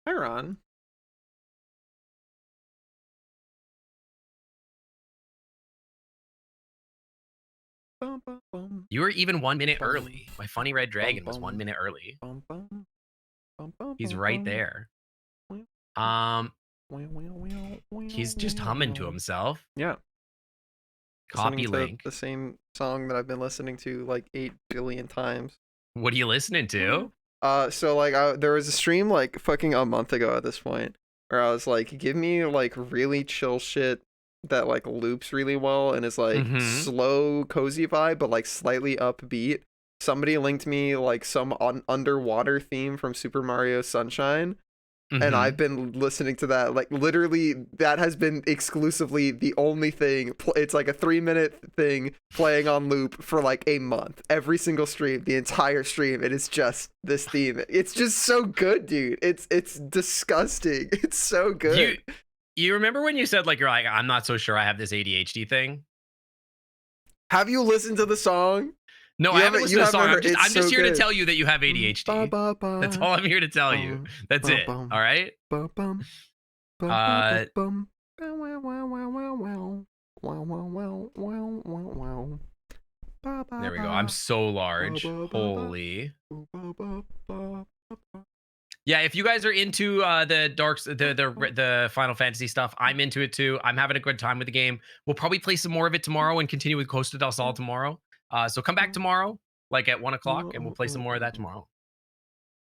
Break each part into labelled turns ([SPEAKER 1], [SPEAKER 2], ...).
[SPEAKER 1] Hi, Ron. Bum, bum, bum,
[SPEAKER 2] You were even 1 minute
[SPEAKER 1] bum,
[SPEAKER 2] early. My funny red
[SPEAKER 1] bum,
[SPEAKER 2] dragon was one
[SPEAKER 1] bum,
[SPEAKER 2] minute early.
[SPEAKER 1] bum, bum, bum, bum,
[SPEAKER 2] He's
[SPEAKER 1] bum,
[SPEAKER 2] right
[SPEAKER 1] bum.
[SPEAKER 2] there.
[SPEAKER 1] Meow,
[SPEAKER 2] Um,
[SPEAKER 1] meow, meow, meow,
[SPEAKER 2] he's
[SPEAKER 1] meow,
[SPEAKER 2] just
[SPEAKER 1] meow,
[SPEAKER 2] humming to
[SPEAKER 1] meow.
[SPEAKER 2] himself.
[SPEAKER 1] Yeah, listening
[SPEAKER 2] Copy
[SPEAKER 1] to
[SPEAKER 2] link.
[SPEAKER 1] the same song that I've been listening to like 8 billion times.
[SPEAKER 2] What are you listening to?
[SPEAKER 1] So like there was a stream like fucking a month ago at this point where I was like, give me like really chill shit that like loops really well and is like
[SPEAKER 2] Mm-hmm.
[SPEAKER 1] slow, cozy vibe, but like slightly upbeat. Somebody linked me like some underwater theme from Super Mario Sunshine, and I've
[SPEAKER 2] Mm-hmm.
[SPEAKER 1] been listening to that. Like literally, that has been exclusively the only thing. It's like a 3 minute thing playing on loop for like a month. Every single stream, the entire stream, it is just this theme. It's just so good, dude. It's disgusting. It's so
[SPEAKER 2] Do you
[SPEAKER 1] good.
[SPEAKER 2] you remember when you said you're like, I'm not so sure I have this ADHD thing?
[SPEAKER 1] Have you listened to the song?
[SPEAKER 2] No, I
[SPEAKER 1] You
[SPEAKER 2] haven't
[SPEAKER 1] haven't.
[SPEAKER 2] listened
[SPEAKER 1] You
[SPEAKER 2] to the
[SPEAKER 1] haven't
[SPEAKER 2] song. I'm
[SPEAKER 1] heard.
[SPEAKER 2] just
[SPEAKER 1] It's
[SPEAKER 2] I'm just
[SPEAKER 1] so
[SPEAKER 2] here to
[SPEAKER 1] good.
[SPEAKER 2] tell you that you have
[SPEAKER 1] Ba
[SPEAKER 2] ADHD.
[SPEAKER 1] ba
[SPEAKER 2] That's
[SPEAKER 1] ba.
[SPEAKER 2] all I'm here to tell you. That's
[SPEAKER 1] Bum
[SPEAKER 2] it.
[SPEAKER 1] bum
[SPEAKER 2] All right.
[SPEAKER 1] bum bum bum bum bum
[SPEAKER 2] Uh,
[SPEAKER 1] bum. Wow wow wow wow wow wow wow wow wow wow wow. Ba ba
[SPEAKER 2] there we go. I'm
[SPEAKER 1] ba
[SPEAKER 2] so
[SPEAKER 1] ba
[SPEAKER 2] large.
[SPEAKER 1] ba ba ba
[SPEAKER 2] Holy.
[SPEAKER 1] ba ba ba ba.
[SPEAKER 2] Yeah, if you guys are into the the Final Fantasy stuff, I'm into it too. I'm having a good time with the game. We'll probably play some more of it tomorrow and continue with Costa del Sol tomorrow. So come back tomorrow, like at 1 o'clock, and we'll play some more of that tomorrow.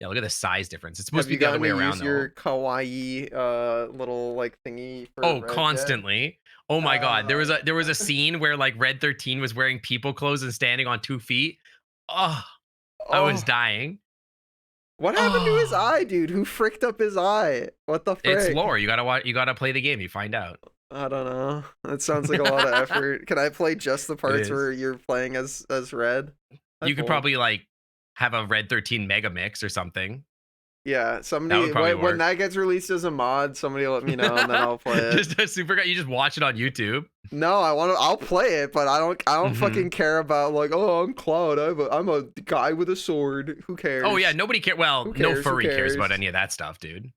[SPEAKER 2] Yeah, look at the size difference. It's supposed
[SPEAKER 1] Have
[SPEAKER 2] to be
[SPEAKER 1] you
[SPEAKER 2] the other
[SPEAKER 1] gotten to
[SPEAKER 2] way
[SPEAKER 1] use
[SPEAKER 2] around
[SPEAKER 1] your
[SPEAKER 2] though.
[SPEAKER 1] kawaii little like thingy for
[SPEAKER 2] Oh,
[SPEAKER 1] Red yet?
[SPEAKER 2] constantly. Oh my god. There was
[SPEAKER 1] Uh,
[SPEAKER 2] a scene where like Red 13 was wearing people clothes and standing on 2 feet. Oh, I was
[SPEAKER 1] oh,
[SPEAKER 2] dying.
[SPEAKER 1] what happened to his
[SPEAKER 2] Oh,
[SPEAKER 1] eye, dude? Who fricked up his eye? What the
[SPEAKER 2] it's
[SPEAKER 1] frick?
[SPEAKER 2] lore. You gotta watch. You gotta play the game. You find out.
[SPEAKER 1] I don't know. That sounds like a lot of effort. Can I play just the
[SPEAKER 2] It
[SPEAKER 1] parts
[SPEAKER 2] is.
[SPEAKER 1] where you're playing as Red?
[SPEAKER 2] You
[SPEAKER 1] That's
[SPEAKER 2] could
[SPEAKER 1] cool.
[SPEAKER 2] probably like have a Red 13 mega mix or something.
[SPEAKER 1] Yeah,
[SPEAKER 2] That
[SPEAKER 1] somebody
[SPEAKER 2] would probably
[SPEAKER 1] when
[SPEAKER 2] work.
[SPEAKER 1] that gets released as a mod, somebody let me know and then I'll play it.
[SPEAKER 2] Just a super guy. You just watch it on YouTube.
[SPEAKER 1] No, I'll play it, but I don't
[SPEAKER 2] Hmm.
[SPEAKER 1] fucking care about like, oh, I'm Cloud. I'm a guy with a sword. Who
[SPEAKER 2] Oh yeah,
[SPEAKER 1] cares?
[SPEAKER 2] nobody care. Well,
[SPEAKER 1] Who
[SPEAKER 2] no
[SPEAKER 1] cares? Who
[SPEAKER 2] furry cares about
[SPEAKER 1] cares?
[SPEAKER 2] any of that stuff, dude.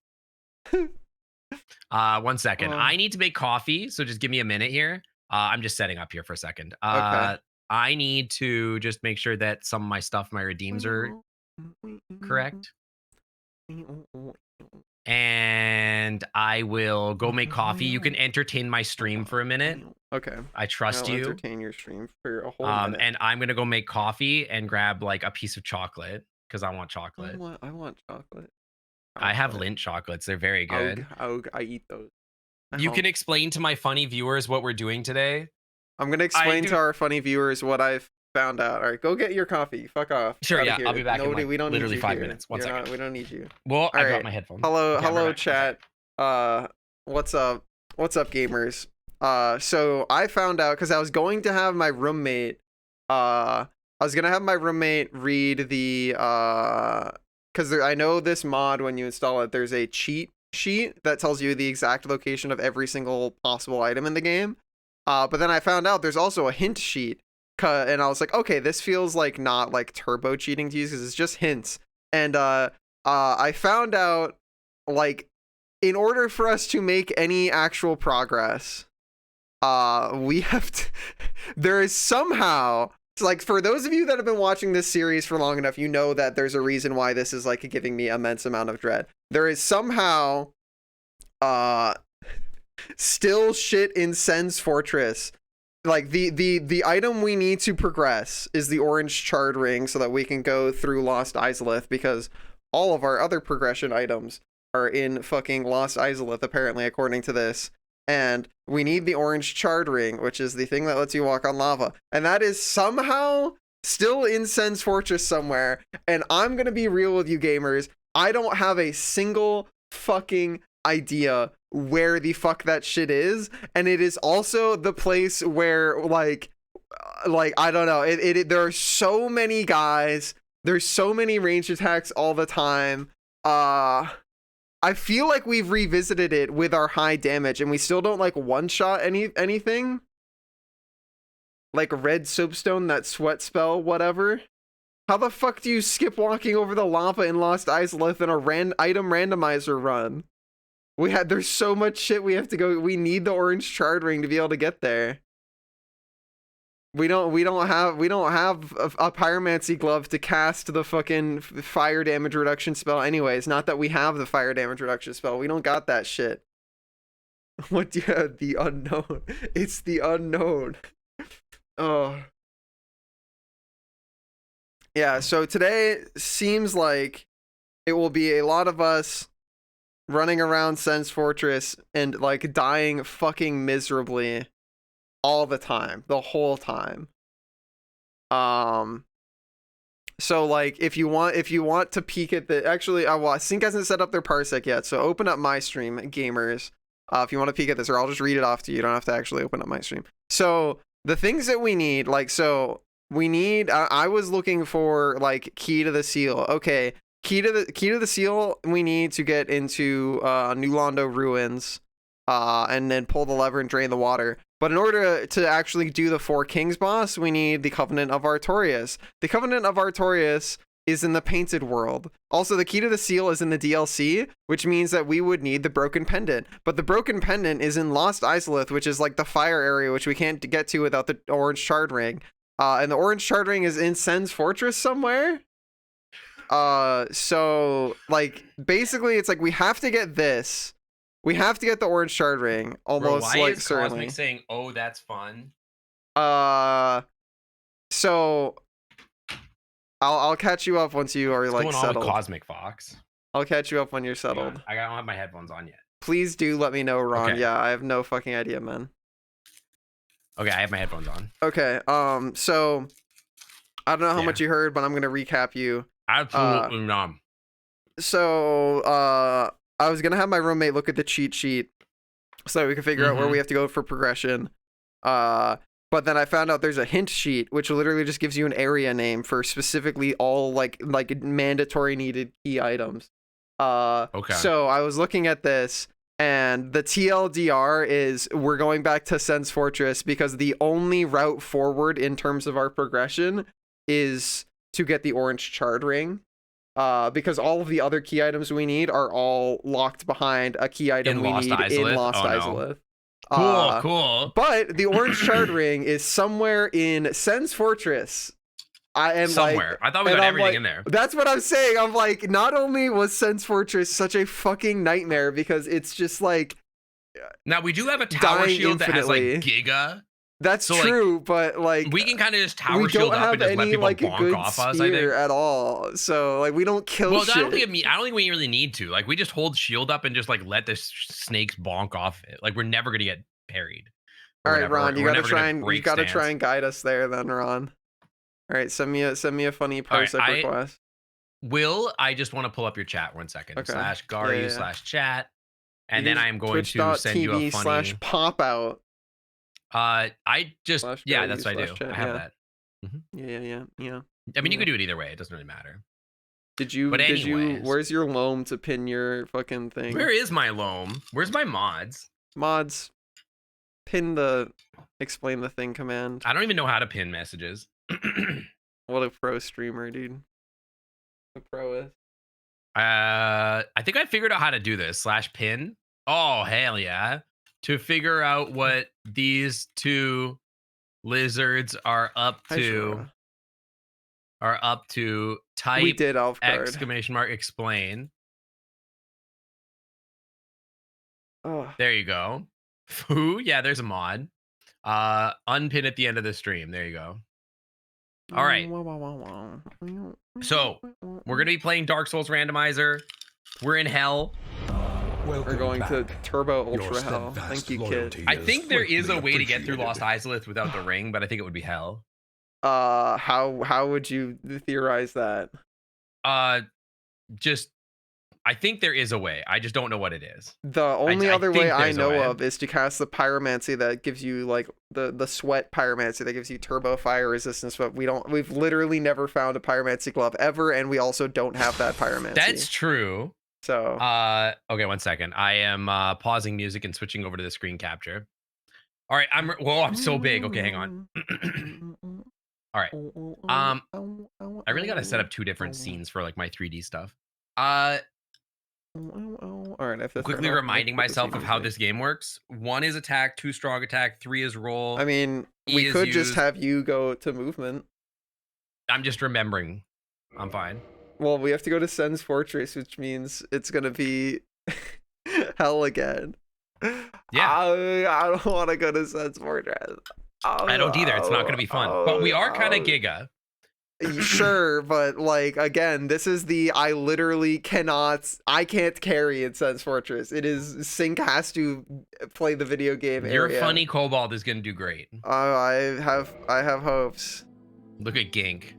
[SPEAKER 2] 1 second.
[SPEAKER 1] Oh,
[SPEAKER 2] I need to make coffee, so just give me a minute here. I'm just setting up here for a second.
[SPEAKER 1] okay.
[SPEAKER 2] I need to just make sure that some of my stuff, my redeems are correct. And I will go make coffee. You can entertain my stream for a minute.
[SPEAKER 1] Okay.
[SPEAKER 2] I trust
[SPEAKER 1] I'll
[SPEAKER 2] you.
[SPEAKER 1] entertain your stream for a whole minute.
[SPEAKER 2] And I'm gonna go make coffee and grab like a piece of chocolate because I want chocolate.
[SPEAKER 1] I want chocolate.
[SPEAKER 2] I have
[SPEAKER 1] Chocolate.
[SPEAKER 2] Lindt chocolates. They're very
[SPEAKER 1] Aug,
[SPEAKER 2] good.
[SPEAKER 1] aug, I eat those. I
[SPEAKER 2] You
[SPEAKER 1] hump.
[SPEAKER 2] can explain to my funny viewers what we're doing today.
[SPEAKER 1] I'm gonna
[SPEAKER 2] I
[SPEAKER 1] explain to
[SPEAKER 2] do.
[SPEAKER 1] our funny viewers what I've found out. All right, go get your coffee. Fuck off.
[SPEAKER 2] Sure,
[SPEAKER 1] Out of
[SPEAKER 2] yeah, I'll
[SPEAKER 1] here.
[SPEAKER 2] be back in
[SPEAKER 1] Nobody.
[SPEAKER 2] like
[SPEAKER 1] We don't need
[SPEAKER 2] literally
[SPEAKER 1] you
[SPEAKER 2] five
[SPEAKER 1] here.
[SPEAKER 2] minutes. One
[SPEAKER 1] You're
[SPEAKER 2] second.
[SPEAKER 1] not. We don't need you.
[SPEAKER 2] Well,
[SPEAKER 1] All
[SPEAKER 2] I dropped
[SPEAKER 1] right.
[SPEAKER 2] my headphones.
[SPEAKER 1] Hello,
[SPEAKER 2] Okay, I'm right
[SPEAKER 1] hello,
[SPEAKER 2] back. Okay.
[SPEAKER 1] chat. What's up? What's up, gamers? So I found out because I was going to have my roommate. I was gonna have my roommate read the because I know this mod when you install it, there's a cheat sheet that tells you the exact location of every single possible item in the game. But then I found out there's also a hint sheet, and I was like, okay, this feels like not like turbo cheating to use because it's just hints. And I found out like in order for us to make any actual progress, we have to. There is somehow. It's like for those of you that have been watching this series for long enough, you know that there's a reason why this is like giving me immense amount of dread. There is somehow uh still shit in Sen's Fortress. Like the item we need to progress is the orange charred ring so that we can go through Lost Izalith because all of our other progression items are in fucking Lost Izalith apparently according to this. And we need the orange charred ring, which is the thing that lets you walk on lava. And that is somehow still in Sen's Fortress somewhere. And I'm going to be real with you gamers. I don't have a single fucking idea where the fuck that shit is, and it is also the place where like I don't know, there are so many guys, there's so many range attacks all the time. I feel like we've revisited it with our high damage and we still don't like one shot anything like red soapstone, that sweat spell, whatever. How the fuck do you skip walking over the lava in Lost Izalith in a item randomizer run? There's so much shit we have to go. We need the orange charred ring to be able to get there. We don't have a pyromancy glove to cast the fucking fire damage reduction spell anyways. Not that we have the fire damage reduction spell. We don't got that shit. What do you have? The unknown. It's the unknown. Oh. Yeah, so today seems like it will be a lot of us running around Sen's Fortress and like dying fucking miserably all the time, the whole time. So like if you want to peek at the Sync hasn't set up their parsec yet, so open up my stream, gamers. If you want to peek at this, or I'll just read it off to you. You don't have to actually open up my stream. So the things that we need, I was looking for like key to the seal. Okay, key to the seal we need to get into New Londo ruins, and then pull the lever and drain the water. But in order to actually do the Four Kings boss, we need the Covenant of Artorias. The Covenant of Artorias is in the Painted World. Also, the key to the seal is in the DLC, which means that we would need the Broken Pendant. But the Broken Pendant is in Lost Izalith, which is like the fire area, which we can't get to without the orange shard ring. And the orange shard ring is in Sen's Fortress somewhere. So like basically it's like we have to get this. We have to get the orange shard ring, almost. Bro, why like is certainly.
[SPEAKER 2] Cosmic saying, "Oh, that's fun"?
[SPEAKER 1] So I'll catch you up once you are like settled.
[SPEAKER 2] What's going on with Cosmic Fox?
[SPEAKER 1] I'll catch you up when you're settled.
[SPEAKER 2] I don't have my headphones on yet.
[SPEAKER 1] Please do let me know, Ron.
[SPEAKER 2] Okay.
[SPEAKER 1] Yeah, I have no fucking idea, man.
[SPEAKER 2] Okay, I have my headphones on.
[SPEAKER 1] Okay. So I don't know how much you heard, but I'm gonna recap you.
[SPEAKER 2] Absolutely numb.
[SPEAKER 1] So I was gonna have my roommate look at the cheat sheet so that we can figure out where we have to go for progression. But then I found out there's a hint sheet which literally just gives you an area name for specifically all like mandatory needed key items.
[SPEAKER 2] Okay.
[SPEAKER 1] So I was looking at this, and the TLDR is we're going back to Sen's Fortress because the only route forward in terms of our progression is to get the orange charred ring. Because all of the other key items we need are all locked behind a key item we need in Lost Izalith.
[SPEAKER 2] Cool.
[SPEAKER 1] But the orange shard ring is somewhere in Sen's Fortress. I
[SPEAKER 2] thought we got everything in there.
[SPEAKER 1] That's what I'm saying. I'm like, not only was Sen's Fortress such a fucking nightmare because it's just like.
[SPEAKER 2] Now we do have a tower shield infinitely. That has like Giga.
[SPEAKER 1] That's so, true, like, but like
[SPEAKER 2] we can kind of just tower shield up and just let people bonk off us. I think
[SPEAKER 1] at all. So like we don't kill.
[SPEAKER 2] Well,
[SPEAKER 1] shit.
[SPEAKER 2] I don't think we really need to. Like we just hold shield up and just like let the snakes bonk off it. Like we're never gonna get parried.
[SPEAKER 1] All right, Ron, you gotta try and guide us there, then, Ron. All right, send me a funny parsec request.
[SPEAKER 2] I just want to pull up your chat 1 second.
[SPEAKER 1] Okay.
[SPEAKER 2] /Garu/chat, and then I am going to send you a funny
[SPEAKER 1] /pop out.
[SPEAKER 2] I just that's what I do.
[SPEAKER 1] Chat,
[SPEAKER 2] I have that.
[SPEAKER 1] Yeah.
[SPEAKER 2] I mean, you could do it either way. It doesn't really matter.
[SPEAKER 1] Did you? Where's your loam to pin your fucking thing?
[SPEAKER 2] Where is my loam? Where's my mods?
[SPEAKER 1] Mods. Pin the explain the thing command.
[SPEAKER 2] I don't even know how to pin messages.
[SPEAKER 1] What a pro streamer, dude. A pro is.
[SPEAKER 2] I think I figured out how to do this. /pin. Oh, hell yeah. To figure out what these two lizards are up to. Type
[SPEAKER 1] we did !
[SPEAKER 2] Explain.
[SPEAKER 1] Oh.
[SPEAKER 2] There you go. Foo, yeah, there's a mod. Unpin at the end of the stream. There you go. All right. So we're gonna be playing Dark Souls Randomizer. We're in hell.
[SPEAKER 1] We're going to Turbo Ultra Hell. Thank you, kid.
[SPEAKER 2] I think there is a way to get through Lost Izalith without the ring, but I think it would be hell.
[SPEAKER 1] How would you theorize that?
[SPEAKER 2] I think there is a way. I just don't know what it is.
[SPEAKER 1] The only other way I know of is to cast the pyromancy that gives you like the sweat pyromancy that gives you turbo fire resistance, but we've literally never found a pyromancy glove ever, and we also don't have that pyromancy.
[SPEAKER 2] That's true.
[SPEAKER 1] So
[SPEAKER 2] okay, 1 second. I am pausing music and switching over to the screen capture. All right, I'm so big. Okay, hang on. All right. I really gotta set up 2 different scenes for like my 3D stuff.
[SPEAKER 1] All right, if
[SPEAKER 2] Quickly reminding myself of how this game works. 1 is attack, 2 strong attack, 3 is roll.
[SPEAKER 1] I mean,
[SPEAKER 2] E
[SPEAKER 1] we
[SPEAKER 2] is
[SPEAKER 1] could just
[SPEAKER 2] used.
[SPEAKER 1] have you go to movement.
[SPEAKER 2] I'm just remembering. I'm fine.
[SPEAKER 1] Well, we have to go to Sen's Fortress, which means it's gonna be hell again.
[SPEAKER 2] Yeah.
[SPEAKER 1] I don't want to go to Sen's Fortress.
[SPEAKER 2] I don't either. It's not gonna be fun. But we are kind of Giga.
[SPEAKER 1] Sure, but like again, this is the I can't carry in Sen's Fortress. It is Sync has to play the video game
[SPEAKER 2] Your
[SPEAKER 1] area.
[SPEAKER 2] funny Kobold is gonna do great.
[SPEAKER 1] I have hopes.
[SPEAKER 2] Look at Gink.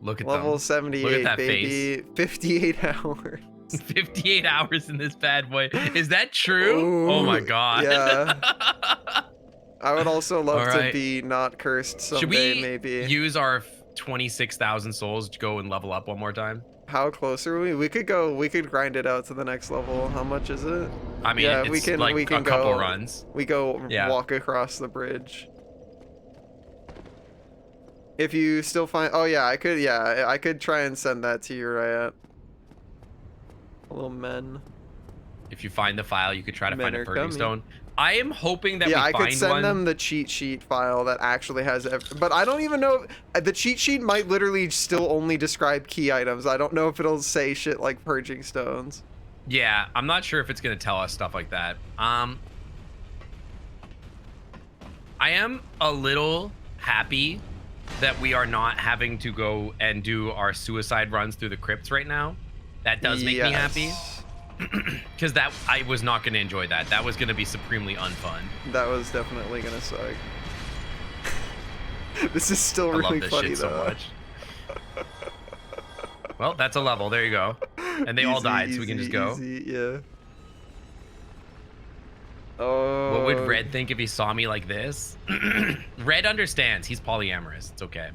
[SPEAKER 2] Look at
[SPEAKER 1] Level
[SPEAKER 2] them.
[SPEAKER 1] 78,
[SPEAKER 2] Look at that
[SPEAKER 1] baby. 58 hours.
[SPEAKER 2] 58 hours in this bad boy. Is that true?
[SPEAKER 1] Ooh,
[SPEAKER 2] oh my god.
[SPEAKER 1] Yeah. I would also love
[SPEAKER 2] All right.
[SPEAKER 1] to be not cursed someday,
[SPEAKER 2] Should we
[SPEAKER 1] maybe.
[SPEAKER 2] use our 26,000 souls to go and level up one more time?
[SPEAKER 1] How close are we? We could grind it out to the next level. How much is it?
[SPEAKER 2] I mean,
[SPEAKER 1] Yeah,
[SPEAKER 2] it's
[SPEAKER 1] we can
[SPEAKER 2] like a couple
[SPEAKER 1] go
[SPEAKER 2] runs.
[SPEAKER 1] We go
[SPEAKER 2] Yeah.
[SPEAKER 1] walk across the bridge. If you still find, oh yeah, I could try and send that to you, Riot. Little men.
[SPEAKER 2] If you find the file, you could try to
[SPEAKER 1] Men
[SPEAKER 2] find a
[SPEAKER 1] are
[SPEAKER 2] purging
[SPEAKER 1] coming.
[SPEAKER 2] stone. I am hoping that
[SPEAKER 1] Yeah,
[SPEAKER 2] we
[SPEAKER 1] I
[SPEAKER 2] find
[SPEAKER 1] could send
[SPEAKER 2] one.
[SPEAKER 1] them the cheat sheet file that actually has, but I don't even know. The cheat sheet might literally still only describe key items. I don't know if it'll say shit like purging stones.
[SPEAKER 2] Yeah, I'm not sure if it's gonna tell us stuff like that. I am a little happy that we are not having to go and do our suicide runs through the crypts right now. That does make me happy. Because that I was not going to enjoy that. That was going to be supremely unfun.
[SPEAKER 1] That was definitely gonna suck. This is still
[SPEAKER 2] I
[SPEAKER 1] really
[SPEAKER 2] love this
[SPEAKER 1] funny
[SPEAKER 2] shit
[SPEAKER 1] though.
[SPEAKER 2] so much. Well, that's a level. There you go. And they all
[SPEAKER 1] Easy,
[SPEAKER 2] died, so we can just go.
[SPEAKER 1] Easy, yeah. Oh.
[SPEAKER 2] What would Red think if he saw me like this? Red understands. He's polyamorous. It's okay.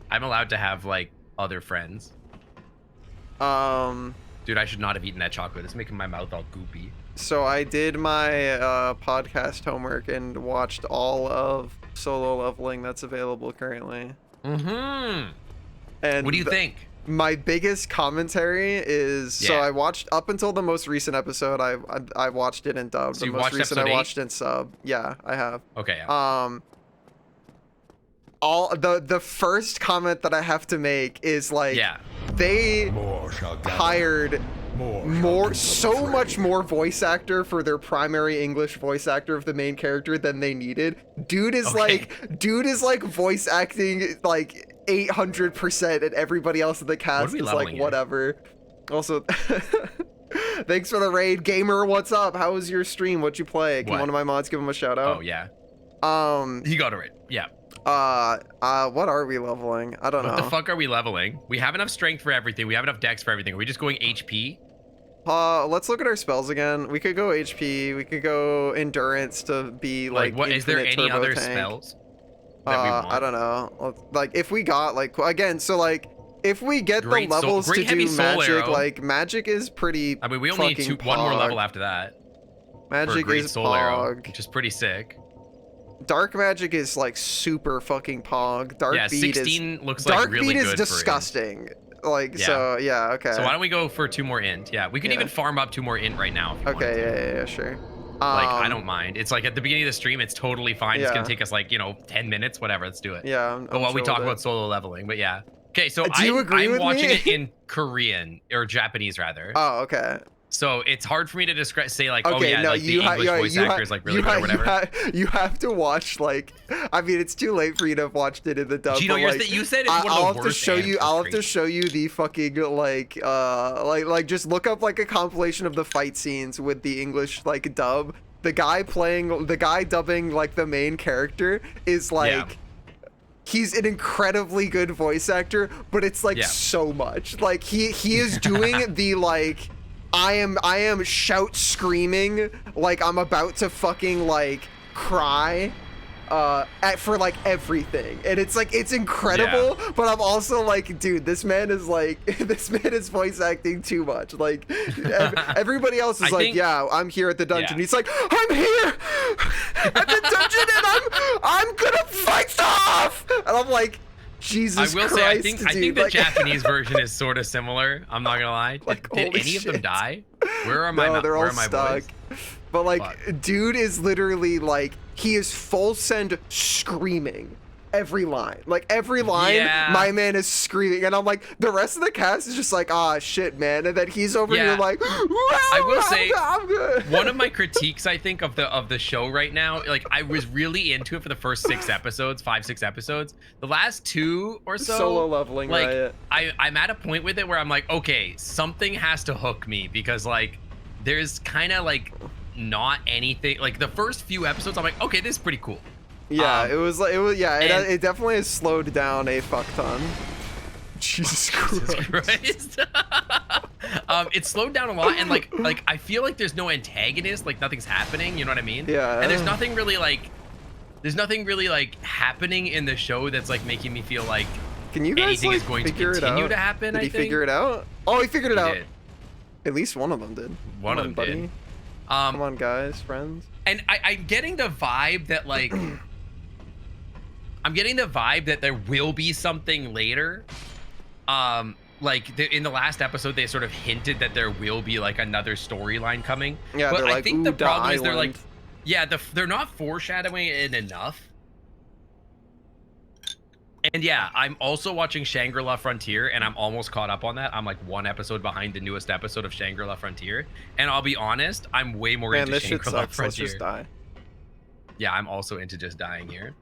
[SPEAKER 2] I'm allowed to have like other friends. Dude, I should not have eaten that chocolate. It's making my mouth all goopy.
[SPEAKER 1] So I did my podcast homework and watched all of Solo Leveling that's available currently.
[SPEAKER 2] Mm-hmm.
[SPEAKER 1] And
[SPEAKER 2] What do you think?
[SPEAKER 1] My biggest commentary is so
[SPEAKER 2] Yeah.
[SPEAKER 1] I watched up until the most recent episode. I watched it in dub.
[SPEAKER 2] So
[SPEAKER 1] The
[SPEAKER 2] you
[SPEAKER 1] most
[SPEAKER 2] watched
[SPEAKER 1] recent I
[SPEAKER 2] episode 8?
[SPEAKER 1] watched in sub. Yeah, I have.
[SPEAKER 2] Okay. Yeah.
[SPEAKER 1] All the first comment that I have to make is like
[SPEAKER 2] Yeah.
[SPEAKER 1] they
[SPEAKER 3] More shall gather.
[SPEAKER 1] hired
[SPEAKER 3] More
[SPEAKER 1] so much more voice actor for their primary English voice actor of the main character than they needed. Dude is
[SPEAKER 2] Okay.
[SPEAKER 1] like voice acting like 800%, and everybody else in the cast
[SPEAKER 2] we
[SPEAKER 1] is
[SPEAKER 2] leveling
[SPEAKER 1] like
[SPEAKER 2] here?
[SPEAKER 1] whatever. Also, thanks for the raid, gamer. What's up? How was your stream? What'd you play? Can
[SPEAKER 2] What?
[SPEAKER 1] one of my mods give him a shout
[SPEAKER 2] Oh
[SPEAKER 1] out?
[SPEAKER 2] yeah.
[SPEAKER 1] Um.
[SPEAKER 2] He got it right. Yeah.
[SPEAKER 1] What are we leveling? I don't know.
[SPEAKER 2] What the fuck are we leveling? We have enough strength for everything. We have enough dex for everything. Are we just going HP?
[SPEAKER 1] Let's look at our spells again. We could go HP. We could go endurance to be like.
[SPEAKER 2] What is there
[SPEAKER 1] infinite
[SPEAKER 2] any
[SPEAKER 1] turbo
[SPEAKER 2] other
[SPEAKER 1] tank.
[SPEAKER 2] spells that we want?
[SPEAKER 1] I don't know. Like if we got like again, so like if we get
[SPEAKER 2] Great
[SPEAKER 1] the
[SPEAKER 2] soul-
[SPEAKER 1] levels
[SPEAKER 2] great
[SPEAKER 1] to
[SPEAKER 2] heavy
[SPEAKER 1] do
[SPEAKER 2] soul
[SPEAKER 1] magic,
[SPEAKER 2] arrow.
[SPEAKER 1] like magic is pretty.
[SPEAKER 2] I mean, we only need
[SPEAKER 1] fucking
[SPEAKER 2] one more
[SPEAKER 1] pog.
[SPEAKER 2] level after that for a
[SPEAKER 1] Magic
[SPEAKER 2] great
[SPEAKER 1] is
[SPEAKER 2] soul arrow,
[SPEAKER 1] pog.
[SPEAKER 2] which is pretty sick.
[SPEAKER 1] Dark magic is like super fucking pog. Dark
[SPEAKER 2] Yeah,
[SPEAKER 1] beat
[SPEAKER 2] 16 looks
[SPEAKER 1] Dark
[SPEAKER 2] like really
[SPEAKER 1] beat
[SPEAKER 2] good
[SPEAKER 1] is
[SPEAKER 2] for
[SPEAKER 1] disgusting. Like
[SPEAKER 2] Yeah.
[SPEAKER 1] so, yeah. Okay.
[SPEAKER 2] So why don't we go for 2 more int? Yeah, we could
[SPEAKER 1] Yeah.
[SPEAKER 2] even farm up 2 more int right now. If you wanted
[SPEAKER 1] Okay.
[SPEAKER 2] to.
[SPEAKER 1] Yeah. Sure.
[SPEAKER 2] Like I don't mind. It's like at the beginning of the stream, it's totally fine. It's
[SPEAKER 1] Yeah.
[SPEAKER 2] gonna take us like 10 minutes, whatever. Let's do it.
[SPEAKER 1] Yeah.
[SPEAKER 2] But while we talk about solo leveling, but yeah. Okay, so
[SPEAKER 1] Do you agree
[SPEAKER 2] I'm
[SPEAKER 1] with
[SPEAKER 2] watching
[SPEAKER 1] me?
[SPEAKER 2] it in Korean or Japanese rather.
[SPEAKER 1] Oh, okay.
[SPEAKER 2] So it's hard for me to describe, say like, oh
[SPEAKER 1] Okay,
[SPEAKER 2] yeah,
[SPEAKER 1] no,
[SPEAKER 2] like the
[SPEAKER 1] you
[SPEAKER 2] English voice actor is like really good or whatever.
[SPEAKER 1] You have to watch like, I mean, it's too late for you to have watched it in the dub.
[SPEAKER 2] Gino,
[SPEAKER 1] but,
[SPEAKER 2] you're
[SPEAKER 1] like,
[SPEAKER 2] you said it's one of the
[SPEAKER 1] I'll have to
[SPEAKER 2] worst
[SPEAKER 1] show you.
[SPEAKER 2] ands.
[SPEAKER 1] I'll
[SPEAKER 2] That's
[SPEAKER 1] have to
[SPEAKER 2] crazy.
[SPEAKER 1] show you the fucking like just look up like a compilation of the fight scenes with the English like dub. The guy dubbing like the main character is like.
[SPEAKER 2] Yeah.
[SPEAKER 1] He's an incredibly good voice actor, but it's like
[SPEAKER 2] Yeah.
[SPEAKER 1] so much. Like he is doing the like I am shout screaming like I'm about to fucking like cry for like everything. And it's like it's incredible, but I'm also like, dude, this man is like this man is voice acting too much. Like everybody else is
[SPEAKER 2] I
[SPEAKER 1] like,
[SPEAKER 2] think-
[SPEAKER 1] yeah, I'm here at the dungeon.
[SPEAKER 2] Yeah.
[SPEAKER 1] He's like, I'm here at the dungeon and I'm gonna fight stuff. And I'm like, Jesus
[SPEAKER 2] I will
[SPEAKER 1] Christ,
[SPEAKER 2] say,
[SPEAKER 1] dude.
[SPEAKER 2] I think the
[SPEAKER 1] like,
[SPEAKER 2] Japanese version is sort of similar. I'm not gonna lie.
[SPEAKER 1] Like,
[SPEAKER 2] Did
[SPEAKER 1] holy
[SPEAKER 2] any of them
[SPEAKER 1] shit.
[SPEAKER 2] die? Where are my
[SPEAKER 1] no, they're
[SPEAKER 2] where
[SPEAKER 1] all
[SPEAKER 2] are my
[SPEAKER 1] stuck.
[SPEAKER 2] boys?
[SPEAKER 1] But like,
[SPEAKER 2] Fuck.
[SPEAKER 1] dude is literally like, he is full send screaming every line. Like every line,
[SPEAKER 2] Yeah.
[SPEAKER 1] my man is screaming, and I'm like, the rest of the cast is just like, ah, shit, man. And then he's over here
[SPEAKER 2] Yeah.
[SPEAKER 1] like,
[SPEAKER 2] I will say,
[SPEAKER 1] I'm good.
[SPEAKER 2] One of my critiques, I think, of the show right now, like I was really into it for the first 6 episodes, 5-6 episodes. The last 2 or so,
[SPEAKER 1] Solo leveling,
[SPEAKER 2] like
[SPEAKER 1] right?
[SPEAKER 2] I'm at a point with it where I'm like, okay, something has to hook me, because like there's kind of like not anything. Like the first few episodes, I'm like, okay, this is pretty cool.
[SPEAKER 1] Yeah, it was yeah,
[SPEAKER 2] and-
[SPEAKER 1] it definitely has slowed down a fuck ton. Jesus Christ.
[SPEAKER 2] Christ. It's slowed down a lot, and like I feel like there's no antagonist, like nothing's happening, you know what I mean?
[SPEAKER 1] Yeah.
[SPEAKER 2] And there's nothing really like happening in the show that's like making me feel like
[SPEAKER 1] Can you guys
[SPEAKER 2] anything
[SPEAKER 1] like
[SPEAKER 2] is going to
[SPEAKER 1] figure it
[SPEAKER 2] continue
[SPEAKER 1] out?
[SPEAKER 2] to happen.
[SPEAKER 1] Did
[SPEAKER 2] I
[SPEAKER 1] he
[SPEAKER 2] think
[SPEAKER 1] figure it out? Oh, he figured it
[SPEAKER 2] He
[SPEAKER 1] out.
[SPEAKER 2] did.
[SPEAKER 1] At least one of them did.
[SPEAKER 2] One
[SPEAKER 1] Come
[SPEAKER 2] of
[SPEAKER 1] on,
[SPEAKER 2] them
[SPEAKER 1] buddy.
[SPEAKER 2] did.
[SPEAKER 1] Come on, guys, friends.
[SPEAKER 2] And I'm getting the vibe that like I'm getting the vibe that there will be something later. Like in the last episode, they sort of hinted that there will be like another storyline coming.
[SPEAKER 1] Yeah,
[SPEAKER 2] but
[SPEAKER 1] they're
[SPEAKER 2] I
[SPEAKER 1] like,
[SPEAKER 2] think the
[SPEAKER 1] "Ooh,
[SPEAKER 2] problem is they're like,
[SPEAKER 1] island."
[SPEAKER 2] yeah, they're not foreshadowing it enough. And yeah, I'm also watching Shangri-La Frontier, and I'm almost caught up on that. I'm like 1 episode behind the newest episode of Shangri-La Frontier, and I'll be honest, I'm way more
[SPEAKER 1] Man,
[SPEAKER 2] into
[SPEAKER 1] this shit
[SPEAKER 2] Shangri-La
[SPEAKER 1] sucks. Let's
[SPEAKER 2] Frontier.
[SPEAKER 1] just die.
[SPEAKER 2] Yeah, I'm also into just dying here.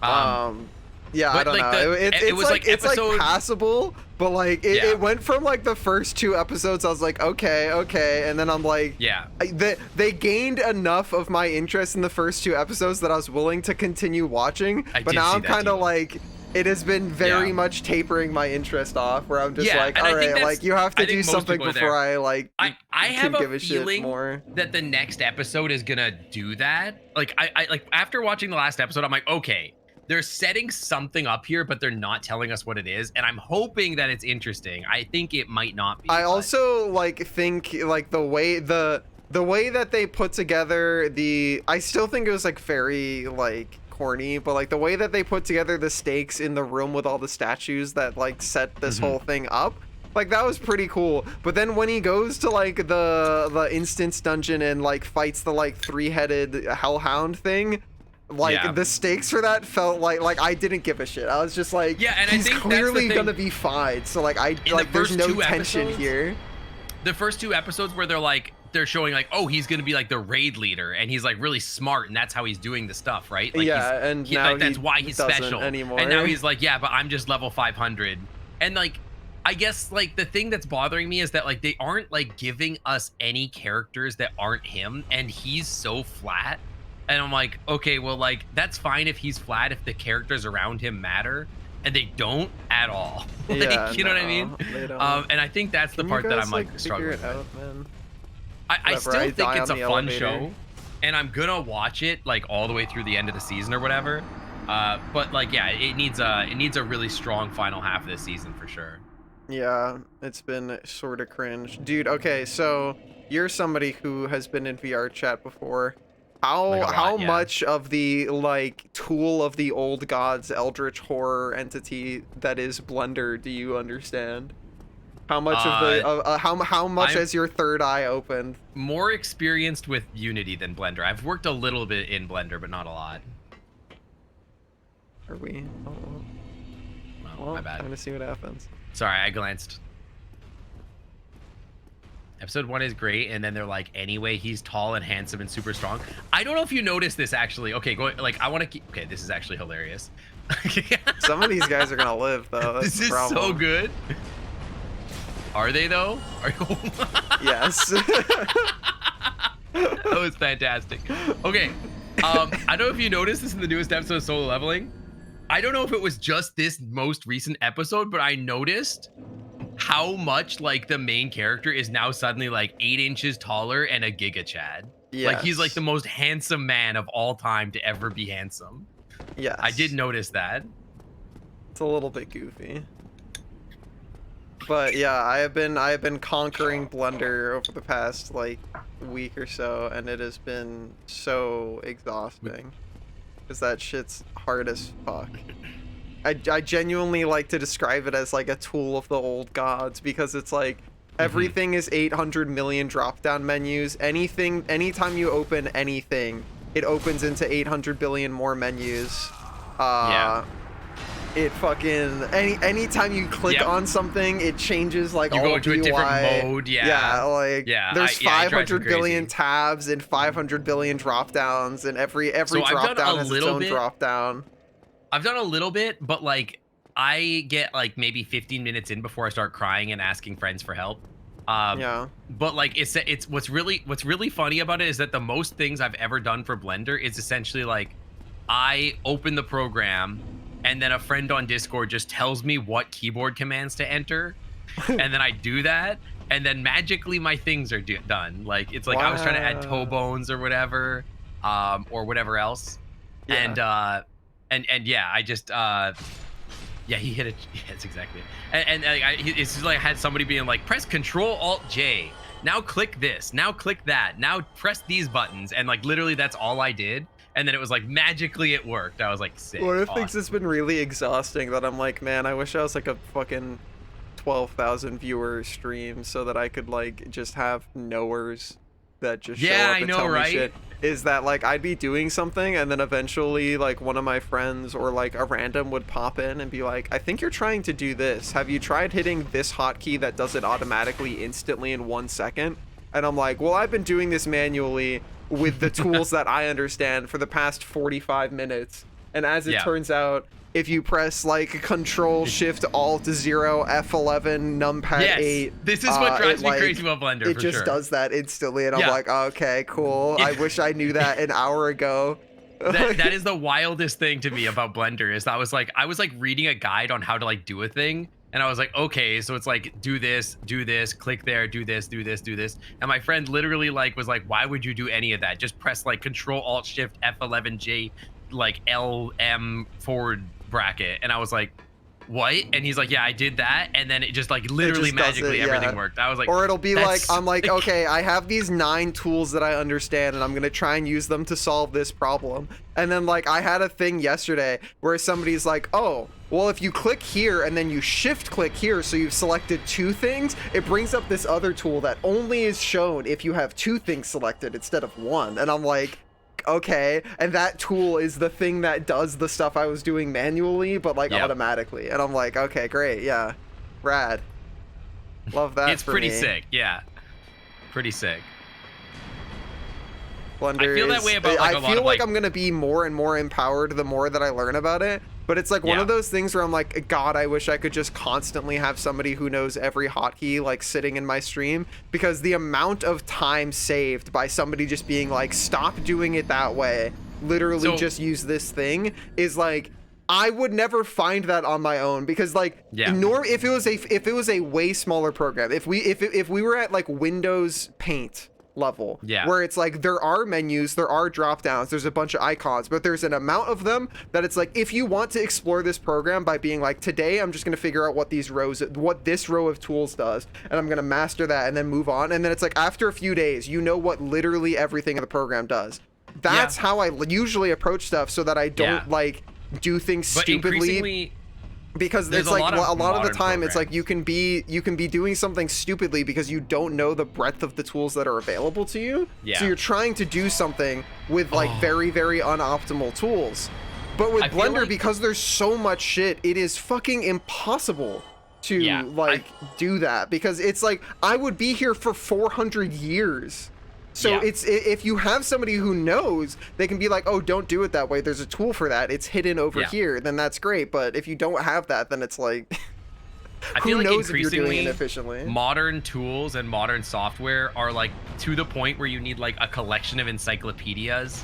[SPEAKER 1] Yeah, I
[SPEAKER 2] but,
[SPEAKER 1] don't
[SPEAKER 2] like,
[SPEAKER 1] know.
[SPEAKER 2] it was, like,
[SPEAKER 1] it's
[SPEAKER 2] episode-
[SPEAKER 1] like passable, but like
[SPEAKER 2] Yeah.
[SPEAKER 1] it went from like the first 2 episodes. I was like, okay, and then I'm like,
[SPEAKER 2] Yeah.
[SPEAKER 1] they gained enough of my interest in the first 2 episodes that I was willing to continue watching.
[SPEAKER 2] I
[SPEAKER 1] But
[SPEAKER 2] did
[SPEAKER 1] now
[SPEAKER 2] see
[SPEAKER 1] I'm
[SPEAKER 2] that
[SPEAKER 1] kind of
[SPEAKER 2] too.
[SPEAKER 1] like, it has been very
[SPEAKER 2] Yeah.
[SPEAKER 1] much tapering my interest off. Where I'm just
[SPEAKER 2] Yeah,
[SPEAKER 1] like,
[SPEAKER 2] and I
[SPEAKER 1] all
[SPEAKER 2] think
[SPEAKER 1] right,
[SPEAKER 2] that's-
[SPEAKER 1] like you have to
[SPEAKER 2] I think
[SPEAKER 1] do
[SPEAKER 2] most
[SPEAKER 1] something
[SPEAKER 2] people are
[SPEAKER 1] before
[SPEAKER 2] there.
[SPEAKER 1] I like
[SPEAKER 2] I
[SPEAKER 1] can
[SPEAKER 2] have
[SPEAKER 1] give
[SPEAKER 2] a
[SPEAKER 1] a shit
[SPEAKER 2] feeling
[SPEAKER 1] more.
[SPEAKER 2] that the next episode is gonna do that. Like I like after watching the last episode, I'm like, okay, they're setting something up here, but they're not telling us what it is, and I'm hoping that it's interesting. I think it might not be.
[SPEAKER 1] I
[SPEAKER 2] but-
[SPEAKER 1] also like think like the way that they put together I still think it was like very like corny, but like the way that they put together the stakes in the room with all the statues that like set this
[SPEAKER 2] Mm-hmm.
[SPEAKER 1] whole thing up, like that was pretty cool. But then when he goes to like the instance dungeon and like fights the like 3-headed hellhound thing, like
[SPEAKER 2] Yeah.
[SPEAKER 1] the stakes for that felt like I didn't give a shit. I was just like,
[SPEAKER 2] Yeah, and I
[SPEAKER 1] he's
[SPEAKER 2] think that's the
[SPEAKER 1] clearly
[SPEAKER 2] thing.
[SPEAKER 1] gonna be fine. So like
[SPEAKER 2] the
[SPEAKER 1] like there's
[SPEAKER 2] first
[SPEAKER 1] no
[SPEAKER 2] 2
[SPEAKER 1] tension
[SPEAKER 2] episodes,
[SPEAKER 1] here.
[SPEAKER 2] the first 2 episodes where they're showing like, oh, he's gonna be like the raid leader, and he's like really smart, and that's how he's doing the stuff, right? Like,
[SPEAKER 1] Yeah,
[SPEAKER 2] he's-
[SPEAKER 1] and now
[SPEAKER 2] like, that's
[SPEAKER 1] he
[SPEAKER 2] why he's
[SPEAKER 1] doesn't
[SPEAKER 2] special.
[SPEAKER 1] anymore.
[SPEAKER 2] And now he's like, yeah, but I'm just level 500, and like, I guess like the thing that's bothering me is that like they aren't like giving us any characters that aren't him, and he's so flat. And I'm like, okay, well, like that's fine if he's flat, if the characters around him matter, and they don't at all. Like,
[SPEAKER 1] Yeah,
[SPEAKER 2] you know what I mean?
[SPEAKER 1] no, they don't.
[SPEAKER 2] And I think that's the
[SPEAKER 1] Can you
[SPEAKER 2] part that
[SPEAKER 1] guys,
[SPEAKER 2] I'm like
[SPEAKER 1] figure
[SPEAKER 2] struggling
[SPEAKER 1] it
[SPEAKER 2] with.
[SPEAKER 1] out, man.
[SPEAKER 2] I
[SPEAKER 1] Whatever,
[SPEAKER 2] still
[SPEAKER 1] I
[SPEAKER 2] think
[SPEAKER 1] die
[SPEAKER 2] it's a
[SPEAKER 1] on the
[SPEAKER 2] fun
[SPEAKER 1] elevator.
[SPEAKER 2] show, and I'm gonna watch it like all the way through the end of the season or whatever. But like, yeah, it needs a really strong final half of this season for sure.
[SPEAKER 1] Yeah, it's been sort of cringe, dude. Okay, so you're somebody who has been in VR chat before.
[SPEAKER 2] Like a lot,
[SPEAKER 1] How
[SPEAKER 2] yeah.
[SPEAKER 1] much of the like tool of the old gods eldritch horror entity that is Blender do you understand? How much of the how much
[SPEAKER 2] I'm-
[SPEAKER 1] has your third eye opened?
[SPEAKER 2] More experienced with Unity than Blender. I've worked a little bit in Blender, but not a lot.
[SPEAKER 1] Are we? Oh,
[SPEAKER 2] Well, my bad.
[SPEAKER 1] Time to see what happens.
[SPEAKER 2] Sorry, I glanced. Episode 1 is great, and then they're like, anyway, he's tall and handsome and super strong. I don't know if you noticed this actually. Okay, I want to keep. Okay, this is actually hilarious.
[SPEAKER 1] Some of these guys are gonna live though. That's
[SPEAKER 2] This
[SPEAKER 1] the
[SPEAKER 2] is
[SPEAKER 1] problem.
[SPEAKER 2] so good. Are they though?
[SPEAKER 1] Yes.
[SPEAKER 2] That was fantastic. Okay, I don't know if you noticed this in the newest episode of Solo Leveling. I don't know if it was just this most recent episode, but I noticed how much like the main character is now suddenly like 8 inches taller and a Giga Chad. Like he's like
[SPEAKER 1] Yes.
[SPEAKER 2] the most handsome man of all time to ever be handsome.
[SPEAKER 1] Yes.
[SPEAKER 2] I did notice that.
[SPEAKER 1] It's a little bit goofy. But yeah, I have been conquering Blender over the past like week or so, and it has been so exhausting. Cause that shit's hard as fuck. I genuinely like to describe it as like a tool of the old gods, because it's like everything is 800 million drop down menus. Anytime you open anything, it opens into 800 billion more menus.
[SPEAKER 2] Yeah.
[SPEAKER 1] It fucking anytime you click
[SPEAKER 2] Yep.
[SPEAKER 1] on something, it changes like
[SPEAKER 2] You
[SPEAKER 1] all
[SPEAKER 2] go
[SPEAKER 1] of the
[SPEAKER 2] into a
[SPEAKER 1] UI.
[SPEAKER 2] different mode. Yeah.
[SPEAKER 1] Yeah, like there's
[SPEAKER 2] it drives me
[SPEAKER 1] 500 billion
[SPEAKER 2] crazy.
[SPEAKER 1] tabs and 500 billion drop downs, and every
[SPEAKER 2] So I've
[SPEAKER 1] drop
[SPEAKER 2] done
[SPEAKER 1] down
[SPEAKER 2] a
[SPEAKER 1] has its
[SPEAKER 2] little
[SPEAKER 1] own
[SPEAKER 2] bit.
[SPEAKER 1] drop down.
[SPEAKER 2] I've done a little bit, but like I get like maybe 15 minutes in before I start crying and asking friends for help.
[SPEAKER 1] Yeah.
[SPEAKER 2] But like it's what's really funny about it is that the most things I've ever done for Blender is essentially like I open the program and then a friend on Discord just tells me what keyboard commands to enter, and then I do that, and then magically my things are done. Like it's like I was trying to add toe
[SPEAKER 1] Wow.
[SPEAKER 2] bones or whatever else,
[SPEAKER 1] Yeah.
[SPEAKER 2] and yeah, I just yeah, he hit it. Yeah, that's exactly it. It's just like I had somebody being like, press Control Alt J. Now click this. Now click that. Now press these buttons. And like literally, that's all I did. And then it was like magically it worked. I was like, sick.
[SPEAKER 1] One of the
[SPEAKER 2] awesome.
[SPEAKER 1] things that's been really exhausting that I'm like, man, I wish I was like a fucking 12,000 viewer stream so that I could like just have knowers that just show
[SPEAKER 2] Yeah,
[SPEAKER 1] up
[SPEAKER 2] I
[SPEAKER 1] and
[SPEAKER 2] know,
[SPEAKER 1] tell me
[SPEAKER 2] right?
[SPEAKER 1] shit. Is that like I'd be doing something and then eventually like one of my friends or like a random would pop in and be like, I think you're trying to do this. Have you tried hitting this hotkey that does it automatically instantly in 1 second? And I'm like, well, I've been doing this manually with the tools that I understand for the past 45 minutes. And as it
[SPEAKER 2] Yeah.
[SPEAKER 1] turns out, if you press like Control Shift Alt 0 F11 numpad
[SPEAKER 2] Yes,
[SPEAKER 1] 8,
[SPEAKER 2] this is what drives
[SPEAKER 1] it,
[SPEAKER 2] me
[SPEAKER 1] like,
[SPEAKER 2] crazy about Blender.
[SPEAKER 1] it
[SPEAKER 2] for
[SPEAKER 1] just
[SPEAKER 2] sure.
[SPEAKER 1] does that instantly, and I'm
[SPEAKER 2] Yeah.
[SPEAKER 1] like, okay, cool. I wish I knew that an hour ago.
[SPEAKER 2] That is the wildest thing to me about Blender is I was like reading a guide on how to like do a thing, and I was like, okay, so it's like do this, click there, do this, and my friend literally like was like, why would you do any of that? Just press like Control Alt Shift F11J like LM forward bracket, and I was like, what? And he's like, yeah, I did that, and then it just like literally
[SPEAKER 1] just does
[SPEAKER 2] magically
[SPEAKER 1] it, yeah.
[SPEAKER 2] everything worked. I was like,
[SPEAKER 1] Or it'll be like,
[SPEAKER 2] that's
[SPEAKER 1] I'm like,
[SPEAKER 2] sick.
[SPEAKER 1] okay, I have these 9 tools that I understand, and I'm gonna try and use them to solve this problem. And then like I had a thing yesterday where somebody's like, oh, well, if you click here and then you shift click here, so you've selected 2 things, it brings up this other tool that only is shown if you have 2 things selected instead of 1. And I'm like, okay, and that tool is the thing that does the stuff I was doing manually, but like
[SPEAKER 2] Yep.
[SPEAKER 1] automatically. And I'm like, okay, great, yeah, rad. Love that.
[SPEAKER 2] It's
[SPEAKER 1] for
[SPEAKER 2] pretty
[SPEAKER 1] me.
[SPEAKER 2] sick. Yeah, pretty sick.
[SPEAKER 1] Blender
[SPEAKER 2] I feel that
[SPEAKER 1] is-
[SPEAKER 2] way about, like,
[SPEAKER 1] I
[SPEAKER 2] a lot
[SPEAKER 1] feel
[SPEAKER 2] of,
[SPEAKER 1] like
[SPEAKER 2] like-
[SPEAKER 1] I'm gonna be more and more empowered the more that I learn about it. But it's like one of
[SPEAKER 2] Yeah.
[SPEAKER 1] those things where I'm like, God, I wish I could just constantly have somebody who knows every hotkey like sitting in my stream, because the amount of time saved by somebody just being like, stop doing it that way, literally
[SPEAKER 2] So-
[SPEAKER 1] just use this thing, is like, I would never find that on my own, because like
[SPEAKER 2] Yeah.
[SPEAKER 1] if it was a way smaller program, if we were at like Windows Paint level,
[SPEAKER 2] Yeah.
[SPEAKER 1] where it's like there are menus, there are drop downs, there's a bunch of icons, but there's an amount of them that it's like, if you want to explore this program by being like, today I'm just going to figure out what this row of tools does, and I'm going to master that and then move on, and then it's like after a few days you know what literally everything in the program does. That's how I usually approach stuff, so that I don't
[SPEAKER 2] Yeah.
[SPEAKER 1] like do things
[SPEAKER 2] But
[SPEAKER 1] stupidly,
[SPEAKER 2] increasingly,
[SPEAKER 1] because
[SPEAKER 2] there's
[SPEAKER 1] it's
[SPEAKER 2] a
[SPEAKER 1] like
[SPEAKER 2] lot
[SPEAKER 1] a
[SPEAKER 2] of
[SPEAKER 1] lot of the
[SPEAKER 2] modern
[SPEAKER 1] time it's like
[SPEAKER 2] programs.
[SPEAKER 1] you can be doing something stupidly because you don't know the breadth of the tools that are available to you.
[SPEAKER 2] Yeah.
[SPEAKER 1] So you're trying to do something with like very unoptimal tools. But with
[SPEAKER 2] I feel
[SPEAKER 1] Blender,
[SPEAKER 2] like-
[SPEAKER 1] because there's so much shit, it is fucking impossible to
[SPEAKER 2] Yeah,
[SPEAKER 1] do that, because it's like I would be here for 400 years. So
[SPEAKER 2] Yeah.
[SPEAKER 1] it's, if you have somebody who knows, they can be like, oh, don't do it that way, there's a tool for that, it's hidden over
[SPEAKER 2] Yeah.
[SPEAKER 1] here, then that's great. But if you don't have that, then it's like
[SPEAKER 2] I
[SPEAKER 1] who
[SPEAKER 2] feel like
[SPEAKER 1] knows if you're doing it
[SPEAKER 2] increasingly
[SPEAKER 1] efficiently.
[SPEAKER 2] modern tools and modern software are like to the point where you need like a collection of encyclopedias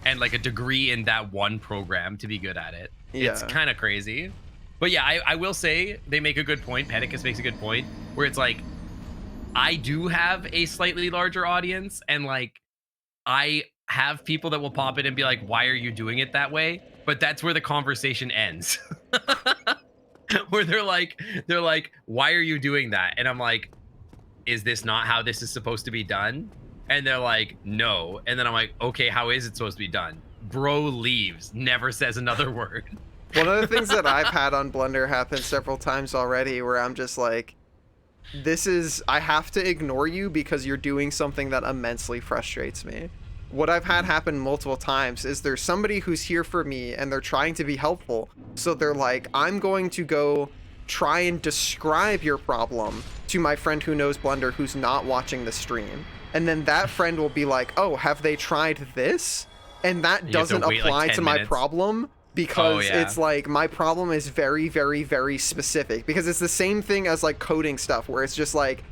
[SPEAKER 2] and like a degree in that one program to be good at it. It's
[SPEAKER 1] Yeah.
[SPEAKER 2] kind of crazy. But yeah, I will say they make a good point. Pedicus makes a good point where it's like, I do have a slightly larger audience, and like I have people that will pop in and be like, why are you doing it that way? But that's where the conversation ends. Where they're like, why are you doing that? And I'm like, is this not how this is supposed to be done? And they're like, no. And then I'm like, okay, how is it supposed to be done? Bro leaves, never says another word.
[SPEAKER 1] One of the things that I've had on Blender happen several times already where I'm just like, I have to ignore you because you're doing something that immensely frustrates me. What I've had happen multiple times is there's somebody who's here for me and they're trying to be helpful. So they're like, I'm going to go try and describe your problem to my friend who knows Blender who's not watching the stream. And then that friend will be like, oh, have they tried this? And that doesn't apply to my problem. Because it's like my problem is very, very, very specific, because it's the same thing as like coding stuff where it's just like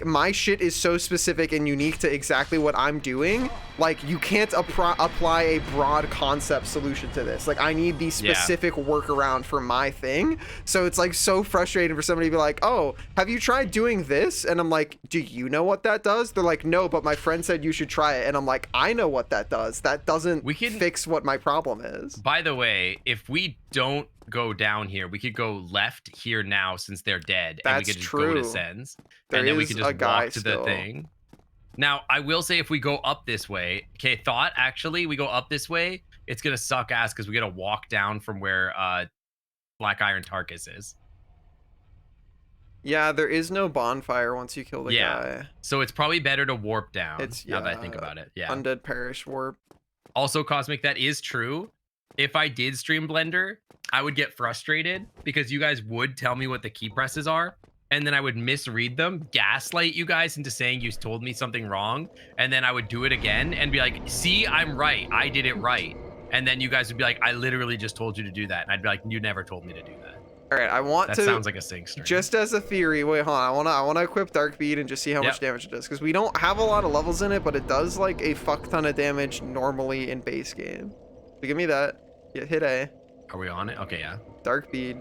[SPEAKER 1] my shit is so specific and unique to exactly what I'm doing. Like you can't apply a broad concept solution to this. Like I need the specific workaround for my thing. So it's like so frustrating for somebody to be like, oh, have you tried doing this? And I'm like, do you know what that does? They're like, no, but my friend said you should try it. And I'm like, I know what that does. That doesn't fix what my problem is.
[SPEAKER 2] By the way, if we don't go down here, we could go left here now since they're dead.
[SPEAKER 1] That's
[SPEAKER 2] and we could just
[SPEAKER 1] true.
[SPEAKER 2] go to Sens. And then we could just walk to the thing. Now, I will say if we go up this way, okay, thought actually, we go up this way, it's going to suck ass because we got to walk down from where Black Iron Tarkus is.
[SPEAKER 1] Yeah, there is no bonfire once you kill the guy.
[SPEAKER 2] So it's probably better to warp down now that I think
[SPEAKER 1] yeah,
[SPEAKER 2] about it. Yeah.
[SPEAKER 1] Undead Parish warp.
[SPEAKER 2] Also, Cosmic, that is true. If I did stream Blender, I would get frustrated because you guys would tell me what the key presses are. And then I would misread them, gaslight you guys into saying you told me something wrong. And then I would do it again and be like, see, I'm right. I did it right. And then you guys would be like, I literally just told you to do that. And I'd be like, you never told me to do that.
[SPEAKER 1] All right, I want
[SPEAKER 2] that
[SPEAKER 1] to.
[SPEAKER 2] That sounds like a sync stream.
[SPEAKER 1] Just as a theory, wait, hold on. I want to equip Dark Bead and just see how much damage it does, because we don't have a lot of levels in it, but it does like a fuck ton of damage normally in base game. So give me that. Yeah, hit A.
[SPEAKER 2] Are we on it? Okay, yeah.
[SPEAKER 1] Dark Bead.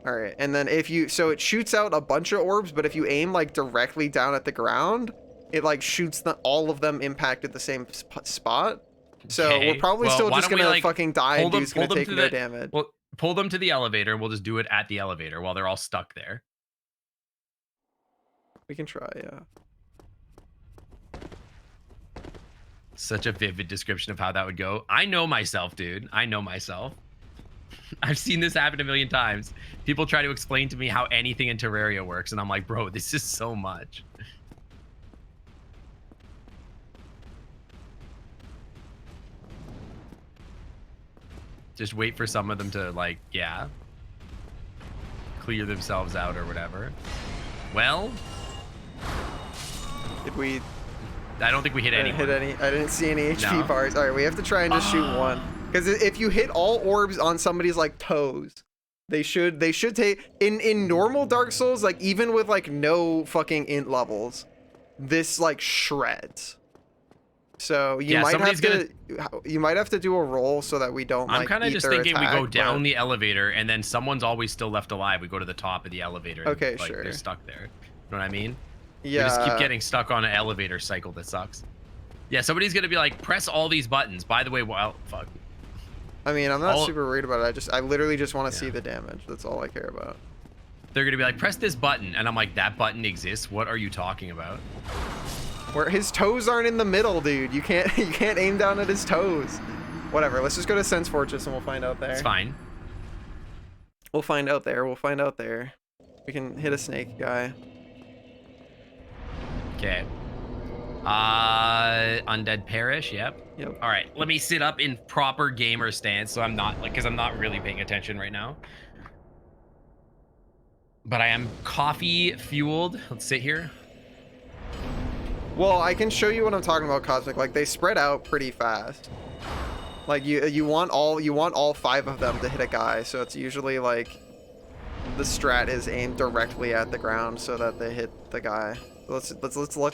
[SPEAKER 1] All right, and then if you, so it shoots out a bunch of orbs, but if you aim like directly down at the ground, it like shoots all of them impact at the same spot. So we're probably still just gonna fucking die and dude's gonna take no damage.
[SPEAKER 2] Well, pull them to the elevator and we'll just do it at the elevator while they're all stuck there.
[SPEAKER 1] We can try, yeah.
[SPEAKER 2] Such a vivid description of how that would go. I know myself, dude. I know myself. I've seen this happen a million times. People try to explain to me how anything in Terraria works, and I'm like, bro, this is so much. Just wait for some of them to, like, clear themselves out or whatever. Well,
[SPEAKER 1] did we?
[SPEAKER 2] I don't think we hit any.
[SPEAKER 1] I didn't see any HP bars. All right, we have to try and just shoot one. Because if you hit all orbs on somebody's like toes, they should take in normal Dark Souls, like even with like no fucking int levels, this like shreds. So you might have to do a roll so that we don't.
[SPEAKER 2] I'm kind of just thinking
[SPEAKER 1] attack,
[SPEAKER 2] we go down the elevator and then someone's always still left alive. We go to the top of the elevator.
[SPEAKER 1] Okay,
[SPEAKER 2] and, like,
[SPEAKER 1] sure.
[SPEAKER 2] They're stuck there. You know what I mean?
[SPEAKER 1] Yeah.
[SPEAKER 2] We just keep getting stuck on an elevator cycle that sucks. Yeah, somebody's gonna be like, press all these buttons. By the way, well, fuck.
[SPEAKER 1] I mean, I'm not super worried about it. I literally just want to see the damage. That's all I care about.
[SPEAKER 2] They're gonna be like, press this button, and I'm like, that button exists? What are you talking about?
[SPEAKER 1] Where his toes aren't in the middle, dude. You can't aim down at his toes. Whatever. Let's just go to Sense Fortress and we'll find out there.
[SPEAKER 2] It's fine.
[SPEAKER 1] We'll find out there. We'll find out there. We can hit a snake guy.
[SPEAKER 2] Okay. Undead Parish, yep. All right, let me sit up in proper gamer stance so I'm not like, because I'm not really paying attention right now. But I am coffee fueled. Let's sit here.
[SPEAKER 1] Well, I can show you what I'm talking about, Cosmic. Like they spread out pretty fast. Like you want all 5 of them to hit a guy, so it's usually like the strat is aimed directly at the ground so that they hit the guy. Let's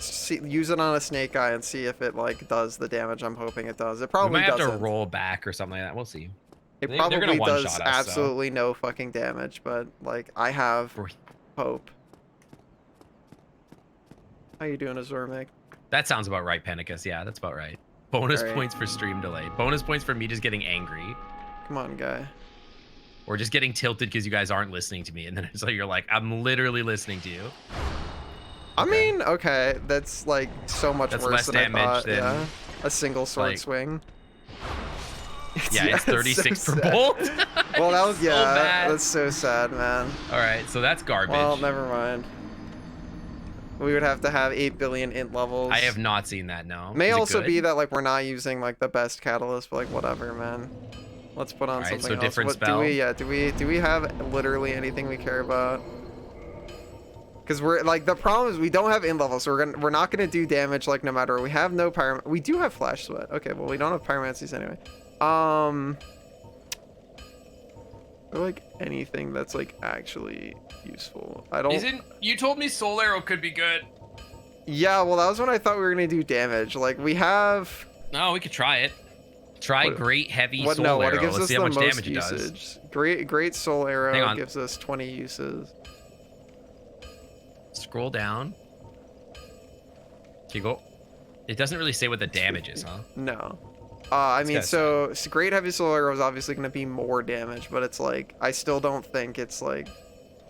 [SPEAKER 1] see, use it on a snake guy and see if it like does the damage I'm hoping it does. It probably doesn't.
[SPEAKER 2] We might have to roll back or something like that. We'll see.
[SPEAKER 1] It probably does absolutely no fucking damage, but like I have hope. How you doing, Azurmik?
[SPEAKER 2] That sounds about right, Penicus. Yeah, that's about right. Bonus points for stream delay. Bonus points for me just getting angry.
[SPEAKER 1] Come on, guy.
[SPEAKER 2] Or just getting tilted because you guys aren't listening to me, and then it's like you're like, I'm literally listening to you.
[SPEAKER 1] I mean, okay, that's like so much worse than I thought.
[SPEAKER 2] Than,
[SPEAKER 1] a single sword swing.
[SPEAKER 2] Yeah, it's
[SPEAKER 1] so
[SPEAKER 2] 36 per
[SPEAKER 1] sad.
[SPEAKER 2] bolt.
[SPEAKER 1] Well, that was
[SPEAKER 2] So
[SPEAKER 1] yeah.
[SPEAKER 2] bad.
[SPEAKER 1] That's so sad, man.
[SPEAKER 2] All right, so that's garbage.
[SPEAKER 1] Well, never mind. We would have to have 8 billion int levels.
[SPEAKER 2] I have not seen that. No.
[SPEAKER 1] May
[SPEAKER 2] Is it
[SPEAKER 1] also
[SPEAKER 2] good?
[SPEAKER 1] be that like we're not using like the best catalyst, but like whatever, man. Let's put on
[SPEAKER 2] Alright,
[SPEAKER 1] something
[SPEAKER 2] so
[SPEAKER 1] else.
[SPEAKER 2] different
[SPEAKER 1] What
[SPEAKER 2] spell.
[SPEAKER 1] do we have literally anything we care about? Because we're like the problem is we don't have int levels, so we're not gonna do damage like no matter what. We have no pyro. We do have flash sweat. Okay, well we don't have pyromancies anyway. Or like anything that's like actually useful. I don't.
[SPEAKER 2] Isn't you told me Soul Arrow could be good?
[SPEAKER 1] Yeah, well that was when I thought we were gonna do damage. Like we have.
[SPEAKER 2] No, we could try it. Try
[SPEAKER 1] What-
[SPEAKER 2] great heavy
[SPEAKER 1] What?
[SPEAKER 2] Soul
[SPEAKER 1] No, what
[SPEAKER 2] Arrow.
[SPEAKER 1] it gives
[SPEAKER 2] Let's
[SPEAKER 1] us
[SPEAKER 2] see
[SPEAKER 1] the
[SPEAKER 2] how much
[SPEAKER 1] most
[SPEAKER 2] damage it does.
[SPEAKER 1] usage. Great soul
[SPEAKER 2] Hang
[SPEAKER 1] arrow
[SPEAKER 2] on.
[SPEAKER 1] gives us 20 uses.
[SPEAKER 2] Scroll down. Okay, go. It doesn't really say what the damage is, huh?
[SPEAKER 1] No. I mean,
[SPEAKER 2] gotta
[SPEAKER 1] so great heavy soul arrow is obviously going to be more damage, but it's like I still don't think it's like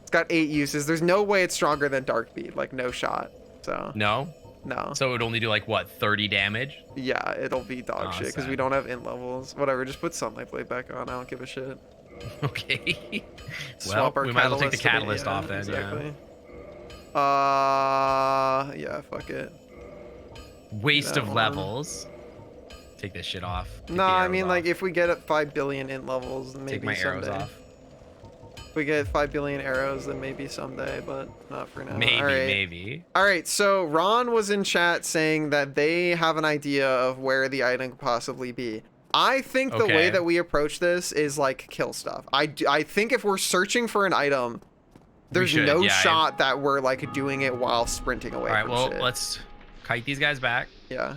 [SPEAKER 1] it's got 8 uses. There's no way it's stronger than dark bead, like no shot. So
[SPEAKER 2] No.
[SPEAKER 1] no.
[SPEAKER 2] So it would only do like what, 30 damage?
[SPEAKER 1] Yeah, it'll be dog
[SPEAKER 2] Oh,
[SPEAKER 1] shit because we
[SPEAKER 2] sad.
[SPEAKER 1] don't have int levels. Whatever, just put sunlight blade back on. I don't give a shit.
[SPEAKER 2] Okay. well,
[SPEAKER 1] Swap our
[SPEAKER 2] we might as well take the
[SPEAKER 1] catalyst
[SPEAKER 2] catalyst
[SPEAKER 1] to
[SPEAKER 2] off then.
[SPEAKER 1] exactly. Yeah, fuck it.
[SPEAKER 2] Yeah. Waste
[SPEAKER 1] That
[SPEAKER 2] of
[SPEAKER 1] one.
[SPEAKER 2] levels. Take this shit off. Take
[SPEAKER 1] No,
[SPEAKER 2] the
[SPEAKER 1] I
[SPEAKER 2] arrows
[SPEAKER 1] mean
[SPEAKER 2] off.
[SPEAKER 1] like if we get up 5 billion int levels, then maybe
[SPEAKER 2] take my arrows
[SPEAKER 1] someday.
[SPEAKER 2] off.
[SPEAKER 1] If we get 5 billion arrows, then maybe someday, but not for now.
[SPEAKER 2] Maybe,
[SPEAKER 1] All right.
[SPEAKER 2] maybe.
[SPEAKER 1] All right, so Ron was in chat saying that they have an idea of where the item could possibly be. I think the way
[SPEAKER 2] Okay.
[SPEAKER 1] that we approach this is like kill stuff. I think if we're searching for an item, there's
[SPEAKER 2] should,
[SPEAKER 1] no
[SPEAKER 2] yeah,
[SPEAKER 1] shot that we're like doing it while sprinting away
[SPEAKER 2] All right,
[SPEAKER 1] from
[SPEAKER 2] well,
[SPEAKER 1] shit.
[SPEAKER 2] let's kite these guys back.
[SPEAKER 1] Yeah.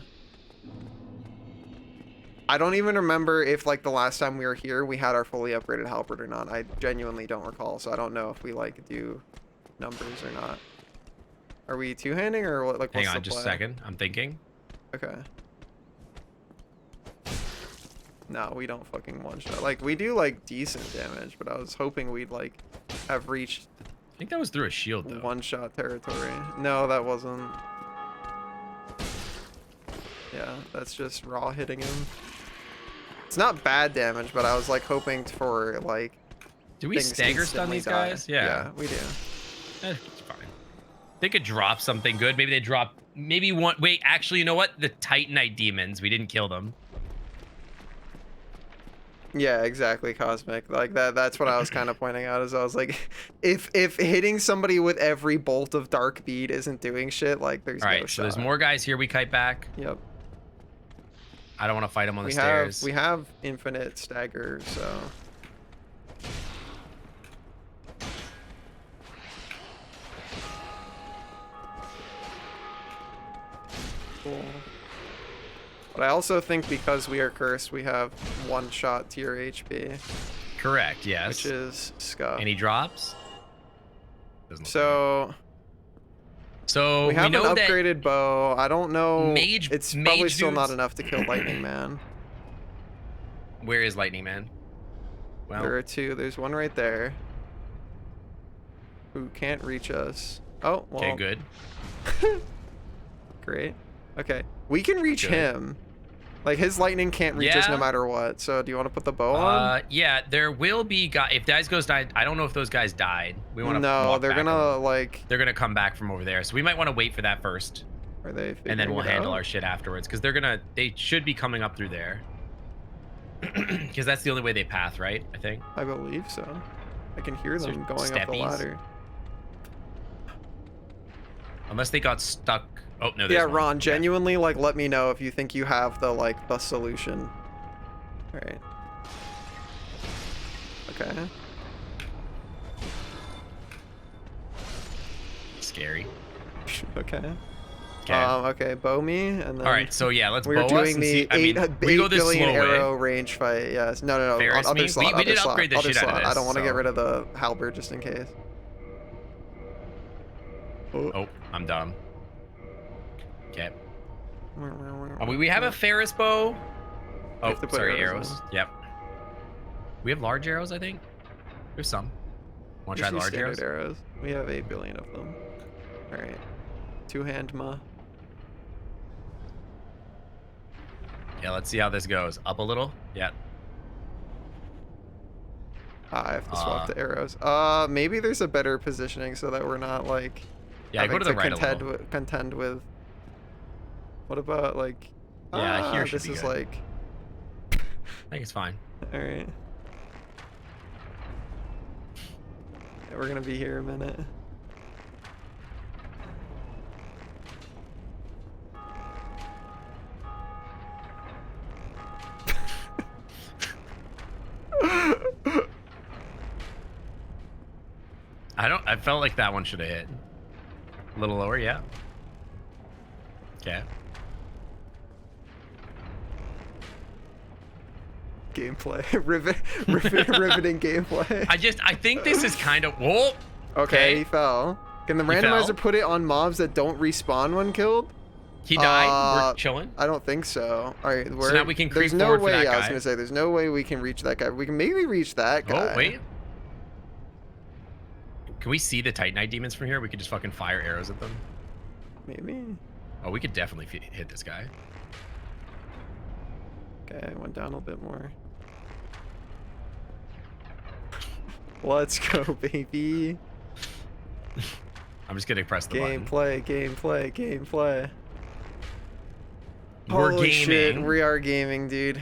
[SPEAKER 1] I don't even remember if like the last time we were here we had our fully upgraded halberd or not. I genuinely don't recall, so I don't know if we like do numbers or not. Are we two-handing or what? Like,
[SPEAKER 2] Hang
[SPEAKER 1] what's
[SPEAKER 2] on
[SPEAKER 1] the
[SPEAKER 2] just a
[SPEAKER 1] play?
[SPEAKER 2] second. I'm thinking.
[SPEAKER 1] Okay. No, we don't fucking one-shot. Like, we do like decent damage, but I was hoping we'd like have reached
[SPEAKER 2] I think that was through a shield, though.
[SPEAKER 1] one-shot territory. No, that wasn't. Yeah, that's just raw hitting him. It's not bad damage, but I was like hoping for like
[SPEAKER 2] Do we
[SPEAKER 1] things
[SPEAKER 2] stagger stun
[SPEAKER 1] instantly
[SPEAKER 2] these
[SPEAKER 1] die.
[SPEAKER 2] guys? Yeah.
[SPEAKER 1] we do.
[SPEAKER 2] It's fine. They could drop something good. Maybe they drop. Maybe one. Wait, actually, you know what? The Titanite demons. We didn't kill them.
[SPEAKER 1] Yeah, exactly, Cosmic. Like that's what I was kind of pointing out is I was like if hitting somebody with every bolt of dark bead isn't doing shit, like there's
[SPEAKER 2] All right,
[SPEAKER 1] no
[SPEAKER 2] so
[SPEAKER 1] shot.
[SPEAKER 2] there's more guys here. We kite back.
[SPEAKER 1] Yep.
[SPEAKER 2] I don't want to fight them on the
[SPEAKER 1] We
[SPEAKER 2] stairs.
[SPEAKER 1] have infinite stagger, so cool. But I also think because we are cursed, we have one-shot tier HP,
[SPEAKER 2] Correct. Yes.
[SPEAKER 1] which is scuff.
[SPEAKER 2] Any drops? Doesn't look
[SPEAKER 1] So
[SPEAKER 2] So
[SPEAKER 1] we have an
[SPEAKER 2] know that
[SPEAKER 1] upgraded bow. I don't know.
[SPEAKER 2] Mage-
[SPEAKER 1] it's
[SPEAKER 2] mage
[SPEAKER 1] probably still not
[SPEAKER 2] dudes-
[SPEAKER 1] enough to kill Lightning Man.
[SPEAKER 2] Where is Lightning Man? Well,
[SPEAKER 1] There are 2. There's one right there. Who can't reach us. Oh, well.
[SPEAKER 2] okay, good.
[SPEAKER 1] Great. Okay. We can reach
[SPEAKER 2] Good.
[SPEAKER 1] him. Like his lightning can't reach us no
[SPEAKER 2] Yeah.
[SPEAKER 1] matter what. So do you want to put the bow on?
[SPEAKER 2] Yeah, there will be guys. If guys goes died, I don't know if those guys died. We want to.
[SPEAKER 1] No, they're gonna like.
[SPEAKER 2] They're gonna come back from over there, so we might want to wait for that first,
[SPEAKER 1] Are they?
[SPEAKER 2] and then we'll
[SPEAKER 1] figuring it
[SPEAKER 2] handle
[SPEAKER 1] out?
[SPEAKER 2] our shit afterwards. Because they're gonna. They should be coming up through there. Because that's the only way they path, right? I think.
[SPEAKER 1] I believe so. I can hear
[SPEAKER 2] Is there
[SPEAKER 1] them going up the
[SPEAKER 2] steppies?
[SPEAKER 1] ladder.
[SPEAKER 2] Unless they got stuck. Oh no.
[SPEAKER 1] Yeah,
[SPEAKER 2] there's one.
[SPEAKER 1] Ron.
[SPEAKER 2] Okay.
[SPEAKER 1] Genuinely, like, let me know if you think you have the the solution. All right. Okay.
[SPEAKER 2] Scary.
[SPEAKER 1] Okay.
[SPEAKER 2] Okay.
[SPEAKER 1] Okay. Bow me, and then.
[SPEAKER 2] All right. So yeah, let's
[SPEAKER 1] We're
[SPEAKER 2] bow us
[SPEAKER 1] doing
[SPEAKER 2] and
[SPEAKER 1] the
[SPEAKER 2] see. I mean,
[SPEAKER 1] 8
[SPEAKER 2] we go this
[SPEAKER 1] billion
[SPEAKER 2] slow
[SPEAKER 1] arrow
[SPEAKER 2] way.
[SPEAKER 1] range fight. Yes. No.
[SPEAKER 2] Ferris
[SPEAKER 1] Other
[SPEAKER 2] me?
[SPEAKER 1] slot.
[SPEAKER 2] We
[SPEAKER 1] other
[SPEAKER 2] did
[SPEAKER 1] slot,
[SPEAKER 2] upgrade the
[SPEAKER 1] other
[SPEAKER 2] shit out of
[SPEAKER 1] slot. I
[SPEAKER 2] this,
[SPEAKER 1] don't want to get
[SPEAKER 2] so-
[SPEAKER 1] rid of the halberd just in case.
[SPEAKER 2] Oh, I'm dumb. Okay. We have a Ferris bow. Oh,
[SPEAKER 1] have to put
[SPEAKER 2] sorry,
[SPEAKER 1] arrows
[SPEAKER 2] arrows.
[SPEAKER 1] in.
[SPEAKER 2] Yep. We have large arrows, I think. There's some. Want to try
[SPEAKER 1] Just use
[SPEAKER 2] large
[SPEAKER 1] standard
[SPEAKER 2] arrows?
[SPEAKER 1] arrows. We have 8 billion of them. All right. Two-hand ma.
[SPEAKER 2] Yeah, let's see how this goes. Up a little. Yeah.
[SPEAKER 1] I have to swap the arrows. Maybe there's a better positioning so that we're not like
[SPEAKER 2] Yeah, go
[SPEAKER 1] having
[SPEAKER 2] to the right a little.
[SPEAKER 1] contend with. What about like?
[SPEAKER 2] Yeah, here should
[SPEAKER 1] this
[SPEAKER 2] be
[SPEAKER 1] is
[SPEAKER 2] good.
[SPEAKER 1] like.
[SPEAKER 2] I think it's fine.
[SPEAKER 1] All right. Yeah, we're gonna be here a minute.
[SPEAKER 2] I felt like that one should have hit. A little lower, yeah. Okay.
[SPEAKER 1] Gameplay, riveting gameplay.
[SPEAKER 2] I think this is kind of. Whoa.
[SPEAKER 1] Okay, he fell. Can the randomizer
[SPEAKER 2] fell?
[SPEAKER 1] put it on mobs that don't respawn when killed?
[SPEAKER 2] He died. We're chilling.
[SPEAKER 1] I don't think so. All right,
[SPEAKER 2] So now we can creep
[SPEAKER 1] there's no
[SPEAKER 2] forward for
[SPEAKER 1] way.
[SPEAKER 2] that
[SPEAKER 1] I was
[SPEAKER 2] guy.
[SPEAKER 1] gonna say there's no way we can reach that guy. We can maybe reach that guy.
[SPEAKER 2] Oh wait. Can we see the Titanite demons from here? We could just fucking fire arrows at them.
[SPEAKER 1] Maybe.
[SPEAKER 2] Oh, we could definitely hit this guy.
[SPEAKER 1] Okay, I went down a bit more. Let's go, baby.
[SPEAKER 2] I'm just gonna press the button.
[SPEAKER 1] Gameplay.
[SPEAKER 2] We're
[SPEAKER 1] Holy
[SPEAKER 2] gaming.
[SPEAKER 1] shit, we are gaming, dude.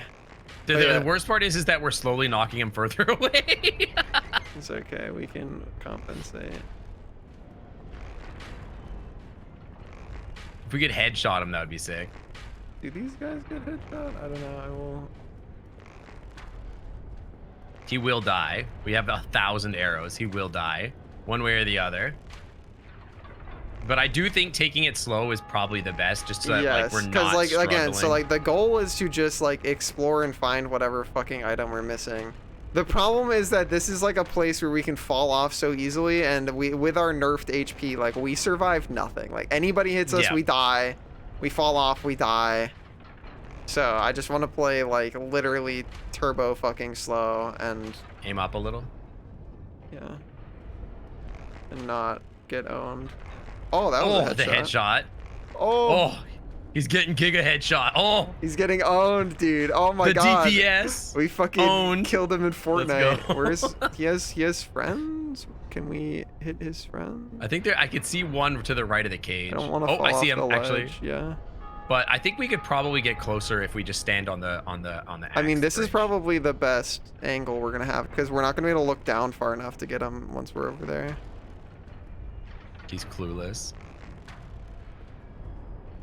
[SPEAKER 2] The worst part is that we're slowly knocking him further away.
[SPEAKER 1] It's okay, we can compensate.
[SPEAKER 2] If we could headshot him, that would be sick.
[SPEAKER 1] Do these guys get headshot? I don't know. I will.
[SPEAKER 2] He will die. We have 1,000 arrows. He will die, one way or the other. But I do think taking it slow is probably the best, just so that like we're not
[SPEAKER 1] like
[SPEAKER 2] struggling.
[SPEAKER 1] again, so like the goal is to just like explore and find whatever fucking item we're missing. The problem is that this is like a place where we can fall off so easily, and we with our nerfed HP, like we survive nothing. Like anybody hits us,
[SPEAKER 2] Yeah.
[SPEAKER 1] we die. We fall off, we die. So I just want to play like literally turbo fucking slow and
[SPEAKER 2] Aim up a little.
[SPEAKER 1] yeah, and not get owned. Oh, that was a headshot.
[SPEAKER 2] The headshot.
[SPEAKER 1] Oh,
[SPEAKER 2] Oh, he's getting giga headshot. Oh,
[SPEAKER 1] he's getting owned, dude. Oh my
[SPEAKER 2] the
[SPEAKER 1] god.
[SPEAKER 2] DPS.
[SPEAKER 1] We fucking
[SPEAKER 2] owned.
[SPEAKER 1] killed him in
[SPEAKER 2] Let's
[SPEAKER 1] Fortnite.
[SPEAKER 2] go.
[SPEAKER 1] Where's he has friends? Can we hit his friends?
[SPEAKER 2] I think I could see one to the right of the cage.
[SPEAKER 1] I don't want to
[SPEAKER 2] Oh,
[SPEAKER 1] fall
[SPEAKER 2] I see
[SPEAKER 1] off
[SPEAKER 2] him
[SPEAKER 1] the
[SPEAKER 2] actually.
[SPEAKER 1] ledge. Yeah.
[SPEAKER 2] But I think we could probably get closer if we just stand on the
[SPEAKER 1] I mean,
[SPEAKER 2] axe
[SPEAKER 1] this is
[SPEAKER 2] bridge.
[SPEAKER 1] probably the best angle we're gonna have because we're not gonna be able to look down far enough to get him once we're over there.
[SPEAKER 2] He's clueless.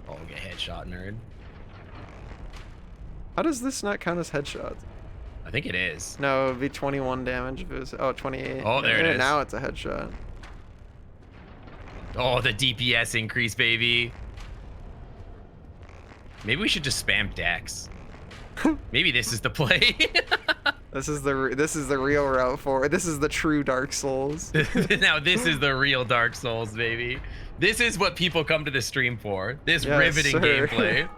[SPEAKER 2] Oh, get headshot, nerd.
[SPEAKER 1] How does this not count as headshots?
[SPEAKER 2] I think it is.
[SPEAKER 1] No, it would be 21 damage if it was. Oh, 28.
[SPEAKER 2] Oh, there it is.
[SPEAKER 1] Now it's a headshot.
[SPEAKER 2] Oh, the DPS increase, baby. Maybe we should just spam Dex. Maybe this is the play.
[SPEAKER 1] This is the real route forward. This is the true Dark Souls.
[SPEAKER 2] Now this is the real Dark Souls, baby. This is what people come to the stream for. This
[SPEAKER 1] Yes,
[SPEAKER 2] riveting
[SPEAKER 1] sir.
[SPEAKER 2] gameplay.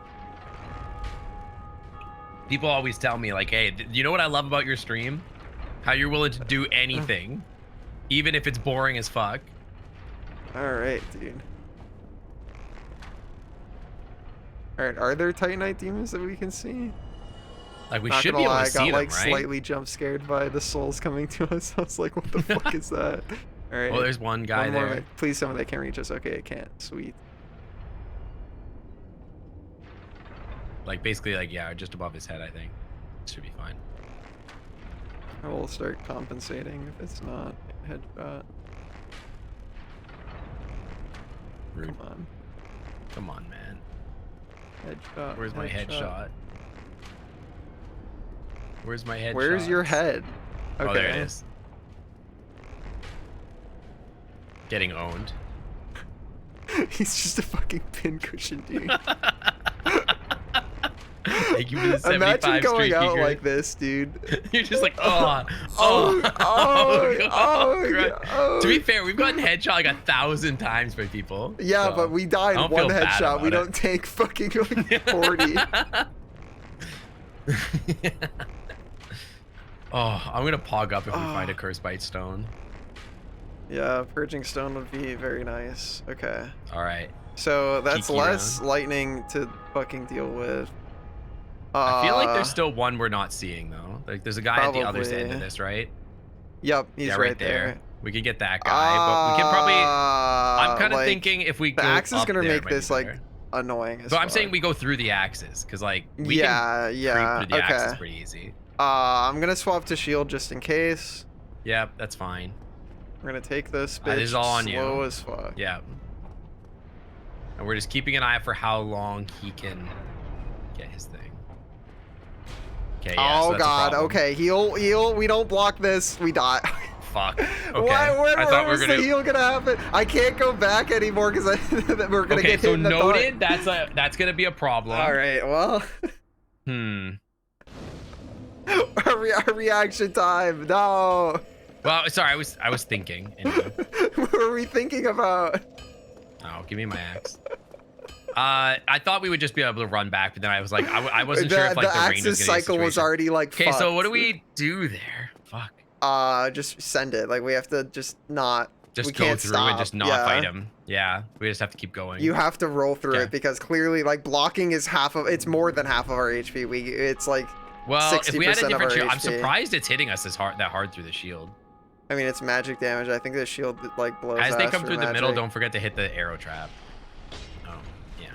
[SPEAKER 2] People always tell me like, hey, you know what I love about your stream? How you're willing to do anything, even if it's boring as fuck.
[SPEAKER 1] All right, dude. All right, are there Titanite demons that we can see?
[SPEAKER 2] Like we
[SPEAKER 1] Not
[SPEAKER 2] should
[SPEAKER 1] gonna
[SPEAKER 2] be able
[SPEAKER 1] lie,
[SPEAKER 2] to
[SPEAKER 1] I
[SPEAKER 2] see
[SPEAKER 1] got like
[SPEAKER 2] them, right?
[SPEAKER 1] slightly jump scared by the souls coming to us. I was like, what the fuck is that? All right.
[SPEAKER 2] Oh, there's one guy
[SPEAKER 1] one more
[SPEAKER 2] there.
[SPEAKER 1] minute. Please tell me they can't reach us. Okay, it can't. Sweet.
[SPEAKER 2] Like basically like, yeah, just above his head, I think. Should be fine.
[SPEAKER 1] I will start compensating if it's not headshot.
[SPEAKER 2] Rude.
[SPEAKER 1] Come on.
[SPEAKER 2] Come on, man.
[SPEAKER 1] Headshot.
[SPEAKER 2] Where's my headshot? Where's my headshot?
[SPEAKER 1] Where's your head? Okay.
[SPEAKER 2] Oh, there it is. Getting owned.
[SPEAKER 1] He's just a fucking pincushion, dude.
[SPEAKER 2] Thank you for the 75
[SPEAKER 1] Imagine going
[SPEAKER 2] streak,
[SPEAKER 1] out
[SPEAKER 2] Eager.
[SPEAKER 1] like this, dude.
[SPEAKER 2] You're just like, oh,
[SPEAKER 1] God.
[SPEAKER 2] To be fair, we've gotten headshot like 1,000 times by people.
[SPEAKER 1] Yeah,
[SPEAKER 2] so
[SPEAKER 1] but we died
[SPEAKER 2] I don't
[SPEAKER 1] one
[SPEAKER 2] feel bad
[SPEAKER 1] headshot. We
[SPEAKER 2] about
[SPEAKER 1] don't take fucking like 40.
[SPEAKER 2] Oh, I'm gonna pog up if we find a Curse Bite Stone.
[SPEAKER 1] Yeah, purging stone would be very nice. Okay.
[SPEAKER 2] All right.
[SPEAKER 1] So that's
[SPEAKER 2] Kiki
[SPEAKER 1] less lightning to fucking deal with.
[SPEAKER 2] I feel like there's still one we're not seeing though. Like there's a guy at the other end of
[SPEAKER 1] probably.
[SPEAKER 2] this, right?
[SPEAKER 1] Yep, he's
[SPEAKER 2] Yeah,
[SPEAKER 1] right there.
[SPEAKER 2] We could get that guy, but we can probably. I'm kind of
[SPEAKER 1] like,
[SPEAKER 2] thinking if we
[SPEAKER 1] the
[SPEAKER 2] go
[SPEAKER 1] axe is
[SPEAKER 2] up
[SPEAKER 1] gonna
[SPEAKER 2] there, it
[SPEAKER 1] make
[SPEAKER 2] might be
[SPEAKER 1] this like
[SPEAKER 2] better.
[SPEAKER 1] annoying as
[SPEAKER 2] But I'm saying
[SPEAKER 1] fuck.
[SPEAKER 2] we go through the axes, because like we
[SPEAKER 1] Yeah,
[SPEAKER 2] can
[SPEAKER 1] yeah.
[SPEAKER 2] creep through the axes
[SPEAKER 1] Okay.
[SPEAKER 2] pretty easy.
[SPEAKER 1] I'm gonna swap to shield just in case.
[SPEAKER 2] Yep, that's fine.
[SPEAKER 1] We're gonna take this
[SPEAKER 2] This
[SPEAKER 1] bitch
[SPEAKER 2] is all on
[SPEAKER 1] slow
[SPEAKER 2] you.
[SPEAKER 1] as fuck.
[SPEAKER 2] Yeah. And we're just keeping an eye for how long he can get his thing. Okay, yeah, so
[SPEAKER 1] Oh
[SPEAKER 2] that's a
[SPEAKER 1] god,
[SPEAKER 2] problem.
[SPEAKER 1] okay, heal. We don't block this, we die.
[SPEAKER 2] Fuck. Okay.
[SPEAKER 1] When
[SPEAKER 2] I thought we were
[SPEAKER 1] was
[SPEAKER 2] gonna.
[SPEAKER 1] the heal gonna happen? I can't go back anymore because we're gonna
[SPEAKER 2] Okay,
[SPEAKER 1] get
[SPEAKER 2] so
[SPEAKER 1] hit in the
[SPEAKER 2] noted. That's gonna be a problem.
[SPEAKER 1] All right, well,
[SPEAKER 2] Hmm.
[SPEAKER 1] our reaction time. No,
[SPEAKER 2] Well, sorry, I was thinking. Anyway.
[SPEAKER 1] what were we thinking about?
[SPEAKER 2] Oh, give me my axe. I thought we would just be able to run back, but then I was like, I wasn't sure if like the range was
[SPEAKER 1] axis
[SPEAKER 2] gonna be a
[SPEAKER 1] cycle was
[SPEAKER 2] situation.
[SPEAKER 1] already like.
[SPEAKER 2] Okay, so what do
[SPEAKER 1] fucked.
[SPEAKER 2] we do there? Fuck.
[SPEAKER 1] Just send it. Like we have to just not.
[SPEAKER 2] Just
[SPEAKER 1] we
[SPEAKER 2] go
[SPEAKER 1] can't
[SPEAKER 2] through
[SPEAKER 1] stop.
[SPEAKER 2] and just not
[SPEAKER 1] Yeah.
[SPEAKER 2] fight him. Yeah, we just have to keep going.
[SPEAKER 1] You have to roll through
[SPEAKER 2] Okay.
[SPEAKER 1] it because clearly, like blocking is half of. It's more than half of our HP. It's like.
[SPEAKER 2] Well, if we had a
[SPEAKER 1] 60% of
[SPEAKER 2] different
[SPEAKER 1] our
[SPEAKER 2] shield, I'm
[SPEAKER 1] HP.
[SPEAKER 2] surprised it's hitting us that hard through the shield.
[SPEAKER 1] I mean, it's magic damage. I think the shield like blows.
[SPEAKER 2] As they
[SPEAKER 1] ass
[SPEAKER 2] come
[SPEAKER 1] for
[SPEAKER 2] through the middle,
[SPEAKER 1] magic.
[SPEAKER 2] don't forget to hit the arrow trap. Oh, yeah.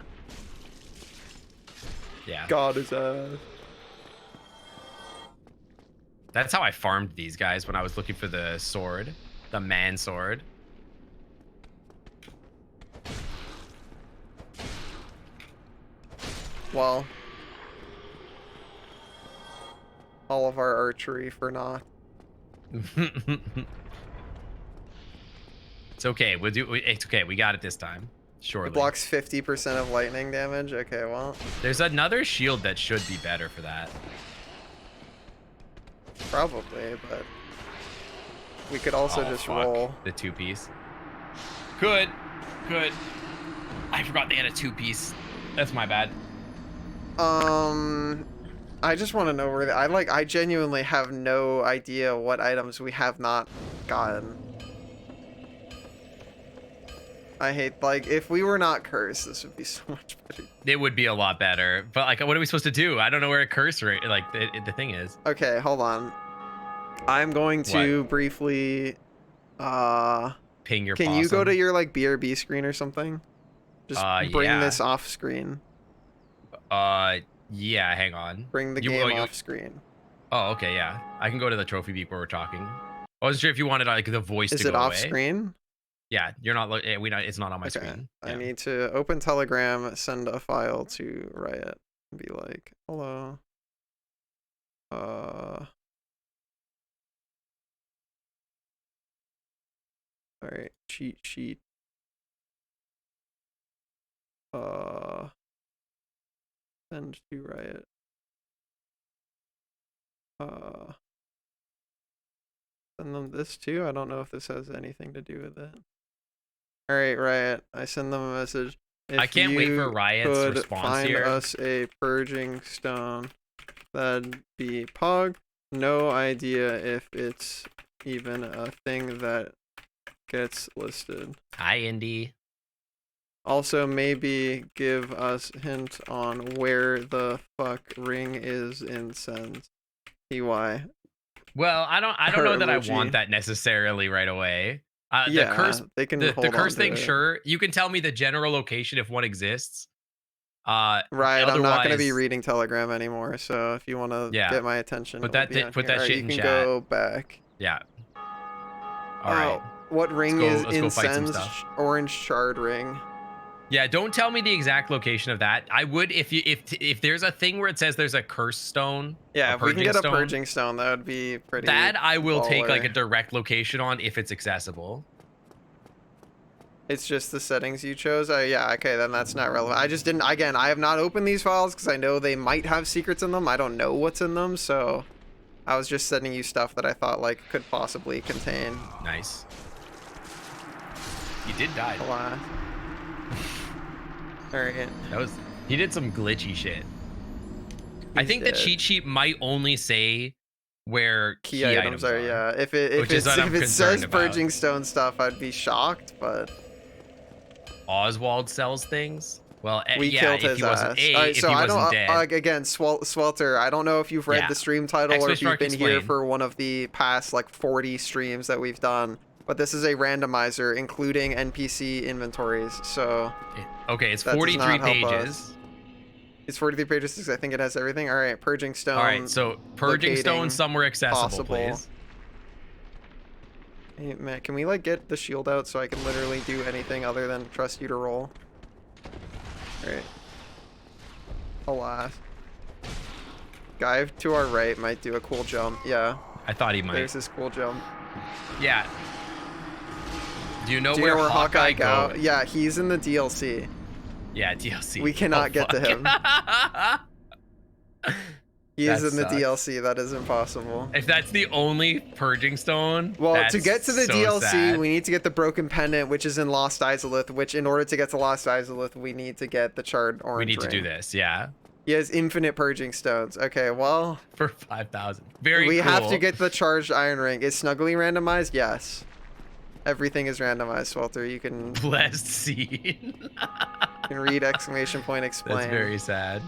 [SPEAKER 2] Yeah.
[SPEAKER 1] God is
[SPEAKER 2] That's how I farmed these guys when I was looking for the sword, the man sword.
[SPEAKER 1] Well, all of our archery for naught.
[SPEAKER 2] It's okay. It's okay. We got it this time. Surely.
[SPEAKER 1] It blocks 50% of lightning damage. Okay, well,
[SPEAKER 2] There's another shield that should be better for that.
[SPEAKER 1] probably, but we could also
[SPEAKER 2] Oh,
[SPEAKER 1] just
[SPEAKER 2] fuck.
[SPEAKER 1] roll.
[SPEAKER 2] The two-piece. Could. I forgot they had a two-piece. That's my bad.
[SPEAKER 1] I just want to know where I genuinely have no idea what items we have not gotten. I hate, like, if we were not cursed, this would be so much better.
[SPEAKER 2] It would be a lot better. But like, what are we supposed to do? I don't know where a curse rate, like the thing is.
[SPEAKER 1] Okay, hold on. I'm going to briefly,
[SPEAKER 2] Ping your
[SPEAKER 1] can you go
[SPEAKER 2] possum.
[SPEAKER 1] to your, like, BRB screen or something? Just bring
[SPEAKER 2] yeah.
[SPEAKER 1] this off screen.
[SPEAKER 2] Yeah, hang on.
[SPEAKER 1] Bring the
[SPEAKER 2] You-
[SPEAKER 1] game
[SPEAKER 2] oh, you-
[SPEAKER 1] off screen.
[SPEAKER 2] Oh, okay, yeah. I can go to the trophy beep where we're talking. I wasn't sure if you wanted like the voice
[SPEAKER 1] Is
[SPEAKER 2] to
[SPEAKER 1] it
[SPEAKER 2] go
[SPEAKER 1] off
[SPEAKER 2] away.
[SPEAKER 1] screen?
[SPEAKER 2] Yeah, you're not. We not. It's not on my
[SPEAKER 1] Okay.
[SPEAKER 2] screen.
[SPEAKER 1] I
[SPEAKER 2] Yeah.
[SPEAKER 1] need to open Telegram, send a file to Riot, and be like, hello. Alright, cheat sheet. Send to Riot. Send them this too? I don't know if this has anything to do with it. Alright, Riot. I send them a message.
[SPEAKER 2] I can't wait for
[SPEAKER 1] you
[SPEAKER 2] Riot's
[SPEAKER 1] could
[SPEAKER 2] response
[SPEAKER 1] find
[SPEAKER 2] here.
[SPEAKER 1] us a purging stone, that'd be Pog. No idea if it's even a thing that gets listed.
[SPEAKER 2] Hi, Indy.
[SPEAKER 1] Also, maybe give us hint on where the fuck ring is in Sens. TY.
[SPEAKER 2] Well, I don't know that I
[SPEAKER 1] emoji.
[SPEAKER 2] want that necessarily right away.
[SPEAKER 1] Yeah,
[SPEAKER 2] the curse,
[SPEAKER 1] they can
[SPEAKER 2] the
[SPEAKER 1] hold
[SPEAKER 2] curse
[SPEAKER 1] on to
[SPEAKER 2] thing,
[SPEAKER 1] it.
[SPEAKER 2] sure. You can tell me the general location if one exists.
[SPEAKER 1] Right, I'm not gonna be
[SPEAKER 2] otherwise-
[SPEAKER 1] reading Telegram anymore. So if you want to
[SPEAKER 2] Yeah.
[SPEAKER 1] get my attention,
[SPEAKER 2] Put
[SPEAKER 1] it'll
[SPEAKER 2] that
[SPEAKER 1] be
[SPEAKER 2] thi-
[SPEAKER 1] on
[SPEAKER 2] put
[SPEAKER 1] here.
[SPEAKER 2] that
[SPEAKER 1] Alright,
[SPEAKER 2] shit
[SPEAKER 1] you
[SPEAKER 2] in
[SPEAKER 1] can
[SPEAKER 2] chat.
[SPEAKER 1] go back.
[SPEAKER 2] Yeah. All right.
[SPEAKER 1] What ring
[SPEAKER 2] Let's
[SPEAKER 1] is
[SPEAKER 2] go
[SPEAKER 1] in
[SPEAKER 2] fight some
[SPEAKER 1] Sens?
[SPEAKER 2] stuff.
[SPEAKER 1] Orange shard ring.
[SPEAKER 2] Yeah, don't tell me the exact location of that. I would if there's a thing where it says there's a curse stone.
[SPEAKER 1] Yeah,
[SPEAKER 2] a
[SPEAKER 1] if we can
[SPEAKER 2] purging
[SPEAKER 1] get a
[SPEAKER 2] stone,
[SPEAKER 1] purging stone, that would be pretty.
[SPEAKER 2] that I will take like a
[SPEAKER 1] baller.
[SPEAKER 2] direct location on if it's accessible.
[SPEAKER 1] It's just the settings you chose. Yeah, okay, then that's not relevant. I just didn't. Again, I have not opened these files because I know they might have secrets in them. I don't know what's in them, so I was just sending you stuff that I thought like could possibly contain.
[SPEAKER 2] Nice. You did die.
[SPEAKER 1] Alas. All right.
[SPEAKER 2] That was he did some glitchy shit. I
[SPEAKER 1] He's
[SPEAKER 2] think the
[SPEAKER 1] dead.
[SPEAKER 2] cheat sheet might only say where
[SPEAKER 1] Key items are. Yeah. If
[SPEAKER 2] Which is what I'm
[SPEAKER 1] it says
[SPEAKER 2] concerned about.
[SPEAKER 1] purging stone stuff, I'd be shocked. But
[SPEAKER 2] Oswald sells things. Well,
[SPEAKER 1] We
[SPEAKER 2] yeah,
[SPEAKER 1] killed
[SPEAKER 2] if
[SPEAKER 1] his
[SPEAKER 2] he wasn't
[SPEAKER 1] ass.
[SPEAKER 2] A,
[SPEAKER 1] All right,
[SPEAKER 2] if
[SPEAKER 1] so
[SPEAKER 2] he
[SPEAKER 1] I
[SPEAKER 2] wasn't
[SPEAKER 1] don't.
[SPEAKER 2] dead.
[SPEAKER 1] Again, Swelter. I don't know if you've read
[SPEAKER 2] Yeah.
[SPEAKER 1] the stream title or if
[SPEAKER 2] Exclamation
[SPEAKER 1] you've
[SPEAKER 2] mark
[SPEAKER 1] been here
[SPEAKER 2] explain.
[SPEAKER 1] for one of the past like 40 streams that we've done. But this is a randomizer, including NPC inventories. So
[SPEAKER 2] Okay, it's
[SPEAKER 1] that does
[SPEAKER 2] 43
[SPEAKER 1] not help
[SPEAKER 2] pages.
[SPEAKER 1] us. It's 43 pages because I think it has everything. All right, purging stone.
[SPEAKER 2] All right, so purging stone
[SPEAKER 1] locating
[SPEAKER 2] somewhere accessible,
[SPEAKER 1] possible.
[SPEAKER 2] please.
[SPEAKER 1] Hey, Matt, can we like get the shield out so I can literally do anything other than trust you to roll? All right. Alas. Guy to our right might do a cool jump. Yeah,
[SPEAKER 2] I thought he might.
[SPEAKER 1] there's this cool jump.
[SPEAKER 2] Yeah. Do you know
[SPEAKER 1] Do you
[SPEAKER 2] where
[SPEAKER 1] know where
[SPEAKER 2] Hawkeye
[SPEAKER 1] Go?
[SPEAKER 2] goes?
[SPEAKER 1] Yeah, he's in the DLC.
[SPEAKER 2] Yeah, DLC.
[SPEAKER 1] We cannot get to him. He is
[SPEAKER 2] That
[SPEAKER 1] in the
[SPEAKER 2] sucks.
[SPEAKER 1] DLC. That is impossible.
[SPEAKER 2] If that's the only purging stone,
[SPEAKER 1] Well,
[SPEAKER 2] that's
[SPEAKER 1] to get to the
[SPEAKER 2] so
[SPEAKER 1] DLC,
[SPEAKER 2] sad.
[SPEAKER 1] we need to get the Broken Pendant, which is in Lost Izalith, which in order to get to Lost Izalith, we need to get the Charred Orange
[SPEAKER 2] We need to do
[SPEAKER 1] Ring.
[SPEAKER 2] this, yeah,
[SPEAKER 1] He has infinite purging stones. Okay, well,
[SPEAKER 2] for 5,000. Very
[SPEAKER 1] we
[SPEAKER 2] cool.
[SPEAKER 1] have to get the Charged Iron Ring. Is Snuggly randomized? Yes. Everything is randomized, Swelter. You can
[SPEAKER 2] blessed scene.
[SPEAKER 1] read exclamation point explain.
[SPEAKER 2] That's very sad.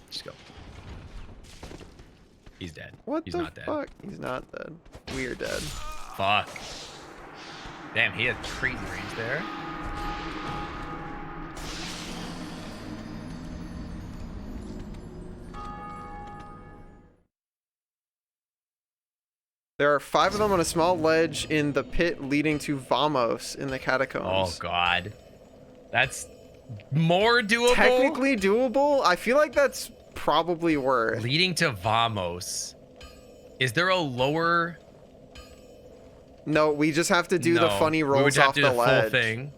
[SPEAKER 2] Just go. He's dead.
[SPEAKER 1] What
[SPEAKER 2] He's
[SPEAKER 1] the
[SPEAKER 2] not dead.
[SPEAKER 1] fuck? He's not dead. We're dead.
[SPEAKER 2] Fuck. Damn, he had crazy range there.
[SPEAKER 1] There are 5 of them on a small ledge in the pit leading to Vamos in the
[SPEAKER 2] Oh
[SPEAKER 1] catacombs.
[SPEAKER 2] god. That's more doable.
[SPEAKER 1] Technically doable. I feel like that's probably worth.
[SPEAKER 2] Leading to Vamos. Is there a lower?
[SPEAKER 1] No, we just have to do the
[SPEAKER 2] No,
[SPEAKER 1] funny
[SPEAKER 2] we would
[SPEAKER 1] rolls
[SPEAKER 2] have
[SPEAKER 1] off
[SPEAKER 2] to
[SPEAKER 1] the
[SPEAKER 2] do the
[SPEAKER 1] ledge.
[SPEAKER 2] full thing.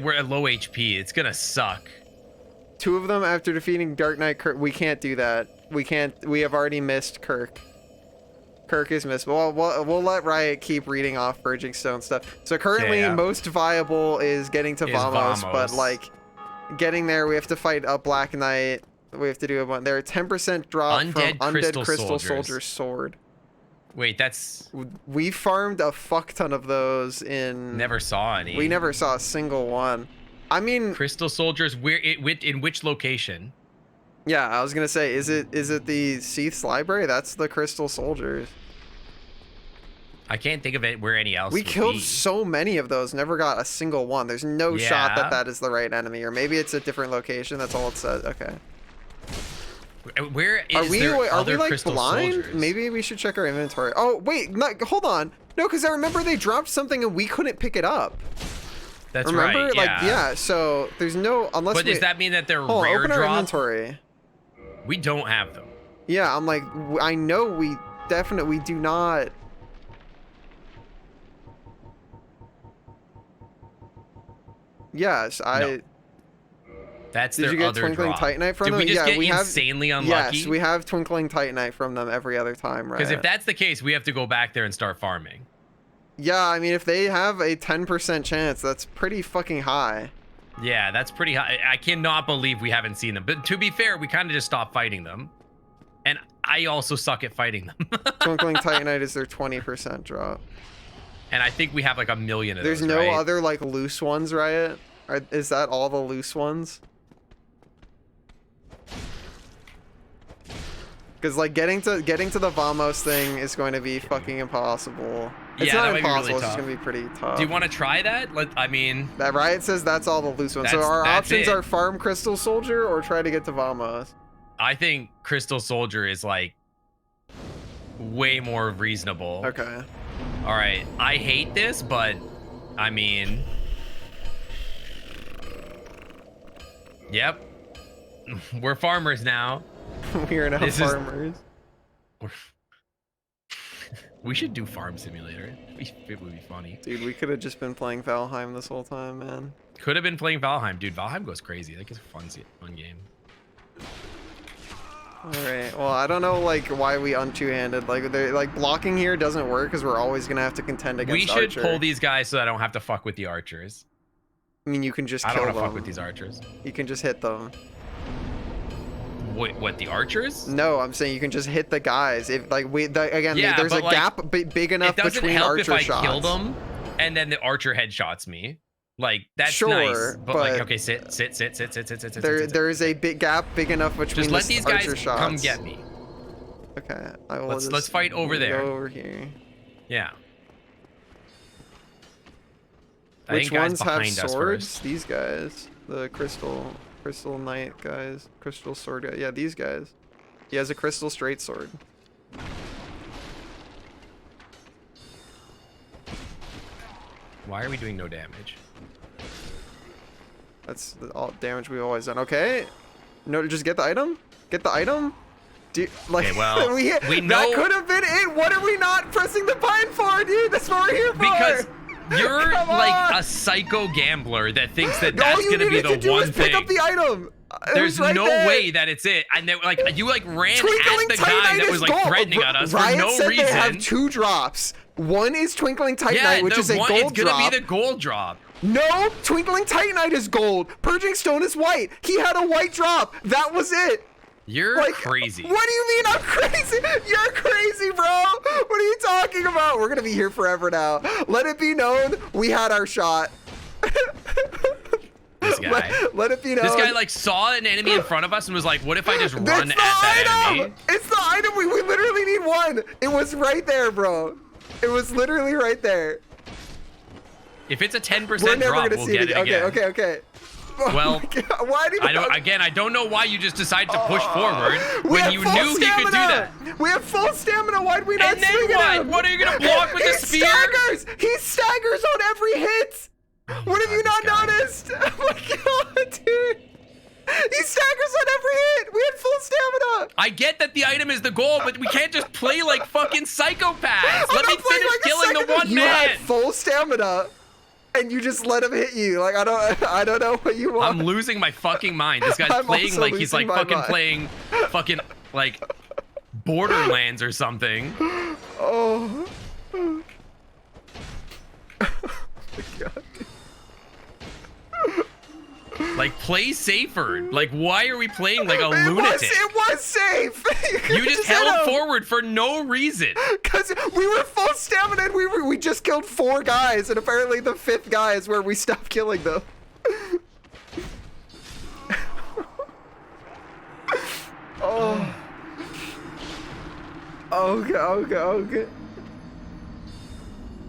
[SPEAKER 2] We're at low HP. It's gonna suck.
[SPEAKER 1] 2 of them after defeating Dark Knight Kirk. We can't do that. We can't. We have already missed Kirk. Kirk is missed. Well, we'll let Riot keep reading off Purging Stone stuff. So currently,
[SPEAKER 2] Yeah.
[SPEAKER 1] most viable is getting to
[SPEAKER 2] Is
[SPEAKER 1] Vamos, but
[SPEAKER 2] Vamos.
[SPEAKER 1] like getting there, we have to fight a Black Knight. We have to do a one. There are 10% drop
[SPEAKER 2] Undead
[SPEAKER 1] from
[SPEAKER 2] Crystal
[SPEAKER 1] Undead Crystal
[SPEAKER 2] Soldiers.
[SPEAKER 1] Soldier Sword.
[SPEAKER 2] Wait, that's
[SPEAKER 1] We farmed a fuck ton of those in.
[SPEAKER 2] never saw any.
[SPEAKER 1] We never saw a single one. I mean,
[SPEAKER 2] Crystal Soldiers. In which location?
[SPEAKER 1] yeah, I was gonna say, is it the Seath's Library? That's the Crystal Soldiers.
[SPEAKER 2] I can't think of it where any else.
[SPEAKER 1] We
[SPEAKER 2] would
[SPEAKER 1] killed
[SPEAKER 2] be.
[SPEAKER 1] so many of those, never got a single one. There's no shot
[SPEAKER 2] Yeah.
[SPEAKER 1] that that is the right enemy, or maybe it's a different location. That's all it says. Okay.
[SPEAKER 2] Where
[SPEAKER 1] Are
[SPEAKER 2] is
[SPEAKER 1] we
[SPEAKER 2] there other
[SPEAKER 1] like
[SPEAKER 2] Crystal
[SPEAKER 1] blind?
[SPEAKER 2] Soldiers?
[SPEAKER 1] Maybe we should check our inventory. Oh wait, hold on. No, because I remember they dropped something and we couldn't pick it up.
[SPEAKER 2] That's
[SPEAKER 1] Remember?
[SPEAKER 2] right.
[SPEAKER 1] Like yeah. So there's no unless.
[SPEAKER 2] But
[SPEAKER 1] we,
[SPEAKER 2] does that mean that they're
[SPEAKER 1] hold on,
[SPEAKER 2] rare
[SPEAKER 1] open our
[SPEAKER 2] drop?
[SPEAKER 1] inventory.
[SPEAKER 2] We don't have them.
[SPEAKER 1] Yeah, I'm like I know we definitely do not. Yes,
[SPEAKER 2] No. That's
[SPEAKER 1] Did
[SPEAKER 2] their
[SPEAKER 1] you get
[SPEAKER 2] other
[SPEAKER 1] Twinkling
[SPEAKER 2] drop.
[SPEAKER 1] Titanite from
[SPEAKER 2] Did
[SPEAKER 1] them?
[SPEAKER 2] we just
[SPEAKER 1] Yeah,
[SPEAKER 2] get
[SPEAKER 1] we have-
[SPEAKER 2] insanely unlucky?
[SPEAKER 1] Yes, we have Twinkling Titanite from them every other time, right?
[SPEAKER 2] Because if that's the case, we have to go back there and start farming.
[SPEAKER 1] Yeah, I mean, if they have a 10% chance, that's pretty fucking high.
[SPEAKER 2] Yeah, that's pretty high. I cannot believe we haven't seen them. But to be fair, we kind of just stopped fighting them. And I also suck at fighting them.
[SPEAKER 1] Twinkling Titanite is their 20% drop.
[SPEAKER 2] And I think we have like a million of
[SPEAKER 1] There's
[SPEAKER 2] those,
[SPEAKER 1] no
[SPEAKER 2] right?
[SPEAKER 1] other like loose ones, right? Is that all the loose ones? Because like getting to the Vamos thing is going to be fucking impossible. It's
[SPEAKER 2] Yeah, that
[SPEAKER 1] not
[SPEAKER 2] might be really
[SPEAKER 1] impossible. It's just
[SPEAKER 2] tough.
[SPEAKER 1] going to be pretty tough.
[SPEAKER 2] Do you want to try that? I mean,
[SPEAKER 1] That Riot says that's all the loose ones. So
[SPEAKER 2] That's-
[SPEAKER 1] our
[SPEAKER 2] that's
[SPEAKER 1] options
[SPEAKER 2] it.
[SPEAKER 1] are farm Crystal Soldier or try to get to Vamos.
[SPEAKER 2] I think Crystal Soldier is like way more reasonable.
[SPEAKER 1] Okay.
[SPEAKER 2] All right. I hate this, but I mean, yep. We're farmers now.
[SPEAKER 1] We are now
[SPEAKER 2] This is-
[SPEAKER 1] farmers.
[SPEAKER 2] We should do Farm Simulator. It would be funny.
[SPEAKER 1] Dude, we could have just been playing Valheim this whole time, man.
[SPEAKER 2] Could have been playing Valheim, dude. Valheim goes crazy. That is a fun game.
[SPEAKER 1] Alright, well, I don't know, like, why we two-handed. Like, blocking here doesn't work because we're always going to have to contend against
[SPEAKER 2] We should
[SPEAKER 1] Archer.
[SPEAKER 2] pull these guys so I don't have to fuck with the archers.
[SPEAKER 1] I mean, you can just
[SPEAKER 2] I
[SPEAKER 1] kill
[SPEAKER 2] don't want
[SPEAKER 1] them.
[SPEAKER 2] to fuck with these archers.
[SPEAKER 1] You can just hit them.
[SPEAKER 2] Wait, what, the archers?
[SPEAKER 1] No, I'm saying you can just hit the guys. If, like, again,
[SPEAKER 2] Yeah,
[SPEAKER 1] there's a
[SPEAKER 2] but, like,
[SPEAKER 1] gap big enough
[SPEAKER 2] It doesn't
[SPEAKER 1] between
[SPEAKER 2] help
[SPEAKER 1] Archer
[SPEAKER 2] if I
[SPEAKER 1] shots.
[SPEAKER 2] kill them and then the archer headshots me. Like that's
[SPEAKER 1] Sure,
[SPEAKER 2] nice, but like
[SPEAKER 1] but
[SPEAKER 2] okay, sit.
[SPEAKER 1] There is a big gap big enough between
[SPEAKER 2] Just let
[SPEAKER 1] the
[SPEAKER 2] these
[SPEAKER 1] archer
[SPEAKER 2] guys
[SPEAKER 1] shots.
[SPEAKER 2] come get me.
[SPEAKER 1] Okay, I will
[SPEAKER 2] Let's
[SPEAKER 1] just
[SPEAKER 2] fight over there.
[SPEAKER 1] Go over here.
[SPEAKER 2] Yeah. I
[SPEAKER 1] Which
[SPEAKER 2] think guys
[SPEAKER 1] ones have
[SPEAKER 2] behind us
[SPEAKER 1] swords?
[SPEAKER 2] first.
[SPEAKER 1] These guys, the crystal knight guys, crystal sword guy. Yeah, these guys. He has a crystal straight sword.
[SPEAKER 2] Why are we doing no damage?
[SPEAKER 1] That's all damage we've always done. Okay, no, just get the item. Get the item. Dude, like,
[SPEAKER 2] Okay, well, we
[SPEAKER 1] that
[SPEAKER 2] know-
[SPEAKER 1] could have been it. What are we not pressing the button for, dude? That's what we're here for.
[SPEAKER 2] Because you're
[SPEAKER 1] Come
[SPEAKER 2] like
[SPEAKER 1] on.
[SPEAKER 2] a psycho gambler that thinks that
[SPEAKER 1] All
[SPEAKER 2] that's
[SPEAKER 1] you
[SPEAKER 2] gonna be
[SPEAKER 1] needed
[SPEAKER 2] the
[SPEAKER 1] to do
[SPEAKER 2] one
[SPEAKER 1] was pick
[SPEAKER 2] thing.
[SPEAKER 1] up the item. It
[SPEAKER 2] There's
[SPEAKER 1] was right
[SPEAKER 2] no
[SPEAKER 1] there.
[SPEAKER 2] way that it's it. And then, like you like ran
[SPEAKER 1] Twinkling
[SPEAKER 2] at the guy
[SPEAKER 1] Titanite
[SPEAKER 2] that
[SPEAKER 1] is
[SPEAKER 2] was like
[SPEAKER 1] gold.
[SPEAKER 2] threatening at us
[SPEAKER 1] Riot
[SPEAKER 2] for no
[SPEAKER 1] said
[SPEAKER 2] reason.
[SPEAKER 1] They have 2 drops. One is Twinkling Titanite,
[SPEAKER 2] yeah,
[SPEAKER 1] which
[SPEAKER 2] the
[SPEAKER 1] is a
[SPEAKER 2] one,
[SPEAKER 1] gold
[SPEAKER 2] it's gonna
[SPEAKER 1] drop.
[SPEAKER 2] be the gold drop.
[SPEAKER 1] No, Twinkling Titanite is gold. Purging Stone is white. He had a white drop. That was it.
[SPEAKER 2] You're
[SPEAKER 1] Like,
[SPEAKER 2] crazy.
[SPEAKER 1] What do you mean I'm crazy? You're crazy, bro. What are you talking about? We're gonna be here forever now. Let it be known we had our shot.
[SPEAKER 2] This guy.
[SPEAKER 1] Let it be known.
[SPEAKER 2] This guy like saw an enemy in front of us and was like, "What if I just run
[SPEAKER 1] It's
[SPEAKER 2] at
[SPEAKER 1] the
[SPEAKER 2] that
[SPEAKER 1] item!
[SPEAKER 2] enemy?"
[SPEAKER 1] It's the item. We literally need one. It was right there, bro. It was literally right there.
[SPEAKER 2] If it's a 10%
[SPEAKER 1] We're never
[SPEAKER 2] drop,
[SPEAKER 1] gonna
[SPEAKER 2] we'll
[SPEAKER 1] see
[SPEAKER 2] get
[SPEAKER 1] it
[SPEAKER 2] it
[SPEAKER 1] again.
[SPEAKER 2] again.
[SPEAKER 1] Okay. Oh
[SPEAKER 2] Well,
[SPEAKER 1] my God. Why did
[SPEAKER 2] I don't know why you just decided to push forward
[SPEAKER 1] We
[SPEAKER 2] when
[SPEAKER 1] have
[SPEAKER 2] you
[SPEAKER 1] full
[SPEAKER 2] knew he could do
[SPEAKER 1] stamina.
[SPEAKER 2] that.
[SPEAKER 1] We have full stamina. Why did we not
[SPEAKER 2] And then
[SPEAKER 1] swing at
[SPEAKER 2] what?
[SPEAKER 1] him?
[SPEAKER 2] What are you gonna block with
[SPEAKER 1] He
[SPEAKER 2] the spear?
[SPEAKER 1] Staggers. He staggers on every hit.
[SPEAKER 2] Oh my
[SPEAKER 1] What have
[SPEAKER 2] God,
[SPEAKER 1] you
[SPEAKER 2] this
[SPEAKER 1] not
[SPEAKER 2] guy.
[SPEAKER 1] noticed? Oh my God, dude. He staggers on every hit. We had full stamina.
[SPEAKER 2] I get that the item is the goal, but we can't just play like fucking psychopaths.
[SPEAKER 1] I'm
[SPEAKER 2] Let me
[SPEAKER 1] not playing
[SPEAKER 2] finish
[SPEAKER 1] like a
[SPEAKER 2] killing the
[SPEAKER 1] psycho-
[SPEAKER 2] one
[SPEAKER 1] you
[SPEAKER 2] man.
[SPEAKER 1] had full stamina, and you just let him hit you. Like I don't know what you want.
[SPEAKER 2] I'm losing my fucking mind. This guy's
[SPEAKER 1] I'm
[SPEAKER 2] playing
[SPEAKER 1] also
[SPEAKER 2] like he's like
[SPEAKER 1] losing my
[SPEAKER 2] fucking
[SPEAKER 1] mind.
[SPEAKER 2] playing fucking like Borderlands or something.
[SPEAKER 1] Oh. Oh my God.
[SPEAKER 2] Like play safer. Like why are we playing like a
[SPEAKER 1] It
[SPEAKER 2] lunatic?
[SPEAKER 1] was safe.
[SPEAKER 2] You just held forward for no reason.
[SPEAKER 1] Because we were full stamina and we just killed 4 guys, and apparently the 5th guy is where we stopped killing them. Oh. Okay.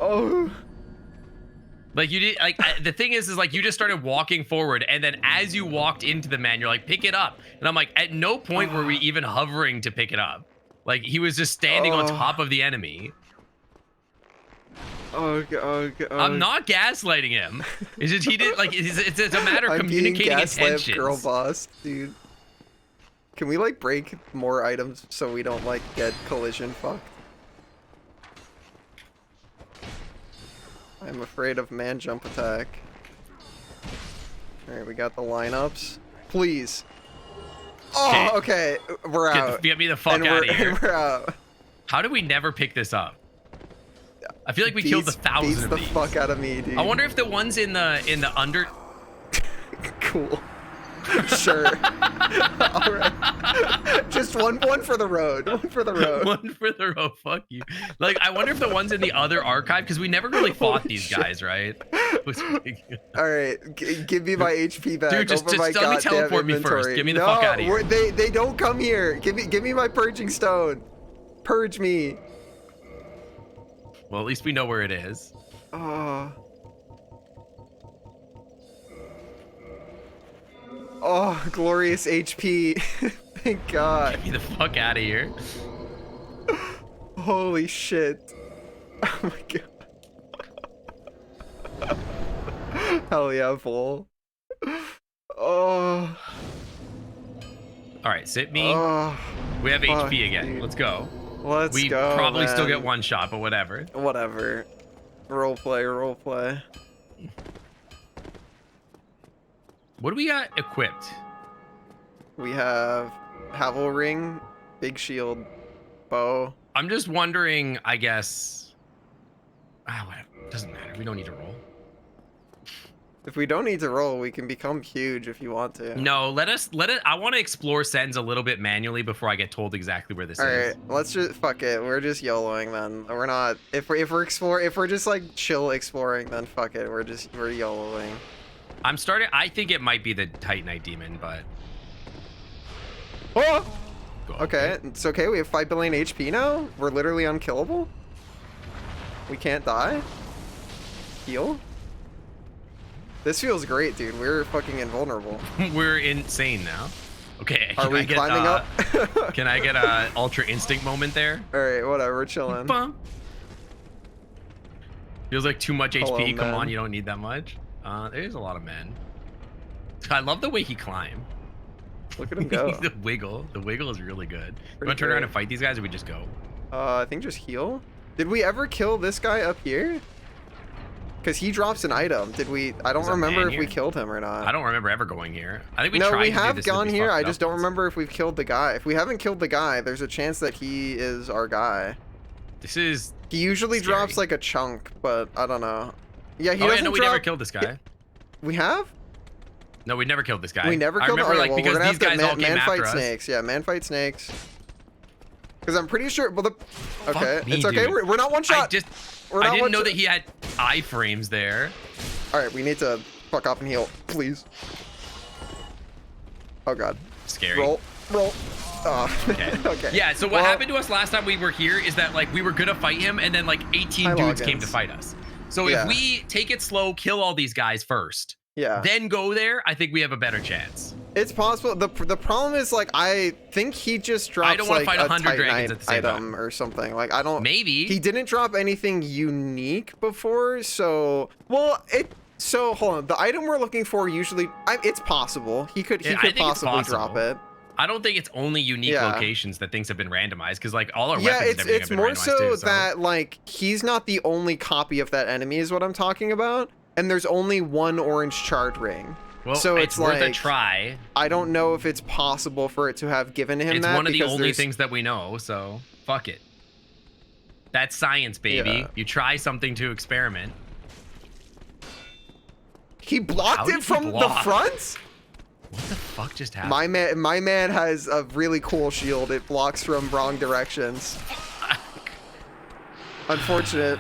[SPEAKER 1] Oh.
[SPEAKER 2] Like you did like the thing is like you just started walking forward, and then as you walked into the man, you're like, pick it up. And I'm like, at no point were we even hovering to pick it up. Like he was just standing on top of the enemy.
[SPEAKER 1] Okay.
[SPEAKER 2] I'm not gaslighting him. It's just he did like it's a matter of
[SPEAKER 1] I'm being
[SPEAKER 2] communicating
[SPEAKER 1] gaslit,
[SPEAKER 2] intentions.
[SPEAKER 1] girl boss, dude. Can we like break more items so we don't like get collision fucked? I'm afraid of man jump attack. Alright, we got the lineups. Please. Oh, okay. We're out.
[SPEAKER 2] Get me the fuck
[SPEAKER 1] And
[SPEAKER 2] out of here.
[SPEAKER 1] And we're out.
[SPEAKER 2] How did we never pick this up? I feel like we killed
[SPEAKER 1] Beats
[SPEAKER 2] 1,000 of
[SPEAKER 1] the
[SPEAKER 2] these.
[SPEAKER 1] fuck out of me, dude.
[SPEAKER 2] I wonder if the ones in the under.
[SPEAKER 1] Cool. Sure. Alright. Just one for the road. One for the road.
[SPEAKER 2] One for the road. Fuck you. Like, I wonder if the ones in the other archive, because we never really fought
[SPEAKER 1] Holy
[SPEAKER 2] these
[SPEAKER 1] shit.
[SPEAKER 2] guys, right?
[SPEAKER 1] Alright, give me my HP back.
[SPEAKER 2] Dude, just
[SPEAKER 1] over my
[SPEAKER 2] let me
[SPEAKER 1] goddamn
[SPEAKER 2] teleport me first.
[SPEAKER 1] inventory.
[SPEAKER 2] Get me the
[SPEAKER 1] no,
[SPEAKER 2] fuck outta here.
[SPEAKER 1] They don't come here. Give me my purging stone. Purge me.
[SPEAKER 2] Well, at least we know where it is.
[SPEAKER 1] Oh, glorious HP. Thank God.
[SPEAKER 2] Get me the fuck out of here.
[SPEAKER 1] Holy shit. Oh my God. Hell yeah, Vol. Oh.
[SPEAKER 2] All right, sit me.
[SPEAKER 1] Oh.
[SPEAKER 2] We have
[SPEAKER 1] fuck,
[SPEAKER 2] HP again.
[SPEAKER 1] dude.
[SPEAKER 2] Let's go.
[SPEAKER 1] Let's
[SPEAKER 2] We
[SPEAKER 1] go.
[SPEAKER 2] probably still get
[SPEAKER 1] man.
[SPEAKER 2] one shot, but whatever.
[SPEAKER 1] Whatever. Roleplay.
[SPEAKER 2] What do we got equipped?
[SPEAKER 1] We have Havel Ring, Big Shield, Bow.
[SPEAKER 2] I'm just wondering, I guess. Whatever. Doesn't matter. We don't need to roll.
[SPEAKER 1] If we don't need to roll, we can become huge if you want to.
[SPEAKER 2] No, let it. I want to explore sends a little bit manually before I get told exactly where this
[SPEAKER 1] All
[SPEAKER 2] is.
[SPEAKER 1] right, let's just fuck it. We're just YOLOing then. We're not. If we're just like chill exploring, then fuck it. We're YOLOing.
[SPEAKER 2] I'm starting. I think it might be the Titanite demon, but
[SPEAKER 1] Oh!
[SPEAKER 2] go
[SPEAKER 1] Okay, it's okay. We have 5 billion HP now. We're literally unkillable. We can't die. Heal. This feels great, dude. We're fucking invulnerable.
[SPEAKER 2] We're insane now. Okay.
[SPEAKER 1] Are we climbing up?
[SPEAKER 2] Can I get a Ultra Instinct moment there?
[SPEAKER 1] All right, whatever. We're chilling.
[SPEAKER 2] Bum. Feels like too much
[SPEAKER 1] Hello,
[SPEAKER 2] HP. Come
[SPEAKER 1] man.
[SPEAKER 2] on, you don't need that much. There's a lot of men. I love the way he climbed.
[SPEAKER 1] Look at him go.
[SPEAKER 2] The wiggle. The wiggle is really good. You
[SPEAKER 1] Pretty
[SPEAKER 2] want to turn around
[SPEAKER 1] great.
[SPEAKER 2] and fight these guys, or we just go?
[SPEAKER 1] I think just heal. Did we ever kill this guy up here? Because he drops an item. Did we? I don't
[SPEAKER 2] Is a
[SPEAKER 1] remember
[SPEAKER 2] man
[SPEAKER 1] if we
[SPEAKER 2] here?
[SPEAKER 1] killed him or not.
[SPEAKER 2] I don't remember ever going here. I think we
[SPEAKER 1] No,
[SPEAKER 2] tried
[SPEAKER 1] we
[SPEAKER 2] to do
[SPEAKER 1] have
[SPEAKER 2] this,
[SPEAKER 1] gone
[SPEAKER 2] but we
[SPEAKER 1] here.
[SPEAKER 2] fucked
[SPEAKER 1] I
[SPEAKER 2] it
[SPEAKER 1] just
[SPEAKER 2] up
[SPEAKER 1] don't
[SPEAKER 2] once.
[SPEAKER 1] remember if we've killed the guy. If we haven't killed the guy, there's a chance that he is our guy.
[SPEAKER 2] This is.
[SPEAKER 1] He usually
[SPEAKER 2] Scary.
[SPEAKER 1] drops like a chunk, but I don't know. Yeah, he
[SPEAKER 2] Oh yeah,
[SPEAKER 1] doesn't
[SPEAKER 2] no, we
[SPEAKER 1] drop.
[SPEAKER 2] never killed this guy.
[SPEAKER 1] We have?
[SPEAKER 2] No, we never killed this guy.
[SPEAKER 1] We never
[SPEAKER 2] I
[SPEAKER 1] killed him.
[SPEAKER 2] remember,
[SPEAKER 1] Okay,
[SPEAKER 2] like,
[SPEAKER 1] well,
[SPEAKER 2] because
[SPEAKER 1] we're gonna
[SPEAKER 2] these
[SPEAKER 1] have to
[SPEAKER 2] guys all came
[SPEAKER 1] man
[SPEAKER 2] after
[SPEAKER 1] fight
[SPEAKER 2] us.
[SPEAKER 1] snakes. Yeah, man fight snakes. Because I'm pretty sure. Well, the. Okay,
[SPEAKER 2] me,
[SPEAKER 1] it's okay.
[SPEAKER 2] dude.
[SPEAKER 1] We're not one shot.
[SPEAKER 2] I didn't know that he had iframes there.
[SPEAKER 1] All right, we need to fuck off and heal, please. Oh god.
[SPEAKER 2] Scary.
[SPEAKER 1] Roll. Oh.
[SPEAKER 2] Okay.
[SPEAKER 1] Okay.
[SPEAKER 2] Yeah, so what
[SPEAKER 1] Well,
[SPEAKER 2] happened to us last time we were here is that, like, we were gonna fight him, and then, like, 18
[SPEAKER 1] Hi,
[SPEAKER 2] dudes came
[SPEAKER 1] Logins.
[SPEAKER 2] to fight us. So
[SPEAKER 1] Yeah.
[SPEAKER 2] if we take it slow, kill all these guys first,
[SPEAKER 1] Yeah.
[SPEAKER 2] then go there, I think we have a better chance.
[SPEAKER 1] It's possible. The problem is, like, I think he just drops
[SPEAKER 2] don't wanna
[SPEAKER 1] like
[SPEAKER 2] fight
[SPEAKER 1] a
[SPEAKER 2] 100 dragons
[SPEAKER 1] Titanite
[SPEAKER 2] at the same
[SPEAKER 1] item
[SPEAKER 2] time.
[SPEAKER 1] or something. Like, I don't.
[SPEAKER 2] Maybe.
[SPEAKER 1] He didn't drop anything unique before, so So hold on. The item we're looking for usually, it's possible. He could
[SPEAKER 2] Yeah, I think it's
[SPEAKER 1] possibly drop
[SPEAKER 2] possible.
[SPEAKER 1] it.
[SPEAKER 2] I don't think it's only unique
[SPEAKER 1] Yeah.
[SPEAKER 2] locations that things have been randomized, because, like, all our
[SPEAKER 1] Yeah,
[SPEAKER 2] weapons and everything
[SPEAKER 1] it's
[SPEAKER 2] have been
[SPEAKER 1] more
[SPEAKER 2] randomized
[SPEAKER 1] so
[SPEAKER 2] too,
[SPEAKER 1] that like he's not the only copy of that enemy is what I'm talking about, and there's only one orange charred ring.
[SPEAKER 2] Well,
[SPEAKER 1] so
[SPEAKER 2] it's worth a
[SPEAKER 1] like,
[SPEAKER 2] try.
[SPEAKER 1] I don't know if it's possible for it to have given him
[SPEAKER 2] It's
[SPEAKER 1] that.
[SPEAKER 2] one of the
[SPEAKER 1] because
[SPEAKER 2] only
[SPEAKER 1] there's-
[SPEAKER 2] things that we know, so fuck it. That's science, baby.
[SPEAKER 1] Yeah.
[SPEAKER 2] You try something to experiment.
[SPEAKER 1] He blocked
[SPEAKER 2] How did
[SPEAKER 1] it
[SPEAKER 2] he
[SPEAKER 1] from the
[SPEAKER 2] block?
[SPEAKER 1] front.
[SPEAKER 2] What the fuck just happened?
[SPEAKER 1] My man has a really cool shield. It blocks from wrong directions. Unfortunate.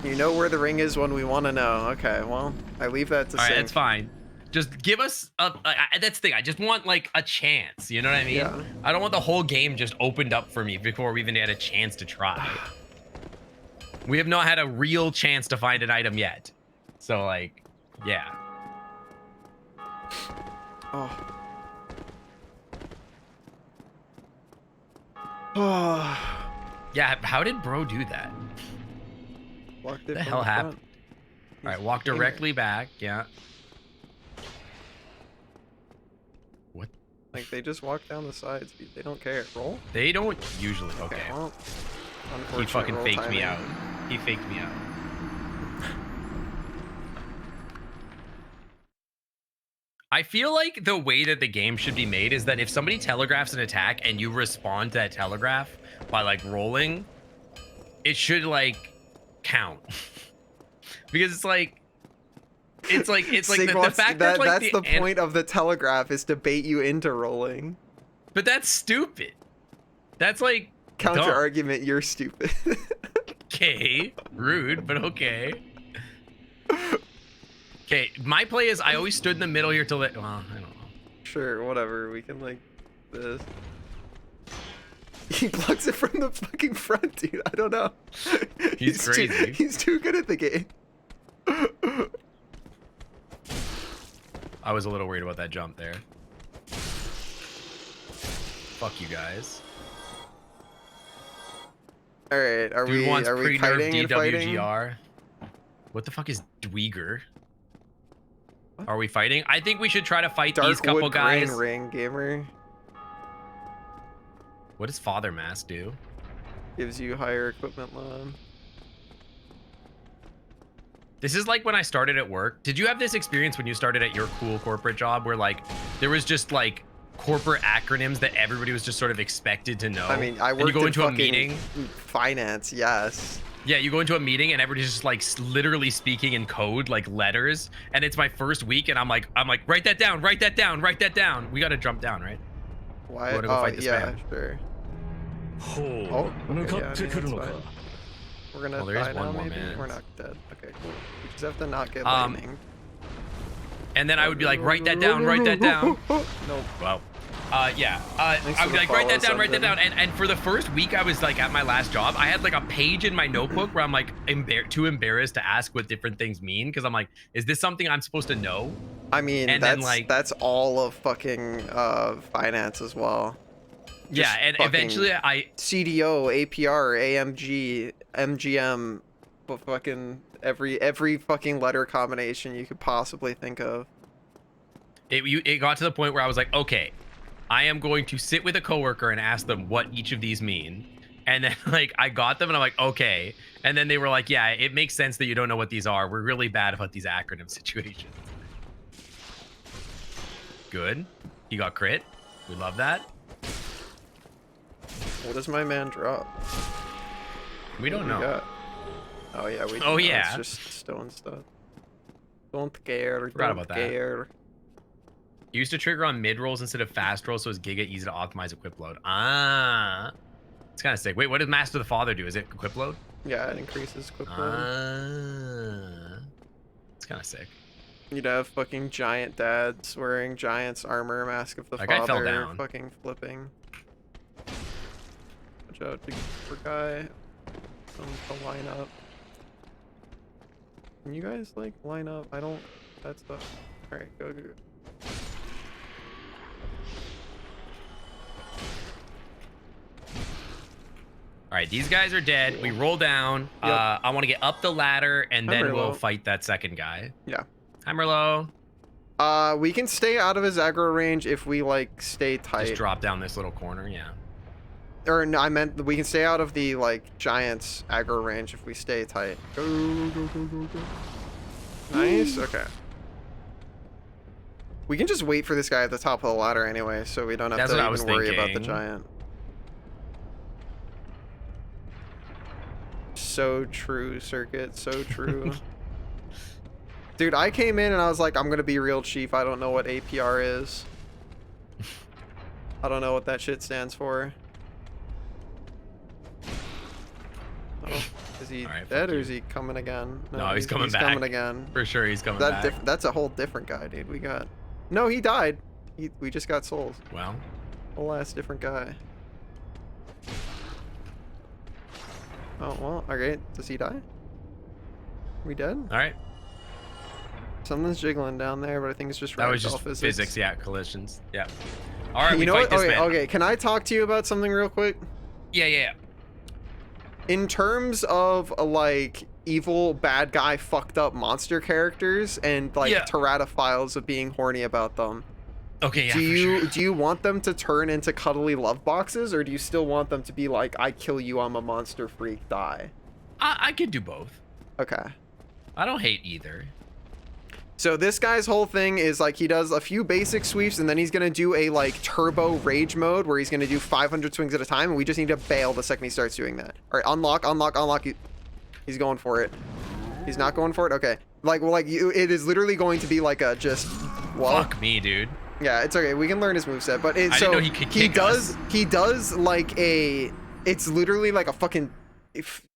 [SPEAKER 1] You know where the ring is when we want to know. Okay, well, I leave that to
[SPEAKER 2] All right,
[SPEAKER 1] Sync.
[SPEAKER 2] that's fine. Just give us that's the thing. I just want like a chance. You know what I mean?
[SPEAKER 1] Yeah.
[SPEAKER 2] I don't want the whole game just opened up for me before we even had a chance to try. We have not had a real chance to find an item yet. So like, yeah.
[SPEAKER 1] Oh. Oh.
[SPEAKER 2] Yeah, how did bro do that?
[SPEAKER 1] Blocked
[SPEAKER 2] The
[SPEAKER 1] it from
[SPEAKER 2] hell
[SPEAKER 1] front.
[SPEAKER 2] happened? All right, walk
[SPEAKER 1] Gamer.
[SPEAKER 2] directly back. Yeah. What?
[SPEAKER 1] Like they just walk down the sides. They don't care. Roll.
[SPEAKER 2] They don't usually. Okay.
[SPEAKER 1] Well,
[SPEAKER 2] He
[SPEAKER 1] unfortunate
[SPEAKER 2] fucking
[SPEAKER 1] roll
[SPEAKER 2] faked me
[SPEAKER 1] timing.
[SPEAKER 2] out. He faked me out. I feel like the way that the game should be made is that if somebody telegraphs an attack and you respond to that telegraph by like rolling, it should like count. Because it's like the
[SPEAKER 1] Sigwat's-
[SPEAKER 2] fact that like
[SPEAKER 1] that's the
[SPEAKER 2] an-
[SPEAKER 1] point of the telegraph is to bait you into rolling.
[SPEAKER 2] But that's stupid. That's like
[SPEAKER 1] Counter
[SPEAKER 2] dumb.
[SPEAKER 1] argument, you're stupid.
[SPEAKER 2] Okay, rude, but okay. Okay, my play is I always stood in the middle here till it. Well, I don't know.
[SPEAKER 1] Sure, whatever. We can like this. He blocks it from the fucking front, dude. I don't know.
[SPEAKER 2] He's crazy.
[SPEAKER 1] He's too good at the game.
[SPEAKER 2] I was a little worried about that jump there. Fuck you guys.
[SPEAKER 1] All right, are
[SPEAKER 2] Dude wants
[SPEAKER 1] we
[SPEAKER 2] pre-nerf
[SPEAKER 1] kiting and fighting?
[SPEAKER 2] DWGR. What the fuck is Dweeger? Are we fighting? I think we should try to fight these couple
[SPEAKER 1] Darkwood
[SPEAKER 2] guys.
[SPEAKER 1] Grain Ring gamer
[SPEAKER 2] What does Father Mass do?
[SPEAKER 1] gives you higher equipment loan.
[SPEAKER 2] This is like when I started at work. Did you have this experience when you started at your cool corporate job where like there was just like corporate acronyms that everybody was just sort of expected to know?
[SPEAKER 1] I mean, I
[SPEAKER 2] And
[SPEAKER 1] worked
[SPEAKER 2] you go
[SPEAKER 1] in
[SPEAKER 2] into a
[SPEAKER 1] fucking
[SPEAKER 2] meeting.
[SPEAKER 1] finance. Yes.
[SPEAKER 2] Yeah, you go into a meeting and everybody's just like literally speaking in code, like letters. And it's my first week, and I'm like, write that down, write that down, write that down. We got to jump down, right?
[SPEAKER 1] Why?
[SPEAKER 2] You wanna go
[SPEAKER 1] Oh,
[SPEAKER 2] fight this
[SPEAKER 1] yeah,
[SPEAKER 2] man?
[SPEAKER 1] sure.
[SPEAKER 4] ほ
[SPEAKER 1] Oh,
[SPEAKER 4] う、向
[SPEAKER 1] okay,
[SPEAKER 4] か
[SPEAKER 1] yeah,
[SPEAKER 4] っ
[SPEAKER 1] I
[SPEAKER 4] て
[SPEAKER 1] mean,
[SPEAKER 4] くる
[SPEAKER 1] that's
[SPEAKER 4] のか。
[SPEAKER 1] fine. We're gonna
[SPEAKER 2] Well, there is
[SPEAKER 1] die
[SPEAKER 2] one
[SPEAKER 1] now,
[SPEAKER 2] more
[SPEAKER 1] maybe?
[SPEAKER 2] man.
[SPEAKER 1] We're not dead. Okay, cool. We just have to not get
[SPEAKER 2] Um,
[SPEAKER 1] lightning.
[SPEAKER 2] And then I would be like, write that down, write that down.
[SPEAKER 1] Nope.
[SPEAKER 2] Wow. Yeah.
[SPEAKER 1] Thanks
[SPEAKER 2] I
[SPEAKER 1] for
[SPEAKER 2] would be
[SPEAKER 1] the
[SPEAKER 2] like, write that
[SPEAKER 1] follow,
[SPEAKER 2] down, write that down.
[SPEAKER 1] Sunshine.
[SPEAKER 2] And for the first week I was like at my last job, I had like a page in my notebook where I'm like too embarrassed to ask what different things mean. Because I'm like, is this something I'm supposed to know?
[SPEAKER 1] I mean,
[SPEAKER 2] And then,
[SPEAKER 1] that's
[SPEAKER 2] like-
[SPEAKER 1] that's all of fucking
[SPEAKER 2] Yeah.
[SPEAKER 1] finance as well.
[SPEAKER 2] And
[SPEAKER 1] fucking-
[SPEAKER 2] eventually
[SPEAKER 1] CDO, APR, AMG, MGM, but fucking every fucking letter combination you could possibly think of.
[SPEAKER 2] it got to the point where I was like, okay, I am going to sit with a coworker and ask them what each of these mean. And then like I got them and I'm like, okay. And then they were like, yeah, it makes sense that you don't know what these are. We're really bad about these acronym situations. Good. He got crit. We love that.
[SPEAKER 1] What does my man drop?
[SPEAKER 2] We don't
[SPEAKER 1] What
[SPEAKER 2] know.
[SPEAKER 1] we got? Oh yeah, we.
[SPEAKER 2] Oh,
[SPEAKER 1] do know.
[SPEAKER 2] yeah.
[SPEAKER 1] It's just stone stuff. Don't care.
[SPEAKER 2] Forgot
[SPEAKER 1] Don't
[SPEAKER 2] about that.
[SPEAKER 1] care.
[SPEAKER 2] Used to trigger on mid rolls instead of fast rolls, so it's giga easy to optimize equip load. Ah, it's kind of sick. Wait, what does Master the Father do? Is it equip load?
[SPEAKER 1] Yeah, it increases quick load.
[SPEAKER 2] Ah, it's kind of sick.
[SPEAKER 1] You'd have fucking giant dads wearing giant's armor, mask of the
[SPEAKER 2] That guy
[SPEAKER 1] father,
[SPEAKER 2] fell down.
[SPEAKER 1] fucking flipping. Watch out, big for guy. Someone to line up. Can you guys like line up? I don't. That's the. All right, go.
[SPEAKER 2] All right, these guys are dead. We roll down.
[SPEAKER 1] Yep.
[SPEAKER 2] I want to get up the ladder, and then we'll
[SPEAKER 1] Merlot.
[SPEAKER 2] fight that second guy.
[SPEAKER 1] Yeah.
[SPEAKER 2] Hi, Merlot.
[SPEAKER 1] We can stay out of his aggro range if we like stay tight.
[SPEAKER 2] Just drop down this little corner. Yeah.
[SPEAKER 1] Or no, I meant we can stay out of the like giant's aggro range if we stay tight. Go. Nice. Okay. We can just wait for this guy at the top of the ladder anyway, so we don't have
[SPEAKER 2] That's
[SPEAKER 1] to
[SPEAKER 2] what I
[SPEAKER 1] even
[SPEAKER 2] was
[SPEAKER 1] worry about the
[SPEAKER 2] thinking.
[SPEAKER 1] giant. So true, Circuit. So true. Dude, I came in and I was like, I'm gonna be real chief. I don't know what APR is. I don't know what that shit stands for. Oh, is he
[SPEAKER 2] All right,
[SPEAKER 1] dead
[SPEAKER 2] fuck
[SPEAKER 1] or
[SPEAKER 2] you.
[SPEAKER 1] is he coming again?
[SPEAKER 2] No, he's coming
[SPEAKER 1] he's
[SPEAKER 2] back.
[SPEAKER 1] coming again.
[SPEAKER 2] For sure, he's coming back.
[SPEAKER 1] That's a whole different guy, dude. We got. No, he died. We just got souls.
[SPEAKER 2] Well,
[SPEAKER 1] Whole ass different guy. Oh well. Okay. Does he die? We dead?
[SPEAKER 2] all right.
[SPEAKER 1] Something's jiggling down there, but I think it's just
[SPEAKER 2] That was
[SPEAKER 1] ragdoll
[SPEAKER 2] just physics. Yeah, collisions. Yeah. All right,
[SPEAKER 1] You
[SPEAKER 2] we
[SPEAKER 1] know
[SPEAKER 2] fight
[SPEAKER 1] what?
[SPEAKER 2] this
[SPEAKER 1] Okay,
[SPEAKER 2] man.
[SPEAKER 1] okay. Can I talk to you about something real quick?
[SPEAKER 2] Yeah.
[SPEAKER 1] In terms of like evil bad guy fucked up monster characters and like
[SPEAKER 2] Yeah.
[SPEAKER 1] teratophiles of being horny about them.
[SPEAKER 2] Okay, yeah.
[SPEAKER 1] do
[SPEAKER 2] for
[SPEAKER 1] you
[SPEAKER 2] sure.
[SPEAKER 1] do you want them to turn into cuddly love boxes, or do you still want them to be like, I kill you, I'm a monster freak, die?
[SPEAKER 2] I could do both.
[SPEAKER 1] Okay.
[SPEAKER 2] I don't hate either.
[SPEAKER 1] So this guy's whole thing is like he does a few basic sweeps and then he's gonna do a like turbo rage mode where he's gonna do 500 swings at a time, and we just need to bail the second he starts doing that. All right, unlock. He's going for it. He's not going for it. Okay. Like it is literally going to be like a just. Well,
[SPEAKER 2] Fuck me, dude.
[SPEAKER 1] yeah, it's okay. We can learn his moveset, but it,
[SPEAKER 2] I
[SPEAKER 1] so
[SPEAKER 2] didn't know he could kick us.
[SPEAKER 1] He does like a. It's literally like a fucking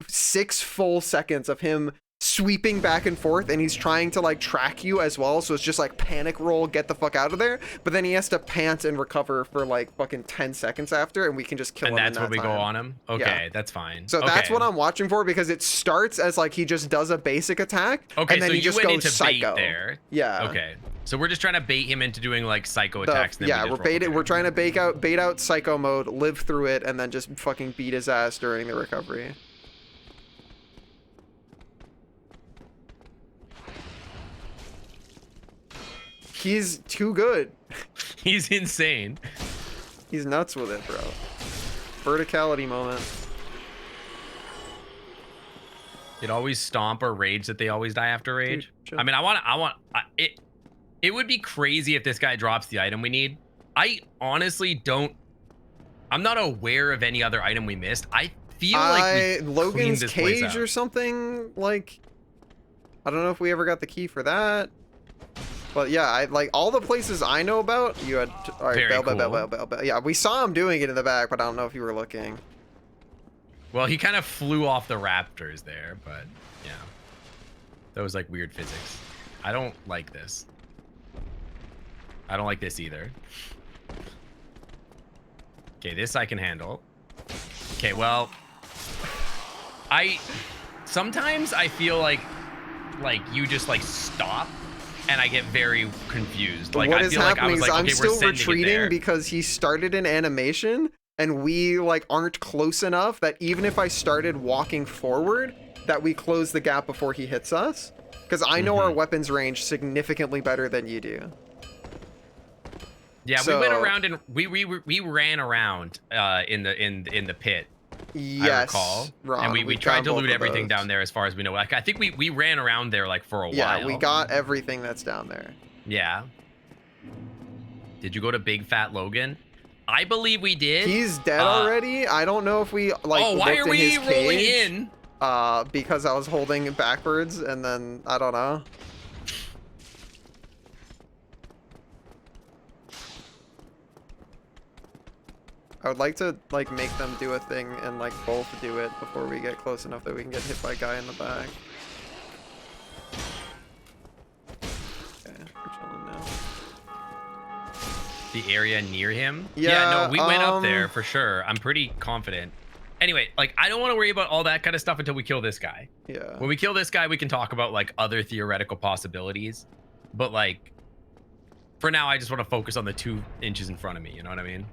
[SPEAKER 1] 6 full seconds of him sweeping back and forth, and he's trying to like track you as well, so it's just like panic roll, get the fuck out of there, but then he has to pant and recover for like fucking 10 seconds after, and we can just kill
[SPEAKER 2] And
[SPEAKER 1] him
[SPEAKER 2] that's
[SPEAKER 1] in
[SPEAKER 2] what we
[SPEAKER 1] that
[SPEAKER 2] go
[SPEAKER 1] time.
[SPEAKER 2] on him? Okay, that's fine.
[SPEAKER 1] So that's
[SPEAKER 2] Okay.
[SPEAKER 1] what I'm watching for, because it starts as like he just does a basic attack,
[SPEAKER 2] Okay,
[SPEAKER 1] and then
[SPEAKER 2] so
[SPEAKER 1] he
[SPEAKER 2] you
[SPEAKER 1] just
[SPEAKER 2] went
[SPEAKER 1] goes
[SPEAKER 2] into
[SPEAKER 1] psycho
[SPEAKER 2] bait there.
[SPEAKER 1] Yeah.
[SPEAKER 2] Okay. So we're just trying to bait him into doing like psycho
[SPEAKER 1] The-
[SPEAKER 2] attacks. and then
[SPEAKER 1] yeah,
[SPEAKER 2] we just
[SPEAKER 1] we're
[SPEAKER 2] roll
[SPEAKER 1] baited.
[SPEAKER 2] with
[SPEAKER 1] We're
[SPEAKER 2] it.
[SPEAKER 1] trying to bait out psycho mode, live through it, and then just fucking beat his ass during the recovery. He's too good.
[SPEAKER 2] He's insane.
[SPEAKER 1] He's nuts with it, bro. Verticality moment.
[SPEAKER 2] It always stomp or rage that they always die after rage.
[SPEAKER 1] chill.
[SPEAKER 2] I mean, it. It would be crazy if this guy drops the item we need. I honestly don't. I'm not aware of any other item we missed. I feel like we
[SPEAKER 1] Logan's
[SPEAKER 2] cleaned this place
[SPEAKER 1] cage
[SPEAKER 2] out.
[SPEAKER 1] or something, like, I don't know if we ever got the key for that. But yeah, I like all the places I know about. You had all right,
[SPEAKER 2] Very
[SPEAKER 1] Bell. Yeah, we saw him doing it in the back, but I don't know if you were looking.
[SPEAKER 2] Well, he kind of flew off the raptors there, but yeah, that was like weird physics. I don't like this. I don't like this either. Okay, this I can handle. Okay, well, sometimes I feel like you just like stop. And I get very confused. Like
[SPEAKER 1] what
[SPEAKER 2] I
[SPEAKER 1] is
[SPEAKER 2] feel like I
[SPEAKER 1] happening
[SPEAKER 2] was
[SPEAKER 1] is
[SPEAKER 2] like,
[SPEAKER 1] I'm
[SPEAKER 2] okay, we're
[SPEAKER 1] still
[SPEAKER 2] sending it
[SPEAKER 1] retreating
[SPEAKER 2] there.
[SPEAKER 1] because he started an animation and we like aren't close enough that even if I started walking forward, that we close the gap before he hits us. Because I know our weapons range significantly better than you do.
[SPEAKER 2] Yeah,
[SPEAKER 1] So-
[SPEAKER 2] we went around and we ran around in the pit. I
[SPEAKER 1] Yes,
[SPEAKER 2] recall.
[SPEAKER 1] Ron,
[SPEAKER 2] And we
[SPEAKER 1] we've
[SPEAKER 2] tried
[SPEAKER 1] done
[SPEAKER 2] to
[SPEAKER 1] both
[SPEAKER 2] loot
[SPEAKER 1] of
[SPEAKER 2] everything
[SPEAKER 1] those.
[SPEAKER 2] down there as far as we know. Like I think we ran around there like for a while.
[SPEAKER 1] Yeah, we got everything that's down there.
[SPEAKER 2] Yeah. Did you go to Big Fat Logan? I believe we did.
[SPEAKER 1] He's dead already. I don't know if we like.
[SPEAKER 2] oh, why
[SPEAKER 1] looked
[SPEAKER 2] are
[SPEAKER 1] in
[SPEAKER 2] we
[SPEAKER 1] his
[SPEAKER 2] rolling
[SPEAKER 1] cage,
[SPEAKER 2] in?
[SPEAKER 1] Because I was holding it backwards, and then I don't know. I would like to like make them do a thing and like both do it before we get close enough that we can get hit by a guy in the back. Okay, we're chilling now.
[SPEAKER 2] The area near him?
[SPEAKER 1] Yeah,
[SPEAKER 2] no, we went up there for sure. I'm pretty confident. Anyway, like I don't want to worry about all that kind of stuff until we kill this guy.
[SPEAKER 1] Yeah.
[SPEAKER 2] When we kill this guy, we can talk about like other theoretical possibilities. But like for now, I just want to focus on the 2 inches in front of me, you know what I mean?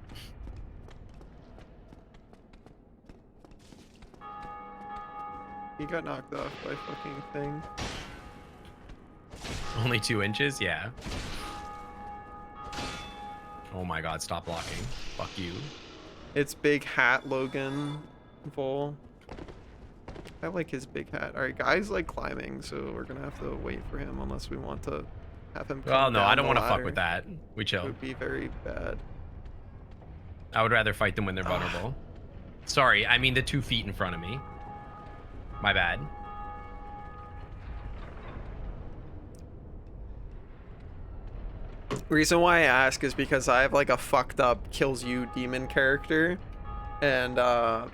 [SPEAKER 1] He got knocked off by fucking thing.
[SPEAKER 2] Only 2 inches? Yeah. Oh my god, stop blocking. Fuck you.
[SPEAKER 1] It's big hat Logan Vol. I like his big hat. Alright, guys like climbing, so we're gonna have to wait for him unless we want to have him come
[SPEAKER 2] Well, no, I
[SPEAKER 1] down
[SPEAKER 2] don't
[SPEAKER 1] the
[SPEAKER 2] want to fuck
[SPEAKER 1] ladder.
[SPEAKER 2] with that. We
[SPEAKER 1] It
[SPEAKER 2] chill.
[SPEAKER 1] would be very bad.
[SPEAKER 2] I would rather fight them when they're vulnerable. Sorry, I mean the 2 feet in front of me. My bad.
[SPEAKER 1] Reason why I ask is because I have like a fucked up kills you demon character, and I'm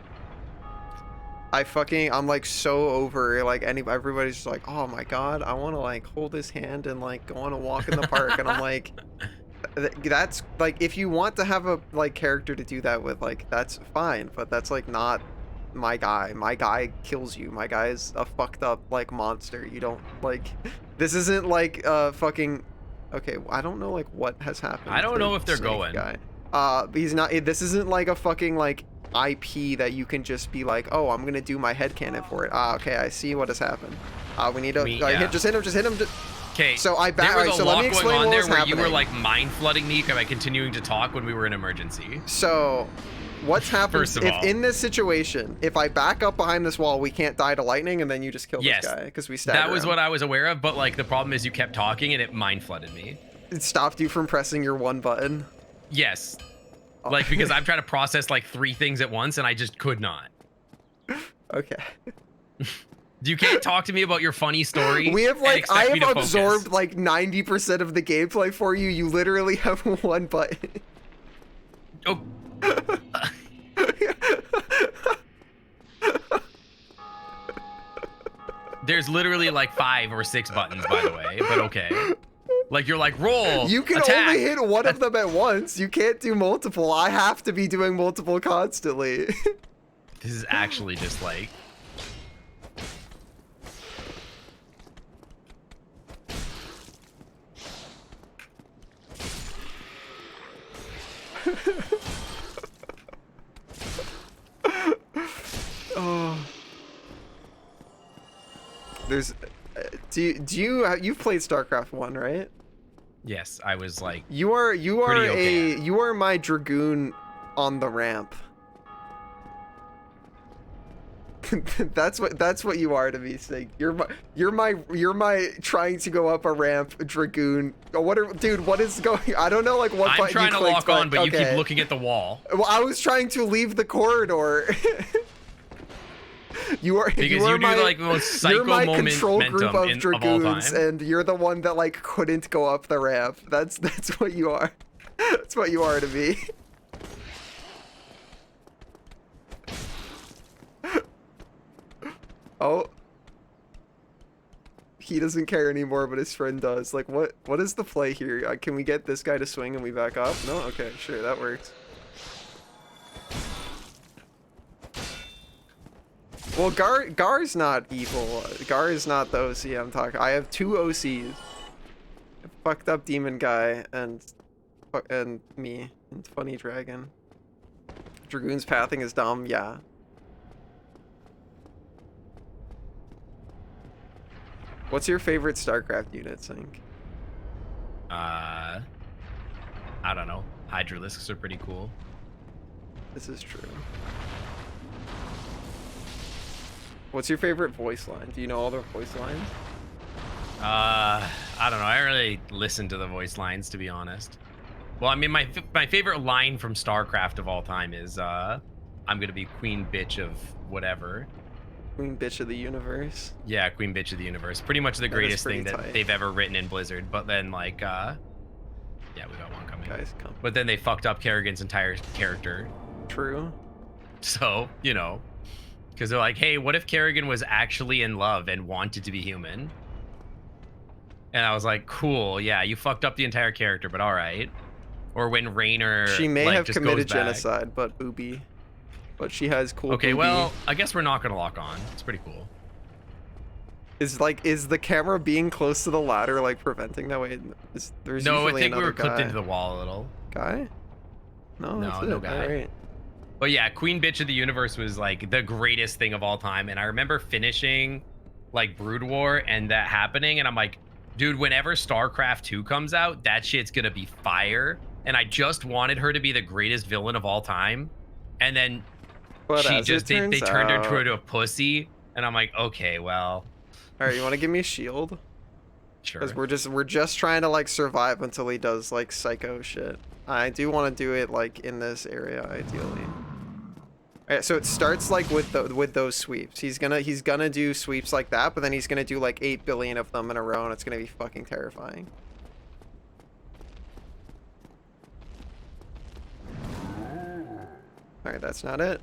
[SPEAKER 1] like so over like everybody's just like, oh my god, I want to like hold his hand and like go on a walk in the park, and I'm like, that's like if you want to have a like character to do that with, like that's fine, but that's like not my guy. My guy kills you. My guy is a fucked up like monster. You don't like this isn't like fucking. Okay, I don't know like what has happened.
[SPEAKER 2] I don't
[SPEAKER 1] to
[SPEAKER 2] know if they're
[SPEAKER 1] Snake
[SPEAKER 2] going.
[SPEAKER 1] Guy. He's not. This isn't like a fucking like IP that you can just be like, oh, I'm gonna do my headcanon for it. Okay, I see what has happened. We need to just hit him. Just hit him.
[SPEAKER 2] Okay.
[SPEAKER 1] So I back.
[SPEAKER 2] There was
[SPEAKER 1] Right,
[SPEAKER 2] a
[SPEAKER 1] so let
[SPEAKER 2] lot
[SPEAKER 1] me
[SPEAKER 2] going
[SPEAKER 1] explain
[SPEAKER 2] on
[SPEAKER 1] what
[SPEAKER 2] there
[SPEAKER 1] was
[SPEAKER 2] where
[SPEAKER 1] happening.
[SPEAKER 2] you were like mind flooding me by continuing to talk when we were in emergency.
[SPEAKER 1] So, what's happened
[SPEAKER 2] First of
[SPEAKER 1] if
[SPEAKER 2] all.
[SPEAKER 1] in this situation, if I back up behind this wall, we can't die to lightning, and then you just kill
[SPEAKER 2] Yes,
[SPEAKER 1] this guy because we stagger
[SPEAKER 2] That was
[SPEAKER 1] him.
[SPEAKER 2] what I was aware of, but like the problem is you kept talking and it mind flooded me.
[SPEAKER 1] It stopped you from pressing your one button.
[SPEAKER 2] Yes. Like because I'm trying to process like 3 things at once and I just could not.
[SPEAKER 1] Okay.
[SPEAKER 2] You can't talk to me about your funny story.
[SPEAKER 1] We have
[SPEAKER 2] and
[SPEAKER 1] like
[SPEAKER 2] expect
[SPEAKER 1] I
[SPEAKER 2] me to
[SPEAKER 1] have
[SPEAKER 2] focus.
[SPEAKER 1] absorbed like 90% of the gameplay for you. You literally have one button.
[SPEAKER 2] Oh, there's literally like 5 or 6 buttons, by the way, but okay. Like you're like roll.
[SPEAKER 1] You can
[SPEAKER 2] attack.
[SPEAKER 1] only hit one of them at once. You can't do multiple. I have to be doing multiple constantly.
[SPEAKER 2] This is actually just like.
[SPEAKER 1] Oh. There's you've played StarCraft 1, right?
[SPEAKER 2] Yes, I was like.
[SPEAKER 1] You are
[SPEAKER 2] Pretty okay.
[SPEAKER 1] you are my dragoon on the ramp. that's what you are to me, Snake. You're my trying to go up a ramp dragoon. Oh, what is going? I don't know like what
[SPEAKER 2] I'm
[SPEAKER 1] button
[SPEAKER 2] trying
[SPEAKER 1] you
[SPEAKER 2] to
[SPEAKER 1] clicked,
[SPEAKER 2] lock on, but you
[SPEAKER 1] okay.
[SPEAKER 2] keep looking at the wall.
[SPEAKER 1] Well, I was trying to leave the corridor. You are
[SPEAKER 2] Because
[SPEAKER 1] you
[SPEAKER 2] you
[SPEAKER 1] are
[SPEAKER 2] do
[SPEAKER 1] my,
[SPEAKER 2] like the most psycho
[SPEAKER 1] you're my
[SPEAKER 2] moment
[SPEAKER 1] control group of
[SPEAKER 2] of all
[SPEAKER 1] dragoons,
[SPEAKER 2] time.
[SPEAKER 1] and you're the one that like couldn't go up the ramp. That's what you are. That's what you are to me. Oh. He doesn't care anymore, but his friend does. Like, what is the play here? Can we get this guy to swing and we back up? No? Okay, sure, that works. Well, Gar's not evil. Gar is not the OC I'm talking. I have two OCs. A fucked up demon guy and me and funny dragon. Dragoon's pathing is dumb, yeah. What's your favorite StarCraft unit, Sync?
[SPEAKER 2] I don't know. Hydralisks are pretty cool.
[SPEAKER 1] This is true. What's your favorite voice line? Do you know all the voice lines?
[SPEAKER 2] I don't know. I don't really listen to the voice lines, to be honest. Well, I mean, my favorite line from StarCraft of all time is I'm gonna be queen bitch of whatever.
[SPEAKER 1] Queen bitch of the universe.
[SPEAKER 2] Yeah, queen bitch of the universe. Pretty much the greatest thing
[SPEAKER 1] pretty
[SPEAKER 2] that
[SPEAKER 1] tight.
[SPEAKER 2] they've ever written in Blizzard. But then like, yeah, we got one coming.
[SPEAKER 1] Guys, come.
[SPEAKER 2] But then they fucked up Kerrigan's entire character.
[SPEAKER 1] True.
[SPEAKER 2] So, you know, because they're like, hey, what if Kerrigan was actually in love and wanted to be human? And I was like, cool, yeah, you fucked up the entire character, but all right. Or when Raynor,
[SPEAKER 1] She may
[SPEAKER 2] like,
[SPEAKER 1] have
[SPEAKER 2] just
[SPEAKER 1] committed
[SPEAKER 2] goes back.
[SPEAKER 1] genocide, but booby. But she has cool.
[SPEAKER 2] Okay,
[SPEAKER 1] booby.
[SPEAKER 2] well, I guess we're not gonna lock on. It's pretty cool.
[SPEAKER 1] Is the camera being close to the ladder like preventing that way? There's
[SPEAKER 2] No, I
[SPEAKER 1] usually
[SPEAKER 2] think we
[SPEAKER 1] another
[SPEAKER 2] were clipped
[SPEAKER 1] guy.
[SPEAKER 2] into the wall a little.
[SPEAKER 1] Guy? No,
[SPEAKER 2] No,
[SPEAKER 1] that's
[SPEAKER 2] no
[SPEAKER 1] it.
[SPEAKER 2] guy.
[SPEAKER 1] All right.
[SPEAKER 2] But yeah, Queen Bitch of the Universe was like the greatest thing of all time. And I remember finishing like Brood War and that happening. And I'm like, dude, whenever StarCraft 2 comes out, that shit's gonna be fire. And I just wanted her to be the greatest villain of all time. And then
[SPEAKER 1] But
[SPEAKER 2] she
[SPEAKER 1] as
[SPEAKER 2] just
[SPEAKER 1] it
[SPEAKER 2] they
[SPEAKER 1] turns
[SPEAKER 2] turned her
[SPEAKER 1] out-
[SPEAKER 2] into a pussy. And I'm like, okay, well,
[SPEAKER 1] All right, you want to give me a shield?
[SPEAKER 2] sure.
[SPEAKER 1] Because we're just trying to like survive until he does like psycho shit. I do want to do it like in this area ideally. All right, so it starts like with those sweeps. He's gonna do sweeps like that, but then he's gonna do like 8 billion of them in a row, and it's gonna be fucking terrifying. All right, that's not it.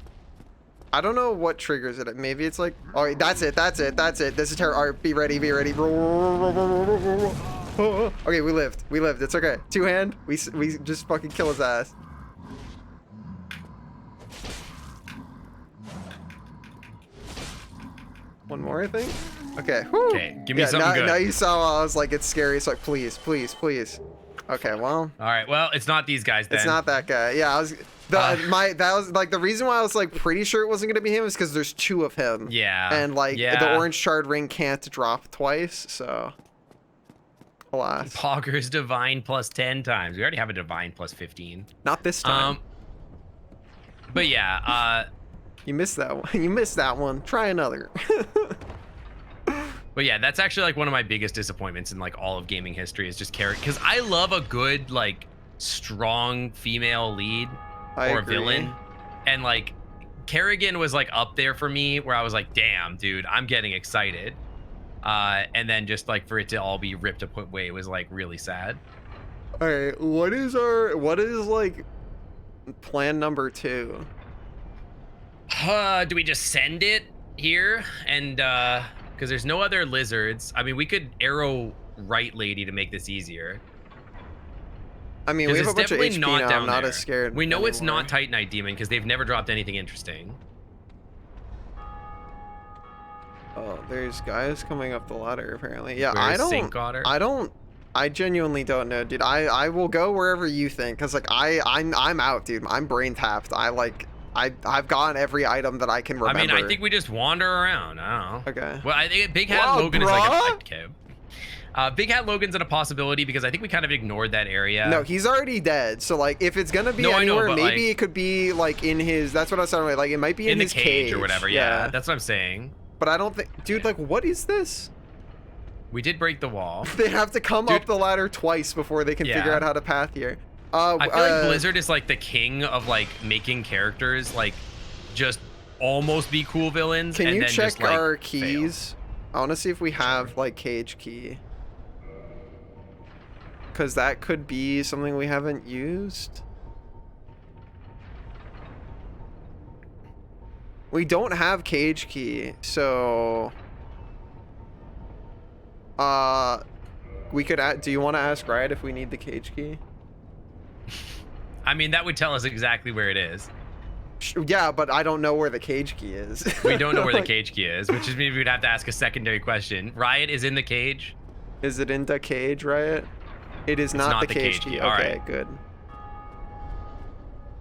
[SPEAKER 1] I don't know what triggers it. Maybe it's like, oh, that's it. This is terrible. All right, be ready. Okay, we lived. It's okay. Two hand. We just fucking kill his ass. One more, I think. Okay. Whew.
[SPEAKER 2] Okay, give me
[SPEAKER 1] Yeah,
[SPEAKER 2] something good.
[SPEAKER 1] now you saw. I was like, it's scary. It's like, please. Okay, well.
[SPEAKER 2] All right, well, it's not these guys then.
[SPEAKER 1] It's not that guy. Yeah, I was that was like the reason why I was like pretty sure it wasn't gonna be him is because there's two of him.
[SPEAKER 2] Yeah.
[SPEAKER 1] And like
[SPEAKER 2] yeah.
[SPEAKER 1] the orange shard ring can't drop twice, so alas.
[SPEAKER 2] Pogger's divine plus 10 times. We already have a divine plus 15.
[SPEAKER 1] Not this time.
[SPEAKER 2] But yeah,
[SPEAKER 1] You missed that one. You missed that one. Try another.
[SPEAKER 2] but yeah, that's actually like one of my biggest disappointments in like all of gaming history is just Kerrigan, because I love a good like strong female lead
[SPEAKER 1] I
[SPEAKER 2] or
[SPEAKER 1] agree.
[SPEAKER 2] villain, and like Kerrigan was like up there for me where I was like, damn, dude, I'm getting excited. And then just like for it to all be ripped away was like really sad.
[SPEAKER 1] All right, what is like plan number 2?
[SPEAKER 2] Do we just send it here and because there's no other lizards? I mean, we could arrow right lady to make this easier.
[SPEAKER 1] I mean, we have
[SPEAKER 2] Because
[SPEAKER 1] a
[SPEAKER 2] it's
[SPEAKER 1] bunch of
[SPEAKER 2] definitely
[SPEAKER 1] HP
[SPEAKER 2] not
[SPEAKER 1] now.
[SPEAKER 2] down
[SPEAKER 1] I'm not
[SPEAKER 2] there.
[SPEAKER 1] as scared.
[SPEAKER 2] We know it's
[SPEAKER 1] anymore.
[SPEAKER 2] not Titanite Demon because they've never dropped anything interesting.
[SPEAKER 1] Oh, there's guys coming up the ladder apparently. Yeah,
[SPEAKER 2] Where's Sync Otter?
[SPEAKER 1] I genuinely don't know, dude. I will go wherever you think, cause like I'm out, dude. I'm brain tapped. I've gotten every item that I can remember.
[SPEAKER 2] I mean, I think we just wander around. I don't know.
[SPEAKER 1] Okay.
[SPEAKER 2] Well, I think Big Hat
[SPEAKER 1] Wow,
[SPEAKER 2] Logan is like
[SPEAKER 1] bruh.
[SPEAKER 2] a okay. Big Hat Logan's a possibility because I think we kind of ignored that area.
[SPEAKER 1] No, he's already dead. So like, if it's gonna be
[SPEAKER 2] No, I know,
[SPEAKER 1] anywhere,
[SPEAKER 2] but,
[SPEAKER 1] maybe
[SPEAKER 2] like-
[SPEAKER 1] it could be like in his. That's what I was talking about. Like, it might be
[SPEAKER 2] in the
[SPEAKER 1] his
[SPEAKER 2] cage or whatever. Yeah, that's what I'm saying.
[SPEAKER 1] But I don't think, dude. Like, what is this?
[SPEAKER 2] We did break the wall.
[SPEAKER 1] They have to come
[SPEAKER 2] Dude.
[SPEAKER 1] up the ladder twice before they can figure
[SPEAKER 2] Yeah.
[SPEAKER 1] out how to path here.
[SPEAKER 2] I feel like Blizzard is like the king of like making characters like just almost be cool villains.
[SPEAKER 1] Can
[SPEAKER 2] and
[SPEAKER 1] you
[SPEAKER 2] then
[SPEAKER 1] check
[SPEAKER 2] just, like,
[SPEAKER 1] our
[SPEAKER 2] fail.
[SPEAKER 1] keys? I want to see if we have like cage key. Because that could be something we haven't used. We don't have cage key, so we could do you want to ask Riot if we need the cage key?
[SPEAKER 2] I mean, that would tell us exactly where it is.
[SPEAKER 1] Yeah, but I don't know where the cage key is.
[SPEAKER 2] We don't know where the cage key is, which is maybe we'd have to ask a secondary question. Riot is in the cage.
[SPEAKER 1] Is it in the cage, Riot? It is not the cage key.
[SPEAKER 2] All
[SPEAKER 1] Okay,
[SPEAKER 2] right.
[SPEAKER 1] good.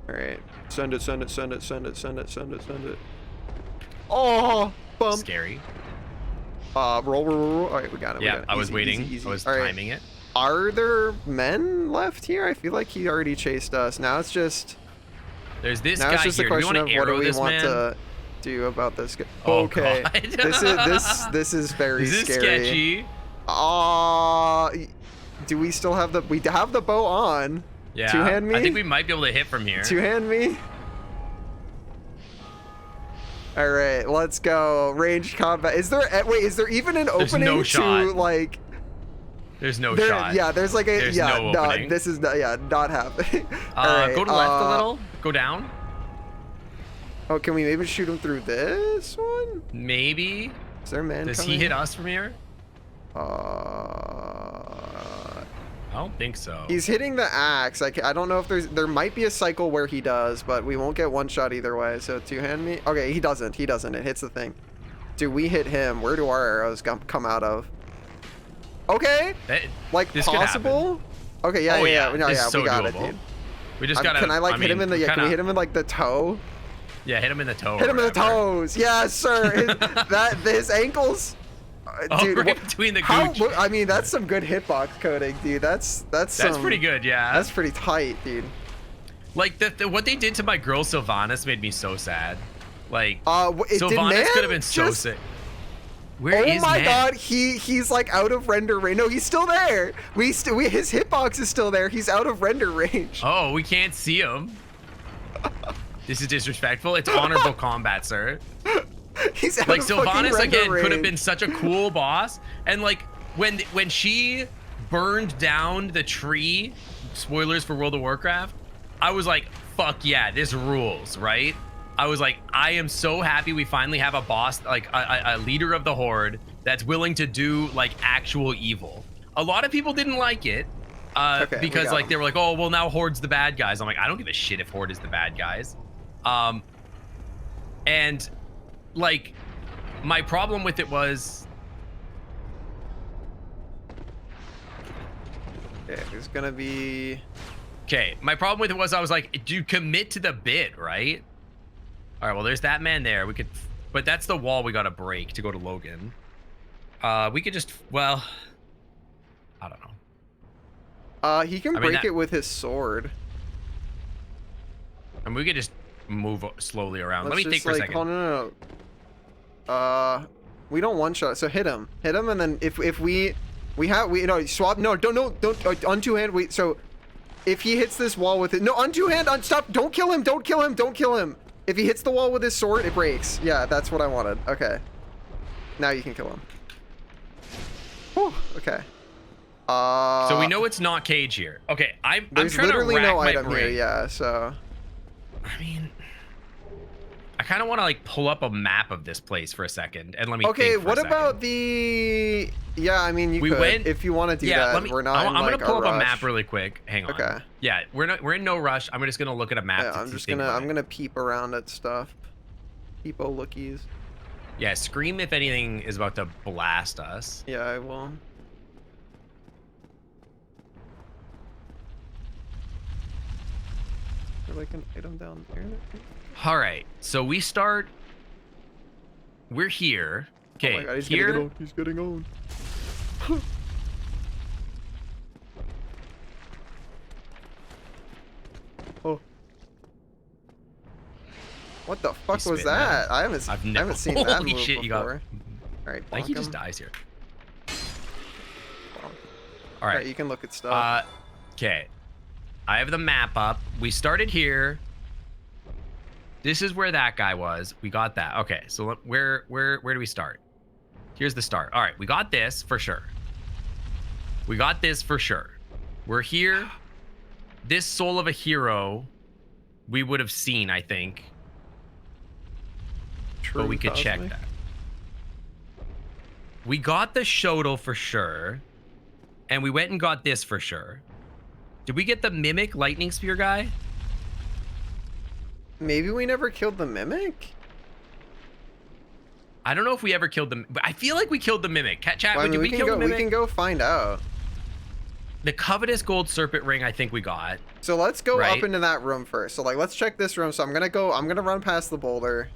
[SPEAKER 1] All right, send it, send it, send it, send it, send it, send it, send it. Oh, bump.
[SPEAKER 2] Scary.
[SPEAKER 1] Roll. All right, we got it. we
[SPEAKER 2] Yeah,
[SPEAKER 1] got it.
[SPEAKER 2] I was
[SPEAKER 1] Easy,
[SPEAKER 2] waiting.
[SPEAKER 1] easy, easy.
[SPEAKER 2] I was
[SPEAKER 1] All right.
[SPEAKER 2] timing it.
[SPEAKER 1] Are there men left here? I feel like he already chased us. Now it's just
[SPEAKER 2] There's this
[SPEAKER 1] now
[SPEAKER 2] guy
[SPEAKER 1] it's just
[SPEAKER 2] here.
[SPEAKER 1] a
[SPEAKER 2] Do we
[SPEAKER 1] question
[SPEAKER 2] want
[SPEAKER 1] of
[SPEAKER 2] to
[SPEAKER 1] what do
[SPEAKER 2] arrow
[SPEAKER 1] we
[SPEAKER 2] this
[SPEAKER 1] want
[SPEAKER 2] man?
[SPEAKER 1] to do about this guy.
[SPEAKER 2] Oh,
[SPEAKER 1] Okay,
[SPEAKER 2] God.
[SPEAKER 1] this is very
[SPEAKER 2] This is
[SPEAKER 1] scary.
[SPEAKER 2] sketchy.
[SPEAKER 1] Do we still have the we have the bow on?
[SPEAKER 2] Yeah.
[SPEAKER 1] Two-hand me?
[SPEAKER 2] I think we might be able to hit from here.
[SPEAKER 1] Two-hand me. All right, let's go. Ranged combat. Is there wait? Is there even an
[SPEAKER 2] There's
[SPEAKER 1] opening
[SPEAKER 2] no
[SPEAKER 1] to
[SPEAKER 2] shot.
[SPEAKER 1] like?
[SPEAKER 2] There's no
[SPEAKER 1] There,
[SPEAKER 2] shot.
[SPEAKER 1] yeah, there's like a
[SPEAKER 2] There's
[SPEAKER 1] yeah.
[SPEAKER 2] no
[SPEAKER 1] No,
[SPEAKER 2] opening.
[SPEAKER 1] this is not not happening. All right,
[SPEAKER 2] Go to left a little. Go down.
[SPEAKER 1] Oh, can we maybe shoot him through this one?
[SPEAKER 2] Maybe.
[SPEAKER 1] Is there a man
[SPEAKER 2] Does
[SPEAKER 1] coming?
[SPEAKER 2] he hit us from here?
[SPEAKER 1] Uh,
[SPEAKER 2] I don't think so.
[SPEAKER 1] he's hitting the axe. I don't know if there might be a cycle where he does, but we won't get one shot either way. So two-hand me. Okay, he doesn't. He doesn't. It hits the thing. Do we hit him? Where do our arrows come out of? Okay, like
[SPEAKER 2] This could
[SPEAKER 1] possible. Okay, yeah,
[SPEAKER 2] Oh,
[SPEAKER 1] yeah,
[SPEAKER 2] yeah.
[SPEAKER 1] No,
[SPEAKER 2] This
[SPEAKER 1] yeah,
[SPEAKER 2] is so
[SPEAKER 1] we got it,
[SPEAKER 2] doable.
[SPEAKER 1] dude.
[SPEAKER 2] We just gotta.
[SPEAKER 1] Can I like hit him in the? Yeah, can we hit him in like the toe?
[SPEAKER 2] Yeah, hit him in the toe.
[SPEAKER 1] Hit
[SPEAKER 2] or
[SPEAKER 1] him in the
[SPEAKER 2] whatever.
[SPEAKER 1] toes. Yes, sir. His ankles.
[SPEAKER 2] Oh,
[SPEAKER 1] Dude,
[SPEAKER 2] right
[SPEAKER 1] what-
[SPEAKER 2] between the
[SPEAKER 1] how?
[SPEAKER 2] gooch.
[SPEAKER 1] I mean, that's some good hitbox coding, dude. That's
[SPEAKER 2] That's pretty good, yeah.
[SPEAKER 1] That's pretty tight, dude.
[SPEAKER 2] Like what they did to my girl Sylvanas made me so sad. Like
[SPEAKER 1] Did
[SPEAKER 2] Sylvanas
[SPEAKER 1] Man
[SPEAKER 2] could have been so
[SPEAKER 1] just-
[SPEAKER 2] sick. Where
[SPEAKER 1] Oh
[SPEAKER 2] is
[SPEAKER 1] my
[SPEAKER 2] Man?
[SPEAKER 1] God, he's like out of render range. No, he's still there. His hitbox is still there. He's out of render range.
[SPEAKER 2] Oh, we can't see him. This is disrespectful. It's honorable combat, sir.
[SPEAKER 1] He's out
[SPEAKER 2] Like
[SPEAKER 1] of fucking
[SPEAKER 2] Sylvanas
[SPEAKER 1] render
[SPEAKER 2] again could have
[SPEAKER 1] range.
[SPEAKER 2] been such a cool boss, and like when she burned down the tree, spoilers for World of Warcraft, I was like, fuck yeah, this rules, right? I was like, I am so happy we finally have a boss, like a leader of the Horde that's willing to do like actual evil. A lot of people didn't like it
[SPEAKER 1] Okay, we
[SPEAKER 2] because
[SPEAKER 1] got
[SPEAKER 2] like
[SPEAKER 1] him.
[SPEAKER 2] they were like, oh well, now Horde's the bad guys. I'm like, I don't give a shit if Horde is the bad guys. And like my problem with it was
[SPEAKER 1] Okay, there's gonna be.
[SPEAKER 2] okay. My problem with it was I was like, do you commit to the bit, right? All right, well, there's that man there. We could, but that's the wall we got to break to go to Logan. We could just, well, I don't know.
[SPEAKER 1] He can
[SPEAKER 2] I mean,
[SPEAKER 1] break
[SPEAKER 2] that-
[SPEAKER 1] it with his sword.
[SPEAKER 2] And we could just move slowly around. Let
[SPEAKER 1] Let's
[SPEAKER 2] me think
[SPEAKER 1] just,
[SPEAKER 2] for a
[SPEAKER 1] like,
[SPEAKER 2] second.
[SPEAKER 1] hold on, no. We don't one shot, so hit him, and then if we no swap no don't on two hand wait so if he hits this wall with it no on two hand stop don't kill him if he hits the wall with his sword it breaks. Yeah, that's what I wanted. Okay, now you can kill him. Whew, okay.
[SPEAKER 2] So we know it's not Cage here. Okay, I'm
[SPEAKER 1] there's
[SPEAKER 2] trying
[SPEAKER 1] literally
[SPEAKER 2] to rack
[SPEAKER 1] no
[SPEAKER 2] my
[SPEAKER 1] item here.
[SPEAKER 2] brain.
[SPEAKER 1] Yeah, so
[SPEAKER 2] I mean, I kind of want to like pull up a map of this place for a second and let me.
[SPEAKER 1] okay,
[SPEAKER 2] think for a
[SPEAKER 1] what
[SPEAKER 2] second.
[SPEAKER 1] about the? Yeah, I mean you
[SPEAKER 2] We
[SPEAKER 1] could
[SPEAKER 2] went-
[SPEAKER 1] if you want to do
[SPEAKER 2] Yeah,
[SPEAKER 1] that.
[SPEAKER 2] let me.
[SPEAKER 1] We're not.
[SPEAKER 2] I'm
[SPEAKER 1] in,
[SPEAKER 2] gonna
[SPEAKER 1] like,
[SPEAKER 2] pull up a
[SPEAKER 1] rush.
[SPEAKER 2] map really quick. Hang on.
[SPEAKER 1] Okay.
[SPEAKER 2] Yeah, we're in no rush. I'm just gonna look at a map.
[SPEAKER 1] Yeah,
[SPEAKER 2] to
[SPEAKER 1] I'm just
[SPEAKER 2] think
[SPEAKER 1] gonna
[SPEAKER 2] about
[SPEAKER 1] I'm
[SPEAKER 2] it.
[SPEAKER 1] gonna peep around at stuff. Peepo lookies.
[SPEAKER 2] Yeah, scream if anything is about to blast us.
[SPEAKER 1] Yeah, I will. Is there like an item down there?
[SPEAKER 2] All right, so we start. We're here. Okay,
[SPEAKER 1] Oh my God, he's
[SPEAKER 2] here.
[SPEAKER 1] getting on. He's getting on. Oh. What the fuck
[SPEAKER 2] He's
[SPEAKER 1] was
[SPEAKER 2] spitting
[SPEAKER 1] that?
[SPEAKER 2] at
[SPEAKER 1] I haven't
[SPEAKER 2] I've
[SPEAKER 1] I
[SPEAKER 2] never
[SPEAKER 1] haven't seen that
[SPEAKER 2] Holy
[SPEAKER 1] move
[SPEAKER 2] shit, you got.
[SPEAKER 1] before. All right,
[SPEAKER 2] I think he
[SPEAKER 1] bonk
[SPEAKER 2] just
[SPEAKER 1] him.
[SPEAKER 2] dies here.
[SPEAKER 1] Bonk.
[SPEAKER 2] All
[SPEAKER 1] All
[SPEAKER 2] right.
[SPEAKER 1] right, you can look at stuff.
[SPEAKER 2] Okay. I have the map up. We started here. This is where that guy was. We got that. Okay, so where do we start? Here's the start. All right, we got this for sure. We got this for sure. We're here. This soul of a hero, we would have seen, I think.
[SPEAKER 1] True,
[SPEAKER 2] But we could check
[SPEAKER 1] possibly.
[SPEAKER 2] that. We got the Shodel for sure. And we went and got this for sure. Did we get the Mimic Lightning Spear guy?
[SPEAKER 1] Maybe we never killed the Mimic?
[SPEAKER 2] I don't know if we ever killed them. But I feel like we killed the Mimic. Chat,
[SPEAKER 1] Well, I mean,
[SPEAKER 2] did we kill the
[SPEAKER 1] we
[SPEAKER 2] Mimic?
[SPEAKER 1] can go find out.
[SPEAKER 2] The Covetous Gold Serpent Ring, I think we got.
[SPEAKER 1] So let's go
[SPEAKER 2] Right.
[SPEAKER 1] up into that room first. So like, let's check this room. So I'm gonna run past the boulder.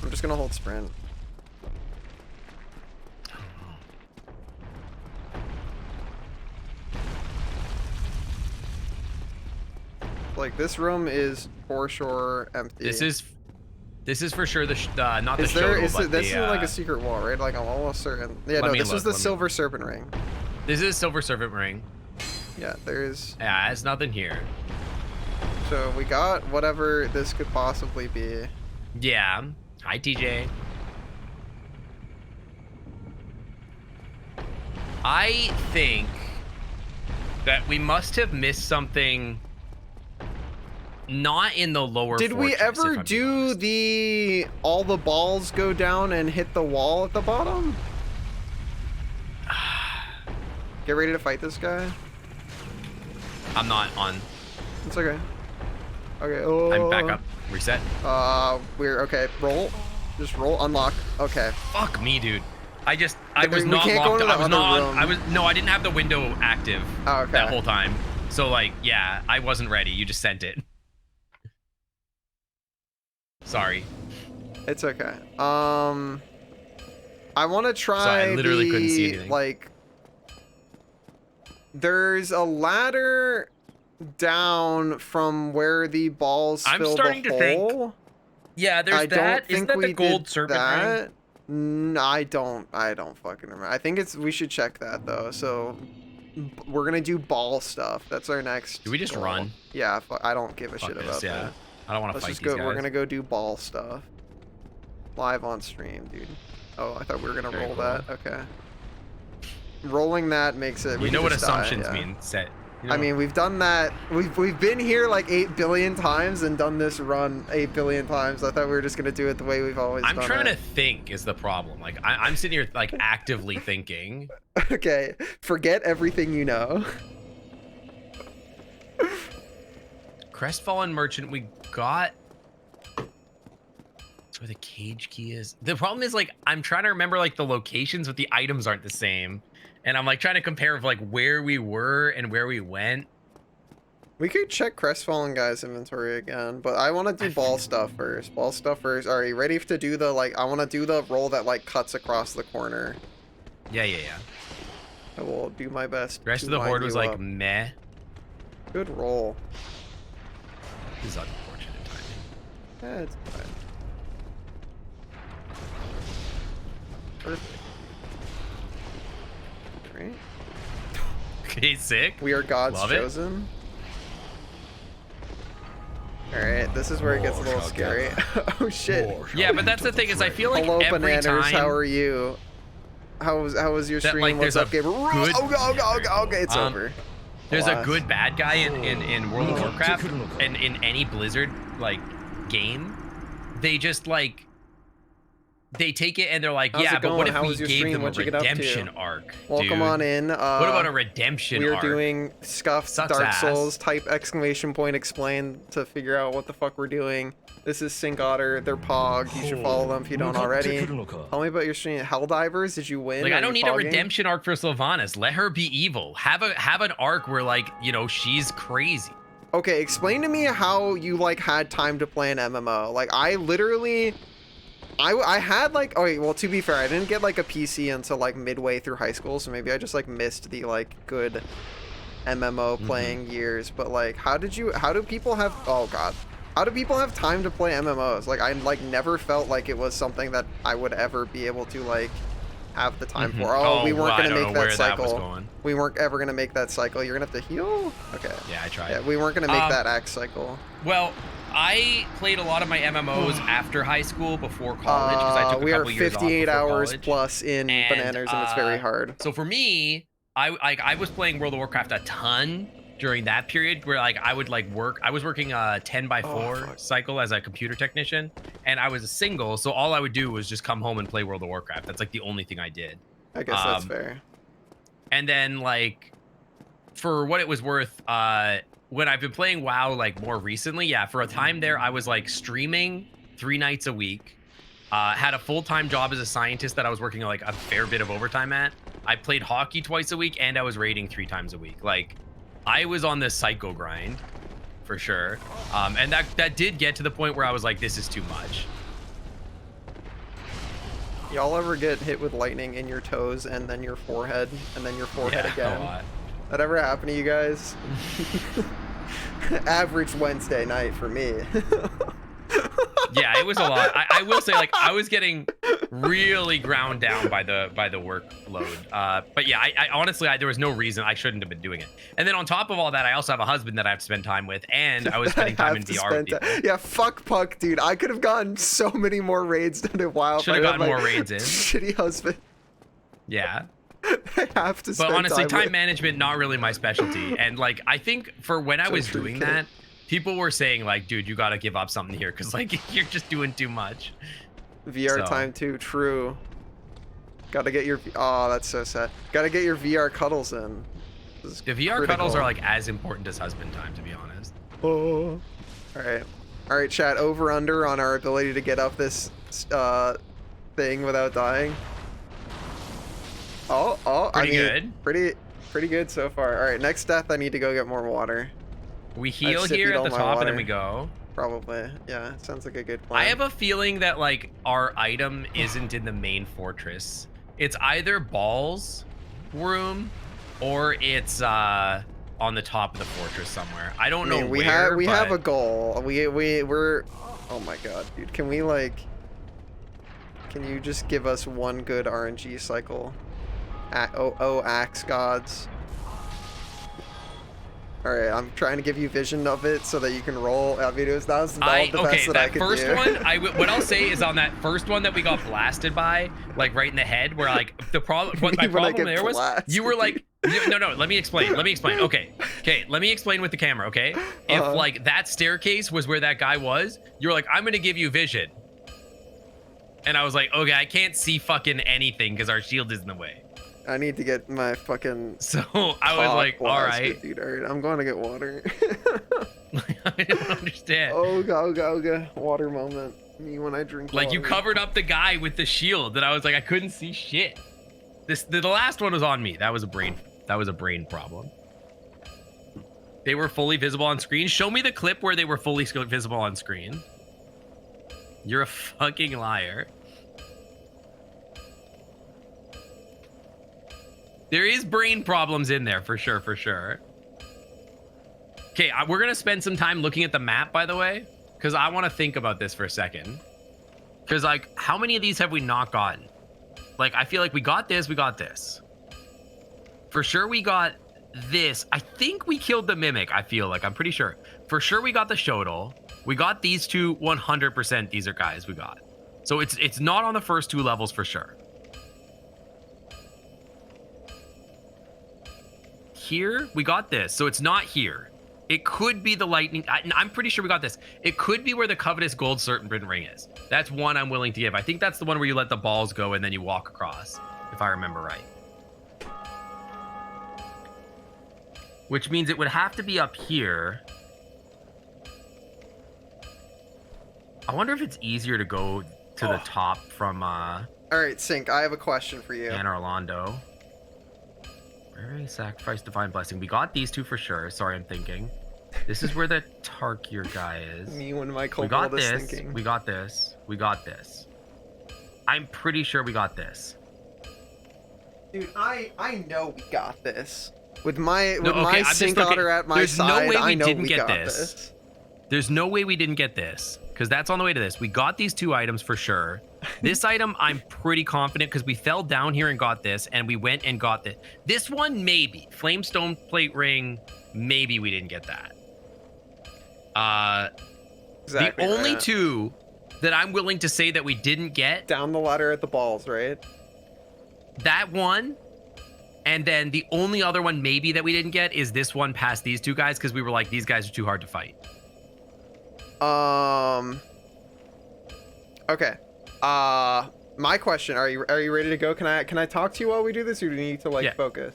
[SPEAKER 1] I'm just gonna hold sprint. Like this room is for sure empty.
[SPEAKER 2] This is for sure the not the
[SPEAKER 1] Is there?
[SPEAKER 2] Shodel,
[SPEAKER 1] Is
[SPEAKER 2] but
[SPEAKER 1] it, this
[SPEAKER 2] the,
[SPEAKER 1] is like a secret wall, right? Like I'm almost certain. Yeah,
[SPEAKER 2] Let
[SPEAKER 1] no,
[SPEAKER 2] me
[SPEAKER 1] this was
[SPEAKER 2] look,
[SPEAKER 1] the
[SPEAKER 2] let me
[SPEAKER 1] Silver Serpent Ring.
[SPEAKER 2] This is Silver Serpent Ring.
[SPEAKER 1] Yeah, there is.
[SPEAKER 2] Yeah, it's nothing here.
[SPEAKER 1] So we got whatever this could possibly be.
[SPEAKER 2] Yeah. Hi, TJ. I think that we must have missed something. Not in the lower.
[SPEAKER 1] Did we
[SPEAKER 2] fortress, if
[SPEAKER 1] ever
[SPEAKER 2] I'm being
[SPEAKER 1] do
[SPEAKER 2] honest.
[SPEAKER 1] the all the balls go down and hit the wall at the bottom? Get ready to fight this guy.
[SPEAKER 2] I'm not on.
[SPEAKER 1] It's okay. Okay. Oh.
[SPEAKER 2] I'm back up. Reset.
[SPEAKER 1] We're okay. Roll. Just roll. Unlock. Okay.
[SPEAKER 2] Fuck me, dude. I was
[SPEAKER 1] we
[SPEAKER 2] not
[SPEAKER 1] can't go
[SPEAKER 2] locked.
[SPEAKER 1] into
[SPEAKER 2] I
[SPEAKER 1] the
[SPEAKER 2] was
[SPEAKER 1] other
[SPEAKER 2] not on.
[SPEAKER 1] room.
[SPEAKER 2] No, I didn't have the window active
[SPEAKER 1] Oh, okay.
[SPEAKER 2] that whole time. So like, yeah, I wasn't ready. You just sent it. Sorry.
[SPEAKER 1] It's okay. I want to try.
[SPEAKER 2] Sorry, I literally couldn't see anything.
[SPEAKER 1] Like, there's a ladder down from where the balls
[SPEAKER 2] I'm
[SPEAKER 1] fill
[SPEAKER 2] starting
[SPEAKER 1] the
[SPEAKER 2] to think
[SPEAKER 1] hole.
[SPEAKER 2] Yeah, there's
[SPEAKER 1] I
[SPEAKER 2] that.
[SPEAKER 1] don't
[SPEAKER 2] Isn't
[SPEAKER 1] think
[SPEAKER 2] that
[SPEAKER 1] we
[SPEAKER 2] the gold
[SPEAKER 1] did
[SPEAKER 2] serpent ring?
[SPEAKER 1] that. I don't fucking remember. I think it's. We should check that though. So we're gonna do ball stuff. That's our next.
[SPEAKER 2] Do we just
[SPEAKER 1] goal.
[SPEAKER 2] run?
[SPEAKER 1] Yeah. I don't give a
[SPEAKER 2] Fuck
[SPEAKER 1] shit
[SPEAKER 2] this,
[SPEAKER 1] about
[SPEAKER 2] yeah.
[SPEAKER 1] that.
[SPEAKER 2] I don't want to
[SPEAKER 1] Let's
[SPEAKER 2] fight
[SPEAKER 1] just
[SPEAKER 2] these
[SPEAKER 1] go.
[SPEAKER 2] guys.
[SPEAKER 1] We're gonna go do ball stuff. Live on stream, dude. Oh, I thought we were gonna
[SPEAKER 2] Very
[SPEAKER 1] roll
[SPEAKER 2] cool.
[SPEAKER 1] that. Okay. Rolling that makes it. we
[SPEAKER 2] You
[SPEAKER 1] can
[SPEAKER 2] know what
[SPEAKER 1] just die,
[SPEAKER 2] assumptions
[SPEAKER 1] yeah.
[SPEAKER 2] mean? Set. You
[SPEAKER 1] I
[SPEAKER 2] know-
[SPEAKER 1] mean, we've done that. We've been here like 8 billion times and done this run 8 billion times. I thought we were just gonna do it the way we've always
[SPEAKER 2] I'm
[SPEAKER 1] done
[SPEAKER 2] trying to
[SPEAKER 1] it.
[SPEAKER 2] think is the problem. Like I'm sitting here like actively thinking.
[SPEAKER 1] Okay, forget everything you know.
[SPEAKER 2] Crestfallen Merchant, we got. That's where the cage key is. The problem is like I'm trying to remember like the locations, but the items aren't the same, and I'm like trying to compare of like where we were and where we went.
[SPEAKER 1] We could check Crestfallen guy's inventory again, but I want to do ball stuff first. Ball stuff first. Are you ready to do the like? I want to do the roll that like cuts across the corner.
[SPEAKER 2] Yeah.
[SPEAKER 1] I will do my best.
[SPEAKER 2] The rest
[SPEAKER 1] to
[SPEAKER 2] of the
[SPEAKER 1] line
[SPEAKER 2] horde was
[SPEAKER 1] you
[SPEAKER 2] like
[SPEAKER 1] up.
[SPEAKER 2] meh.
[SPEAKER 1] Good roll.
[SPEAKER 2] This is unfortunate timing.
[SPEAKER 1] It's fine. Perfect. Right.
[SPEAKER 2] Okay, sick.
[SPEAKER 1] We are God's
[SPEAKER 2] Love it.
[SPEAKER 1] chosen. Alright, this is where it gets a little
[SPEAKER 3] More
[SPEAKER 1] scary.
[SPEAKER 3] shall
[SPEAKER 1] Oh shit.
[SPEAKER 3] More
[SPEAKER 2] Yeah,
[SPEAKER 3] shall
[SPEAKER 2] but that's the
[SPEAKER 3] enter
[SPEAKER 2] thing is I feel like
[SPEAKER 1] Hello
[SPEAKER 2] every
[SPEAKER 1] bananas,
[SPEAKER 2] time.
[SPEAKER 1] how are you? How was your
[SPEAKER 2] That,
[SPEAKER 1] stream?
[SPEAKER 2] like,
[SPEAKER 1] What's
[SPEAKER 2] there's
[SPEAKER 1] up,
[SPEAKER 2] a
[SPEAKER 1] Gabriel?
[SPEAKER 2] good-
[SPEAKER 1] Okay, it's over.
[SPEAKER 2] There's a
[SPEAKER 1] Alas.
[SPEAKER 2] good bad guy in World of Warcraft and in any Blizzard like game. They just like they take it and they're like,
[SPEAKER 1] How's
[SPEAKER 2] yeah,
[SPEAKER 1] it
[SPEAKER 2] but what
[SPEAKER 1] going?
[SPEAKER 2] if
[SPEAKER 1] How
[SPEAKER 2] we
[SPEAKER 1] was your
[SPEAKER 2] gave
[SPEAKER 1] stream?
[SPEAKER 2] them a
[SPEAKER 1] What'd you get up to?
[SPEAKER 2] redemption arc?
[SPEAKER 1] Welcome
[SPEAKER 2] dude?
[SPEAKER 1] on in.
[SPEAKER 2] What about a redemption
[SPEAKER 1] We are
[SPEAKER 2] arc?
[SPEAKER 1] doing scuffed
[SPEAKER 2] Sucks
[SPEAKER 1] Dark
[SPEAKER 2] ass.
[SPEAKER 1] Souls type exclamation point explain to figure out what the fuck we're doing. This is Sync Otter, they're Pog. You should follow them if you don't already. Tell me about your stream. Helldivers, did you win?
[SPEAKER 2] Like
[SPEAKER 1] Are
[SPEAKER 2] I don't
[SPEAKER 1] you
[SPEAKER 2] need a
[SPEAKER 1] pogging?
[SPEAKER 2] redemption arc for Sylvanas. Let her be evil. Have an arc where like, you know, she's crazy.
[SPEAKER 1] Okay, explain to me how you like had time to play an MMO. Like I literally I had like, oh wait, well to be fair, I didn't get like a PC until like midway through high school, so maybe I just like missed the like good MMO playing years. But like how do people have, oh god, how do people have time to play MMOs? Like I like never felt like it was something that I would ever be able to like have the time for. Oh, we weren't
[SPEAKER 2] well, I
[SPEAKER 1] gonna
[SPEAKER 2] don't
[SPEAKER 1] make
[SPEAKER 2] know
[SPEAKER 1] that
[SPEAKER 2] where that was
[SPEAKER 1] cycle.
[SPEAKER 2] going.
[SPEAKER 1] We weren't ever gonna make that cycle. You're gonna have to heal? Okay.
[SPEAKER 2] Yeah, I tried.
[SPEAKER 1] Yeah, we weren't gonna make
[SPEAKER 2] Um,
[SPEAKER 1] that axe cycle.
[SPEAKER 2] Well, I played a lot of my MMOs after high school, before college, because I took a
[SPEAKER 1] we are
[SPEAKER 2] couple years off
[SPEAKER 1] 58
[SPEAKER 2] before
[SPEAKER 1] hours
[SPEAKER 2] college.
[SPEAKER 1] plus in bananas, and it's very hard.
[SPEAKER 2] So for me, I was playing World of Warcraft a ton during that period, where like I would like work. I was working a 10x4 cycle as a computer technician, and I was a single, so all I would do was just come home and play World of Warcraft. That's like the only thing I did.
[SPEAKER 1] I guess that's fair.
[SPEAKER 2] And then like, for what it was worth, when I've been playing WoW like more recently, yeah, for a time there, I was like streaming 3 nights a week. Had a full-time job as a scientist that I was working like a fair bit of overtime at. I played hockey twice a week, and I was raiding 3 times a week. Like, I was on this psycho grind, for sure. And that did get to the point where I was like, this is too much.
[SPEAKER 1] Y'all ever get hit with lightning in your toes and then your forehead and then your forehead again?
[SPEAKER 2] A lot.
[SPEAKER 1] That ever happened to you guys? Average Wednesday night for me.
[SPEAKER 2] Yeah, it was a lot. I will say, like, I was getting really ground down by the workload. But yeah, I honestly, there was no reason I shouldn't have been doing it. And then on top of all that, I also have a husband that I have to spend time with, and I was spending time in VR with people.
[SPEAKER 1] Yeah, fuck Puck, dude. I could have gotten so many more raids than a while.
[SPEAKER 2] Should have gotten more raids in.
[SPEAKER 1] Shitty husband.
[SPEAKER 2] Yeah.
[SPEAKER 1] I have to spend
[SPEAKER 2] But honestly, time
[SPEAKER 1] with.
[SPEAKER 2] management, not really my specialty. And like, I think for when I was doing that, people were saying like, dude, you got to give up something here, because like you're just doing too much.
[SPEAKER 1] VR time too, true. Gotta get your, oh, that's so sad. Gotta get your VR cuddles in.
[SPEAKER 2] The VR cuddles are like as important as husband time, to be honest.
[SPEAKER 1] Oh. All right, chat, over under on our ability to get up this thing without dying. Oh,
[SPEAKER 2] Pretty good.
[SPEAKER 1] Pretty good so far. All right, next death, I need to go get more water.
[SPEAKER 2] We heal here at the top and then we go.
[SPEAKER 1] Probably, yeah. Sounds like a good plan.
[SPEAKER 2] I have a feeling that like our item isn't in the main fortress. It's either Ball's room or it's on the top of the fortress somewhere. I don't know
[SPEAKER 1] we
[SPEAKER 2] where.
[SPEAKER 1] We have a goal. We're. Oh my god, dude. Can we like? Can you just give us one good RNG cycle? Axe gods. All right, I'm trying to give you vision of it so that you can roll. I mean, that was the best that I could
[SPEAKER 2] first
[SPEAKER 1] do.
[SPEAKER 2] one, what I'll say is on that first one that we got blasted by, like right in the head, where like the problem, what my problem there was, you were like, no, let me explain. Okay, let me explain with the camera. Okay, if like that staircase was where that guy was, you were like, I'm gonna give you vision, and I was like, okay, I can't see fucking anything because our shield is in the way.
[SPEAKER 1] I need to get my fucking.
[SPEAKER 2] So I was like, all right.
[SPEAKER 1] Dude, all right, I'm going to get water.
[SPEAKER 2] I don't understand.
[SPEAKER 1] Oga, water moment. Me when I drink
[SPEAKER 2] like
[SPEAKER 1] water.
[SPEAKER 2] You covered up the guy with the shield, and I was like, I couldn't see shit. The last one was on me. That was a brain problem. They were fully visible on screen. Show me the clip where they were fully visible on screen. You're a fucking liar. There is brain problems in there, for sure. Okay, we're going to spend some time looking at the map, by the way, because I want to think about this for a second. Because, like, how many of these have we not gotten? Like, I feel like we got this. For sure we got this. I think we killed the Mimic, I feel like. I'm pretty sure. For sure we got the Shodel. We got these two 100%. These are guys we got. So it's not on the first 2 levels for sure. Here we got this, so it's not here. It could be the lightning. I'm pretty sure we got this. It could be where the Covetous Gold Serpent Ring is. That's one I'm willing to give. I think that's the one where you let the balls go and then you walk across, if I remember right. Which means it would have to be up here. I wonder if it's easier to go to the top from
[SPEAKER 1] All right, Sync, I have a question for you.
[SPEAKER 2] Anne Orlando. Very sacrifice, divine blessing. We got these 2 for sure. Sorry, I'm thinking. This is where the Tarkir guy is.
[SPEAKER 1] Me when my
[SPEAKER 2] We got this.
[SPEAKER 1] thinking.
[SPEAKER 2] We got this. We got this. I'm pretty sure we got this.
[SPEAKER 1] Dude, I know we got this. With my
[SPEAKER 2] I'm
[SPEAKER 1] Sync
[SPEAKER 2] just
[SPEAKER 1] Otter at my
[SPEAKER 2] There's
[SPEAKER 1] side,
[SPEAKER 2] no way we
[SPEAKER 1] I know
[SPEAKER 2] didn't
[SPEAKER 1] we
[SPEAKER 2] get
[SPEAKER 1] got
[SPEAKER 2] this. There's no way we didn't get this, because that's on the way to this. We got these 2 items for sure. This item, I'm pretty confident, because we fell down here and got this, and we went and got this. This one, maybe. Flamestone Plate Ring, maybe we didn't get that.
[SPEAKER 1] Exactly
[SPEAKER 2] the only
[SPEAKER 1] right.
[SPEAKER 2] two that I'm willing to say that we didn't get,
[SPEAKER 1] Down the ladder at the balls, right?
[SPEAKER 2] that one, and then the only other one maybe that we didn't get is this one past these two guys because we were like, these guys are too hard to fight.
[SPEAKER 1] Okay. My question, are you ready to go? Can I talk to you while we do this, or do you need to like
[SPEAKER 2] Yeah.
[SPEAKER 1] focus?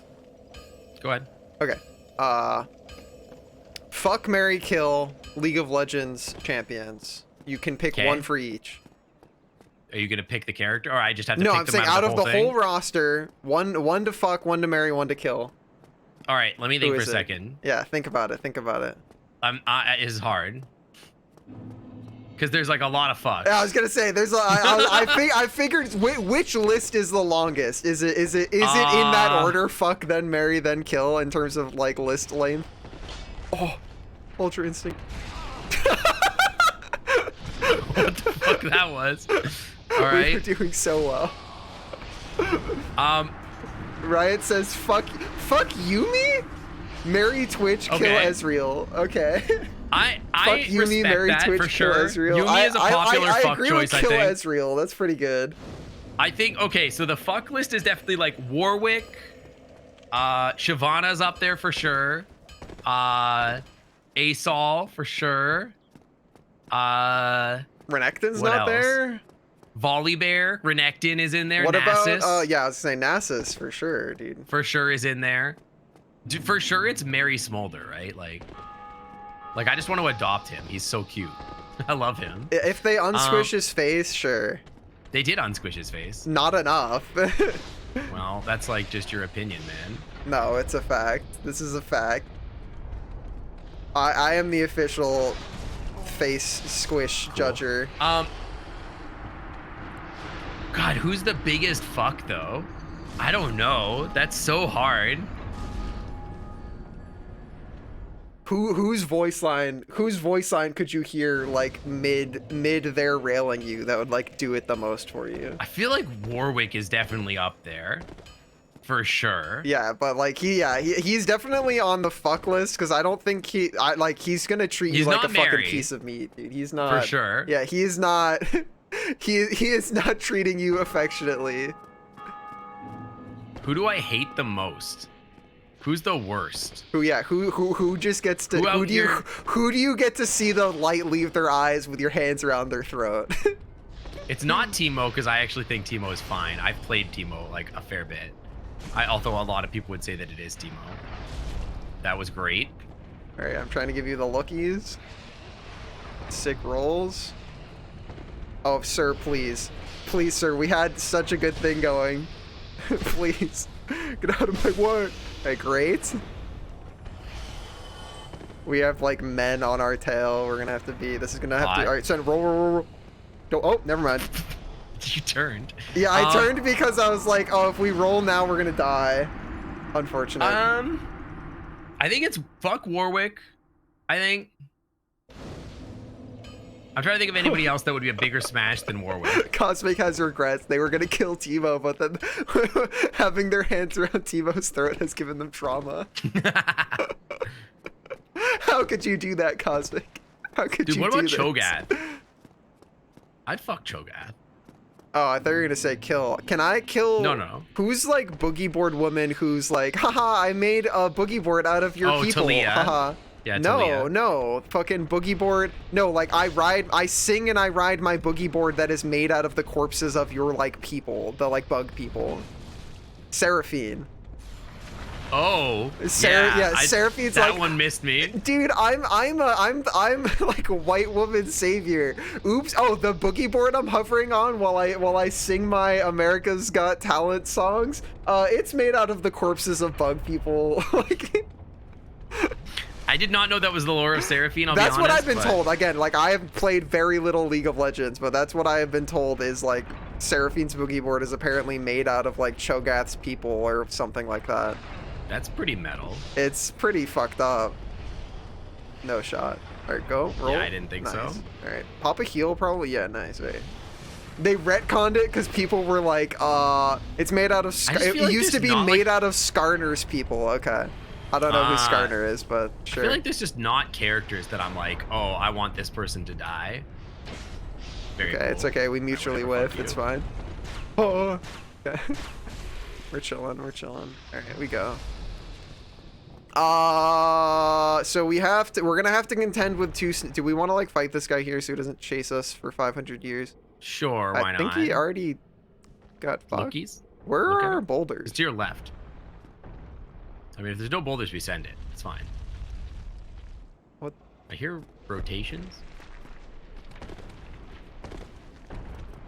[SPEAKER 2] Go ahead.
[SPEAKER 1] Okay. Fuck, marry, kill League of Legends champions. You can pick
[SPEAKER 2] Okay.
[SPEAKER 1] one for each.
[SPEAKER 2] Are you gonna pick the character, or I just have to
[SPEAKER 1] No,
[SPEAKER 2] pick
[SPEAKER 1] I'm
[SPEAKER 2] them
[SPEAKER 1] saying
[SPEAKER 2] out of the
[SPEAKER 1] whole
[SPEAKER 2] thing?
[SPEAKER 1] roster, one to fuck, one to marry, one to kill.
[SPEAKER 2] All right, let me
[SPEAKER 1] Who
[SPEAKER 2] think for a
[SPEAKER 1] is it?
[SPEAKER 2] second.
[SPEAKER 1] Yeah, think about it. Think about it.
[SPEAKER 2] Is hard because there's like a lot of fucks.
[SPEAKER 1] Yeah, I was gonna say there's I figured which list is the longest. Is it in that order? Fuck, then marry, then kill in terms of like list length. Oh, Ultra Instinct.
[SPEAKER 2] What the fuck that was? All
[SPEAKER 1] We were
[SPEAKER 2] right.
[SPEAKER 1] doing so well. Riot says fuck Yumi, marry Twitch, kill
[SPEAKER 2] Okay.
[SPEAKER 1] Ezreal. Okay.
[SPEAKER 2] I
[SPEAKER 1] Fuck Yumi,
[SPEAKER 2] respect
[SPEAKER 1] marry
[SPEAKER 2] that
[SPEAKER 1] Twitch,
[SPEAKER 2] for
[SPEAKER 1] kill
[SPEAKER 2] sure.
[SPEAKER 1] Ezreal.
[SPEAKER 2] Yumi is a popular
[SPEAKER 1] I
[SPEAKER 2] fuck
[SPEAKER 1] agree
[SPEAKER 2] choice,
[SPEAKER 1] with
[SPEAKER 2] I
[SPEAKER 1] kill
[SPEAKER 2] think.
[SPEAKER 1] Ezreal. That's pretty good.
[SPEAKER 2] I think okay, so the fuck list is definitely like Warwick, Shyvana's up there for sure, Asol for sure,
[SPEAKER 1] Renekton's
[SPEAKER 2] What
[SPEAKER 1] not
[SPEAKER 2] else?
[SPEAKER 1] there.
[SPEAKER 2] Volibear, Renekton is in there.
[SPEAKER 1] What
[SPEAKER 2] Nasus
[SPEAKER 1] about? Yeah, I was saying Nasus for sure, dude.
[SPEAKER 2] for sure is in there. For sure, it's Mary Smolder, right? Like I just want to adopt him. He's so cute. I love him.
[SPEAKER 1] If they unsquish his face, sure.
[SPEAKER 2] They did unsquish his face.
[SPEAKER 1] Not enough.
[SPEAKER 2] Well, that's like just your opinion, man.
[SPEAKER 1] No, it's a fact. This is a fact. I am the official face squish judger.
[SPEAKER 2] God, who's the biggest fuck though? I don't know. That's so hard.
[SPEAKER 1] Whose voice line could you hear like mid there railing you that would like do it the most for you?
[SPEAKER 2] I feel like Warwick is definitely up there. For sure.
[SPEAKER 1] Yeah, but like he's definitely on the fuck list because I don't think he's gonna treat you
[SPEAKER 2] He's
[SPEAKER 1] like a
[SPEAKER 2] not
[SPEAKER 1] fucking
[SPEAKER 2] married.
[SPEAKER 1] piece of meat, dude. He's not.
[SPEAKER 2] For sure.
[SPEAKER 1] Yeah, he is not. he is not treating you affectionately.
[SPEAKER 2] Who do I hate the most? Who's the worst?
[SPEAKER 1] Who just gets to
[SPEAKER 2] Who out here-
[SPEAKER 1] who do you get to see the light leave their eyes with your hands around their throat?
[SPEAKER 2] It's not Teemo because I actually think Teemo is fine. I've played Teemo like a fair bit. Although a lot of people would say that it is Teemo. That was great.
[SPEAKER 1] All right, I'm trying to give you the lookies. Sick rolls. Oh, sir, please, sir. We had such a good thing going. Please, get out of my way. Okay, great. We have like men on our tail. We're gonna have to be. This is gonna have to.
[SPEAKER 2] Hot.
[SPEAKER 1] All right, send roll. Oh, never mind.
[SPEAKER 2] You turned.
[SPEAKER 1] Yeah, I turned because I was like, oh, if we roll now, we're gonna die. Unfortunate.
[SPEAKER 2] I think it's fuck Warwick. I think. I'm trying to think of anybody else that would be a bigger smash than Warwick.
[SPEAKER 1] Cosmic has regrets. They were gonna kill Teemo, but then having their hands around Teemo's throat has given them trauma. How could you do that, Cosmic? How could
[SPEAKER 2] Dude,
[SPEAKER 1] you
[SPEAKER 2] what
[SPEAKER 1] do
[SPEAKER 2] about
[SPEAKER 1] this?
[SPEAKER 2] Cho'Gath? I'd fuck Cho'Gath.
[SPEAKER 1] Oh, I thought you were gonna say kill. Can I kill?
[SPEAKER 2] No.
[SPEAKER 1] Who's like boogie board woman who's like, haha, I made a boogie board out of your
[SPEAKER 2] Oh,
[SPEAKER 1] people.
[SPEAKER 2] Talia.
[SPEAKER 1] Haha.
[SPEAKER 2] Yeah,
[SPEAKER 1] No,
[SPEAKER 2] Talia.
[SPEAKER 1] no, fucking boogie board. No, like I sing and I ride my boogie board that is made out of the corpses of your like people, the like bug people. Seraphine.
[SPEAKER 2] Oh,
[SPEAKER 1] Seraphine's
[SPEAKER 2] that
[SPEAKER 1] like,
[SPEAKER 2] one missed me.
[SPEAKER 1] dude, I'm like a white woman savior. Oops. Oh, the boogie board I'm hovering on while I sing my America's Got Talent songs. It's made out of the corpses of bug people. Like,
[SPEAKER 2] I did not know that was the lore of Seraphine. I'll
[SPEAKER 1] that's
[SPEAKER 2] be
[SPEAKER 1] what
[SPEAKER 2] honest,
[SPEAKER 1] I've been
[SPEAKER 2] but-
[SPEAKER 1] told. Again, like I have played very little League of Legends, but that's what I have been told is like Seraphine's boogie board is apparently made out of like Cho'Gath's people or something like that.
[SPEAKER 2] That's pretty metal.
[SPEAKER 1] It's pretty fucked up. No shot. All right, go. Roll.
[SPEAKER 2] Yeah, I didn't think so.
[SPEAKER 1] All right. Pop a heal, probably. Yeah, nice. Right. They retconned it because people were like, it's made out of...
[SPEAKER 2] I just feel
[SPEAKER 1] It
[SPEAKER 2] like
[SPEAKER 1] used to
[SPEAKER 2] there's
[SPEAKER 1] be
[SPEAKER 2] not,
[SPEAKER 1] made
[SPEAKER 2] like-
[SPEAKER 1] out of Skarner's people. Okay. I don't know who Skarner is, but
[SPEAKER 2] I
[SPEAKER 1] sure.
[SPEAKER 2] feel like there's just not characters that I'm like, oh, I want this person to die. Very
[SPEAKER 1] Okay,
[SPEAKER 2] cool.
[SPEAKER 1] it's okay. We mutually
[SPEAKER 2] Whatever, fuck
[SPEAKER 1] whiff. It's
[SPEAKER 2] you.
[SPEAKER 1] fine. Oh, okay. We're chilling. We're chilling. All right, we go. So we have to. We're gonna have to contend with two. Do we want to like fight this guy here so he doesn't chase us for 500 years?
[SPEAKER 2] Sure, why
[SPEAKER 1] I
[SPEAKER 2] not?
[SPEAKER 1] think he already got fucked.
[SPEAKER 2] Lookies?
[SPEAKER 1] Where
[SPEAKER 2] Look at
[SPEAKER 1] are our
[SPEAKER 2] him.
[SPEAKER 1] boulders?
[SPEAKER 2] It's to your left. I mean, if there's no boulders, we send it. It's fine.
[SPEAKER 1] What?
[SPEAKER 2] I hear rotations.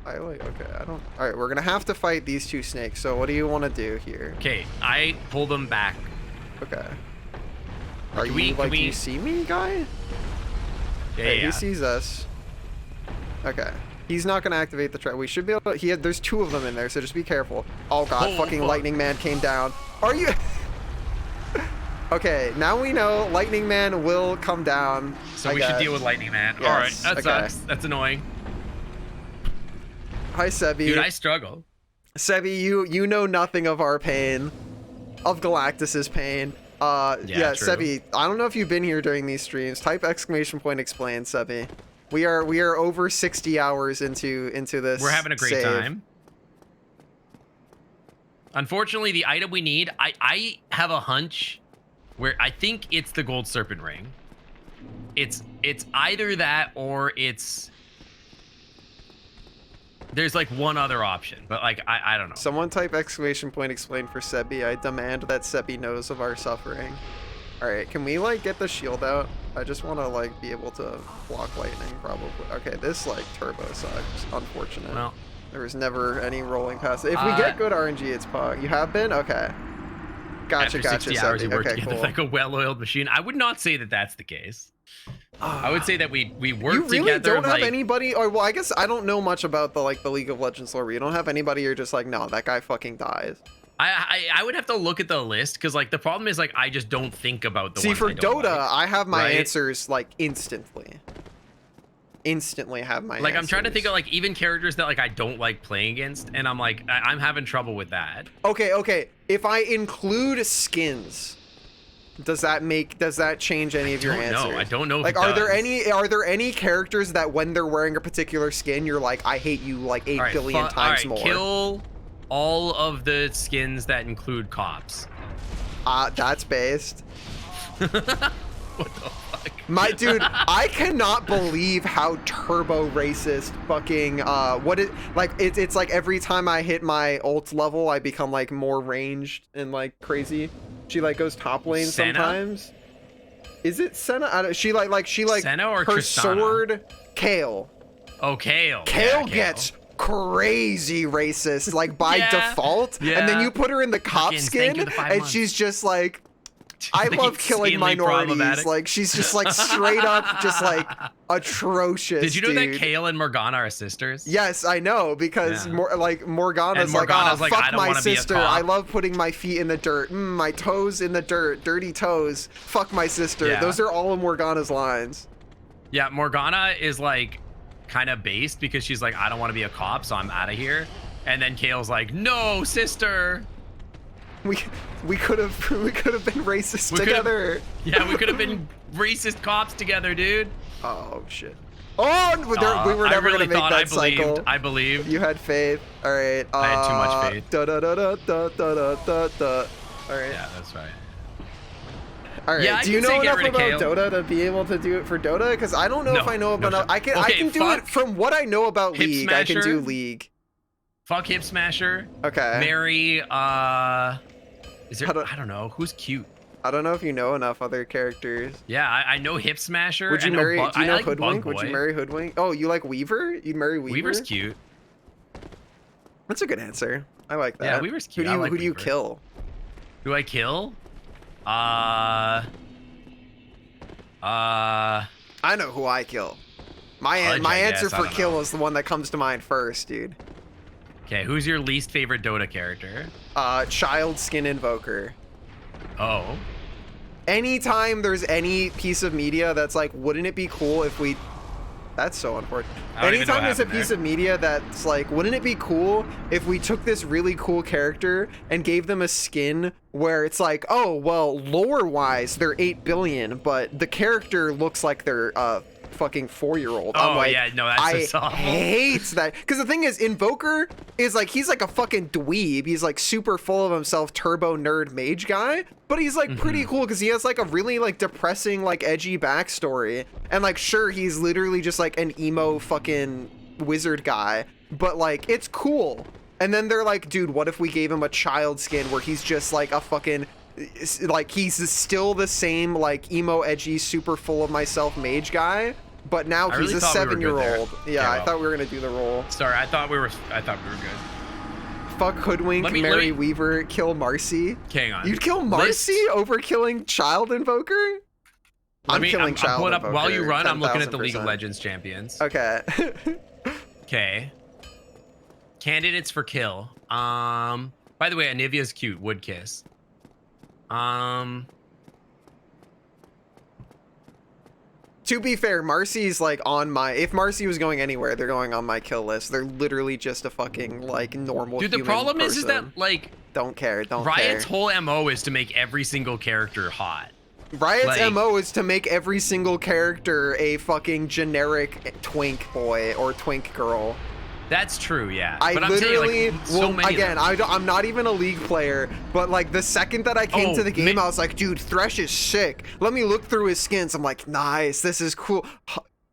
[SPEAKER 1] I like. Okay, I don't. All right, we're gonna have to fight these two snakes. So what do you want to do here?
[SPEAKER 2] Okay, I pull them back.
[SPEAKER 1] Okay. Are
[SPEAKER 2] Can
[SPEAKER 1] you
[SPEAKER 2] we- can
[SPEAKER 1] like? Do you
[SPEAKER 2] we-
[SPEAKER 1] see me, guy?
[SPEAKER 2] Yeah,
[SPEAKER 1] Hey,
[SPEAKER 2] yeah.
[SPEAKER 1] he sees us. Okay. He's not gonna activate the trap. We should be able to. There's two of them in there, so just be careful. Oh god,
[SPEAKER 2] Oh,
[SPEAKER 1] fucking
[SPEAKER 2] fuck.
[SPEAKER 1] Lightning Man came down. Are you? Okay, now we know Lightning Man will come down.
[SPEAKER 2] So
[SPEAKER 1] I
[SPEAKER 2] we should
[SPEAKER 1] guess.
[SPEAKER 2] deal with Lightning Man.
[SPEAKER 1] Yes,
[SPEAKER 2] All right, that
[SPEAKER 1] okay.
[SPEAKER 2] sucks. That's annoying.
[SPEAKER 1] Hi, Sebi.
[SPEAKER 2] Dude, I struggle.
[SPEAKER 1] Sebi, you know nothing of our pain, of Galactus's pain. Yeah,
[SPEAKER 2] true.
[SPEAKER 1] Sebi, I don't know if you've been here during these streams. Type exclamation point explain, Sebi. We are over 60 hours into this.
[SPEAKER 2] We're having a great
[SPEAKER 1] save.
[SPEAKER 2] time. Unfortunately, the item we need, I have a hunch where I think it's the gold serpent ring. It's either that or there's like one other option, but like I don't know.
[SPEAKER 1] Someone type exclamation point explain for Sebi. I demand that Sebi knows of our suffering. All right, can we like get the shield out? I just want to like be able to block lightning probably. Okay, this like turbo sucks. Unfortunate.
[SPEAKER 2] Well,
[SPEAKER 1] There was never any rolling past. If we get good RNG, it's Pog. You have been? Okay. Gotcha,
[SPEAKER 2] after
[SPEAKER 1] gotcha.
[SPEAKER 2] 60 hours, you
[SPEAKER 1] Sebi.
[SPEAKER 2] work
[SPEAKER 1] Okay,
[SPEAKER 2] together
[SPEAKER 1] cool.
[SPEAKER 2] like a well-oiled machine. I would not say that that's the case. I would say that we work
[SPEAKER 1] You really
[SPEAKER 2] together.
[SPEAKER 1] don't have
[SPEAKER 2] like,
[SPEAKER 1] anybody, or well, I guess I don't know much about the League of Legends lore. You don't have anybody. You're just like, no, that guy fucking dies.
[SPEAKER 2] I would have to look at the list because like the problem is like I just don't think about the
[SPEAKER 1] See,
[SPEAKER 2] ones
[SPEAKER 1] for
[SPEAKER 2] I don't
[SPEAKER 1] Dota,
[SPEAKER 2] like.
[SPEAKER 1] I have my
[SPEAKER 2] right?
[SPEAKER 1] answers like instantly. Instantly have my
[SPEAKER 2] Like
[SPEAKER 1] answers.
[SPEAKER 2] I'm trying to think of like even characters that like I don't like playing against, and I'm like I'm having trouble with that.
[SPEAKER 1] Okay. If I include skins, does that change any of your answers?
[SPEAKER 2] No, I don't know. If
[SPEAKER 1] Like,
[SPEAKER 2] it
[SPEAKER 1] are there
[SPEAKER 2] does.
[SPEAKER 1] any characters that when they're wearing a particular skin, you're like, I hate you like 8
[SPEAKER 2] All right,
[SPEAKER 1] billion times more?
[SPEAKER 2] Kill all of the skins that include cops.
[SPEAKER 1] That's based.
[SPEAKER 2] What the fuck?
[SPEAKER 1] My dude, I cannot believe how turbo racist fucking it's like every time I hit my ult level, I become like more ranged and like crazy. She like goes top lane
[SPEAKER 2] Senna?
[SPEAKER 1] sometimes. Is it Senna? I don't, she like
[SPEAKER 2] Senna or
[SPEAKER 1] her
[SPEAKER 2] Tristana?
[SPEAKER 1] sword. Kale.
[SPEAKER 2] Oh, Kale.
[SPEAKER 1] Kale
[SPEAKER 2] Yeah,
[SPEAKER 1] gets crazy racist like by
[SPEAKER 2] Yeah,
[SPEAKER 1] default, and then
[SPEAKER 2] yeah.
[SPEAKER 1] you put her in the cop
[SPEAKER 2] Fucking
[SPEAKER 1] skin,
[SPEAKER 2] thank you the 5
[SPEAKER 1] and
[SPEAKER 2] months.
[SPEAKER 1] she's just like. I
[SPEAKER 2] Like
[SPEAKER 1] love killing
[SPEAKER 2] insanely
[SPEAKER 1] minorities.
[SPEAKER 2] problematic.
[SPEAKER 1] Like she's just like straight up, just like atrocious.
[SPEAKER 2] Did you know
[SPEAKER 1] dude.
[SPEAKER 2] that Kale and Morgana are sisters?
[SPEAKER 1] Yes, I know because
[SPEAKER 2] Yeah.
[SPEAKER 1] Morgana's
[SPEAKER 2] And
[SPEAKER 1] like,
[SPEAKER 2] Morgana's like, I
[SPEAKER 1] fuck
[SPEAKER 2] don't
[SPEAKER 1] my
[SPEAKER 2] wanna be a
[SPEAKER 1] sister.
[SPEAKER 2] cop."
[SPEAKER 1] I love putting my feet in the dirt. My toes in the dirt. Dirty toes. Fuck my sister.
[SPEAKER 2] Yeah.
[SPEAKER 1] Those are all of Morgana's lines.
[SPEAKER 2] Yeah, Morgana is like kind of based because she's like, I don't want to be a cop, so I'm out of here. And then Kale's like, no, sister.
[SPEAKER 1] We could have been racist
[SPEAKER 2] We could've-
[SPEAKER 1] together.
[SPEAKER 2] Yeah, we could have been racist cops together, dude.
[SPEAKER 1] Oh shit. Oh, we were
[SPEAKER 2] I
[SPEAKER 1] never
[SPEAKER 2] really
[SPEAKER 1] gonna make
[SPEAKER 2] thought
[SPEAKER 1] that cycle.
[SPEAKER 2] I believed.
[SPEAKER 1] You had faith. All right.
[SPEAKER 2] I had too much faith.
[SPEAKER 1] Da da da da da da da da. All right.
[SPEAKER 2] Yeah, that's right.
[SPEAKER 1] All right.
[SPEAKER 2] Yeah, I
[SPEAKER 1] do you
[SPEAKER 2] can say
[SPEAKER 1] know
[SPEAKER 2] get
[SPEAKER 1] enough
[SPEAKER 2] rid of
[SPEAKER 1] about
[SPEAKER 2] Kale.
[SPEAKER 1] Dota to be able to do it for Dota? Because I don't know if I know
[SPEAKER 2] No,
[SPEAKER 1] enough.
[SPEAKER 2] no.
[SPEAKER 1] I can
[SPEAKER 2] Okay,
[SPEAKER 1] do it
[SPEAKER 2] fuck
[SPEAKER 1] from what I know about
[SPEAKER 2] Hip
[SPEAKER 1] League. I can do
[SPEAKER 2] Smasher.
[SPEAKER 1] League.
[SPEAKER 2] Fuck Hip Smasher.
[SPEAKER 1] Okay.
[SPEAKER 2] Mary, is there,
[SPEAKER 1] How do-
[SPEAKER 2] I don't know. Who's cute?
[SPEAKER 1] I don't know if you know enough other characters.
[SPEAKER 2] Yeah, I know Hip Smasher.
[SPEAKER 1] Would you
[SPEAKER 2] I know
[SPEAKER 1] marry?
[SPEAKER 2] Bug-
[SPEAKER 1] Do you
[SPEAKER 2] I
[SPEAKER 1] know
[SPEAKER 2] like
[SPEAKER 1] Hoodwink?
[SPEAKER 2] Bug
[SPEAKER 1] Would you
[SPEAKER 2] Boy.
[SPEAKER 1] marry Hoodwink? Oh, you like Weaver? You'd marry Weaver?
[SPEAKER 2] Weaver's cute.
[SPEAKER 1] That's a good answer. I like that.
[SPEAKER 2] Yeah, Weaver's cute. I like
[SPEAKER 1] Who do you
[SPEAKER 2] Weaver.
[SPEAKER 1] kill?
[SPEAKER 2] Do I kill? I
[SPEAKER 1] know who I kill. My
[SPEAKER 2] Fudge, I
[SPEAKER 1] answer
[SPEAKER 2] guess, I
[SPEAKER 1] for
[SPEAKER 2] don't
[SPEAKER 1] kill
[SPEAKER 2] know.
[SPEAKER 1] is the one that comes to mind first, dude.
[SPEAKER 2] Okay, who's your least favorite Dota character?
[SPEAKER 1] Child Skin Invoker.
[SPEAKER 2] Oh.
[SPEAKER 1] Anytime there's any piece of media that's like, wouldn't it be cool if we That's so unfortunate.
[SPEAKER 2] I don't even know
[SPEAKER 1] Anytime
[SPEAKER 2] what
[SPEAKER 1] there's a
[SPEAKER 2] happened
[SPEAKER 1] piece
[SPEAKER 2] there.
[SPEAKER 1] of media that's like, wouldn't it be cool if we took this really cool character and gave them a skin where it's like, oh, well, lore-wise, they're 8 billion, but the character looks like they're fucking 4-year-old. I'm
[SPEAKER 2] Oh,
[SPEAKER 1] like,
[SPEAKER 2] yeah, no, that's
[SPEAKER 1] I
[SPEAKER 2] just awful.
[SPEAKER 1] hate that. Because the thing is, Invoker is like, he's like a fucking dweeb. He's like super full of himself, turbo nerd mage guy. But he's like pretty cool because he has like a really like depressing, like edgy backstory. And like, sure, he's literally just like an emo fucking wizard guy. But like, it's cool. And then they're like, dude, what if we gave him a child skin where he's just like a fucking, like he's still the same like emo edgy super full of myself mage guy, but now
[SPEAKER 2] I
[SPEAKER 1] he's
[SPEAKER 2] really
[SPEAKER 1] a
[SPEAKER 2] thought we were good
[SPEAKER 1] 7-year-old.
[SPEAKER 2] there.
[SPEAKER 1] Yeah,
[SPEAKER 2] Okay,
[SPEAKER 1] I
[SPEAKER 2] well.
[SPEAKER 1] thought we were gonna do the role.
[SPEAKER 2] Sorry, I thought we were good.
[SPEAKER 1] Fuck Hoodwink,
[SPEAKER 2] Let me-
[SPEAKER 1] Mary Weaver, kill Marcy.
[SPEAKER 2] Hang on.
[SPEAKER 1] You'd kill Marcy over killing Child Invoker? I'm killing Child
[SPEAKER 2] pulling up
[SPEAKER 1] Invoker.
[SPEAKER 2] while you run. I'm looking at the League of
[SPEAKER 1] 10,000%.
[SPEAKER 2] Legends champions.
[SPEAKER 1] Okay.
[SPEAKER 2] Okay. Candidates for kill. By the way, Anivia's cute. Would kiss.
[SPEAKER 1] To be fair, Marcy's like on my. If Marcy was going anywhere, they're going on my kill list. They're literally just a fucking like normal.
[SPEAKER 2] Dude, the
[SPEAKER 1] human
[SPEAKER 2] problem is that
[SPEAKER 1] person.
[SPEAKER 2] like
[SPEAKER 1] Don't care. Don't
[SPEAKER 2] Riot's
[SPEAKER 1] care.
[SPEAKER 2] whole MO is to make every single character hot.
[SPEAKER 1] Riot's
[SPEAKER 2] like-
[SPEAKER 1] MO is to make every single character a fucking generic twink boy or twink girl.
[SPEAKER 2] That's true, yeah.
[SPEAKER 1] I
[SPEAKER 2] but I'm
[SPEAKER 1] literally,
[SPEAKER 2] saying, like, so many of
[SPEAKER 1] again,
[SPEAKER 2] them.
[SPEAKER 1] I'm not even a League player, but like the second that I came
[SPEAKER 2] Oh,
[SPEAKER 1] to the game,
[SPEAKER 2] ma-
[SPEAKER 1] I was like, dude, Thresh is sick. Let me look through his skins. I'm like, nice, this is cool.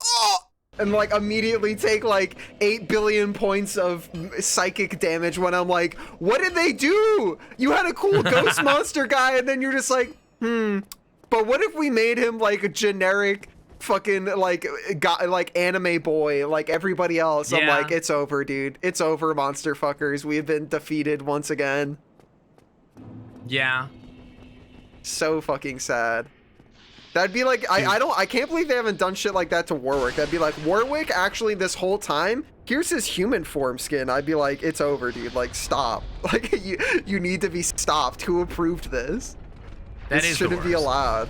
[SPEAKER 1] Oh! And like immediately take like 8 billion points of psychic damage when I'm like, what did they do? You had a cool ghost monster guy, and then you're just like, but what if we made him like a generic fucking like guy, like anime boy like everybody else? I'm
[SPEAKER 2] Yeah.
[SPEAKER 1] like, it's over, dude. It's over, monster fuckers. We have been defeated once again.
[SPEAKER 2] Yeah.
[SPEAKER 1] So fucking sad. That'd be like, I can't believe they haven't done shit like that to Warwick. That'd be like, Warwick actually this whole time, here's his human form skin. I'd be like, it's over, dude. Like, stop. Like, you need to be stopped. Who approved this?
[SPEAKER 2] That
[SPEAKER 1] This
[SPEAKER 2] is the
[SPEAKER 1] shouldn't be
[SPEAKER 2] worst.
[SPEAKER 1] allowed.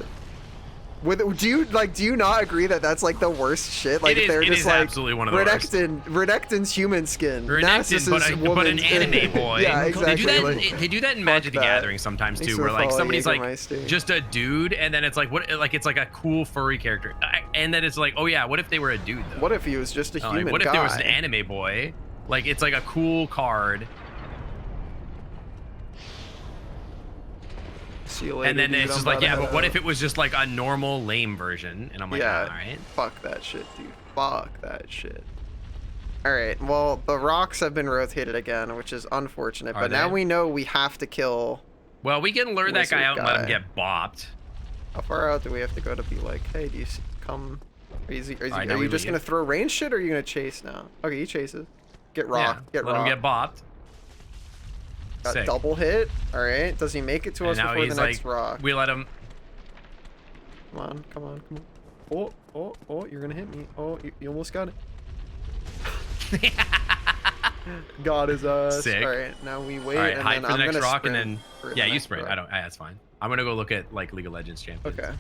[SPEAKER 1] Do you not agree that that's like the worst shit? Like,
[SPEAKER 2] It
[SPEAKER 1] if they're
[SPEAKER 2] is
[SPEAKER 1] just like
[SPEAKER 2] absolutely one of the worst.
[SPEAKER 1] Renekton's human skin,
[SPEAKER 2] Renekton,
[SPEAKER 1] Nasus's
[SPEAKER 2] but an
[SPEAKER 1] woman's
[SPEAKER 2] anime boy.
[SPEAKER 1] Yeah, exactly.
[SPEAKER 2] They do that in Magic the
[SPEAKER 1] that.
[SPEAKER 2] Gathering sometimes
[SPEAKER 1] Thanks
[SPEAKER 2] too,
[SPEAKER 1] for
[SPEAKER 2] where like
[SPEAKER 1] following
[SPEAKER 2] somebody's like
[SPEAKER 1] Jägermeister.
[SPEAKER 2] just a dude, and then it's like what, like it's like a cool furry character, and then it's like, oh yeah, what if they were a dude though?
[SPEAKER 1] What if he was just a
[SPEAKER 2] Like,
[SPEAKER 1] human
[SPEAKER 2] what
[SPEAKER 1] guy?
[SPEAKER 2] if there was an anime boy? Like it's like a cool card,
[SPEAKER 1] See you later,
[SPEAKER 2] and then
[SPEAKER 1] dude.
[SPEAKER 2] it's
[SPEAKER 1] I'm
[SPEAKER 2] just like,
[SPEAKER 1] about to
[SPEAKER 2] yeah,
[SPEAKER 1] head
[SPEAKER 2] but what
[SPEAKER 1] out.
[SPEAKER 2] if it was just like a normal lame version? And I'm like,
[SPEAKER 1] Yeah.
[SPEAKER 2] all right.
[SPEAKER 1] Fuck that shit, dude. Fuck that shit. Alright, well, the rocks have been rotated again, which is unfortunate.
[SPEAKER 2] Are
[SPEAKER 1] But now
[SPEAKER 2] they?
[SPEAKER 1] we know we have to kill...
[SPEAKER 2] Well, we can lure that guy
[SPEAKER 1] Wizard
[SPEAKER 2] out and let him
[SPEAKER 1] guy.
[SPEAKER 2] get bopped.
[SPEAKER 1] How far out do we have to go to be like, hey, do you come... Are you
[SPEAKER 2] Alright, now
[SPEAKER 1] are
[SPEAKER 2] we
[SPEAKER 1] you just
[SPEAKER 2] leave.
[SPEAKER 1] going to throw range shit, or are you going to chase now? Okay, he chases. Get rock.
[SPEAKER 2] Yeah,
[SPEAKER 1] Get
[SPEAKER 2] let
[SPEAKER 1] rock.
[SPEAKER 2] him get bopped.
[SPEAKER 1] Got
[SPEAKER 2] Sick.
[SPEAKER 1] double hit. Alright, does he make it to
[SPEAKER 2] And
[SPEAKER 1] us
[SPEAKER 2] now
[SPEAKER 1] before the
[SPEAKER 2] he's
[SPEAKER 1] next
[SPEAKER 2] like,
[SPEAKER 1] rock?
[SPEAKER 2] we let him.
[SPEAKER 1] Come on, come on, come on. Oh, you're going to hit me. Oh, you almost got it. Got his ass.
[SPEAKER 2] Sick.
[SPEAKER 1] Alright, now we wait,
[SPEAKER 2] All right,
[SPEAKER 1] and
[SPEAKER 2] hide
[SPEAKER 1] then
[SPEAKER 2] for the
[SPEAKER 1] I'm
[SPEAKER 2] next
[SPEAKER 1] gonna
[SPEAKER 2] rock, and
[SPEAKER 1] sprint
[SPEAKER 2] then
[SPEAKER 1] for the
[SPEAKER 2] yeah, you
[SPEAKER 1] next
[SPEAKER 2] sprint.
[SPEAKER 1] rock.
[SPEAKER 2] I don't. That's fine. I'm gonna go look at like League of Legends champions.
[SPEAKER 1] Okay.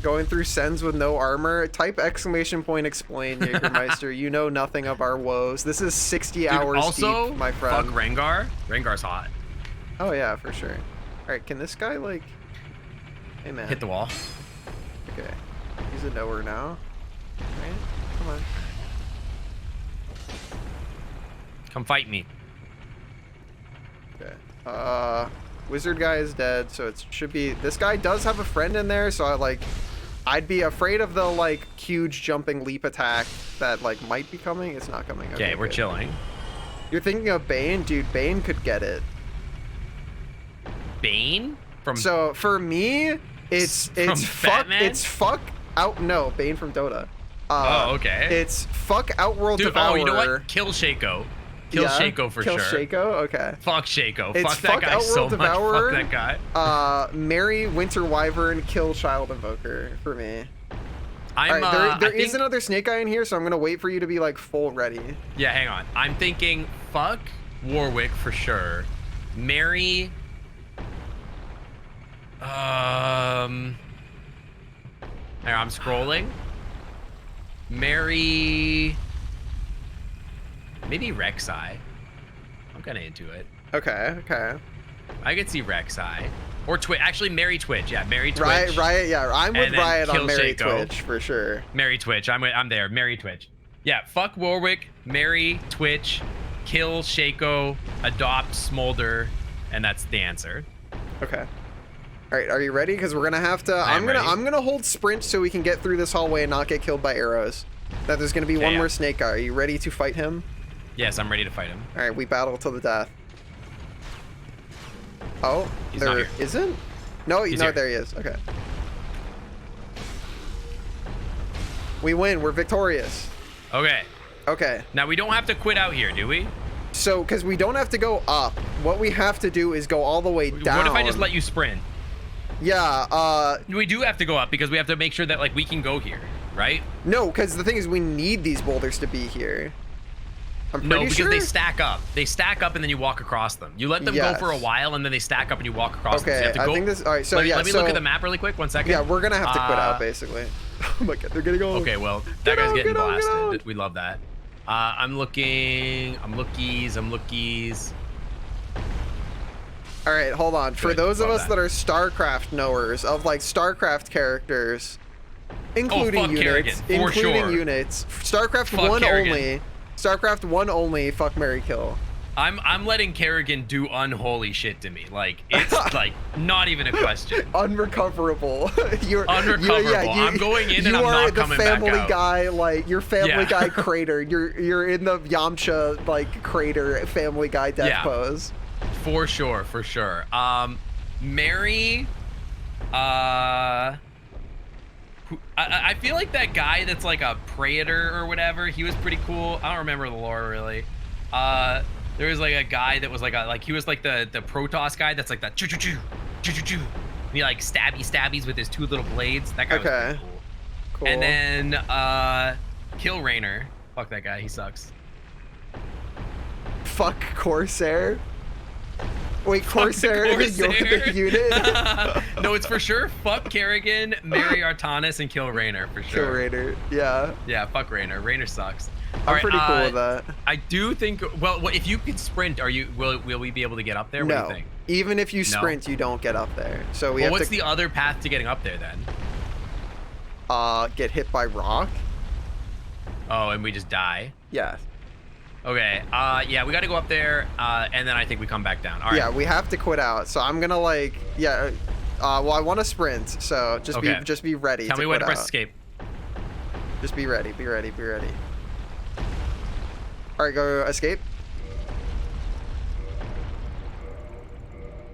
[SPEAKER 1] Going through sends with no armor. Type exclamation point explain, Jägermeister. You know nothing of our woes. This is 60
[SPEAKER 2] Dude,
[SPEAKER 1] hours
[SPEAKER 2] also,
[SPEAKER 1] deep, my friend.
[SPEAKER 2] fuck Rengar. Rengar's hot.
[SPEAKER 1] Oh yeah, for sure. Alright, can this guy like... Hey man.
[SPEAKER 2] Hit the wall.
[SPEAKER 1] Okay. He's a knower now. Alright, come on.
[SPEAKER 2] Come fight me.
[SPEAKER 1] Okay. Wizard guy is dead, so it should be... This guy does have a friend in there, so I'd be afraid of the, like, huge jumping leap attack that, like, might be coming. It's not coming.
[SPEAKER 2] Okay, we're
[SPEAKER 1] good.
[SPEAKER 2] chilling.
[SPEAKER 1] You're thinking of Bane? Dude, Bane could get it.
[SPEAKER 2] Bane from
[SPEAKER 1] So, for me, it's
[SPEAKER 2] From
[SPEAKER 1] fuck...
[SPEAKER 2] Batman?
[SPEAKER 1] It's fuck out... No, Bane from Dota.
[SPEAKER 2] Oh, okay.
[SPEAKER 1] It's fuck Outworld
[SPEAKER 2] dude.
[SPEAKER 1] Devourer.
[SPEAKER 2] Oh, you know what? Kill Shaco. Kill
[SPEAKER 1] Yeah,
[SPEAKER 2] Shaco for
[SPEAKER 1] kill
[SPEAKER 2] sure.
[SPEAKER 1] Shaco? Okay.
[SPEAKER 2] Fuck Shaco.
[SPEAKER 1] It's
[SPEAKER 2] Fuck that
[SPEAKER 1] fuck
[SPEAKER 2] guy so
[SPEAKER 1] Outworld
[SPEAKER 2] much.
[SPEAKER 1] Devourer.
[SPEAKER 2] Fuck that guy.
[SPEAKER 1] Mary Winter Wyvern, kill Child Invoker for me.
[SPEAKER 2] I'm.
[SPEAKER 1] All right, there
[SPEAKER 2] I think,
[SPEAKER 1] is another snake eye in here, so I'm gonna wait for you to be like full ready.
[SPEAKER 2] Yeah, hang on. I'm thinking fuck Warwick for sure. Mary. Here, I'm scrolling. Mary. Maybe Rek'Sai. I'm kind of into it.
[SPEAKER 1] Okay.
[SPEAKER 2] I could see Rek'Sai. Or Twitch. Actually, Mary Twitch. Yeah, Mary Twitch.
[SPEAKER 1] Riot, yeah. I'm with
[SPEAKER 2] And then
[SPEAKER 1] Riot on
[SPEAKER 2] kill
[SPEAKER 1] Mary
[SPEAKER 2] Shaco.
[SPEAKER 1] Twitch for sure.
[SPEAKER 2] Mary Twitch. I'm there. Mary Twitch. Yeah, fuck Warwick, Mary Twitch, kill Shaco, adopt Smolder, and that's the answer.
[SPEAKER 1] Okay. All right, are you ready? Because we're gonna have to.
[SPEAKER 2] I'm ready.
[SPEAKER 1] I'm gonna hold sprint so we can get through this hallway and not get killed by arrows. That there's gonna be one
[SPEAKER 2] yeah.
[SPEAKER 1] more snake guy. Are you ready to fight him?
[SPEAKER 2] Yes, I'm ready to fight him.
[SPEAKER 1] All right, we battle to the death. Oh,
[SPEAKER 2] He's not
[SPEAKER 1] there
[SPEAKER 2] here.
[SPEAKER 1] isn't? No,
[SPEAKER 2] He's
[SPEAKER 1] no,
[SPEAKER 2] here.
[SPEAKER 1] there he is. Okay. We win. We're victorious.
[SPEAKER 2] Okay.
[SPEAKER 1] Okay.
[SPEAKER 2] Now we don't have to quit out here, do we?
[SPEAKER 1] So, because we don't have to go up, what we have to do is go all the way down.
[SPEAKER 2] What if I just let you sprint?
[SPEAKER 1] Yeah,
[SPEAKER 2] We do have to go up because we have to make sure that like we can go here, right?
[SPEAKER 1] no, because the thing is we need these boulders to be here. I'm pretty
[SPEAKER 2] No, because
[SPEAKER 1] sure?
[SPEAKER 2] they stack up. They stack up and then you walk across them. You let them go for a
[SPEAKER 1] Yes.
[SPEAKER 2] while and then they stack up and you walk across them. So
[SPEAKER 1] Okay,
[SPEAKER 2] you have to
[SPEAKER 1] I
[SPEAKER 2] go.
[SPEAKER 1] think this. All right, so
[SPEAKER 2] let
[SPEAKER 1] yeah,
[SPEAKER 2] me
[SPEAKER 1] so,
[SPEAKER 2] look at the map really quick. 1 second.
[SPEAKER 1] Yeah, we're gonna have to quit out
[SPEAKER 2] Uh,
[SPEAKER 1] basically. Oh my god, they're getting on.
[SPEAKER 2] Okay, well,
[SPEAKER 1] Get
[SPEAKER 2] that guy's
[SPEAKER 1] out,
[SPEAKER 2] getting
[SPEAKER 1] get out, get
[SPEAKER 2] blasted.
[SPEAKER 1] out.
[SPEAKER 2] We love that. I'm looking. I'm lookies.
[SPEAKER 1] All right, hold on. For
[SPEAKER 2] Good,
[SPEAKER 1] those of
[SPEAKER 2] love
[SPEAKER 1] us
[SPEAKER 2] that.
[SPEAKER 1] that are StarCraft knowers of like StarCraft characters, including
[SPEAKER 2] fuck
[SPEAKER 1] units,
[SPEAKER 2] Kerrigan, for sure.
[SPEAKER 1] StarCraft
[SPEAKER 2] Fuck
[SPEAKER 1] 1
[SPEAKER 2] Kerrigan.
[SPEAKER 1] only. StarCraft 1 only. Fuck, marry, kill.
[SPEAKER 2] I'm letting Kerrigan do unholy shit to me. Like it's like not even a question.
[SPEAKER 1] Unrecoverable. You're
[SPEAKER 2] Unrecoverable. I'm going in and
[SPEAKER 1] you
[SPEAKER 2] I'm
[SPEAKER 1] are
[SPEAKER 2] not
[SPEAKER 1] the
[SPEAKER 2] coming back
[SPEAKER 1] Family
[SPEAKER 2] out.
[SPEAKER 1] Guy, like your Family
[SPEAKER 2] Yeah.
[SPEAKER 1] Guy crater. You're in the Yamcha like crater Family Guy death
[SPEAKER 2] Yeah.
[SPEAKER 1] pose.
[SPEAKER 2] For sure. Mary. I feel like that guy that's like a praetor or whatever. He was pretty cool. I don't remember the lore really. There was like a guy that was like he was like the Protoss guy that's like that choo choo choo choo choo choo. And he like stabbies with his 2 little blades. That guy was
[SPEAKER 1] Okay.
[SPEAKER 2] pretty cool.
[SPEAKER 1] Cool.
[SPEAKER 2] And then kill Raynor. Fuck that guy. He sucks.
[SPEAKER 1] Fuck Corsair. Wait,
[SPEAKER 2] Fuck
[SPEAKER 1] Corsair is the
[SPEAKER 2] Corsair.
[SPEAKER 1] unit?
[SPEAKER 2] No, it's for sure. Fuck Kerrigan, marry Artanis, and kill Raynor for sure.
[SPEAKER 1] Kill Raider. Yeah.
[SPEAKER 2] Yeah, fuck Raynor. Raynor sucks.
[SPEAKER 1] I'm pretty cool with that.
[SPEAKER 2] I do think. Well, if you can sprint, will we be able to get up there? What do
[SPEAKER 1] No.
[SPEAKER 2] you think?
[SPEAKER 1] Even if you
[SPEAKER 2] No.
[SPEAKER 1] sprint, you don't get up there. So we
[SPEAKER 2] Well,
[SPEAKER 1] have
[SPEAKER 2] what's
[SPEAKER 1] to
[SPEAKER 2] the other path to getting up there then?
[SPEAKER 1] get hit by rock.
[SPEAKER 2] Oh, and we just die.
[SPEAKER 1] Yeah.
[SPEAKER 2] Okay. Yeah, we got to go up there, and then I think we come back down. All right.
[SPEAKER 1] Yeah, we have to quit out. So I'm gonna like, yeah. Well, I want to sprint. So just
[SPEAKER 2] Okay.
[SPEAKER 1] be ready.
[SPEAKER 2] Tell me when
[SPEAKER 1] quit
[SPEAKER 2] to press
[SPEAKER 1] out.
[SPEAKER 2] escape.
[SPEAKER 1] Just be ready. Be ready. Be ready. All right, go escape.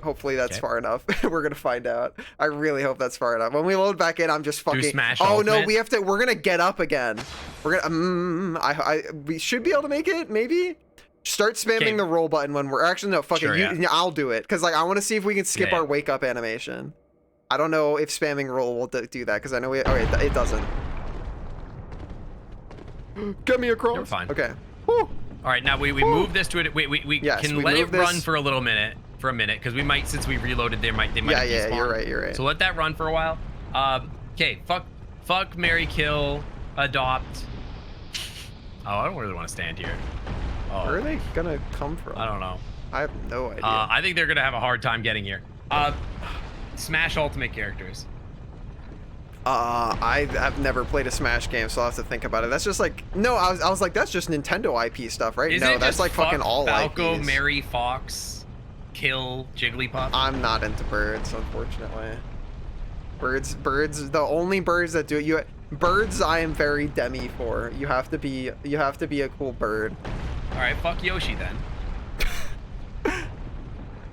[SPEAKER 1] Hopefully that's
[SPEAKER 2] Okay.
[SPEAKER 1] far enough. We're gonna find out. I really hope that's far enough. When we load back in, I'm just fucking.
[SPEAKER 2] smash
[SPEAKER 1] oh no,
[SPEAKER 2] ultimate?
[SPEAKER 1] we have to. We're gonna get up again. We're gonna. We should be able to make it. Maybe. Start spamming
[SPEAKER 2] Okay.
[SPEAKER 1] the roll button when we're actually no fucking.
[SPEAKER 2] Sure, yeah.
[SPEAKER 1] I'll do it because like I want to see if we can skip
[SPEAKER 2] Yeah.
[SPEAKER 1] our wake up animation. I don't know if spamming roll will do that because I know we. Oh wait, it doesn't. Get me across.
[SPEAKER 2] You're fine.
[SPEAKER 1] Okay. Whew.
[SPEAKER 2] All right, now we move this to it. We
[SPEAKER 1] Yes,
[SPEAKER 2] can
[SPEAKER 1] we
[SPEAKER 2] let it
[SPEAKER 1] move this-
[SPEAKER 2] run for a minute, because we might, since we reloaded, they might.
[SPEAKER 1] Yeah,
[SPEAKER 2] have despawned.
[SPEAKER 1] you're right.
[SPEAKER 2] So let that run for a while. Okay, fuck, marry, kill, adopt. Oh, I don't really want to stand here. Oh,
[SPEAKER 1] Where are they gonna come from?
[SPEAKER 2] I don't know.
[SPEAKER 1] I have no idea.
[SPEAKER 2] I think they're gonna have a hard time getting here. Smash ultimate characters.
[SPEAKER 1] I have never played a Smash game, so I'll have to think about it. That's just like no, I was like that's just Nintendo IP stuff, right?
[SPEAKER 2] Is
[SPEAKER 1] No,
[SPEAKER 2] it
[SPEAKER 1] that's
[SPEAKER 2] just
[SPEAKER 1] like fucking all
[SPEAKER 2] Falco,
[SPEAKER 1] IPs.
[SPEAKER 2] marry, Fox, kill, Jigglypuff?
[SPEAKER 1] I'm not into birds, unfortunately. Birds. The only birds that do it. Birds, I am very demi for. You have to be a cool bird.
[SPEAKER 2] All right, fuck Yoshi then.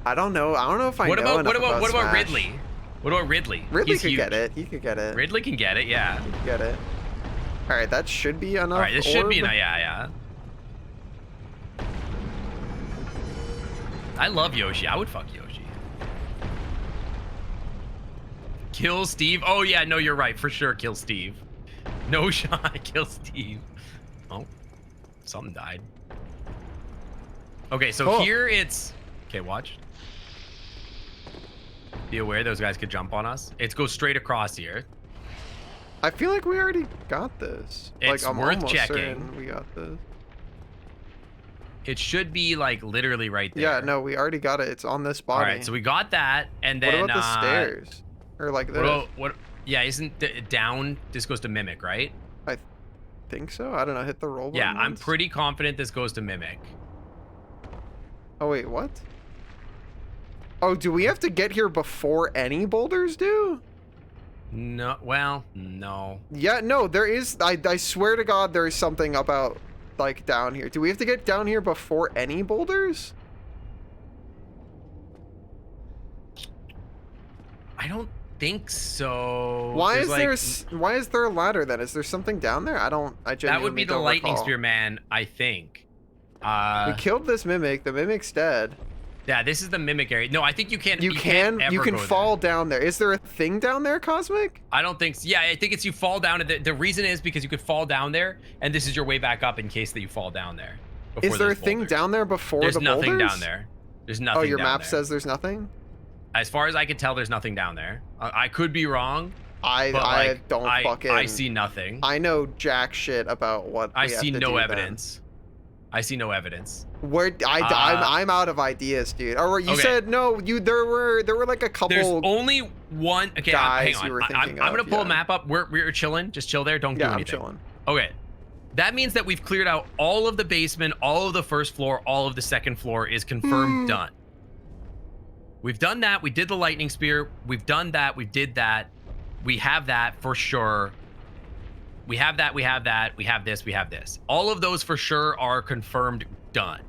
[SPEAKER 1] I don't know if I
[SPEAKER 2] What
[SPEAKER 1] know
[SPEAKER 2] about
[SPEAKER 1] enough
[SPEAKER 2] what about
[SPEAKER 1] Smash.
[SPEAKER 2] Ridley? What about Ridley?
[SPEAKER 1] Ridley
[SPEAKER 2] He's
[SPEAKER 1] could
[SPEAKER 2] huge.
[SPEAKER 1] get it. He could get it.
[SPEAKER 2] Ridley can get it, yeah.
[SPEAKER 1] He could get it. All right, that should be enough.
[SPEAKER 2] All right, this should be
[SPEAKER 1] orb.
[SPEAKER 2] enough. Yeah. I love Yoshi. I would fuck Yoshi. Kill Steve. Oh yeah, no, you're right. For sure, kill Steve. No shot. Kill Steve. Oh, something died. Okay, so
[SPEAKER 1] Cool.
[SPEAKER 2] here it's. Okay, watch. Be aware those guys could jump on us. It goes straight across here.
[SPEAKER 1] I feel like we already got this.
[SPEAKER 2] It's
[SPEAKER 1] like, I'm
[SPEAKER 2] worth
[SPEAKER 1] almost
[SPEAKER 2] checking.
[SPEAKER 1] certain we got this.
[SPEAKER 2] It should be like literally right there.
[SPEAKER 1] Yeah, no, we already got it. It's on this
[SPEAKER 2] All
[SPEAKER 1] body.
[SPEAKER 2] right, so we got that, and then
[SPEAKER 1] what about the stairs? Or like this?
[SPEAKER 2] What? Yeah, isn't down? This goes to Mimic, right?
[SPEAKER 1] I think so. I don't know. Hit the roll button.
[SPEAKER 2] Yeah, I'm
[SPEAKER 1] once.
[SPEAKER 2] pretty confident this goes to Mimic.
[SPEAKER 1] Oh wait, what? Oh, do we have to get here before any boulders do?
[SPEAKER 2] No, well, no.
[SPEAKER 1] Yeah, no, there is. I swear to God, there is something about like down here. Do we have to get down here before any boulders?
[SPEAKER 2] I don't think so.
[SPEAKER 1] Why
[SPEAKER 2] There's,
[SPEAKER 1] is
[SPEAKER 2] like,
[SPEAKER 1] why is there a ladder then? Is there something down there? I
[SPEAKER 2] That
[SPEAKER 1] genuinely
[SPEAKER 2] would be the
[SPEAKER 1] don't
[SPEAKER 2] lightning
[SPEAKER 1] recall.
[SPEAKER 2] spear man, I think.
[SPEAKER 1] We killed this mimic. The mimic's dead.
[SPEAKER 2] Yeah, this is the Mimic area. No, I think you can't.
[SPEAKER 1] You
[SPEAKER 2] can't
[SPEAKER 1] can
[SPEAKER 2] ever go
[SPEAKER 1] fall
[SPEAKER 2] there.
[SPEAKER 1] down there. Is there a thing down there, Cosmic?
[SPEAKER 2] I don't think so. Yeah, I think it's you fall down. The reason is because you could fall down there, and this is your way back up in case that you fall down there.
[SPEAKER 1] Is there a
[SPEAKER 2] there's
[SPEAKER 1] thing
[SPEAKER 2] boulders.
[SPEAKER 1] down there before
[SPEAKER 2] There's
[SPEAKER 1] the boulders?
[SPEAKER 2] nothing down there. There's nothing.
[SPEAKER 1] Oh, your
[SPEAKER 2] down
[SPEAKER 1] map
[SPEAKER 2] there.
[SPEAKER 1] says there's nothing?
[SPEAKER 2] As far as I can tell, there's nothing down there. I could be wrong.
[SPEAKER 1] I
[SPEAKER 2] But like,
[SPEAKER 1] don't fucking.
[SPEAKER 2] I see nothing.
[SPEAKER 1] I know jack shit about what.
[SPEAKER 2] I
[SPEAKER 1] we have
[SPEAKER 2] see
[SPEAKER 1] to
[SPEAKER 2] no
[SPEAKER 1] do then.
[SPEAKER 2] evidence. I see no evidence.
[SPEAKER 1] Where I'm out of ideas, dude. Or you
[SPEAKER 2] Okay.
[SPEAKER 1] said no. There were like a couple.
[SPEAKER 2] There's only one. Okay,
[SPEAKER 1] guys
[SPEAKER 2] hang on.
[SPEAKER 1] you were
[SPEAKER 2] I'm
[SPEAKER 1] thinking
[SPEAKER 2] gonna
[SPEAKER 1] of,
[SPEAKER 2] pull a
[SPEAKER 1] yeah.
[SPEAKER 2] map up. We're chilling. Just chill there. Don't do
[SPEAKER 1] yeah, I'm
[SPEAKER 2] anything.
[SPEAKER 1] chilling.
[SPEAKER 2] Okay. That means that we've cleared out all of the basement, all of the first floor, all of the second floor is confirmed done. We've done that. We did the lightning spear. We've done that. We did that. We have that for sure. We have that. We have that. We have this. We have this. All of those for sure are confirmed done.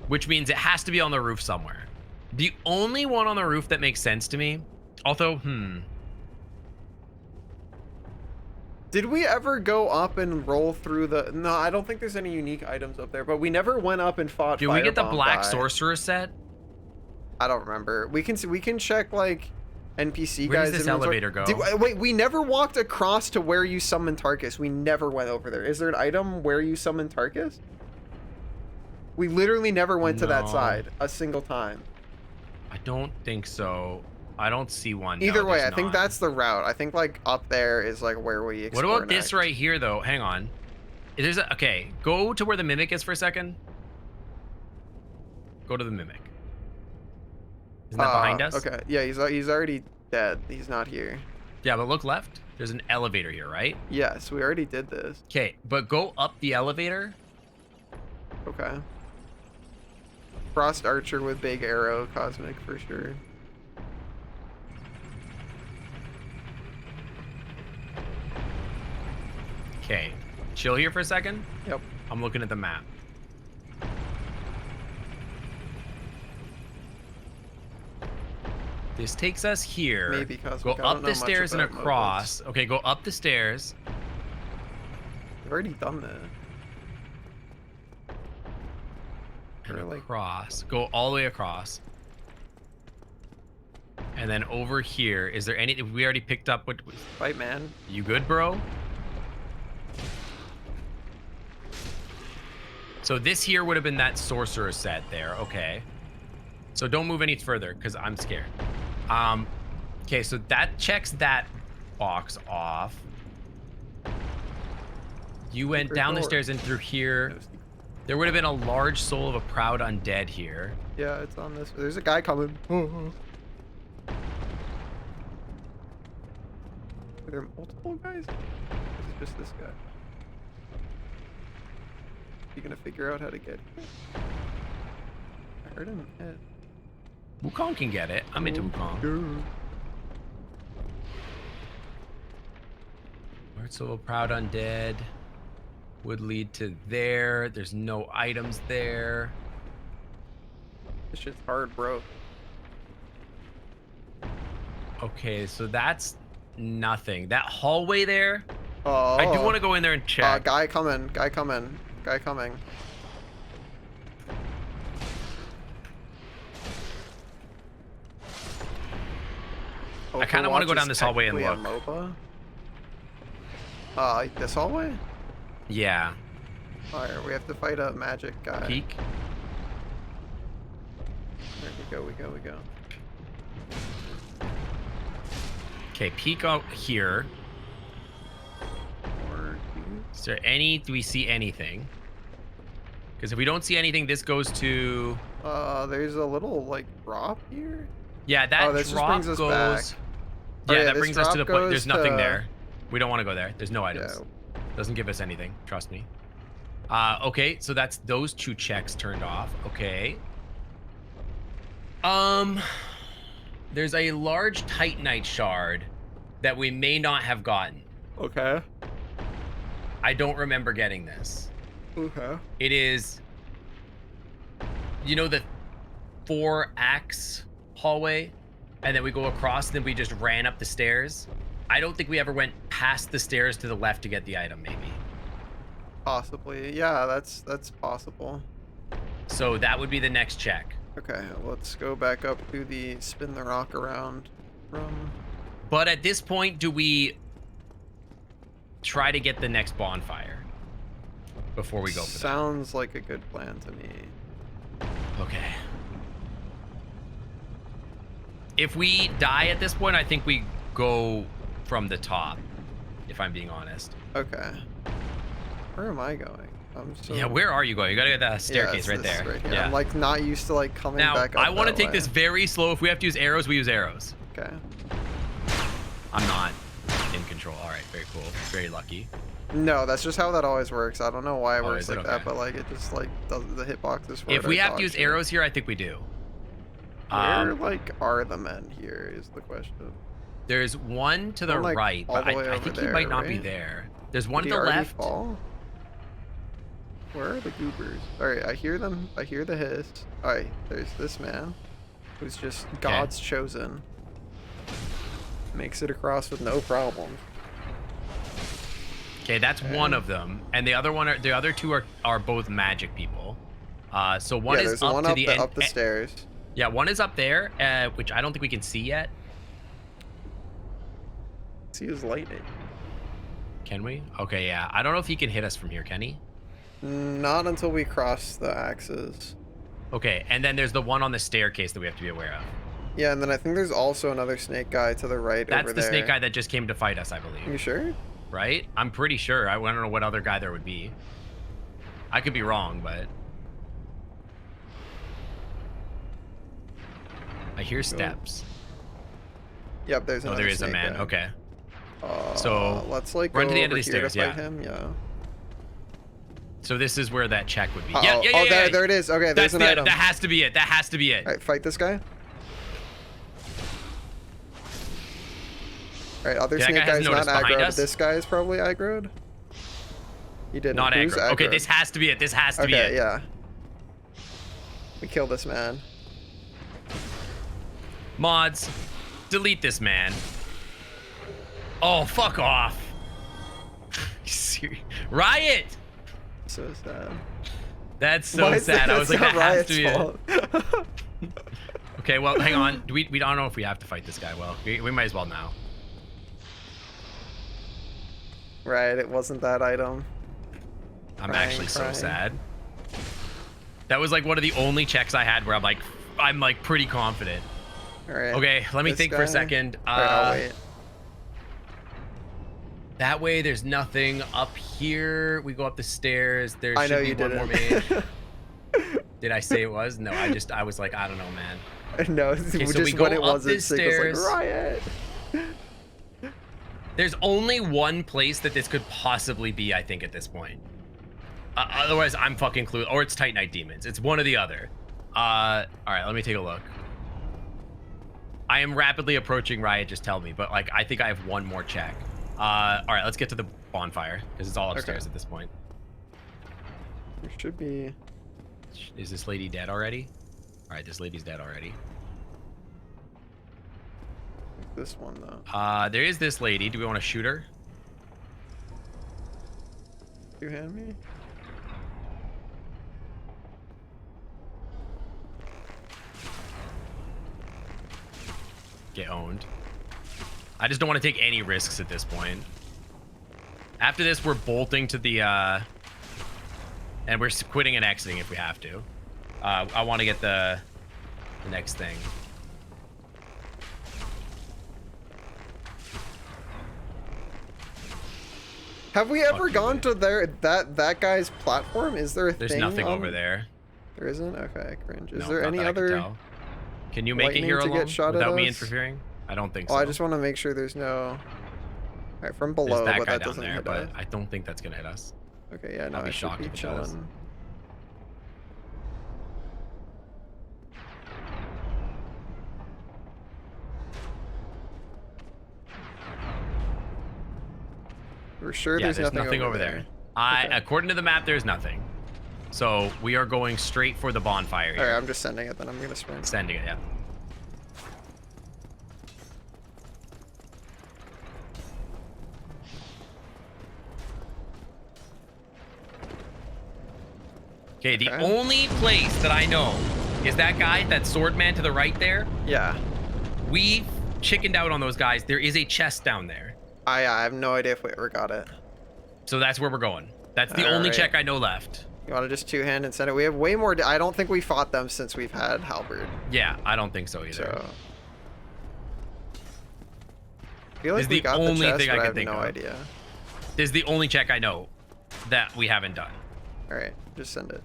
[SPEAKER 2] Which means it has to be on the roof somewhere. The only one on the roof that makes sense to me, although,
[SPEAKER 1] Did we ever go up and roll through the? No, I don't think there's any unique items up there. But we never went up and fought.
[SPEAKER 2] did we get the
[SPEAKER 1] Firebomb
[SPEAKER 2] Black
[SPEAKER 1] by-
[SPEAKER 2] Sorcerer set?
[SPEAKER 1] I don't remember. We can check like NPC
[SPEAKER 2] Where
[SPEAKER 1] guys.
[SPEAKER 2] does this
[SPEAKER 1] inventory.
[SPEAKER 2] elevator go?
[SPEAKER 1] Wait, we never walked across to where you summoned Tarkus. We never went over there. Is there an item where you summoned Tarkus? We literally never went to that
[SPEAKER 2] No.
[SPEAKER 1] side a single time.
[SPEAKER 2] I don't think so. I don't see one.
[SPEAKER 1] Either
[SPEAKER 2] No,
[SPEAKER 1] way,
[SPEAKER 2] there's
[SPEAKER 1] I think
[SPEAKER 2] not.
[SPEAKER 1] that's the route. I think like up there is like where we
[SPEAKER 2] What
[SPEAKER 1] explore
[SPEAKER 2] about this
[SPEAKER 1] next.
[SPEAKER 2] right here, though? Hang on. There's a, okay, go to where the Mimic is for a second. Go to the Mimic. Isn't that behind us?
[SPEAKER 1] Okay. Yeah, he's already dead. He's not here.
[SPEAKER 2] Yeah, but look left. There's an elevator here, right?
[SPEAKER 1] Yes, we already did this.
[SPEAKER 2] Okay, but go up the elevator.
[SPEAKER 1] Okay. Frost Archer with big arrow, Cosmic for sure.
[SPEAKER 2] Okay, chill here for a second.
[SPEAKER 1] Yep.
[SPEAKER 2] I'm looking at the map. This takes us here.
[SPEAKER 1] Maybe, Cosmic.
[SPEAKER 2] Go
[SPEAKER 1] I don't
[SPEAKER 2] up
[SPEAKER 1] know
[SPEAKER 2] the
[SPEAKER 1] much
[SPEAKER 2] stairs and
[SPEAKER 1] about mobiles.
[SPEAKER 2] across. Okay, go up the stairs.
[SPEAKER 1] We've already done that.
[SPEAKER 2] And
[SPEAKER 1] Really?
[SPEAKER 2] across. Go all the way across. And then over here, is there any? We already picked up what?
[SPEAKER 1] Fight, man.
[SPEAKER 2] You good, bro? So this here would have been that sorcerer set there. Okay. So don't move any further because I'm scared. Okay, so that checks that box off. You went
[SPEAKER 1] Secret
[SPEAKER 2] down the
[SPEAKER 1] door.
[SPEAKER 2] stairs and through here. There would have been a large soul of a proud undead here.
[SPEAKER 1] Yeah, it's on this. There's a guy coming. Are there multiple guys? Or is it just this guy? You gonna figure out how to get here? I heard him hit.
[SPEAKER 2] Wukong can get it. I'm into Wukong. Large soul of a proud undead would lead to there. There's no items there.
[SPEAKER 1] This shit's hard, bro.
[SPEAKER 2] Okay, so that's nothing. That hallway there,
[SPEAKER 1] Oh.
[SPEAKER 2] I do want to go in there and check.
[SPEAKER 1] Guy coming. Guy coming. Guy coming.
[SPEAKER 2] I kinda wanna go
[SPEAKER 1] Overwatch
[SPEAKER 2] down
[SPEAKER 1] is
[SPEAKER 2] this hallway and
[SPEAKER 1] technically a
[SPEAKER 2] look.
[SPEAKER 1] MOBA. This hallway?
[SPEAKER 2] Yeah.
[SPEAKER 1] Alright, we have to fight a magic guy.
[SPEAKER 2] Peek.
[SPEAKER 1] There we go, we go.
[SPEAKER 2] Okay, peek out here. Is there any? Do we see anything? Because if we don't see anything, this goes to.
[SPEAKER 1] There's a little like drop here.
[SPEAKER 2] Yeah, that
[SPEAKER 1] this just
[SPEAKER 2] drop
[SPEAKER 1] brings us
[SPEAKER 2] goes.
[SPEAKER 1] back.
[SPEAKER 2] Yeah,
[SPEAKER 1] yeah,
[SPEAKER 2] that
[SPEAKER 1] this
[SPEAKER 2] brings us to the
[SPEAKER 1] drop
[SPEAKER 2] point. There's
[SPEAKER 1] goes
[SPEAKER 2] nothing
[SPEAKER 1] to-
[SPEAKER 2] there. We don't want to go there. There's no items.
[SPEAKER 1] Yeah.
[SPEAKER 2] Doesn't give us anything. Trust me. Okay, so that's those 2 checks turned off. Okay. There's a large Titanite shard that we may not have gotten.
[SPEAKER 1] Okay.
[SPEAKER 2] I don't remember getting this.
[SPEAKER 1] Okay.
[SPEAKER 2] It is, you know, the 4-axe hallway, and then we go across, and then we just ran up the stairs. I don't think we ever went past the stairs to the left to get the item, maybe.
[SPEAKER 1] Possibly. Yeah, that's possible.
[SPEAKER 2] So that would be the next check.
[SPEAKER 1] Okay, let's go back up to the spin the rock around room.
[SPEAKER 2] But at this point, do we try to get the next bonfire before we go for that?
[SPEAKER 1] Sounds like a good plan to me.
[SPEAKER 2] Okay. If we die at this point, I think we go from the top, if I'm being honest.
[SPEAKER 1] Okay. Where am I going? I'm so...
[SPEAKER 2] Yeah, where are you going? You gotta get that
[SPEAKER 1] Yeah,
[SPEAKER 2] staircase
[SPEAKER 1] it's
[SPEAKER 2] right
[SPEAKER 1] this
[SPEAKER 2] there.
[SPEAKER 1] right here.
[SPEAKER 2] Yeah.
[SPEAKER 1] I'm like not used to like coming
[SPEAKER 2] Now,
[SPEAKER 1] back up
[SPEAKER 2] I want to
[SPEAKER 1] that
[SPEAKER 2] take
[SPEAKER 1] way.
[SPEAKER 2] this very slow. If we have to use arrows, we use arrows.
[SPEAKER 1] Okay.
[SPEAKER 2] I'm not in control. All right, very cool. Very lucky.
[SPEAKER 1] No, that's just how that always works. I don't know why it
[SPEAKER 2] Oh,
[SPEAKER 1] works
[SPEAKER 2] is it?
[SPEAKER 1] like that,
[SPEAKER 2] Okay.
[SPEAKER 1] but like it just like does the hitboxes for
[SPEAKER 2] If
[SPEAKER 1] it
[SPEAKER 2] we
[SPEAKER 1] are
[SPEAKER 2] have to
[SPEAKER 1] dog
[SPEAKER 2] use
[SPEAKER 1] shit.
[SPEAKER 2] arrows here, I think we do.
[SPEAKER 1] Where like are the men here is the question.
[SPEAKER 2] There's one to the
[SPEAKER 1] One, like,
[SPEAKER 2] right,
[SPEAKER 1] all
[SPEAKER 2] but
[SPEAKER 1] the way
[SPEAKER 2] I
[SPEAKER 1] over
[SPEAKER 2] think he
[SPEAKER 1] there,
[SPEAKER 2] might not be
[SPEAKER 1] right?
[SPEAKER 2] there. There's one
[SPEAKER 1] Did
[SPEAKER 2] to
[SPEAKER 1] he
[SPEAKER 2] the
[SPEAKER 1] already
[SPEAKER 2] left.
[SPEAKER 1] fall? Where are the goobers? Alright, I hear them. I hear the hiss. Alright, there's this man who's just God's chosen. Makes it across with no problem.
[SPEAKER 2] Okay, that's one of them, and the other 2 are both magic people. So one
[SPEAKER 1] Yeah,
[SPEAKER 2] is
[SPEAKER 1] there's
[SPEAKER 2] up
[SPEAKER 1] one
[SPEAKER 2] to
[SPEAKER 1] up
[SPEAKER 2] the
[SPEAKER 1] the,
[SPEAKER 2] end.
[SPEAKER 1] up the stairs.
[SPEAKER 2] Yeah, one is up there, which I don't think we can see yet.
[SPEAKER 1] See his lightning.
[SPEAKER 2] Can we? Okay, yeah. I don't know if he can hit us from here, can he?
[SPEAKER 1] Not until we cross the axes.
[SPEAKER 2] Okay, and then there's the one on the staircase that we have to be aware of.
[SPEAKER 1] Yeah, and then I think there's also another snake guy to the right
[SPEAKER 2] That's
[SPEAKER 1] over
[SPEAKER 2] the
[SPEAKER 1] there.
[SPEAKER 2] snake guy that just came to fight us, I
[SPEAKER 1] You
[SPEAKER 2] believe.
[SPEAKER 1] sure?
[SPEAKER 2] Right? I'm pretty sure. I don't know what other guy there would be. I could be wrong, but... I hear steps.
[SPEAKER 1] Yep, there's
[SPEAKER 2] Oh,
[SPEAKER 1] another
[SPEAKER 2] there is a
[SPEAKER 1] snake
[SPEAKER 2] man.
[SPEAKER 1] guy.
[SPEAKER 2] Okay.
[SPEAKER 1] So let's like go
[SPEAKER 2] run to the end of
[SPEAKER 1] over
[SPEAKER 2] the
[SPEAKER 1] here
[SPEAKER 2] stairs,
[SPEAKER 1] to
[SPEAKER 2] yeah.
[SPEAKER 1] fight him. Yeah.
[SPEAKER 2] So this is where that check would be.
[SPEAKER 1] Uh-oh.
[SPEAKER 2] Yeah,
[SPEAKER 1] Oh, there it is. Okay,
[SPEAKER 2] That's
[SPEAKER 1] there's an item.
[SPEAKER 2] That has to be it. That has to be it.
[SPEAKER 1] All right, fight this guy. All right, other
[SPEAKER 2] Yeah, that
[SPEAKER 1] snake
[SPEAKER 2] guy has
[SPEAKER 1] guy's not
[SPEAKER 2] noticed behind
[SPEAKER 1] aggro, but
[SPEAKER 2] us.
[SPEAKER 1] this guy is probably aggroed. He didn't.
[SPEAKER 2] Not
[SPEAKER 1] Who's
[SPEAKER 2] aggro. Okay,
[SPEAKER 1] aggroed?
[SPEAKER 2] this has to be it. This has to be
[SPEAKER 1] Okay,
[SPEAKER 2] it.
[SPEAKER 1] yeah. We kill this man.
[SPEAKER 2] Mods, delete this man. Oh, fuck off. Riot!
[SPEAKER 1] So sad.
[SPEAKER 2] That's
[SPEAKER 1] Why
[SPEAKER 2] so
[SPEAKER 1] is
[SPEAKER 2] sad. I was like,
[SPEAKER 1] that's
[SPEAKER 2] that
[SPEAKER 1] not
[SPEAKER 2] has to be
[SPEAKER 1] Riot's
[SPEAKER 2] it.
[SPEAKER 1] fault.
[SPEAKER 2] Okay, well, hang on. We don't know if we have to fight this guy. Well, we might as well now.
[SPEAKER 1] Right, it wasn't that item.
[SPEAKER 2] I'm
[SPEAKER 1] Crying,
[SPEAKER 2] actually so
[SPEAKER 1] crying.
[SPEAKER 2] sad. That was like one of the only checks I had where I'm like pretty confident.
[SPEAKER 1] All right.
[SPEAKER 2] Okay, let me
[SPEAKER 1] this
[SPEAKER 2] think for a
[SPEAKER 1] guy.
[SPEAKER 2] second.
[SPEAKER 1] All right, I'll wait.
[SPEAKER 2] That way, there's nothing up here. We go up the stairs. There
[SPEAKER 1] I know
[SPEAKER 2] should be
[SPEAKER 1] you
[SPEAKER 2] one more mage.
[SPEAKER 1] didn't.
[SPEAKER 2] Did I say it was? No, I was like, I don't know, man.
[SPEAKER 1] No,
[SPEAKER 2] so
[SPEAKER 1] just
[SPEAKER 2] we go
[SPEAKER 1] when it
[SPEAKER 2] up
[SPEAKER 1] wasn't
[SPEAKER 2] the
[SPEAKER 1] sick, it was
[SPEAKER 2] stairs.
[SPEAKER 1] like Riot.
[SPEAKER 2] There's only one place that this could possibly be, I think, at this point. Otherwise, I'm fucking clueless. Or it's Titanite Demons. It's one or the other. All right, let me take a look. I am rapidly approaching Riot, just tell me. But, like, I think I have one more check. All right, let's get to the bonfire, because it's all upstairs at this point.
[SPEAKER 1] There should be.
[SPEAKER 2] Is this lady dead already? All right, this lady's dead already.
[SPEAKER 1] This one though.
[SPEAKER 2] There is this lady. Do we want to shoot her?
[SPEAKER 1] You hand me?
[SPEAKER 2] Get owned. I just don't want to take any risks at this point. After this, we're bolting to the, and we're quitting and exiting if we have to. I want to get the next thing.
[SPEAKER 1] Have we ever
[SPEAKER 2] Fuck
[SPEAKER 1] gone
[SPEAKER 2] you.
[SPEAKER 1] to that guy's platform? Is there a
[SPEAKER 2] There's
[SPEAKER 1] thing
[SPEAKER 2] nothing
[SPEAKER 1] on-
[SPEAKER 2] over there.
[SPEAKER 1] There isn't? Okay, cringe. Is
[SPEAKER 2] No,
[SPEAKER 1] there
[SPEAKER 2] not
[SPEAKER 1] any
[SPEAKER 2] that I can
[SPEAKER 1] other...
[SPEAKER 2] tell. Can you make it
[SPEAKER 1] lightning
[SPEAKER 2] here
[SPEAKER 1] to get
[SPEAKER 2] alone
[SPEAKER 1] shot at
[SPEAKER 2] without me
[SPEAKER 1] us?
[SPEAKER 2] interfering? I don't think
[SPEAKER 1] Oh,
[SPEAKER 2] so.
[SPEAKER 1] I just want to make sure there's no... Alright, from
[SPEAKER 2] There's
[SPEAKER 1] below,
[SPEAKER 2] that
[SPEAKER 1] but
[SPEAKER 2] guy
[SPEAKER 1] that
[SPEAKER 2] down
[SPEAKER 1] doesn't
[SPEAKER 2] there,
[SPEAKER 1] hit
[SPEAKER 2] but
[SPEAKER 1] us.
[SPEAKER 2] I don't think that's gonna hit us.
[SPEAKER 1] Okay, yeah, no,
[SPEAKER 2] I'll be
[SPEAKER 1] I should
[SPEAKER 2] shocked
[SPEAKER 1] be
[SPEAKER 2] if it does.
[SPEAKER 1] chilling. We're sure
[SPEAKER 2] Yeah,
[SPEAKER 1] there's
[SPEAKER 2] there's
[SPEAKER 1] nothing over
[SPEAKER 2] there.
[SPEAKER 1] Okay.
[SPEAKER 2] According to the map, there's nothing. So we are going straight for the bonfire here.
[SPEAKER 1] Alright, I'm just sending it then. I'm gonna sprint.
[SPEAKER 2] Sending it, yeah. Okay, the
[SPEAKER 1] Okay.
[SPEAKER 2] only place that I know is that guy, that sword man to the right there.
[SPEAKER 1] Yeah.
[SPEAKER 2] We chickened out on those guys. There is a chest down there.
[SPEAKER 1] I have no idea if we ever got it.
[SPEAKER 2] So that's where we're going. That's the only
[SPEAKER 1] Alright.
[SPEAKER 2] check I know left.
[SPEAKER 1] You want to just two-hand and send it? We have way more... I don't think we fought them since we've had Halberd.
[SPEAKER 2] Yeah, I don't think so either.
[SPEAKER 1] So... I feel like
[SPEAKER 2] Is
[SPEAKER 1] we
[SPEAKER 2] the
[SPEAKER 1] got the
[SPEAKER 2] only
[SPEAKER 1] chest,
[SPEAKER 2] thing I
[SPEAKER 1] but I
[SPEAKER 2] can
[SPEAKER 1] have
[SPEAKER 2] think
[SPEAKER 1] no
[SPEAKER 2] of.
[SPEAKER 1] idea.
[SPEAKER 2] This is the only check I know that we haven't done.
[SPEAKER 1] Alright, just send it.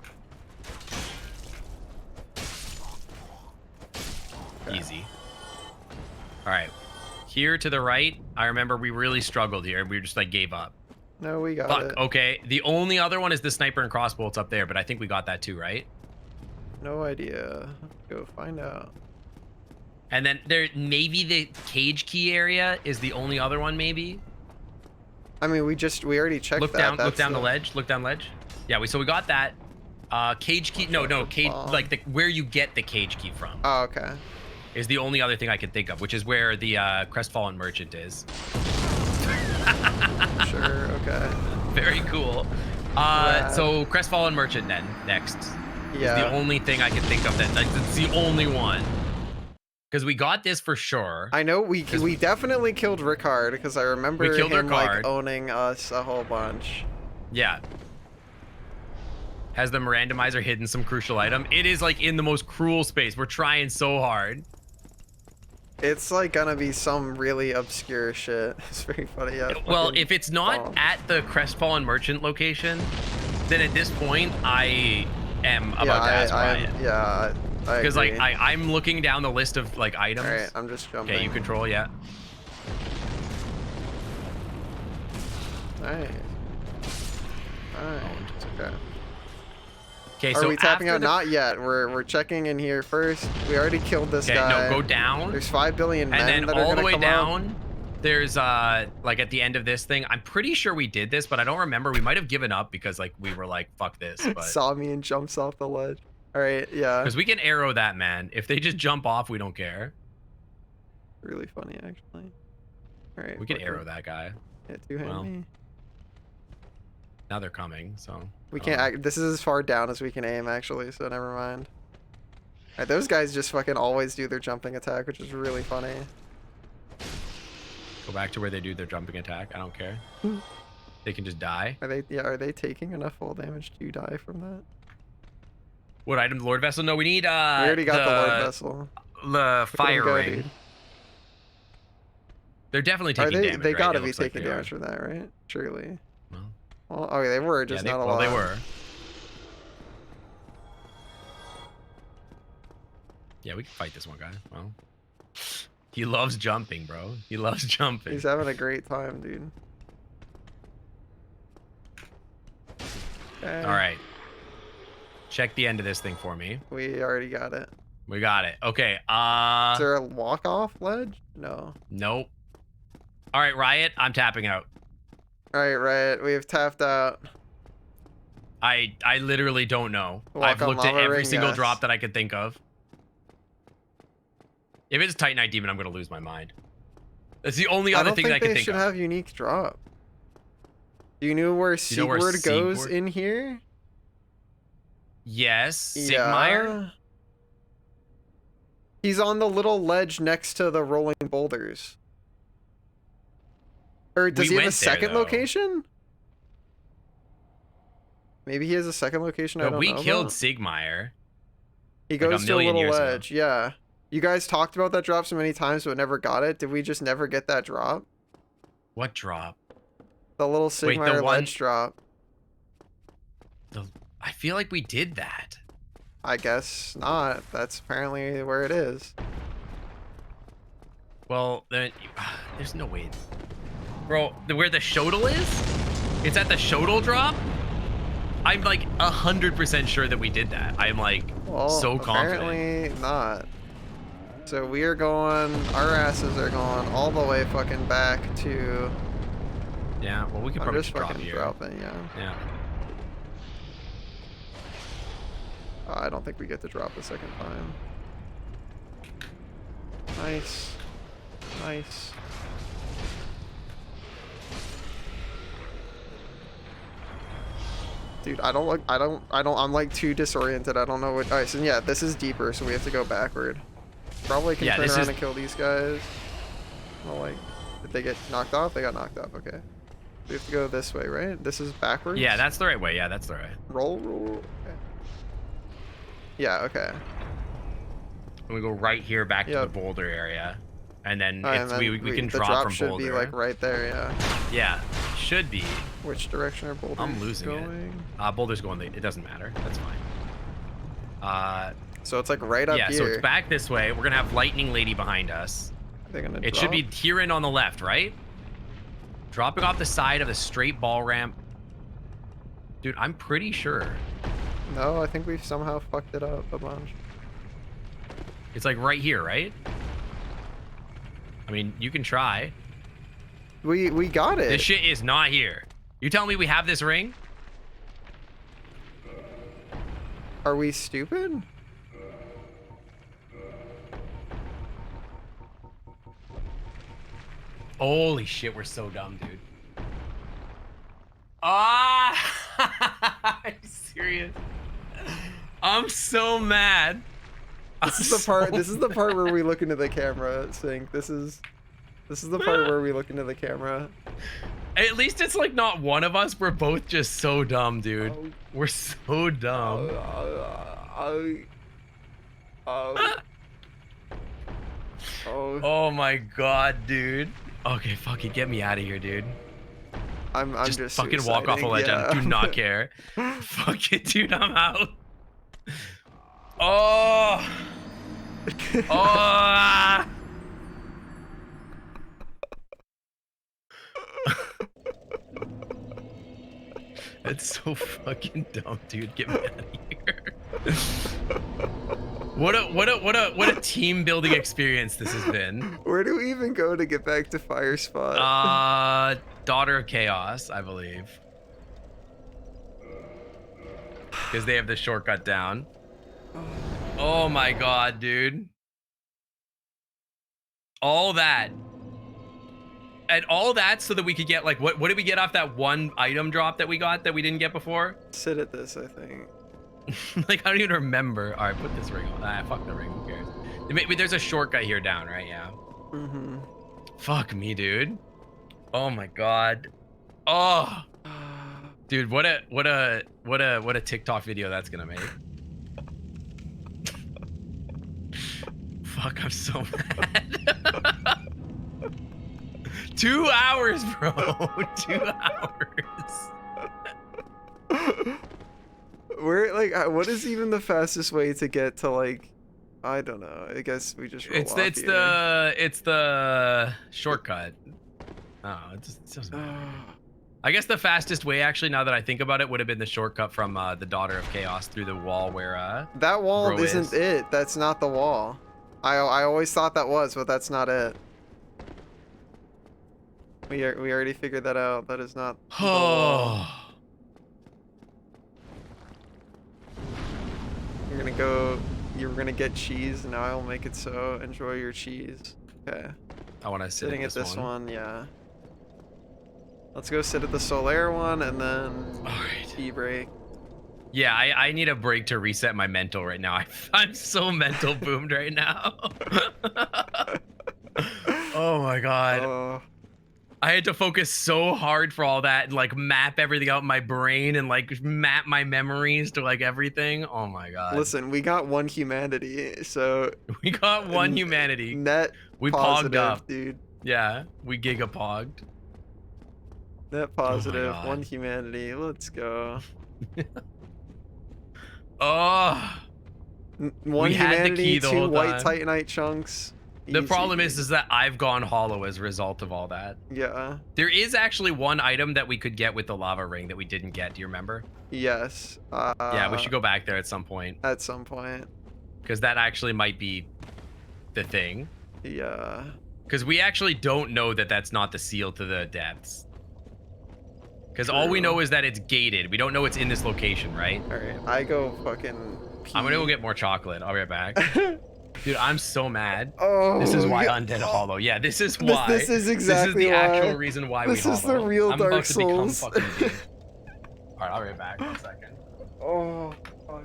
[SPEAKER 1] Okay.
[SPEAKER 2] Easy. All right. Here to the right, I remember we really struggled here. We just like gave up.
[SPEAKER 1] No, we got
[SPEAKER 2] Fuck.
[SPEAKER 1] it.
[SPEAKER 2] Okay. The only other one is the sniper and crossbolts up there, but I think we got that too, right?
[SPEAKER 1] No idea. Go find out.
[SPEAKER 2] And then there, maybe the cage key area is the only other one, maybe.
[SPEAKER 1] I mean, we already checked
[SPEAKER 2] Look
[SPEAKER 1] that.
[SPEAKER 2] down, look
[SPEAKER 1] That's
[SPEAKER 2] down the ledge. Look down ledge. Yeah, so we got that. Cage key. No, cage.
[SPEAKER 1] bomb.
[SPEAKER 2] Like where you get the cage key from
[SPEAKER 1] Oh, okay.
[SPEAKER 2] is the only other thing I can think of, which is where the Crestfallen Merchant is.
[SPEAKER 1] Sure, okay.
[SPEAKER 2] Very cool.
[SPEAKER 1] Rad.
[SPEAKER 2] So Crestfallen Merchant then next.
[SPEAKER 1] Yeah.
[SPEAKER 2] Is the only thing I can think of that. Like, it's the only one. Because we got this for sure.
[SPEAKER 1] I know we definitely killed Ricard because I remember
[SPEAKER 2] We killed
[SPEAKER 1] him like
[SPEAKER 2] Ricard.
[SPEAKER 1] owning us a whole bunch.
[SPEAKER 2] Yeah. Has the randomizer hidden some crucial item? It is like in the most cruel space. We're trying so hard.
[SPEAKER 1] It's like gonna be some really obscure shit. It's very funny. Yeah.
[SPEAKER 2] Well,
[SPEAKER 1] fucking
[SPEAKER 2] if it's not
[SPEAKER 1] bomb.
[SPEAKER 2] at the Crestfallen Merchant location, then at this point I am about to ask Ryan.
[SPEAKER 1] I
[SPEAKER 2] Because like
[SPEAKER 1] agree.
[SPEAKER 2] I'm looking down the list of like items.
[SPEAKER 1] All right, I'm just jumping.
[SPEAKER 2] Okay, you control, yeah.
[SPEAKER 1] Nice. Nice. Okay.
[SPEAKER 2] Okay,
[SPEAKER 1] Are
[SPEAKER 2] so
[SPEAKER 1] we tapping
[SPEAKER 2] after
[SPEAKER 1] out?
[SPEAKER 2] the-
[SPEAKER 1] Not yet. We're checking in here first. We already killed this
[SPEAKER 2] Okay,
[SPEAKER 1] guy.
[SPEAKER 2] no, go down.
[SPEAKER 1] There's 5 billion men
[SPEAKER 2] And then
[SPEAKER 1] that are
[SPEAKER 2] all the
[SPEAKER 1] gonna
[SPEAKER 2] way
[SPEAKER 1] come up.
[SPEAKER 2] down, there's like at the end of this thing, I'm pretty sure we did this, but I don't remember. We might have given up because like we were like, fuck this. But
[SPEAKER 1] Saw me and jumps off the ledge. All right, yeah.
[SPEAKER 2] because we can arrow that man. If they just jump off, we don't care.
[SPEAKER 1] Really funny, actually. All right.
[SPEAKER 2] We can
[SPEAKER 1] fuck
[SPEAKER 2] arrow
[SPEAKER 1] it.
[SPEAKER 2] that guy.
[SPEAKER 1] Yeah, two-hand
[SPEAKER 2] Well,
[SPEAKER 1] me.
[SPEAKER 2] Now they're coming, so
[SPEAKER 1] We
[SPEAKER 2] I
[SPEAKER 1] can't.
[SPEAKER 2] don't know.
[SPEAKER 1] This is as far down as we can aim, actually. So never mind. All right, those guys just fucking always do their jumping attack, which is really funny.
[SPEAKER 2] Go back to where they do their jumping attack. I don't care.
[SPEAKER 1] Hmm.
[SPEAKER 2] They can just die.
[SPEAKER 1] Are they? Yeah. Are they taking enough fall damage to die from that?
[SPEAKER 2] What item? Lord Vessel? No, we need
[SPEAKER 1] We already got the Lord Vessel.
[SPEAKER 2] The
[SPEAKER 1] Look at 'em
[SPEAKER 2] fire
[SPEAKER 1] go,
[SPEAKER 2] ring.
[SPEAKER 1] dude.
[SPEAKER 2] They're definitely
[SPEAKER 1] Are
[SPEAKER 2] taking
[SPEAKER 1] they?
[SPEAKER 2] damage.
[SPEAKER 1] They
[SPEAKER 2] right?
[SPEAKER 1] gotta
[SPEAKER 2] It
[SPEAKER 1] be
[SPEAKER 2] looks like
[SPEAKER 1] taking
[SPEAKER 2] they are.
[SPEAKER 1] damage from that, right? Surely.
[SPEAKER 2] Well,
[SPEAKER 1] Well, okay, they were
[SPEAKER 2] yeah,
[SPEAKER 1] just
[SPEAKER 2] they,
[SPEAKER 1] not a
[SPEAKER 2] well,
[SPEAKER 1] lot.
[SPEAKER 2] they were. Yeah, we can fight this one guy. Well, he loves jumping, bro. He loves jumping.
[SPEAKER 1] He's having a great time, dude. Okay.
[SPEAKER 2] All right. Check the end of this thing for me.
[SPEAKER 1] We already got it.
[SPEAKER 2] We got it. Okay.
[SPEAKER 1] Is there a walk-off ledge? No.
[SPEAKER 2] Nope. All right, Riot. I'm tapping out.
[SPEAKER 1] All right, right. We have tapped out.
[SPEAKER 2] I literally don't know.
[SPEAKER 1] Walk
[SPEAKER 2] I've
[SPEAKER 1] on
[SPEAKER 2] looked at
[SPEAKER 1] lava
[SPEAKER 2] every
[SPEAKER 1] ring,
[SPEAKER 2] single
[SPEAKER 1] yes.
[SPEAKER 2] drop that I could think of. If it's Titanite Demon, I'm gonna lose my mind. That's the only
[SPEAKER 1] I
[SPEAKER 2] other
[SPEAKER 1] don't
[SPEAKER 2] thing that I
[SPEAKER 1] think
[SPEAKER 2] can
[SPEAKER 1] they
[SPEAKER 2] think
[SPEAKER 1] should
[SPEAKER 2] of.
[SPEAKER 1] have unique drop. Do you know where
[SPEAKER 2] You know where
[SPEAKER 1] Sigurd goes
[SPEAKER 2] Sigurd-
[SPEAKER 1] in here?
[SPEAKER 2] Yes, Sigmire.
[SPEAKER 1] Yeah. He's on the little ledge next to the rolling boulders. Or does
[SPEAKER 2] We
[SPEAKER 1] he have a
[SPEAKER 2] went there,
[SPEAKER 1] second
[SPEAKER 2] though.
[SPEAKER 1] location? Maybe he has a second location. I
[SPEAKER 2] But
[SPEAKER 1] don't
[SPEAKER 2] we
[SPEAKER 1] know
[SPEAKER 2] killed
[SPEAKER 1] about.
[SPEAKER 2] Sigmire.
[SPEAKER 1] He
[SPEAKER 2] a
[SPEAKER 1] goes to a
[SPEAKER 2] million
[SPEAKER 1] little
[SPEAKER 2] years ago.
[SPEAKER 1] ledge. Yeah. You guys talked about that drop so many times, but never got it. Did we just never get that drop?
[SPEAKER 2] What drop?
[SPEAKER 1] The little
[SPEAKER 2] Wait, the
[SPEAKER 1] Sigmar
[SPEAKER 2] one-
[SPEAKER 1] ledge drop.
[SPEAKER 2] I feel like we did that.
[SPEAKER 1] I guess not. That's apparently where it is.
[SPEAKER 2] Well, then there's no way. Bro, where the Shodel is? It's at the Shodel drop? I'm like 100% sure that we did that. I'm like
[SPEAKER 1] Well,
[SPEAKER 2] so confident.
[SPEAKER 1] apparently not. So we are going, our asses are going all the way fucking back to.
[SPEAKER 2] Yeah, well, we could
[SPEAKER 1] I'm
[SPEAKER 2] probably
[SPEAKER 1] just
[SPEAKER 2] just drop
[SPEAKER 1] fucking
[SPEAKER 2] here.
[SPEAKER 1] dropping, yeah.
[SPEAKER 2] Yeah.
[SPEAKER 1] I don't think we get to drop the second time. Nice. Nice. Dude, I'm like too disoriented. I don't know what. Alright, so yeah, this is deeper, so we have to go backward. Probably can
[SPEAKER 2] Yeah,
[SPEAKER 1] turn
[SPEAKER 2] this
[SPEAKER 1] around
[SPEAKER 2] is-
[SPEAKER 1] and kill these guys. Well, like, did they get knocked off? They got knocked off, okay. We have to go this way, right? This is backwards?
[SPEAKER 2] Yeah, that's the right way. Yeah, that's the right.
[SPEAKER 1] Roll, roll. Okay. Yeah, okay.
[SPEAKER 2] And we go right here back to
[SPEAKER 1] Yep.
[SPEAKER 2] the boulder area. And then,
[SPEAKER 1] Alright,
[SPEAKER 2] it's,
[SPEAKER 1] and then
[SPEAKER 2] we can
[SPEAKER 1] the
[SPEAKER 2] drop,
[SPEAKER 1] drop
[SPEAKER 2] from
[SPEAKER 1] should
[SPEAKER 2] boulder.
[SPEAKER 1] be like right there, yeah.
[SPEAKER 2] Yeah, should be.
[SPEAKER 1] Which direction are boulders
[SPEAKER 2] I'm losing
[SPEAKER 1] going?
[SPEAKER 2] it. Boulder's going, it doesn't matter. That's fine.
[SPEAKER 1] So it's like right up
[SPEAKER 2] Yeah,
[SPEAKER 1] here.
[SPEAKER 2] so it's back this way. We're gonna have Lightning Lady behind us.
[SPEAKER 1] They're gonna
[SPEAKER 2] It should be
[SPEAKER 1] drop?
[SPEAKER 2] here and on the left, right? Dropping off the side of the straight ball ramp. Dude, I'm pretty sure.
[SPEAKER 1] No, I think we've somehow fucked it up a bunch.
[SPEAKER 2] It's like right here, right? I mean, you can try.
[SPEAKER 1] We got it.
[SPEAKER 2] This shit is not here. You tell me we have this ring?
[SPEAKER 1] Are we stupid?
[SPEAKER 2] Holy shit, we're so dumb, dude. Ah! Are you serious? I'm so mad.
[SPEAKER 1] This is the part. This is the part where we look into the camera. Sync. This is the part where we look into the camera.
[SPEAKER 2] At least it's like not one of us. We're both just so dumb, dude.
[SPEAKER 1] Oh.
[SPEAKER 2] We're so dumb.
[SPEAKER 1] Oh.
[SPEAKER 2] Oh my god, dude. Okay, fucking get me out of here, dude.
[SPEAKER 1] I'm just
[SPEAKER 2] fucking walk off a
[SPEAKER 1] suiciding,
[SPEAKER 2] ledge.
[SPEAKER 1] yeah.
[SPEAKER 2] I do not care. Fuck it, dude. I'm out. Oh. Oh. It's so fucking dumb, dude. Get me out of here. What a team building experience this has been.
[SPEAKER 1] Where do we even go to get back to Fire Spot?
[SPEAKER 2] Daughter of Chaos, I believe. Because they have the shortcut down. Oh my god, dude. All that. And all that so that we could get like what did we get off that one item drop that we got that we didn't get before?
[SPEAKER 1] Sit at this, I think.
[SPEAKER 2] Like I don't even remember. All right, put this ring on. Fuck the ring. Who cares? There's a shortcut here down, right? Yeah.
[SPEAKER 1] Mm-hmm.
[SPEAKER 2] Fuck me, dude. Oh my god. Oh, dude, what a TikTok video that's gonna make. Fuck, I'm so mad. 2 hours, bro. 2 hours.
[SPEAKER 1] Where like what is even the fastest way to get to like I don't know. I guess we just roll
[SPEAKER 2] It's
[SPEAKER 1] off
[SPEAKER 2] it's the shortcut. Oh, it doesn't matter. I guess the fastest way, actually, now that I think about it, would have been the shortcut from the Daughter of Chaos through the wall where
[SPEAKER 1] that wall
[SPEAKER 2] Bro
[SPEAKER 1] isn't
[SPEAKER 2] is.
[SPEAKER 1] it. That's not the wall. I always thought that was, but that's not it. We already figured that out. That is not the wall.
[SPEAKER 2] Oh.
[SPEAKER 1] You're gonna get cheese, and now I'll make it so. Enjoy your cheese. Okay.
[SPEAKER 2] I want to sit
[SPEAKER 1] Sitting
[SPEAKER 2] at
[SPEAKER 1] at this one, yeah. Let's go sit at the Solaire one, and then
[SPEAKER 2] Alright.
[SPEAKER 1] tea break.
[SPEAKER 2] Yeah, I need a break to reset my mental right now. I'm so mental boomed right now. Oh my god.
[SPEAKER 1] Oh,
[SPEAKER 2] I had to focus so hard for all that and like map everything out in my brain and like map my memories to like everything. Oh my god.
[SPEAKER 1] listen, we got one humanity, so
[SPEAKER 2] We got one
[SPEAKER 1] N-
[SPEAKER 2] humanity.
[SPEAKER 1] net
[SPEAKER 2] We
[SPEAKER 1] positive,
[SPEAKER 2] pogged up.
[SPEAKER 1] dude.
[SPEAKER 2] Yeah, we gigapogged.
[SPEAKER 1] Net positive,
[SPEAKER 2] God.
[SPEAKER 1] 1 humanity. Let's go.
[SPEAKER 2] Oh,
[SPEAKER 1] 1
[SPEAKER 2] We had the
[SPEAKER 1] humanity,
[SPEAKER 2] key the
[SPEAKER 1] 2
[SPEAKER 2] whole
[SPEAKER 1] white
[SPEAKER 2] time.
[SPEAKER 1] titanite chunks.
[SPEAKER 2] the problem
[SPEAKER 1] Easy.
[SPEAKER 2] is that I've gone hollow as a result of all that.
[SPEAKER 1] Yeah.
[SPEAKER 2] There is actually one item that we could get with the lava ring that we didn't get. Do you remember?
[SPEAKER 1] Yes.
[SPEAKER 2] Yeah, we should go back there at some point
[SPEAKER 1] At some point.
[SPEAKER 2] because that actually might be the thing.
[SPEAKER 1] Yeah.
[SPEAKER 2] Because we actually don't know that that's not the seal to the depths. Because all we
[SPEAKER 1] True.
[SPEAKER 2] know is that it's gated. We don't know it's in this location, right?
[SPEAKER 1] Alright, I go fucking pee.
[SPEAKER 2] I'm gonna go get more chocolate. I'll be right back. Dude, I'm so mad.
[SPEAKER 1] Oh,
[SPEAKER 2] This is why
[SPEAKER 1] yeah.
[SPEAKER 2] Undead Hollow. Yeah, this is why.
[SPEAKER 1] This is exactly
[SPEAKER 2] the
[SPEAKER 1] why.
[SPEAKER 2] actual reason why
[SPEAKER 1] This
[SPEAKER 2] we
[SPEAKER 1] is the
[SPEAKER 2] hollow.
[SPEAKER 1] real
[SPEAKER 2] I'm
[SPEAKER 1] Dark
[SPEAKER 2] about to become
[SPEAKER 1] Souls.
[SPEAKER 2] fucking deep. Alright, I'll be right back. 1 second.
[SPEAKER 1] Oh, fuck.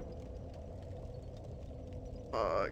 [SPEAKER 1] Fuck.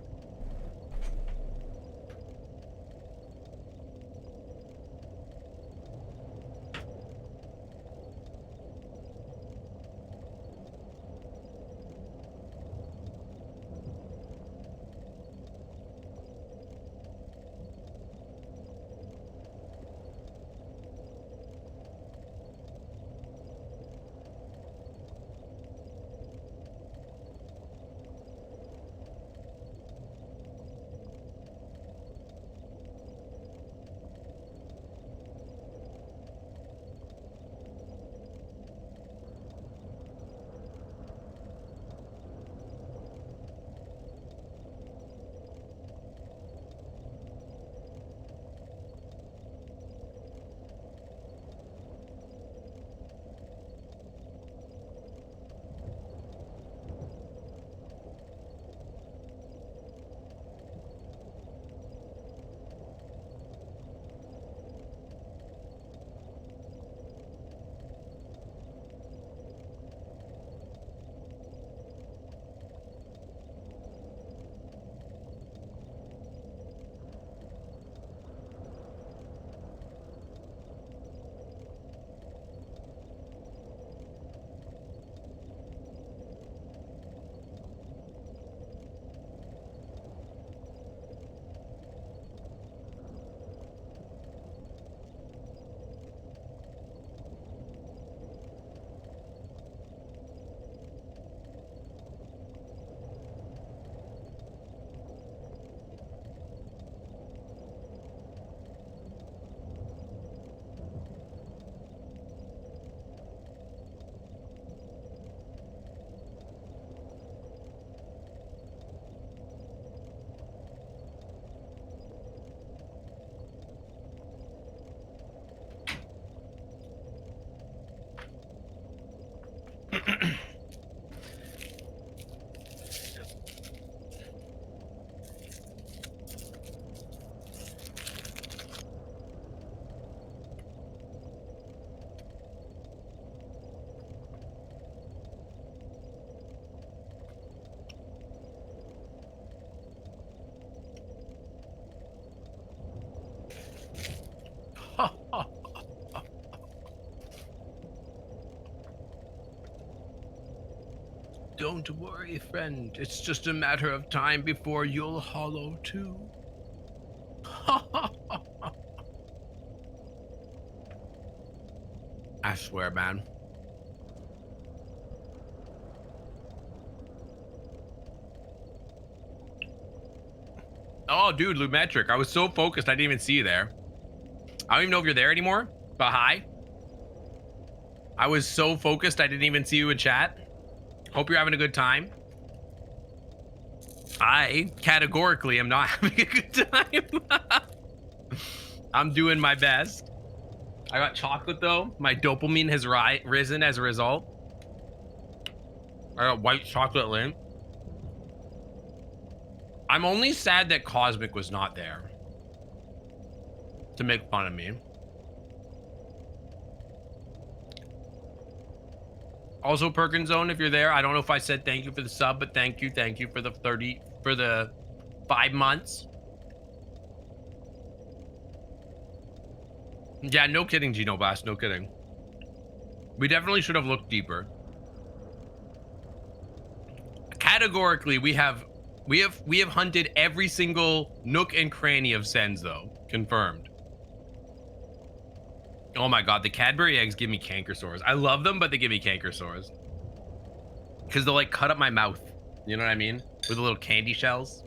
[SPEAKER 2] Don't worry, friend. It's just a matter of time before you'll hollow too. I swear, man. Oh, dude, Lumetric. I was so focused, I didn't even see you there. I don't even know if you're there anymore, but hi. I was so focused, I didn't even see you in chat. Hope you're having a good time. I categorically am not having a good time. I'm doing my best. I got chocolate though. My dopamine has risen as a result. I got white chocolate lint. I'm only sad that Cosmic was not there to make fun of me. Also, Perkins Zone, if you're there, I don't know if I said thank you for the sub, but thank you for the 5 months. Yeah, no kidding, Geno Blast, no kidding. We definitely should have looked deeper. Categorically, we have hunted every single nook and cranny of Sens, though. Confirmed. Oh my god, the Cadbury eggs give me canker sores. I love them, but they give me canker sores. Because they'll like cut up my mouth. You know what I mean? With the little candy shells.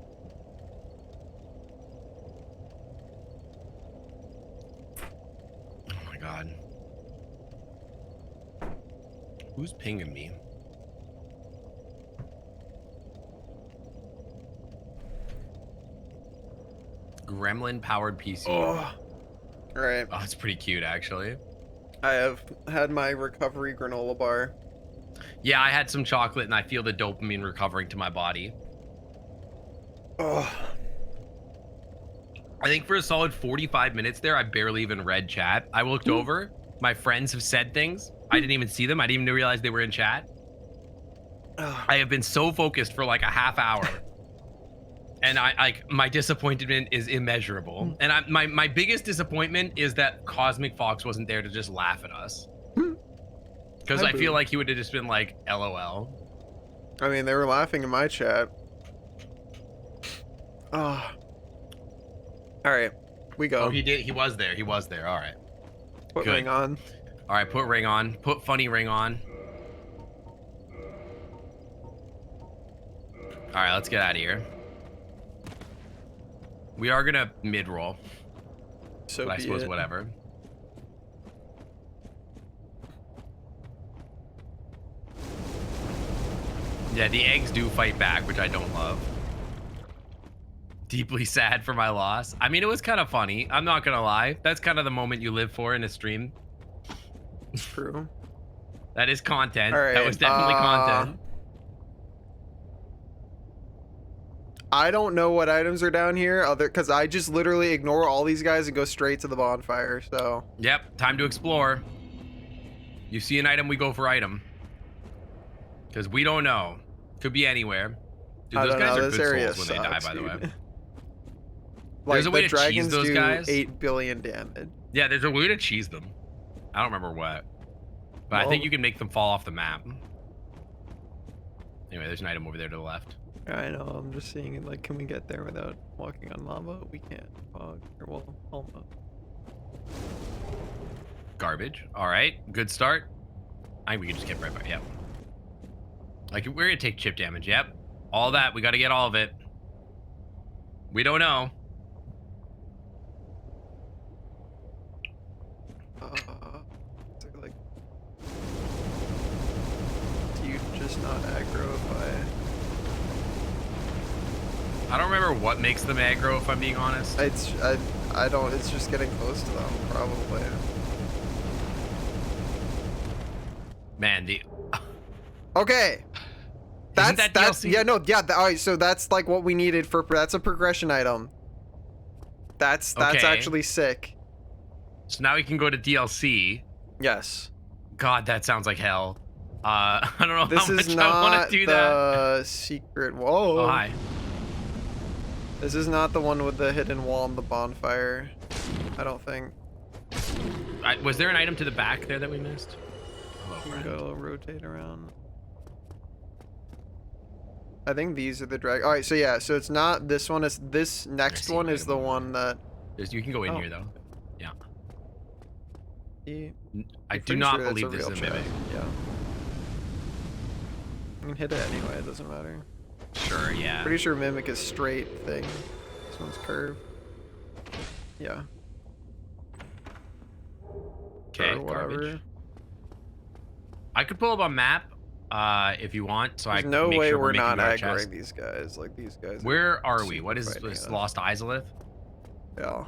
[SPEAKER 2] Oh my god. Who's pinging me? Gremlin powered PC.
[SPEAKER 1] Oh. Right.
[SPEAKER 2] Oh, it's pretty cute actually.
[SPEAKER 1] I have had my recovery granola bar.
[SPEAKER 2] Yeah, I had some chocolate and I feel the dopamine recovering to my body.
[SPEAKER 1] Oh.
[SPEAKER 2] I think for a solid 45 minutes there, I barely even read chat. I looked over. My friends have said things. I didn't even see them. I didn't even realize they were in chat. I have been so focused for like a half hour. And my disappointment is immeasurable. And my biggest disappointment is that Cosmic Fox wasn't there to just laugh at us. Because I feel like he would have just been like, LOL.
[SPEAKER 1] I mean, they were laughing in my chat. Oh. All right, we go.
[SPEAKER 2] Oh, he did. He was there. He was there. All right.
[SPEAKER 1] Put
[SPEAKER 2] Good.
[SPEAKER 1] ring on.
[SPEAKER 2] All right, put ring on. Put funny ring on. All right, let's get out of here. We are gonna mid-roll.
[SPEAKER 1] So
[SPEAKER 2] But I
[SPEAKER 1] be
[SPEAKER 2] suppose
[SPEAKER 1] it.
[SPEAKER 2] whatever. Yeah, the eggs do fight back, which I don't love. Deeply sad for my loss. I mean, it was kind of funny. I'm not gonna lie. That's kind of the moment you live for in a stream.
[SPEAKER 1] True.
[SPEAKER 2] That is content.
[SPEAKER 1] All right,
[SPEAKER 2] That was definitely content.
[SPEAKER 1] I don't know what items are down here, because I just literally ignore all these guys and go straight to the bonfire. So.
[SPEAKER 2] Yep, time to explore. You see an item, we go for item. Because we don't know. Could be anywhere. Dude,
[SPEAKER 1] I
[SPEAKER 2] those
[SPEAKER 1] don't
[SPEAKER 2] guys
[SPEAKER 1] know,
[SPEAKER 2] are
[SPEAKER 1] this
[SPEAKER 2] good
[SPEAKER 1] area
[SPEAKER 2] souls when they die,
[SPEAKER 1] sucks,
[SPEAKER 2] by the way.
[SPEAKER 1] dude.
[SPEAKER 2] There's a way
[SPEAKER 1] the
[SPEAKER 2] to cheese
[SPEAKER 1] dragons
[SPEAKER 2] those
[SPEAKER 1] do
[SPEAKER 2] guys.
[SPEAKER 1] 8 billion damage.
[SPEAKER 2] Yeah, there's a way to cheese them. I don't remember what. But I think you can make them fall off the map. Anyway, there's an item over there to the left.
[SPEAKER 1] I know, I'm just seeing it, like, can we get there without walking on lava? We can't. Fog. Or, well, almost.
[SPEAKER 2] Garbage. All right, good start. I think we can just get right back. Yep. Like, we're gonna take chip damage. Yep. All that. We got to get all of it. We don't know.
[SPEAKER 1] So, like, do you just not aggro if
[SPEAKER 2] I don't remember what makes them aggro, if I'm being honest.
[SPEAKER 1] I don't, it's just getting close to them, probably.
[SPEAKER 2] Man, the...
[SPEAKER 1] Okay.
[SPEAKER 2] Isn't that
[SPEAKER 1] That's
[SPEAKER 2] DLC?
[SPEAKER 1] yeah, no, yeah, all right, so that's like what we needed for, that's a progression item. That's
[SPEAKER 2] Okay.
[SPEAKER 1] actually sick.
[SPEAKER 2] So now we can go to DLC.
[SPEAKER 1] Yes.
[SPEAKER 2] God, that sounds like hell. I don't know
[SPEAKER 1] This
[SPEAKER 2] how much
[SPEAKER 1] is
[SPEAKER 2] I want
[SPEAKER 1] not
[SPEAKER 2] to do that.
[SPEAKER 1] the secret. Whoa.
[SPEAKER 2] Oh, hi.
[SPEAKER 1] This is not the one with the hidden wall and the bonfire. I don't think.
[SPEAKER 2] Was there an item to the back there that we missed? Hello,
[SPEAKER 1] You can
[SPEAKER 2] friend.
[SPEAKER 1] go rotate around. I think these are the drag. All right, so yeah, so it's not this one. It's this next
[SPEAKER 2] see
[SPEAKER 1] one
[SPEAKER 2] an
[SPEAKER 1] is
[SPEAKER 2] item
[SPEAKER 1] the
[SPEAKER 2] over
[SPEAKER 1] one that.
[SPEAKER 2] You can go in
[SPEAKER 1] Oh.
[SPEAKER 2] here, though. Yeah.
[SPEAKER 1] He,
[SPEAKER 2] I
[SPEAKER 1] I'm
[SPEAKER 2] do
[SPEAKER 1] pretty
[SPEAKER 2] not
[SPEAKER 1] sure that's
[SPEAKER 2] believe this
[SPEAKER 1] real
[SPEAKER 2] is a
[SPEAKER 1] chest.
[SPEAKER 2] mimic.
[SPEAKER 1] Yeah. You can hit it anyway. It doesn't matter.
[SPEAKER 2] Sure, yeah.
[SPEAKER 1] Pretty sure mimic is straight thing. This one's curve. Yeah.
[SPEAKER 2] Okay,
[SPEAKER 1] Or whatever.
[SPEAKER 2] garbage. I could pull up a map if you want, so I
[SPEAKER 1] There's
[SPEAKER 2] can
[SPEAKER 1] no
[SPEAKER 2] make
[SPEAKER 1] way
[SPEAKER 2] sure
[SPEAKER 1] we're
[SPEAKER 2] making
[SPEAKER 1] not
[SPEAKER 2] our
[SPEAKER 1] aggroing
[SPEAKER 2] chest.
[SPEAKER 1] these guys. Like these guys.
[SPEAKER 2] Where are we?
[SPEAKER 1] super
[SPEAKER 2] What is
[SPEAKER 1] fighting
[SPEAKER 2] this?
[SPEAKER 1] us.
[SPEAKER 2] Lost Izalith?
[SPEAKER 1] Yeah.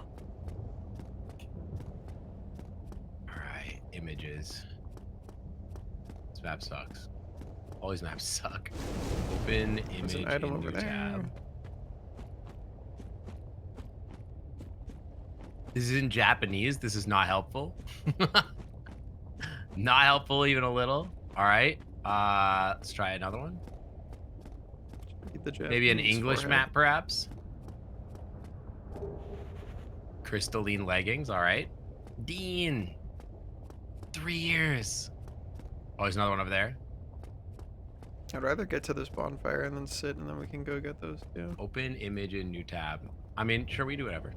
[SPEAKER 2] Alright, images. This map sucks. All these maps suck. Open
[SPEAKER 1] There's
[SPEAKER 2] image
[SPEAKER 1] an item
[SPEAKER 2] in
[SPEAKER 1] over
[SPEAKER 2] new
[SPEAKER 1] there.
[SPEAKER 2] tab. This is in Japanese. This is not helpful. Not helpful even a little. Alright. Let's try another one. Maybe an
[SPEAKER 1] Japanese
[SPEAKER 2] English
[SPEAKER 1] forehead.
[SPEAKER 2] map, perhaps. Crystalline leggings. All right. Dean. 3 years. Oh, there's another one over there.
[SPEAKER 1] I'd rather get to this bonfire and then sit, and then we can go get those too.
[SPEAKER 2] Open image in new tab. I mean, sure, we do whatever.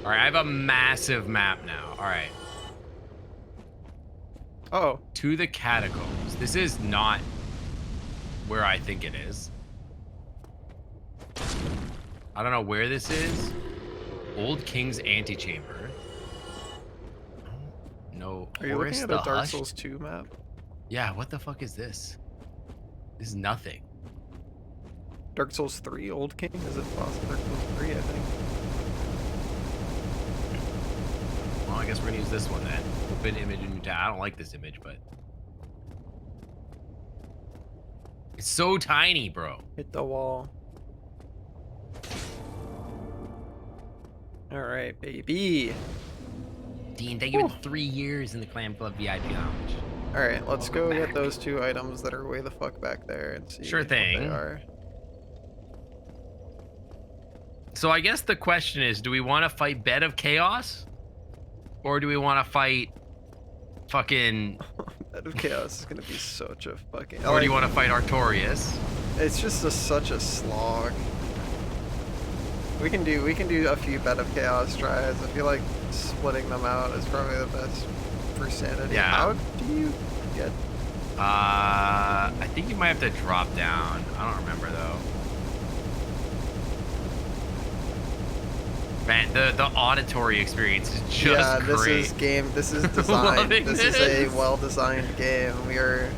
[SPEAKER 2] All right, I have a massive map now. All right.
[SPEAKER 1] Oh,
[SPEAKER 2] To the catacombs. This is not where I think it is. I don't know where this is. Old King's Antechamber. No.
[SPEAKER 1] are you
[SPEAKER 2] Horus
[SPEAKER 1] looking at
[SPEAKER 2] the
[SPEAKER 1] a Dark
[SPEAKER 2] Hushed?
[SPEAKER 1] Souls 2 map?
[SPEAKER 2] Yeah, what the fuck is this? This is nothing.
[SPEAKER 1] Dark Souls 3, Old King? Is it possible? Dark Souls 3, I think.
[SPEAKER 2] Well, I guess we're gonna use this one then. Open image in new tab. I don't like this image, but it's so tiny, bro.
[SPEAKER 1] Hit the wall. Alright, baby.
[SPEAKER 2] Dean, thank you for 3 years in the Clam Club VIP lounge.
[SPEAKER 1] Alright, let's go
[SPEAKER 2] Welcome
[SPEAKER 1] get
[SPEAKER 2] back.
[SPEAKER 1] those 2 items that are way the fuck back there and see
[SPEAKER 2] Sure
[SPEAKER 1] what
[SPEAKER 2] thing.
[SPEAKER 1] they are.
[SPEAKER 2] So I guess the question is, do we want to fight Bed of Chaos? Or do we want to fight fucking...
[SPEAKER 1] Bed of Chaos is gonna be such a fucking...
[SPEAKER 2] Or do you want to fight Artorias?
[SPEAKER 1] It's just such a slog. We can do a few Bed of Chaos tries. I feel like splitting them out is probably the best for sanity.
[SPEAKER 2] Yeah.
[SPEAKER 1] How do you get...
[SPEAKER 2] I think you might have to drop down. I don't remember though. Man, the auditory experience is just
[SPEAKER 1] yeah,
[SPEAKER 2] great.
[SPEAKER 1] this is designed.
[SPEAKER 2] Loving
[SPEAKER 1] This is a
[SPEAKER 2] this.
[SPEAKER 1] well-designed game. We are...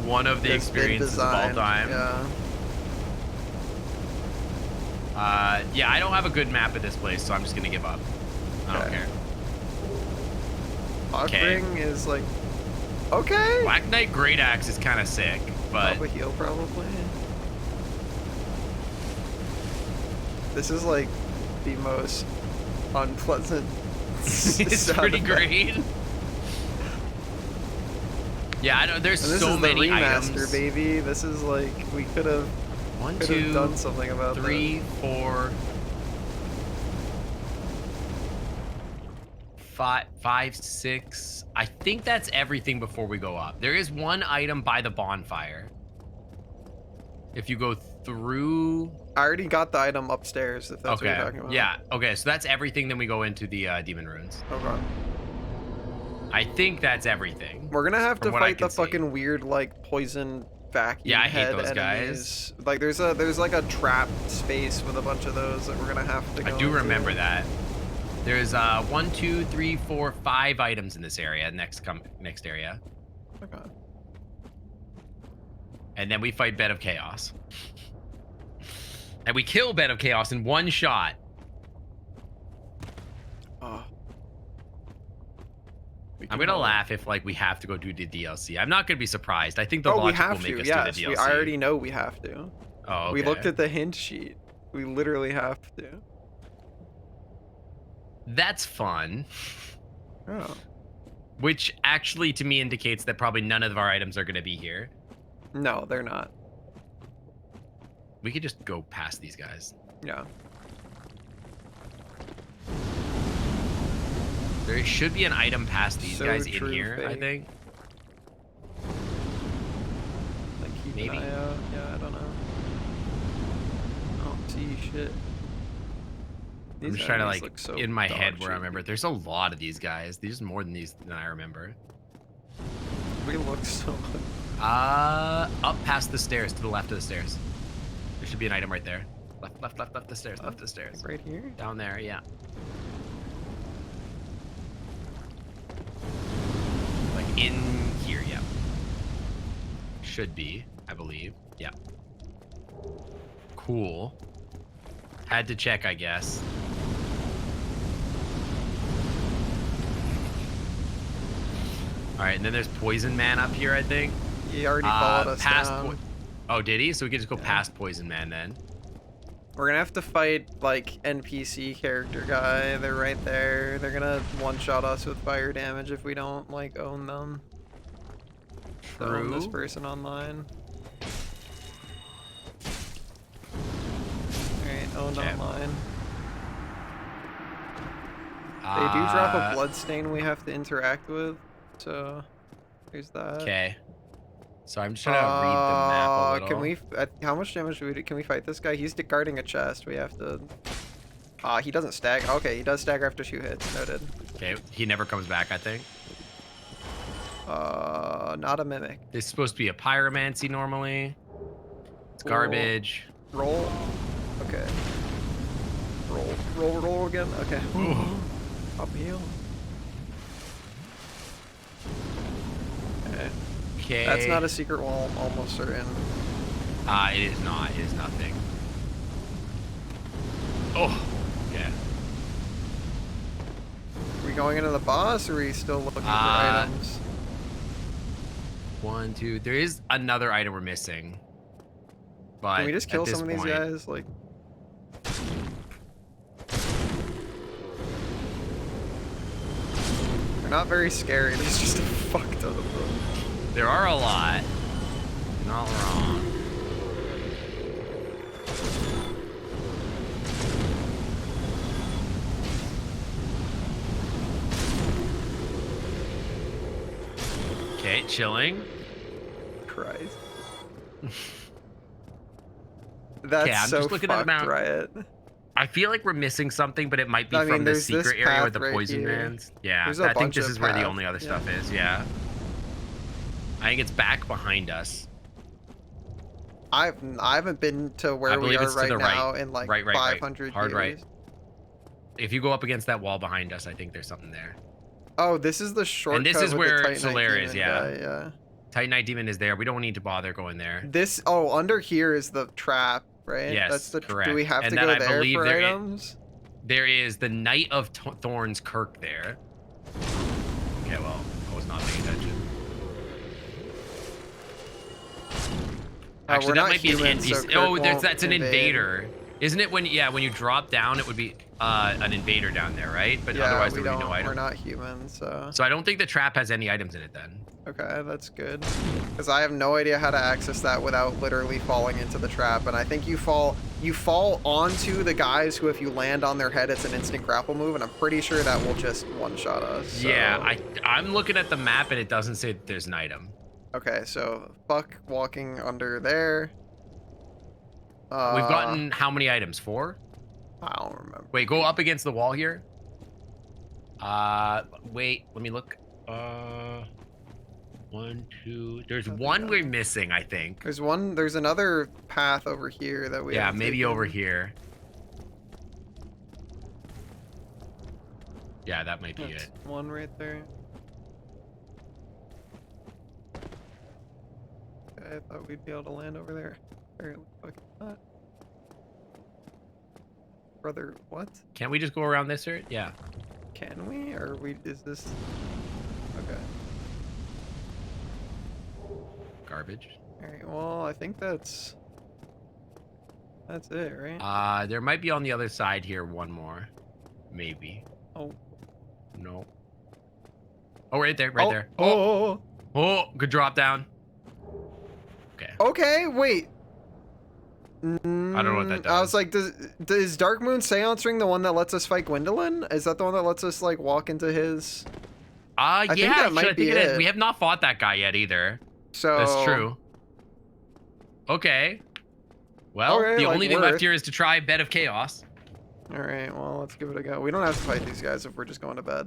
[SPEAKER 2] One of the
[SPEAKER 1] it's been
[SPEAKER 2] experiences of all
[SPEAKER 1] designed,
[SPEAKER 2] time.
[SPEAKER 1] Yeah.
[SPEAKER 2] Yeah, I don't have a good map at this place, so I'm just gonna give up. I don't
[SPEAKER 1] Okay.
[SPEAKER 2] care.
[SPEAKER 1] Ogring is like... Okay!
[SPEAKER 2] Black Knight Great Axe is kind of sick, but
[SPEAKER 1] Probably heal, probably. This is like the most unpleasant.
[SPEAKER 2] it's
[SPEAKER 1] sound
[SPEAKER 2] pretty
[SPEAKER 1] effect.
[SPEAKER 2] great. Yeah, I know. There's
[SPEAKER 1] And this
[SPEAKER 2] so
[SPEAKER 1] is
[SPEAKER 2] many
[SPEAKER 1] the remaster,
[SPEAKER 2] items.
[SPEAKER 1] baby. This is like we could have
[SPEAKER 2] 1,
[SPEAKER 1] done
[SPEAKER 2] 2,
[SPEAKER 1] something about
[SPEAKER 2] 3, 4, 5, 6. I think that's everything before we go up. There is one item by the bonfire. If you go through.
[SPEAKER 1] that. I already got the item upstairs. If that's what you're talking about.
[SPEAKER 2] Yeah. Okay. So that's everything. Then we go into the demon runes.
[SPEAKER 1] Okay.
[SPEAKER 2] I think that's everything.
[SPEAKER 1] We're gonna have to
[SPEAKER 2] From what I
[SPEAKER 1] fight the
[SPEAKER 2] can see.
[SPEAKER 1] fucking weird like poison vacuum
[SPEAKER 2] Yeah, I hate
[SPEAKER 1] head
[SPEAKER 2] those
[SPEAKER 1] enemies. Like there's like a trap space with a bunch of those that we're gonna have to go
[SPEAKER 2] I do
[SPEAKER 1] into.
[SPEAKER 2] remember that. There's 1, 2, 3, 4, 5 items in this area. Next area,
[SPEAKER 1] Okay.
[SPEAKER 2] and then we fight Bed of Chaos, and we kill Bed of Chaos in one shot.
[SPEAKER 1] Oh. We
[SPEAKER 2] I'm
[SPEAKER 1] can
[SPEAKER 2] gonna
[SPEAKER 1] hold-
[SPEAKER 2] laugh if like we have to go do the DLC. I'm not gonna be surprised. I think the
[SPEAKER 1] Oh, we
[SPEAKER 2] logic will
[SPEAKER 1] have
[SPEAKER 2] make
[SPEAKER 1] to.
[SPEAKER 2] us
[SPEAKER 1] Yes,
[SPEAKER 2] do the
[SPEAKER 1] we
[SPEAKER 2] DLC.
[SPEAKER 1] I already know we have to.
[SPEAKER 2] Oh, okay.
[SPEAKER 1] We looked at the hint sheet. We literally have to.
[SPEAKER 2] That's fun.
[SPEAKER 1] Oh.
[SPEAKER 2] Which actually to me indicates that probably none of our items are gonna be here.
[SPEAKER 1] No, they're not.
[SPEAKER 2] We could just go past these guys.
[SPEAKER 1] Yeah.
[SPEAKER 2] There should be an item past these
[SPEAKER 1] So
[SPEAKER 2] guys in
[SPEAKER 1] true,
[SPEAKER 2] here, I
[SPEAKER 1] Faye.
[SPEAKER 2] think.
[SPEAKER 1] Like keep
[SPEAKER 2] Maybe.
[SPEAKER 1] an eye out. Yeah, I don't know. I don't see shit.
[SPEAKER 2] I'm
[SPEAKER 1] These
[SPEAKER 2] just trying to
[SPEAKER 1] enemies
[SPEAKER 2] like
[SPEAKER 1] look so
[SPEAKER 2] in my
[SPEAKER 1] dog
[SPEAKER 2] head where I
[SPEAKER 1] shit.
[SPEAKER 2] remember. There's a lot of these guys. There's more than these than I remember.
[SPEAKER 1] We look so.
[SPEAKER 2] Up past the stairs to the left of the stairs. There should be an item right there. Left the stairs. Left the stairs.
[SPEAKER 1] Right here.
[SPEAKER 2] Down there, yeah. Like in here, yeah. Should be, I believe. Yeah. Cool. Had to check, I guess. All right, and then there's Poison Man up here, I think.
[SPEAKER 1] He already followed us
[SPEAKER 2] past
[SPEAKER 1] down.
[SPEAKER 2] Oh, did he? So we can just go
[SPEAKER 1] Yeah.
[SPEAKER 2] past Poison Man then.
[SPEAKER 1] We're gonna have to fight like NPC character guy. They're right there. They're gonna one-shot us with fire damage if we don't like own them. To own this
[SPEAKER 2] True.
[SPEAKER 1] person online. Alright, owned
[SPEAKER 2] Okay.
[SPEAKER 1] online. They do drop a
[SPEAKER 2] Uh,
[SPEAKER 1] bloodstain we have to interact with, so there's that.
[SPEAKER 2] Okay. So I'm just trying to read the map a little.
[SPEAKER 1] Can we? How much damage do we do? Can we fight this guy? He's guarding a chest. We have to. He doesn't stagger. Okay, he does stagger after 2 hits. Noted.
[SPEAKER 2] Okay, he never comes back, I think.
[SPEAKER 1] Not a mimic.
[SPEAKER 2] This is supposed to be a pyromancy normally. It's garbage.
[SPEAKER 1] Roll. Okay. Roll again. Okay. Up heal. Okay.
[SPEAKER 2] Okay.
[SPEAKER 1] That's not a secret wall. I'm almost certain.
[SPEAKER 2] It is not. It is nothing. Oh, yeah.
[SPEAKER 1] Are we going into the boss, or are we still looking for items?
[SPEAKER 2] 1, 2. There is another item we're missing. But
[SPEAKER 1] Can we just
[SPEAKER 2] at
[SPEAKER 1] kill
[SPEAKER 2] this
[SPEAKER 1] some of these
[SPEAKER 2] point-
[SPEAKER 1] guys? Like, they're not very scary. There's just a fuck ton of them.
[SPEAKER 2] There are a lot. You're not wrong. Okay, chilling.
[SPEAKER 1] Christ. That's
[SPEAKER 2] I'm
[SPEAKER 1] so
[SPEAKER 2] just looking at the
[SPEAKER 1] fucked,
[SPEAKER 2] map.
[SPEAKER 1] Riot.
[SPEAKER 2] I feel like we're missing something, but it might be
[SPEAKER 1] I mean,
[SPEAKER 2] from the
[SPEAKER 1] there's this
[SPEAKER 2] secret area with
[SPEAKER 1] path
[SPEAKER 2] the
[SPEAKER 1] right
[SPEAKER 2] poison
[SPEAKER 1] here.
[SPEAKER 2] bands. Yeah,
[SPEAKER 1] There's a
[SPEAKER 2] I think
[SPEAKER 1] bunch
[SPEAKER 2] this
[SPEAKER 1] of
[SPEAKER 2] is where the
[SPEAKER 1] path,
[SPEAKER 2] only other
[SPEAKER 1] yeah.
[SPEAKER 2] stuff is. Yeah. I think it's back behind us.
[SPEAKER 1] I haven't been to where we
[SPEAKER 2] believe
[SPEAKER 1] are
[SPEAKER 2] it's to
[SPEAKER 1] right
[SPEAKER 2] the
[SPEAKER 1] now
[SPEAKER 2] right.
[SPEAKER 1] in like
[SPEAKER 2] Right.
[SPEAKER 1] 500
[SPEAKER 2] Hard
[SPEAKER 1] years.
[SPEAKER 2] right. If you go up against that wall behind us, I think there's something there.
[SPEAKER 1] Oh, this is the shortcut.
[SPEAKER 2] this is
[SPEAKER 1] with
[SPEAKER 2] where
[SPEAKER 1] the Titanite
[SPEAKER 2] Solaire is,
[SPEAKER 1] Demon
[SPEAKER 2] yeah.
[SPEAKER 1] guy, yeah.
[SPEAKER 2] Titanite Demon is there. We don't need to bother going there.
[SPEAKER 1] This under here is the trap, right?
[SPEAKER 2] Yes,
[SPEAKER 1] That's the
[SPEAKER 2] correct.
[SPEAKER 1] Do we have
[SPEAKER 2] And
[SPEAKER 1] to
[SPEAKER 2] then
[SPEAKER 1] go
[SPEAKER 2] I
[SPEAKER 1] there
[SPEAKER 2] believe
[SPEAKER 1] for
[SPEAKER 2] there
[SPEAKER 1] items?
[SPEAKER 2] There is the Knight of Thorns Kirk there. Okay, well, I was not paying attention. Actually,
[SPEAKER 1] we're
[SPEAKER 2] that
[SPEAKER 1] not
[SPEAKER 2] might be
[SPEAKER 1] human,
[SPEAKER 2] an
[SPEAKER 1] so
[SPEAKER 2] NPC.
[SPEAKER 1] Kirk
[SPEAKER 2] Oh,
[SPEAKER 1] won't
[SPEAKER 2] that's an
[SPEAKER 1] invade.
[SPEAKER 2] invader. Isn't it when you drop down, it would be an invader down there, right? But
[SPEAKER 1] Yeah,
[SPEAKER 2] otherwise
[SPEAKER 1] we
[SPEAKER 2] there would be
[SPEAKER 1] don't.
[SPEAKER 2] no item.
[SPEAKER 1] We're not human, so
[SPEAKER 2] So I don't think the trap has any items in it then.
[SPEAKER 1] okay, that's good. Because I have no idea how to access that without literally falling into the trap, and I think you fall onto the guys who, if you land on their head, it's an instant grapple move, and I'm pretty sure that will just one-shot us. So.
[SPEAKER 2] Yeah, I'm looking at the map and it doesn't say that there's an item.
[SPEAKER 1] Okay, so fuck walking under there.
[SPEAKER 2] We've gotten how many items? 4?
[SPEAKER 1] I don't remember.
[SPEAKER 2] Wait, go up against the wall here. Wait, let me look. 1, 2. There's one we're missing, I think.
[SPEAKER 1] There's another path over here that we
[SPEAKER 2] Yeah,
[SPEAKER 1] haven't
[SPEAKER 2] maybe
[SPEAKER 1] taken.
[SPEAKER 2] over here. Yeah, that might be
[SPEAKER 1] That's
[SPEAKER 2] it.
[SPEAKER 1] one right there. Okay, I thought we'd be able to land over there. Apparently fucking not. Brother, what?
[SPEAKER 2] Can't we just go around this here? Yeah.
[SPEAKER 1] Can we? Or is this... Okay.
[SPEAKER 2] Garbage.
[SPEAKER 1] Alright, well, I think that's it, right?
[SPEAKER 2] There might be on the other side here one more. Maybe.
[SPEAKER 1] Oh.
[SPEAKER 2] No. Oh, right there, right there.
[SPEAKER 1] Oh.
[SPEAKER 2] Oh, good drop down. Okay.
[SPEAKER 1] Okay, wait.
[SPEAKER 2] I don't know what that does.
[SPEAKER 1] I was like, is Dark Moon Seance Ring the one that lets us fight Gwendolyn? Is that the one that lets us like walk into his?
[SPEAKER 2] Yeah,
[SPEAKER 1] think that might
[SPEAKER 2] I
[SPEAKER 1] be
[SPEAKER 2] think it is.
[SPEAKER 1] it.
[SPEAKER 2] We have not fought that guy yet either.
[SPEAKER 1] So
[SPEAKER 2] That's true. Okay. Well,
[SPEAKER 1] Okay,
[SPEAKER 2] the
[SPEAKER 1] like,
[SPEAKER 2] only thing
[SPEAKER 1] worth.
[SPEAKER 2] left here is to try Bed of Chaos.
[SPEAKER 1] All right, well, let's give it a go. We don't have to fight these guys if we're just going to bed.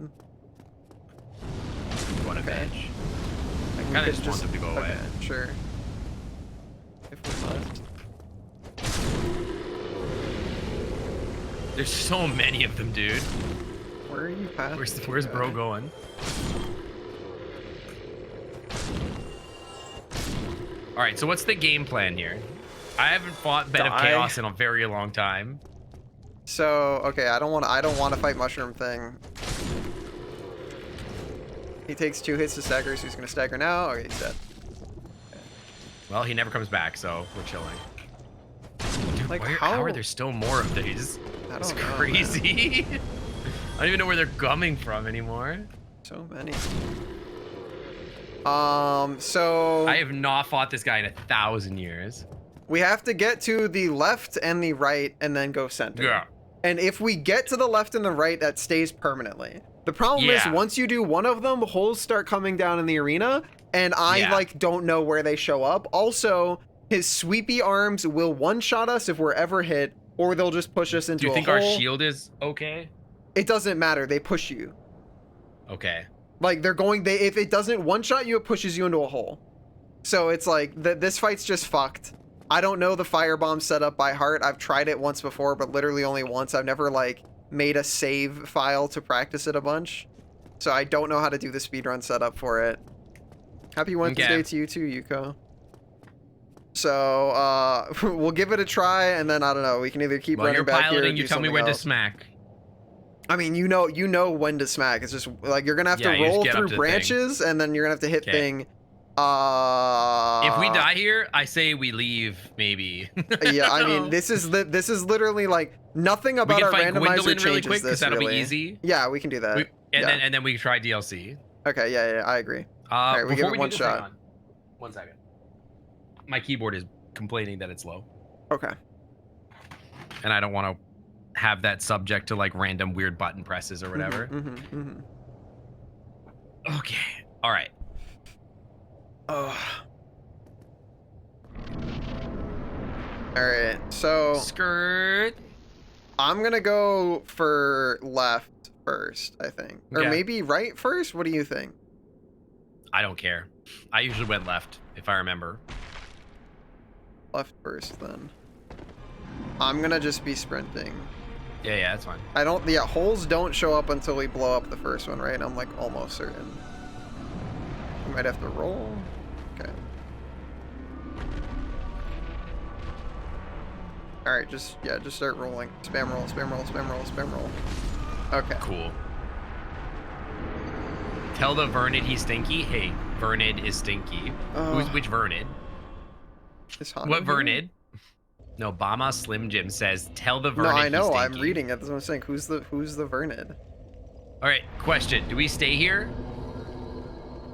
[SPEAKER 2] What a
[SPEAKER 1] Okay.
[SPEAKER 2] bench.
[SPEAKER 1] Like, we
[SPEAKER 2] Kinda
[SPEAKER 1] could
[SPEAKER 2] just want them to go away.
[SPEAKER 1] Okay, sure. If we must.
[SPEAKER 2] There's so many of them, dude.
[SPEAKER 1] Where are you past?
[SPEAKER 2] Where's bro going? All right, so what's the game plan here? I haven't fought Bed of
[SPEAKER 1] Die.
[SPEAKER 2] Chaos in a very long time.
[SPEAKER 1] So okay, I don't want to fight Mushroom Thing. He takes 2 hits to stagger, so he's gonna stagger now. Okay, he's dead.
[SPEAKER 2] Well, he never comes back, so we're chilling. Dude,
[SPEAKER 1] Like,
[SPEAKER 2] how
[SPEAKER 1] how-
[SPEAKER 2] are there still more of these?
[SPEAKER 1] I
[SPEAKER 2] It's
[SPEAKER 1] don't know, man.
[SPEAKER 2] crazy. I don't even know where they're coming from anymore.
[SPEAKER 1] So many. So
[SPEAKER 2] I have not fought this guy in 1,000 years.
[SPEAKER 1] we have to get to the left and the right, and then go center.
[SPEAKER 2] Yeah.
[SPEAKER 1] And if we get to the left and the right, that stays permanently. The problem is
[SPEAKER 2] Yeah.
[SPEAKER 1] once you do one of them, holes start coming down in the arena, and I
[SPEAKER 2] Yeah.
[SPEAKER 1] like don't know where they show up. Also, his sweepy arms will one-shot us if we're ever hit. or they'll just push us into
[SPEAKER 2] Do you
[SPEAKER 1] a
[SPEAKER 2] think
[SPEAKER 1] hole.
[SPEAKER 2] our shield is okay?
[SPEAKER 1] It doesn't matter. They push you.
[SPEAKER 2] Okay.
[SPEAKER 1] Like if it doesn't one shot you, it pushes you into a hole. So it's like this fight's just fucked. I don't know the firebomb setup by heart. I've tried it once before, but literally only once. I've never like made a save file to practice it a bunch. So I don't know how to do the speedrun setup for it. Happy Wednesday to you too, Yuko. So we'll give it a try, and then I don't know. We can either keep running
[SPEAKER 2] you're
[SPEAKER 1] back here.
[SPEAKER 2] piloting.
[SPEAKER 1] Or
[SPEAKER 2] You
[SPEAKER 1] do
[SPEAKER 2] tell me
[SPEAKER 1] something
[SPEAKER 2] when to
[SPEAKER 1] else.
[SPEAKER 2] smack.
[SPEAKER 1] I mean, you know when to smack. It's just like you're gonna have
[SPEAKER 2] Yeah,
[SPEAKER 1] to
[SPEAKER 2] you just
[SPEAKER 1] roll
[SPEAKER 2] get up to
[SPEAKER 1] through
[SPEAKER 2] the
[SPEAKER 1] branches, and then you're gonna have to hit
[SPEAKER 2] 'Kay.
[SPEAKER 1] thing.
[SPEAKER 2] If we die here, I say we leave. Maybe.
[SPEAKER 1] Yeah, I
[SPEAKER 2] No.
[SPEAKER 1] mean, this is literally like nothing
[SPEAKER 2] we
[SPEAKER 1] about
[SPEAKER 2] can
[SPEAKER 1] our
[SPEAKER 2] fight
[SPEAKER 1] randomizer
[SPEAKER 2] Gwendolyn
[SPEAKER 1] changes
[SPEAKER 2] really quick
[SPEAKER 1] this.
[SPEAKER 2] that'll
[SPEAKER 1] Really.
[SPEAKER 2] be easy.
[SPEAKER 1] Yeah, we can do that.
[SPEAKER 2] And then we can try DLC.
[SPEAKER 1] Okay, yeah, I agree.
[SPEAKER 2] Right,
[SPEAKER 1] we give it
[SPEAKER 2] do
[SPEAKER 1] one
[SPEAKER 2] this,
[SPEAKER 1] shot.
[SPEAKER 2] hang on. 1 second. My keyboard is complaining that it's low,
[SPEAKER 1] Okay.
[SPEAKER 2] and I don't want to have that subject to like random weird button presses or whatever.
[SPEAKER 1] Mm-hmm.
[SPEAKER 2] Okay. All right.
[SPEAKER 1] All right, so
[SPEAKER 2] Skirt.
[SPEAKER 1] I'm gonna go for left first, I think, or
[SPEAKER 2] Okay.
[SPEAKER 1] maybe right first. What do you think?
[SPEAKER 2] I don't care. I usually went left if I remember.
[SPEAKER 1] Left first, then. I'm gonna just be sprinting.
[SPEAKER 2] Yeah, that's fine.
[SPEAKER 1] I don't. Yeah, holes don't show up until we blow up the first one, right? I'm like almost certain. We might have to roll. Okay. All right, just start rolling. Spam roll, spam roll, spam roll, spam roll. Okay.
[SPEAKER 2] Cool. Tell the Vernid he's stinky. Hey, Vernid is stinky. Who's which Vernid?
[SPEAKER 1] Is Honda
[SPEAKER 2] What
[SPEAKER 1] here?
[SPEAKER 2] Vernid? No, Bama Slim Jim says, tell the Vernid
[SPEAKER 1] No, I
[SPEAKER 2] he's
[SPEAKER 1] know. I'm
[SPEAKER 2] stinky."
[SPEAKER 1] reading it. That's what I'm saying. Who's the Vernid?
[SPEAKER 2] All right, question. Do we stay here?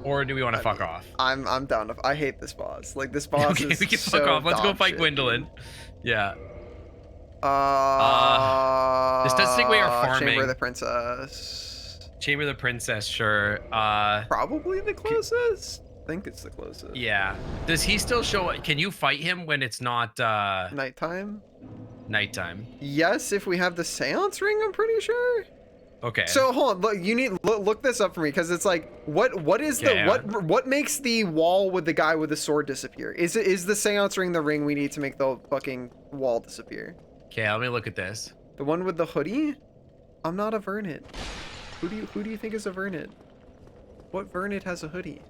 [SPEAKER 2] Or do we want to fuck off?
[SPEAKER 1] I'm down to. I hate this boss. Like this boss
[SPEAKER 2] Okay,
[SPEAKER 1] is
[SPEAKER 2] we can
[SPEAKER 1] so
[SPEAKER 2] fuck off. Let's go
[SPEAKER 1] dog
[SPEAKER 2] fight
[SPEAKER 1] shit,
[SPEAKER 2] Gwendolyn.
[SPEAKER 1] dude.
[SPEAKER 2] Yeah. This does take away our farming.
[SPEAKER 1] Chamber of the Princess.
[SPEAKER 2] Chamber of the Princess, sure.
[SPEAKER 1] Probably the closest. I think it's the closest.
[SPEAKER 2] Yeah. Does he still show up? Can you fight him when it's not
[SPEAKER 1] Nighttime.
[SPEAKER 2] nighttime?
[SPEAKER 1] Yes, if we have the seance ring, I'm pretty sure.
[SPEAKER 2] Okay.
[SPEAKER 1] So hold on, look, you need look this up for me because it's like what is
[SPEAKER 2] Okay,
[SPEAKER 1] the what makes the wall with the guy with the sword disappear? Is the seance ring the ring we need to make the fucking wall disappear?
[SPEAKER 2] Okay, let me look at this.
[SPEAKER 1] The one with the hoodie? I'm not a Vernid. Who do you think is a Vernid? What Vernid has a hoodie?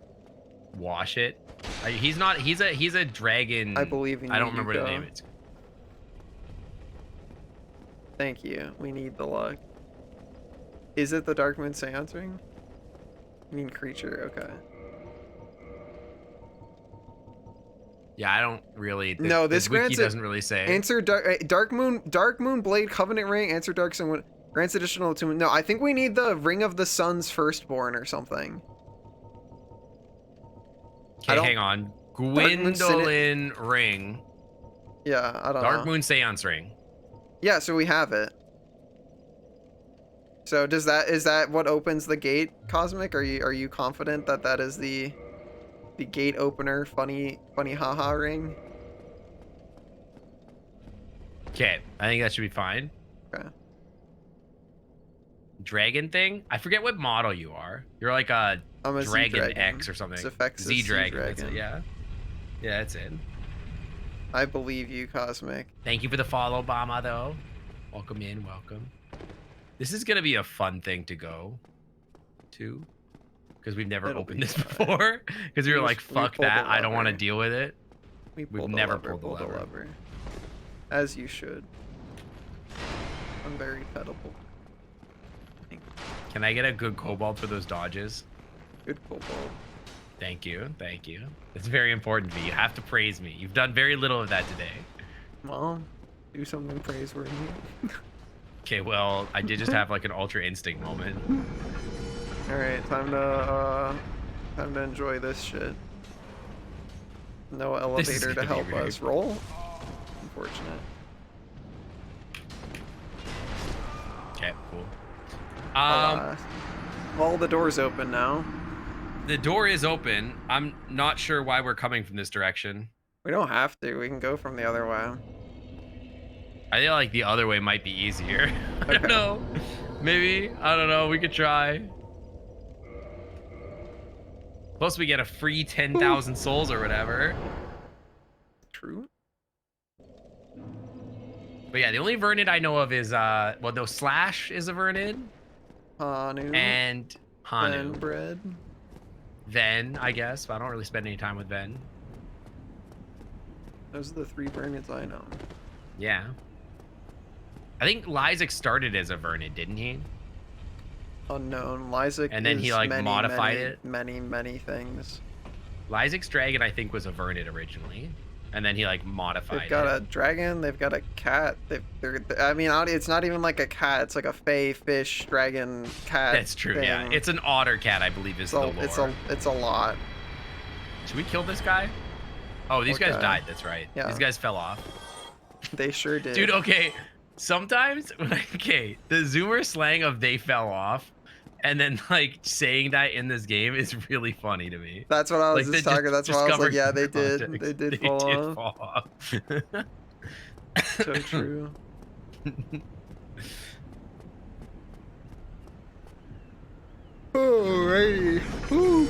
[SPEAKER 2] Wash it. He's not. He's a dragon.
[SPEAKER 1] I believe in you.
[SPEAKER 2] I don't remember what
[SPEAKER 1] Yuko.
[SPEAKER 2] the name is.
[SPEAKER 1] Thank you. We need the luck. Is it the Dark Moon seance ring? You mean creature? Okay.
[SPEAKER 2] Yeah, I don't really.
[SPEAKER 1] No, this
[SPEAKER 2] wiki
[SPEAKER 1] grants
[SPEAKER 2] doesn't really say.
[SPEAKER 1] Answer Dark Moon Blade Covenant Ring. Answer Dark Sun. Grants additional attunement. No, I think we need the Ring of the Sun's Firstborn or something. I
[SPEAKER 2] Okay,
[SPEAKER 1] don't-
[SPEAKER 2] hang on.
[SPEAKER 1] Moon
[SPEAKER 2] Gwendolyn ring.
[SPEAKER 1] Yeah, I don't
[SPEAKER 2] Dark
[SPEAKER 1] know.
[SPEAKER 2] Moon seance ring.
[SPEAKER 1] Yeah, so we have it. So is that what opens the gate, Cosmic? Are you confident that that is the gate opener? Funny haha ring.
[SPEAKER 2] Okay, I think that should be fine.
[SPEAKER 1] Okay.
[SPEAKER 2] Dragon thing? I forget what model you are. You're like a
[SPEAKER 1] I'm a
[SPEAKER 2] Dragon
[SPEAKER 1] Z-Dragon.
[SPEAKER 2] X or something.
[SPEAKER 1] Zephyxis
[SPEAKER 2] Z Dragon.
[SPEAKER 1] Z-Dragon.
[SPEAKER 2] Yeah. Yeah, that's it.
[SPEAKER 1] I believe you, Cosmic.
[SPEAKER 2] Thank you for the follow, Bama, though. Welcome in, welcome. This is gonna be a fun thing to go to, because we've never
[SPEAKER 1] It'll
[SPEAKER 2] opened
[SPEAKER 1] be
[SPEAKER 2] this
[SPEAKER 1] fun.
[SPEAKER 2] before. Because we were
[SPEAKER 1] We
[SPEAKER 2] like,
[SPEAKER 1] just- we
[SPEAKER 2] fuck
[SPEAKER 1] pulled the
[SPEAKER 2] that, I don't want to
[SPEAKER 1] lever.
[SPEAKER 2] deal with it.
[SPEAKER 1] We've
[SPEAKER 2] never pulled the lever.
[SPEAKER 1] As you should. I'm very pettable.
[SPEAKER 2] Can I get a good cobalt for those dodges?
[SPEAKER 1] Good cobalt.
[SPEAKER 2] Thank you, thank you. It's very important to me. You have to praise me. You've done very little of that today.
[SPEAKER 1] Well, do something praiseworthy.
[SPEAKER 2] Okay, well, I did just have like an ultra instinct moment.
[SPEAKER 1] All right, time to enjoy this shit. No
[SPEAKER 2] This is
[SPEAKER 1] elevator to
[SPEAKER 2] gonna be
[SPEAKER 1] help
[SPEAKER 2] very
[SPEAKER 1] us
[SPEAKER 2] fun.
[SPEAKER 1] roll. Unfortunate.
[SPEAKER 2] Okay, cool.
[SPEAKER 1] All the doors open now.
[SPEAKER 2] The door is open. I'm not sure why we're coming from this direction.
[SPEAKER 1] We don't have to. We can go from the other way.
[SPEAKER 2] I feel like the other way might be easier. I don't
[SPEAKER 1] Okay.
[SPEAKER 2] know. Maybe. I don't know. We could try. Plus, we get a free 10,000 souls or whatever.
[SPEAKER 1] True.
[SPEAKER 2] But yeah, the only Vernid I know of is well, no, Slash is a Vernid,
[SPEAKER 1] Hanu.
[SPEAKER 2] and Hanu.
[SPEAKER 1] Bread.
[SPEAKER 2] Ven, I guess, but I don't really spend any time with Ven.
[SPEAKER 1] Those are the 3 Vernids I know.
[SPEAKER 2] Yeah. I think Lysic started as a Vernid, didn't he?
[SPEAKER 1] Unknown. Lysic
[SPEAKER 2] And then he,
[SPEAKER 1] is
[SPEAKER 2] like,
[SPEAKER 1] many,
[SPEAKER 2] modified
[SPEAKER 1] many,
[SPEAKER 2] it?
[SPEAKER 1] Many things.
[SPEAKER 2] Lysic's dragon, I think, was a Vernid originally, and then he like modified
[SPEAKER 1] They've got
[SPEAKER 2] it.
[SPEAKER 1] a dragon. They've got a cat. I mean, it's not even like a cat. It's like a fey fish dragon cat.
[SPEAKER 2] That's true. Yeah,
[SPEAKER 1] thing.
[SPEAKER 2] it's an otter cat, I believe, is the lore.
[SPEAKER 1] It's a lot.
[SPEAKER 2] Should we kill this guy? Oh, these guys
[SPEAKER 1] Okay.
[SPEAKER 2] died. That's right.
[SPEAKER 1] Yeah.
[SPEAKER 2] These guys fell off.
[SPEAKER 1] They sure did.
[SPEAKER 2] Dude, okay. Sometimes, okay, the Zoomer slang of "they fell off," and then like saying that in this game is really funny to me.
[SPEAKER 1] That's what I was
[SPEAKER 2] Like,
[SPEAKER 1] just
[SPEAKER 2] they
[SPEAKER 1] talking. That's why I was like, yeah, they did.
[SPEAKER 2] context.
[SPEAKER 1] They did
[SPEAKER 2] They
[SPEAKER 1] fall
[SPEAKER 2] did
[SPEAKER 1] off.
[SPEAKER 2] fall off.
[SPEAKER 1] So true. Alrighty. Whew.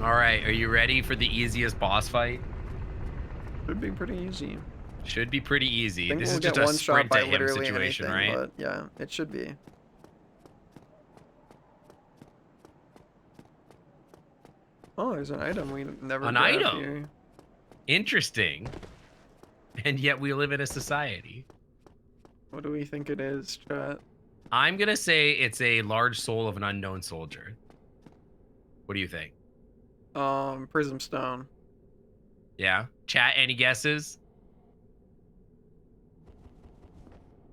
[SPEAKER 2] All right, are you ready for the easiest boss fight?
[SPEAKER 1] Should be pretty easy.
[SPEAKER 2] Should be pretty
[SPEAKER 1] I
[SPEAKER 2] easy.
[SPEAKER 1] think
[SPEAKER 2] This
[SPEAKER 1] we'll
[SPEAKER 2] is just
[SPEAKER 1] get
[SPEAKER 2] a
[SPEAKER 1] one shot
[SPEAKER 2] sprint
[SPEAKER 1] by
[SPEAKER 2] to him
[SPEAKER 1] literally
[SPEAKER 2] situation,
[SPEAKER 1] anything,
[SPEAKER 2] right?
[SPEAKER 1] but yeah, it should be. Oh, there's an item we never
[SPEAKER 2] An
[SPEAKER 1] grabbed
[SPEAKER 2] item?
[SPEAKER 1] here.
[SPEAKER 2] Interesting. And yet we live in a society.
[SPEAKER 1] What do we think it is, chat?
[SPEAKER 2] I'm gonna say it's a large soul of an unknown soldier. What do you think?
[SPEAKER 1] Prism Stone.
[SPEAKER 2] Yeah? Chat, any guesses?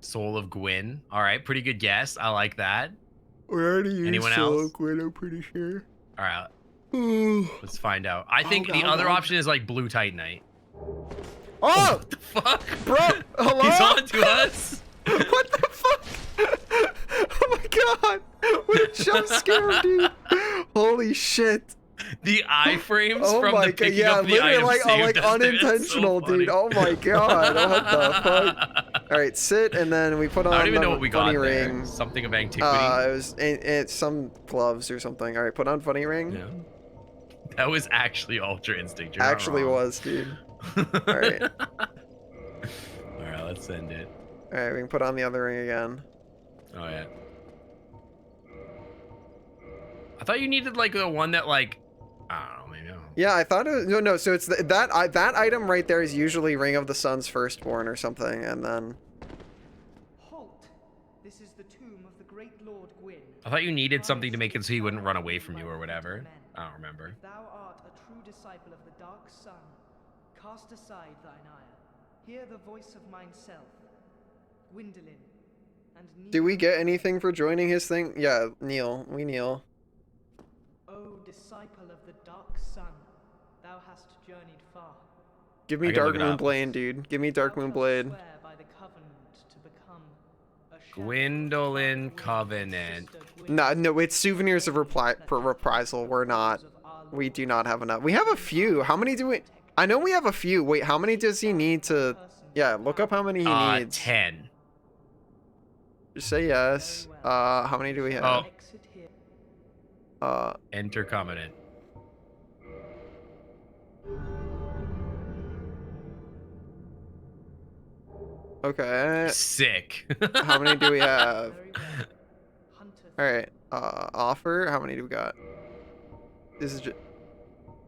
[SPEAKER 2] Soul of Gwyn. All right, pretty good guess. I like that.
[SPEAKER 1] We already used
[SPEAKER 2] Anyone
[SPEAKER 1] Soul
[SPEAKER 2] else?
[SPEAKER 1] Quid, I'm pretty sure.
[SPEAKER 2] All right,
[SPEAKER 1] Oh,
[SPEAKER 2] let's find out. I think the
[SPEAKER 1] God,
[SPEAKER 2] other
[SPEAKER 1] God.
[SPEAKER 2] option is like Blue Titanite.
[SPEAKER 1] oh
[SPEAKER 2] What the fuck?
[SPEAKER 1] bro! Hello?
[SPEAKER 2] He's on to us.
[SPEAKER 1] What the fuck? Oh my god! What a jump scare, dude! Holy shit!
[SPEAKER 2] The iframes
[SPEAKER 1] Oh
[SPEAKER 2] from
[SPEAKER 1] my
[SPEAKER 2] the
[SPEAKER 1] god!
[SPEAKER 2] picking
[SPEAKER 1] Yeah,
[SPEAKER 2] up the
[SPEAKER 1] literally
[SPEAKER 2] item
[SPEAKER 1] like
[SPEAKER 2] saved us there. That's
[SPEAKER 1] unintentional,
[SPEAKER 2] so
[SPEAKER 1] dude.
[SPEAKER 2] funny.
[SPEAKER 1] Oh my god! What the fuck? All right, sit, and then we put on
[SPEAKER 2] I don't even
[SPEAKER 1] the
[SPEAKER 2] know what we got
[SPEAKER 1] funny
[SPEAKER 2] there.
[SPEAKER 1] ring.
[SPEAKER 2] Something of antiquity.
[SPEAKER 1] It was it's some gloves or something. All right, put on funny ring.
[SPEAKER 2] Yeah. That was actually Ultra Instinct. You're not
[SPEAKER 1] Actually
[SPEAKER 2] wrong.
[SPEAKER 1] was, dude. Alright.
[SPEAKER 2] Alright, let's send it.
[SPEAKER 1] All right, we can put on the other ring again.
[SPEAKER 2] Oh yeah. I thought you needed like the one that like I don't know, maybe. I don't know.
[SPEAKER 1] Yeah, I thought it was no. So it's that item right there is usually Ring of the Sun's Firstborn or something, and then
[SPEAKER 4] Halt! This is the tomb of the great Lord Gwyn.
[SPEAKER 2] I thought you needed something to make it so he wouldn't run away from you or whatever. I don't remember.
[SPEAKER 4] If thou art a true disciple of the Dark Sun, cast aside thine ire. Hear the voice of myself, Gwendolyn, and kneel.
[SPEAKER 1] do we get anything for joining his thing? Yeah, kneel. We kneel.
[SPEAKER 4] O disciple of the Dark Sun, thou hast journeyed far.
[SPEAKER 1] Give me
[SPEAKER 2] I can
[SPEAKER 1] Dark
[SPEAKER 2] look it
[SPEAKER 1] Moon
[SPEAKER 2] up.
[SPEAKER 1] Blade, dude. Give me Dark
[SPEAKER 4] Thou
[SPEAKER 1] Moon
[SPEAKER 4] shalt
[SPEAKER 1] Blade.
[SPEAKER 4] swear by the covenant to become a shadow
[SPEAKER 2] Gwendolyn
[SPEAKER 4] of
[SPEAKER 2] Covenant.
[SPEAKER 4] sister Gwyn.
[SPEAKER 1] No, it's souvenirs of reprisal. We're not. We do not have enough. We have a few. How many do we? I know we have a few. Wait, how many does he need to? Yeah, look up how many he needs.
[SPEAKER 2] 10.
[SPEAKER 1] Just say yes. How many do we have?
[SPEAKER 2] Oh.
[SPEAKER 4] Exit here.
[SPEAKER 2] Enter Covenant.
[SPEAKER 1] Okay.
[SPEAKER 2] Sick.
[SPEAKER 1] How many do we have?
[SPEAKER 4] Very well. Hunter.
[SPEAKER 1] All right. Offer. How many do we got? This is just.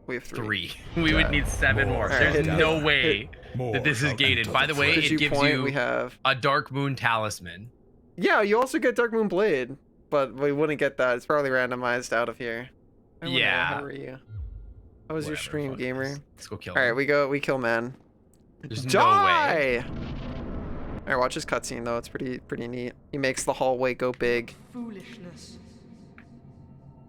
[SPEAKER 1] We have 3.
[SPEAKER 2] 3. We would
[SPEAKER 1] Yeah.
[SPEAKER 2] need 7 more.
[SPEAKER 1] Alright,
[SPEAKER 2] There's
[SPEAKER 1] hit
[SPEAKER 2] no
[SPEAKER 1] that.
[SPEAKER 2] way that this is gated. By the way,
[SPEAKER 1] Did
[SPEAKER 2] it
[SPEAKER 1] you
[SPEAKER 2] gives
[SPEAKER 1] point?
[SPEAKER 2] you
[SPEAKER 1] We have.
[SPEAKER 2] a Dark Moon Talisman.
[SPEAKER 1] Yeah, you also get Dark Moon Blade, but we wouldn't get that. It's probably randomized out of here. I wonder,
[SPEAKER 2] Yeah.
[SPEAKER 1] How are you? How was your
[SPEAKER 2] Whatever,
[SPEAKER 1] stream,
[SPEAKER 2] fuck
[SPEAKER 1] gamer?
[SPEAKER 2] this. Let's go kill
[SPEAKER 1] All right,
[SPEAKER 2] him.
[SPEAKER 1] we kill man.
[SPEAKER 2] There's no way.
[SPEAKER 1] Die! All right, watch his cutscene though. It's pretty neat. He makes the hallway go big.
[SPEAKER 4] Foolishness.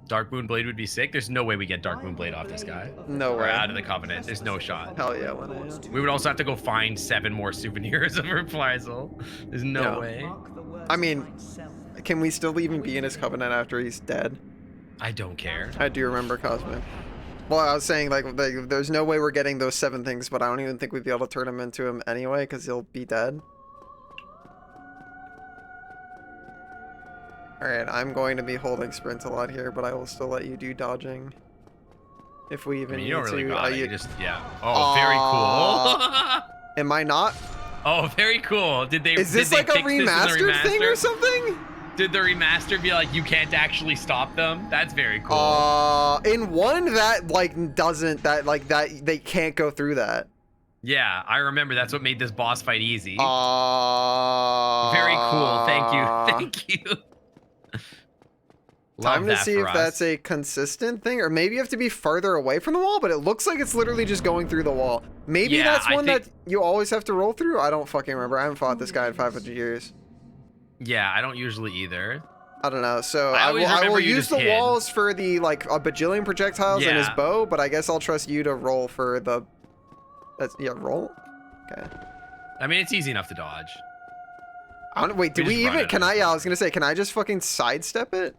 [SPEAKER 2] Dark Moon Blade would be sick. There's no way we get Dark Moon Blade off this guy.
[SPEAKER 1] No
[SPEAKER 2] Or
[SPEAKER 1] way.
[SPEAKER 2] out of the Covenant. There's no shot.
[SPEAKER 1] Hell yeah, Linnea.
[SPEAKER 2] We would also have to go find 7 more souvenirs of reprisal. There's no
[SPEAKER 1] Yeah.
[SPEAKER 2] way.
[SPEAKER 4] Mark the words
[SPEAKER 1] I
[SPEAKER 4] of
[SPEAKER 1] mean-
[SPEAKER 4] myself.
[SPEAKER 1] Can we still even be in his covenant after he's dead?
[SPEAKER 2] I don't care.
[SPEAKER 1] I do remember Cosmic. Well, I was saying like there's no way we're getting those 7 things, but I don't even think we'd be able to turn him into him anyway because he'll be dead. All right, I'm going to be holding sprint a lot here, but I will still let you do dodging. If we
[SPEAKER 2] I
[SPEAKER 1] even
[SPEAKER 2] mean,
[SPEAKER 1] need
[SPEAKER 2] you don't really
[SPEAKER 1] to.
[SPEAKER 2] got it. You just, yeah. Oh, very cool.
[SPEAKER 1] Am I not?
[SPEAKER 2] Oh, very cool. Did they?
[SPEAKER 1] Is this
[SPEAKER 2] did they
[SPEAKER 1] like a
[SPEAKER 2] fix this in the
[SPEAKER 1] remastered thing or something?
[SPEAKER 2] Did the remaster be like you can't actually stop them? That's very cool.
[SPEAKER 1] In 1 that like doesn't that they can't go through that.
[SPEAKER 2] Yeah, I remember that's what made this boss fight easy.
[SPEAKER 1] Very
[SPEAKER 2] cool. Thank you. Thank you.
[SPEAKER 1] Time to
[SPEAKER 2] Love that
[SPEAKER 1] see
[SPEAKER 2] for
[SPEAKER 1] if
[SPEAKER 2] us.
[SPEAKER 1] that's a consistent thing, or maybe you have to be farther away from the wall, but it looks like it's literally just going through the wall. Maybe
[SPEAKER 2] Yeah,
[SPEAKER 1] that's
[SPEAKER 2] I
[SPEAKER 1] one
[SPEAKER 2] think-
[SPEAKER 1] that you always have to roll through? I don't fucking remember. I haven't fought this guy in 500 years.
[SPEAKER 2] Yeah, I don't usually either.
[SPEAKER 1] I don't know. So
[SPEAKER 2] I
[SPEAKER 1] I
[SPEAKER 2] always
[SPEAKER 1] will
[SPEAKER 2] remember you
[SPEAKER 1] use
[SPEAKER 2] just
[SPEAKER 1] the
[SPEAKER 2] hid.
[SPEAKER 1] walls for the like a bajillion projectiles and his
[SPEAKER 2] Yeah.
[SPEAKER 1] bow, but I guess I'll trust you to roll for the roll? Okay.
[SPEAKER 2] I mean, it's easy enough to dodge.
[SPEAKER 1] I don't wait, do
[SPEAKER 2] We
[SPEAKER 1] we
[SPEAKER 2] just run
[SPEAKER 1] even
[SPEAKER 2] it
[SPEAKER 1] can
[SPEAKER 2] at
[SPEAKER 1] I
[SPEAKER 2] this
[SPEAKER 1] yeah, I was gonna say, can I just fucking sidestep it?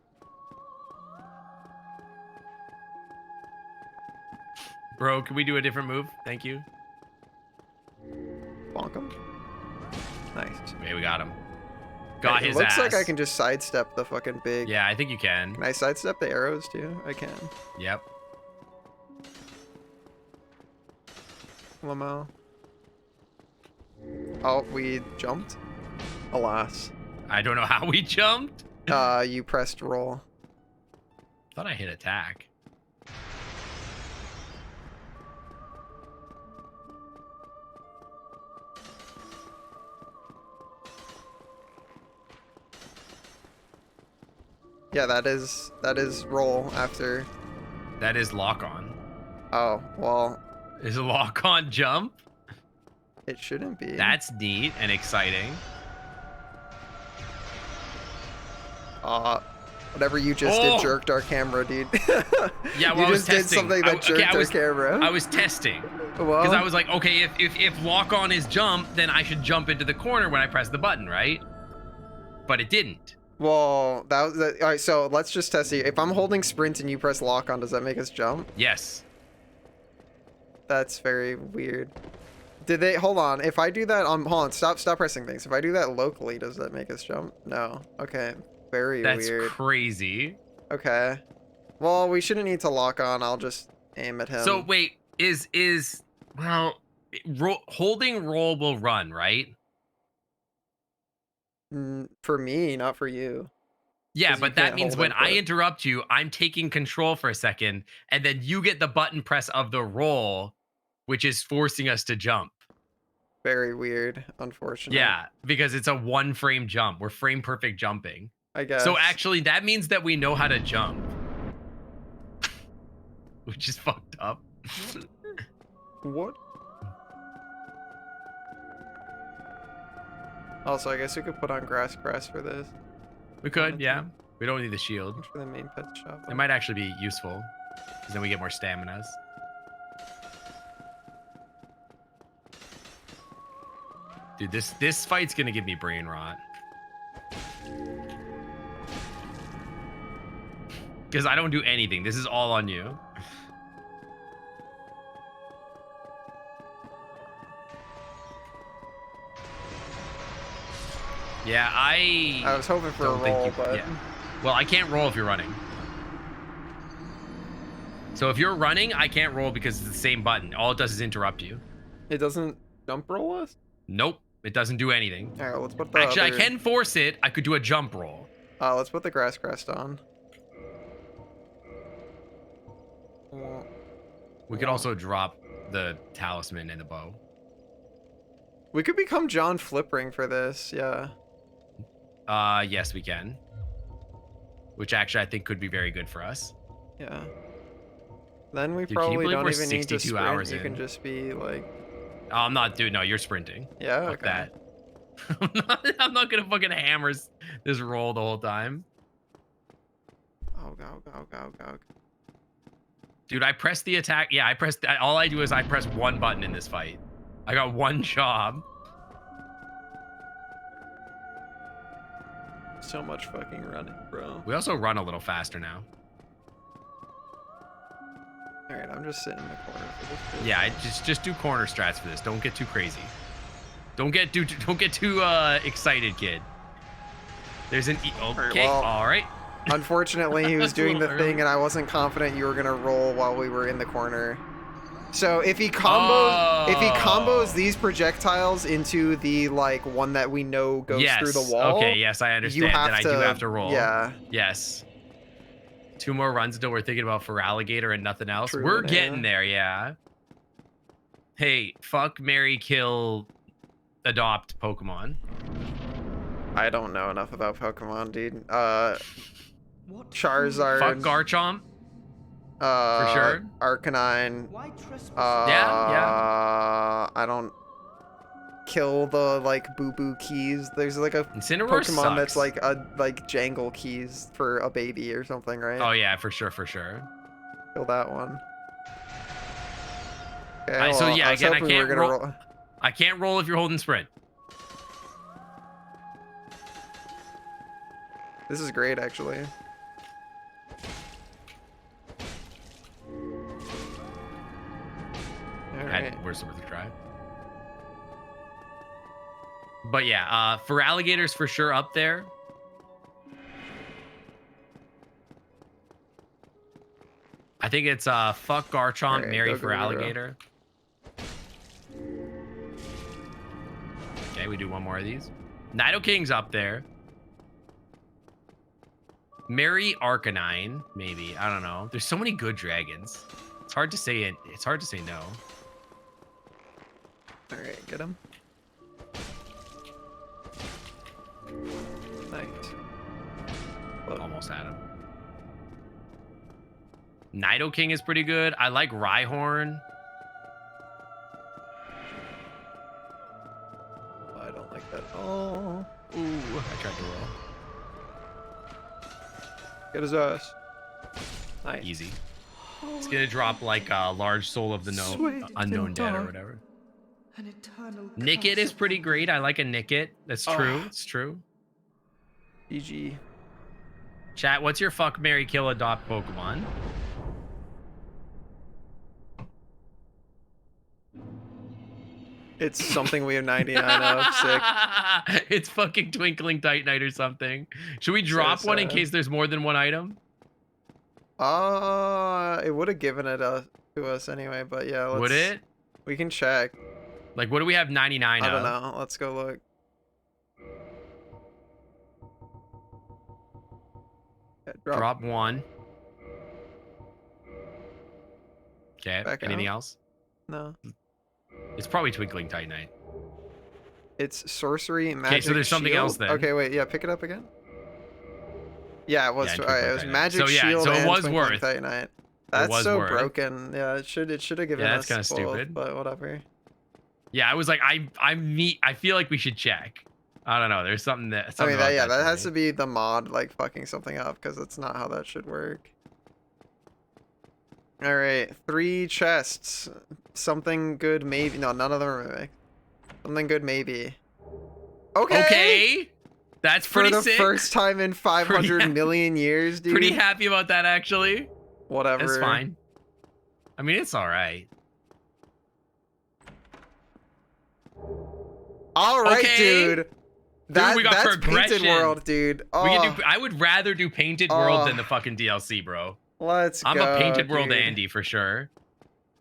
[SPEAKER 2] Bro, can we do a different move? Thank you.
[SPEAKER 1] Bonk him. Nice.
[SPEAKER 2] Okay, we got him. Got
[SPEAKER 1] It
[SPEAKER 2] his
[SPEAKER 1] looks
[SPEAKER 2] ass.
[SPEAKER 1] like I can just sidestep the fucking big.
[SPEAKER 2] Yeah, I think you can.
[SPEAKER 1] Can I sidestep the arrows too? I can.
[SPEAKER 2] Yep.
[SPEAKER 1] Lamo. Oh, we jumped? Alas.
[SPEAKER 2] I don't know how we jumped.
[SPEAKER 1] You pressed roll.
[SPEAKER 2] Thought I hit attack.
[SPEAKER 1] Yeah, that is roll after.
[SPEAKER 2] That is lock on.
[SPEAKER 1] Oh, well,
[SPEAKER 2] Is a lock on jump?
[SPEAKER 1] it shouldn't be.
[SPEAKER 2] That's neat and exciting.
[SPEAKER 1] Whatever you just
[SPEAKER 2] Oh!
[SPEAKER 1] did jerked our camera, dude.
[SPEAKER 2] Yeah, well,
[SPEAKER 1] you
[SPEAKER 2] I was
[SPEAKER 1] just did
[SPEAKER 2] testing.
[SPEAKER 1] something that jerked our camera.
[SPEAKER 2] I was testing.
[SPEAKER 1] Well,
[SPEAKER 2] Because I was like, okay, if lock on is jump, then I should jump into the corner when I press the button, right? But it didn't.
[SPEAKER 1] well, that was all right. So let's just test it. If I'm holding sprint and you press lock on, does that make us jump?
[SPEAKER 2] Yes.
[SPEAKER 1] That's very weird. Did they hold on? If I do that on hold on, stop pressing things. If I do that locally, does that make us jump? No. Okay. Very
[SPEAKER 2] That's
[SPEAKER 1] weird.
[SPEAKER 2] crazy.
[SPEAKER 1] Okay. Well, we shouldn't need to lock on. I'll just aim at him.
[SPEAKER 2] So wait, well, holding roll will run, right?
[SPEAKER 1] For me, not for you.
[SPEAKER 2] Yeah,
[SPEAKER 1] 'Cause you
[SPEAKER 2] but that
[SPEAKER 1] can't
[SPEAKER 2] means
[SPEAKER 1] hold
[SPEAKER 2] when I
[SPEAKER 1] input.
[SPEAKER 2] interrupt you, I'm taking control for a second, and then you get the button press of the roll, which is forcing us to jump.
[SPEAKER 1] Very weird, unfortunately.
[SPEAKER 2] Yeah, because it's a 1-frame jump. We're frame perfect jumping.
[SPEAKER 1] I guess.
[SPEAKER 2] So actually, that means that we know how to jump, which is fucked up.
[SPEAKER 1] What? Also, I guess we could put on grass for this.
[SPEAKER 2] We could, yeah. We don't need the shield.
[SPEAKER 1] Thanks for the main pet shop.
[SPEAKER 2] It might actually be useful, because then we get more staminas. Dude, this fight's gonna give me brain rot. Because I don't do anything. This is all on you. Yeah, I
[SPEAKER 1] I was hoping for a
[SPEAKER 2] don't think
[SPEAKER 1] roll,
[SPEAKER 2] you.
[SPEAKER 1] but
[SPEAKER 2] Yeah. Well, I can't roll if you're running. So if you're running, I can't roll because it's the same button. All it does is interrupt you.
[SPEAKER 1] it doesn't jump roll us.
[SPEAKER 2] Nope, it doesn't do anything.
[SPEAKER 1] All right, let's put the
[SPEAKER 2] Actually,
[SPEAKER 1] other-
[SPEAKER 2] I can force it. I could do a jump roll.
[SPEAKER 1] Let's put the grass crest on. Well,
[SPEAKER 2] We could also drop the talisman and the bow.
[SPEAKER 1] we could become John Flipring for this. Yeah.
[SPEAKER 2] Yes, we can. Which actually I think could be very good for us.
[SPEAKER 1] Yeah. Then we
[SPEAKER 2] Dude, can you
[SPEAKER 1] probably
[SPEAKER 2] believe
[SPEAKER 1] don't
[SPEAKER 2] we're
[SPEAKER 1] even need to
[SPEAKER 2] 62
[SPEAKER 1] sprint.
[SPEAKER 2] hours
[SPEAKER 1] You
[SPEAKER 2] in?
[SPEAKER 1] can just be like,
[SPEAKER 2] Oh, I'm not, dude. No, you're sprinting.
[SPEAKER 1] yeah,
[SPEAKER 2] Fuck
[SPEAKER 1] okay.
[SPEAKER 2] that. I'm not gonna fucking hammer this roll the whole time.
[SPEAKER 1] Oh, go.
[SPEAKER 2] Dude, I pressed the attack. Yeah, I pressed. All I do is I press one button in this fight. I got one job.
[SPEAKER 1] So much fucking running, bro.
[SPEAKER 2] We also run a little faster now.
[SPEAKER 1] All right, I'm just sitting in the corner for this.
[SPEAKER 2] Yeah, just do corner strats for this. Don't get too crazy. Don't get too excited, kid. There's an okay.
[SPEAKER 1] well,
[SPEAKER 2] all right.
[SPEAKER 1] Unfortunately, he was
[SPEAKER 2] That's a
[SPEAKER 1] doing the
[SPEAKER 2] little
[SPEAKER 1] thing,
[SPEAKER 2] early.
[SPEAKER 1] and I wasn't confident you were gonna roll while we were in the corner. So if he combos these projectiles into the like one that we know goes through the wall,
[SPEAKER 2] Okay, yes, I understand.
[SPEAKER 1] you have
[SPEAKER 2] Then
[SPEAKER 1] to,
[SPEAKER 2] I do have to roll.
[SPEAKER 1] Yeah.
[SPEAKER 2] Yes. 2 more runs until we're thinking about Feraligatr and nothing else.
[SPEAKER 1] True,
[SPEAKER 2] We're
[SPEAKER 1] yeah.
[SPEAKER 2] getting there, yeah. Hey, fuck, marry, kill, adopt Pokemon.
[SPEAKER 1] I don't know enough about Pokemon, dude.
[SPEAKER 4] What
[SPEAKER 1] Charizard.
[SPEAKER 2] Fuck Garchomp.
[SPEAKER 1] For
[SPEAKER 2] sure.
[SPEAKER 1] Arcanine.
[SPEAKER 4] Why trespass?
[SPEAKER 2] Yeah.
[SPEAKER 1] I don't kill the like boo boo keys. There's like a
[SPEAKER 2] Incineroar
[SPEAKER 1] Pokemon that's
[SPEAKER 2] sucks.
[SPEAKER 1] like jangle keys for a baby or something, right?
[SPEAKER 2] Oh yeah, for sure, for sure.
[SPEAKER 1] Kill that one. Okay,
[SPEAKER 2] Alright, so yeah,
[SPEAKER 1] was
[SPEAKER 2] again, I
[SPEAKER 1] hoping we were
[SPEAKER 2] can't
[SPEAKER 1] gonna
[SPEAKER 2] roll- I can't roll if you're holding sprint.
[SPEAKER 1] This is great, actually. All right.
[SPEAKER 2] Where's the worth a try? But yeah, Feraligatr's for sure up there. I think it's fuck Garchomp,
[SPEAKER 1] Alright,
[SPEAKER 2] marry
[SPEAKER 1] go, go, go, go.
[SPEAKER 2] Feraligatr. Okay, we do one more of these. Nidoking's up there. Marry Arcanine, maybe. I don't know. There's so many good dragons. It's hard to say it. It's hard to say no.
[SPEAKER 1] All right, get him. Nice.
[SPEAKER 2] Almost had him. Nidoking is pretty good. I like Rhyhorn.
[SPEAKER 1] I don't like that. Oh,
[SPEAKER 2] Ooh, I tried to roll.
[SPEAKER 1] get his ass. Nice.
[SPEAKER 2] Easy. It's gonna drop like a large soul of the unknown dead or whatever.
[SPEAKER 4] An eternal
[SPEAKER 2] Nickit is pretty great. I like a Nickit. That's true.
[SPEAKER 1] Oh.
[SPEAKER 2] It's true.
[SPEAKER 1] GG.
[SPEAKER 2] Chat, what's your fuck, marry, kill, adopt Pokemon?
[SPEAKER 1] It's something we have 99 of. Sick.
[SPEAKER 2] It's fucking Twinkling Titanite or something. Should we drop one in
[SPEAKER 1] sad.
[SPEAKER 2] case there's more than one item?
[SPEAKER 1] It would have given it to us anyway, but yeah.
[SPEAKER 2] Would it?
[SPEAKER 1] We can check.
[SPEAKER 2] Like, what do we have 99
[SPEAKER 1] I
[SPEAKER 2] of?
[SPEAKER 1] don't know. Let's go look. Yeah,
[SPEAKER 2] Drop one. Okay.
[SPEAKER 1] Back
[SPEAKER 2] Anything
[SPEAKER 1] out.
[SPEAKER 2] else?
[SPEAKER 1] No.
[SPEAKER 2] It's probably Twinkling Titanite.
[SPEAKER 1] It's sorcery, magic.
[SPEAKER 2] so there's something
[SPEAKER 1] shield.
[SPEAKER 2] else then.
[SPEAKER 1] Okay, wait. Yeah, pick it up again. Yeah, it was.
[SPEAKER 2] Yeah,
[SPEAKER 1] All right, it was
[SPEAKER 2] Twinkling Titanite.
[SPEAKER 1] magic
[SPEAKER 2] So, yeah,
[SPEAKER 1] shield
[SPEAKER 2] so it
[SPEAKER 1] and
[SPEAKER 2] was
[SPEAKER 1] Twinkling
[SPEAKER 2] worth.
[SPEAKER 1] Titanite. That's
[SPEAKER 2] was
[SPEAKER 1] so
[SPEAKER 2] worth.
[SPEAKER 1] broken. Yeah, it should have given
[SPEAKER 2] Yeah,
[SPEAKER 1] us
[SPEAKER 2] that's kinda
[SPEAKER 1] both,
[SPEAKER 2] stupid.
[SPEAKER 1] but whatever.
[SPEAKER 2] Yeah, I was like, I feel like we should check. I don't know. There's something that.
[SPEAKER 1] I
[SPEAKER 2] Something
[SPEAKER 1] mean,
[SPEAKER 2] about
[SPEAKER 1] that
[SPEAKER 2] for
[SPEAKER 1] has
[SPEAKER 2] me.
[SPEAKER 1] to be the mod like fucking something up because that's not how that should work. All right, 3 chests. Something good, maybe. No, none of them are maybe. Something good, maybe. Okay.
[SPEAKER 2] Okay. That's
[SPEAKER 1] For
[SPEAKER 2] pretty
[SPEAKER 1] the
[SPEAKER 2] sick.
[SPEAKER 1] first time in 500
[SPEAKER 2] happy.
[SPEAKER 1] million years, dude.
[SPEAKER 2] Pretty happy about that, actually.
[SPEAKER 1] Whatever.
[SPEAKER 2] It's fine. I mean, it's all right.
[SPEAKER 1] All right,
[SPEAKER 2] Okay.
[SPEAKER 1] dude. That,
[SPEAKER 2] we got
[SPEAKER 1] that's
[SPEAKER 2] progression.
[SPEAKER 1] Painted World, dude. Oh,
[SPEAKER 2] We can do. I would rather do Painted World
[SPEAKER 1] Oh.
[SPEAKER 2] than the fucking DLC, bro.
[SPEAKER 1] let's
[SPEAKER 2] I'm
[SPEAKER 1] go,
[SPEAKER 2] a Painted World
[SPEAKER 1] dude.
[SPEAKER 2] Andy for sure.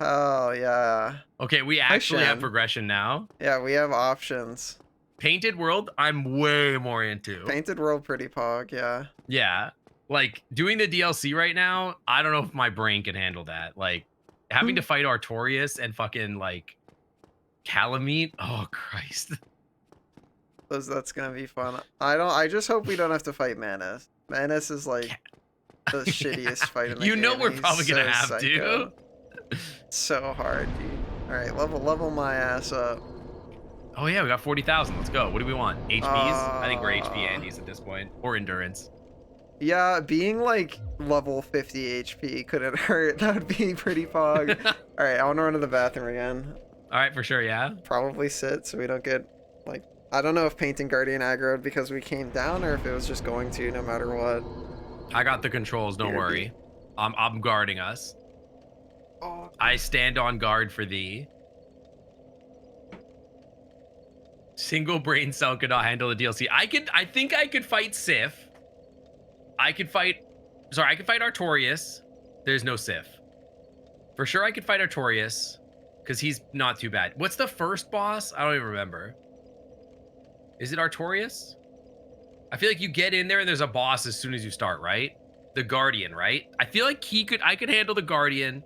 [SPEAKER 1] Oh, yeah.
[SPEAKER 2] Okay, we actually have
[SPEAKER 1] Shen.
[SPEAKER 2] progression now.
[SPEAKER 1] Yeah, we have options.
[SPEAKER 2] Painted World, I'm way more into.
[SPEAKER 1] Painted World pretty pog, yeah.
[SPEAKER 2] Yeah. Like doing the DLC right now, I don't know if my brain can handle that. Like having to fight Artorias and fucking like Calamite. Oh Christ.
[SPEAKER 1] That's gonna be fun. I just hope we don't have to fight Manus. Manus is like the shittiest fight in the
[SPEAKER 2] You
[SPEAKER 1] game.
[SPEAKER 2] know
[SPEAKER 1] and
[SPEAKER 2] we're
[SPEAKER 1] he's
[SPEAKER 2] probably gonna
[SPEAKER 1] so
[SPEAKER 2] have
[SPEAKER 1] psycho.
[SPEAKER 2] to.
[SPEAKER 1] So hard, dude. Alright, level my ass up.
[SPEAKER 2] Oh yeah, we got 40,000. Let's go. What do we want? HPs? I think we're HP Andes at this point. Or endurance.
[SPEAKER 1] Yeah, being like level 50 HP couldn't hurt. That would be pretty pog. Alright, I wanna run to the bathroom again.
[SPEAKER 2] All right, for sure, yeah.
[SPEAKER 1] Probably sit so we don't get like I don't know if Painting Guardian aggroed because we came down or if it was just going to no matter what.
[SPEAKER 2] I got the controls, don't
[SPEAKER 1] Here,
[SPEAKER 2] worry. I'm guarding us.
[SPEAKER 1] Oh,
[SPEAKER 2] I stand on guard for thee. Single brain cell could not handle the DLC. I think I could fight Sif. I could fight Artorias. There's no Sif. For sure I could fight Artorias, because he's not too bad. What's the first boss? I don't even remember. Is it Artorias? I feel like you get in there and there's a boss as soon as you start, right? The Guardian, right? I feel like I could handle the Guardian.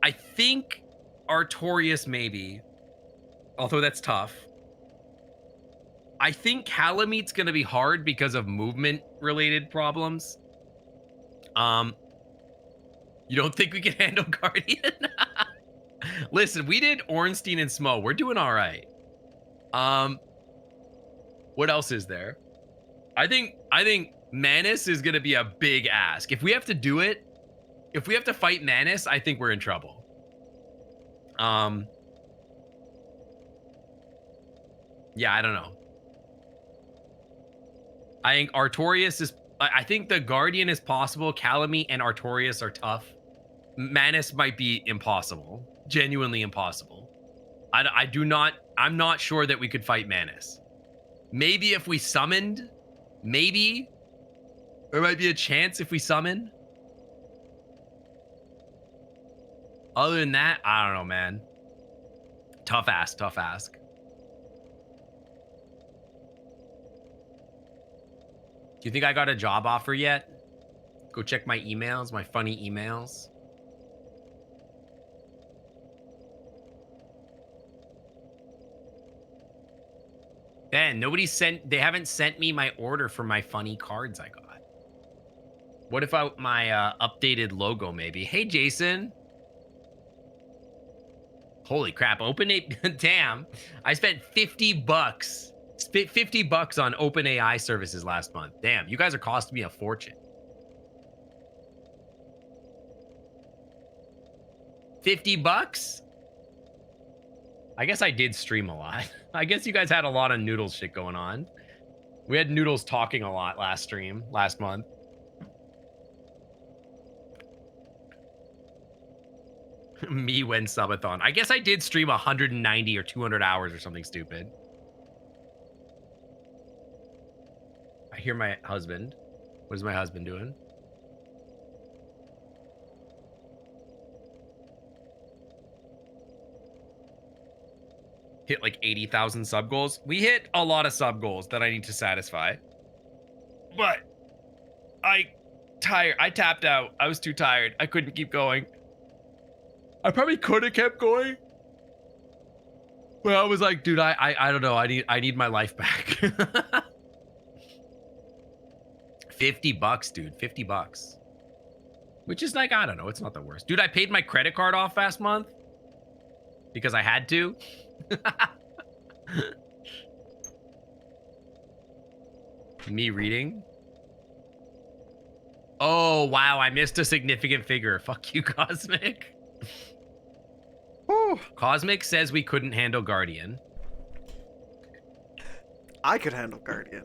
[SPEAKER 2] I think Artorias maybe. Although that's tough. I think Calamete's gonna be hard because of movement related problems. You don't think we can handle Guardian? Listen, we did Ornstein and Smo. We're doing all right. What else is there? I think Manus is gonna be a big ask. If we have to do it, if we have to fight Manus, I think we're in trouble. Yeah, I don't know. I think Artorias is. I think the Guardian is possible. Calamite and Artorias are tough. Manus might be impossible. Genuinely impossible. I'm not sure that we could fight Manus. Maybe if we summoned. Maybe. There might be a chance if we summon. Other than that, I don't know, man. Tough ask, tough ask. Do you think I got a job offer yet? Go check my emails, my funny emails. Ben, they haven't sent me my order for my funny cards I got. What about my updated logo maybe? Hey, Jason. Holy crap, damn. I spent 50 bucks. Spent 50 bucks on OpenAI services last month. Damn, you guys are costing me a fortune. 50 bucks? I guess I did stream a lot. I guess you guys had a lot of Noodles shit going on. We had Noodles talking a lot last month. Me when subathon. I guess I did stream 190 or 200 hours or something stupid. I hear my husband. What is my husband doing? Hit like 80,000 sub goals. We hit a lot of sub goals that I need to satisfy. But I tapped out. I was too tired. I couldn't keep going. I probably could have kept going. But I was like, dude, I don't know. I need my life back. 50 bucks, dude. 50 bucks. Which is like, I don't know. It's not the worst. Dude, I paid my credit card off last month. Because I had to. Me reading? Oh, wow. I missed a significant figure. Fuck you, Cosmic.
[SPEAKER 1] oh.
[SPEAKER 2] Cosmic says we couldn't handle Guardian.
[SPEAKER 1] I could handle Guardian.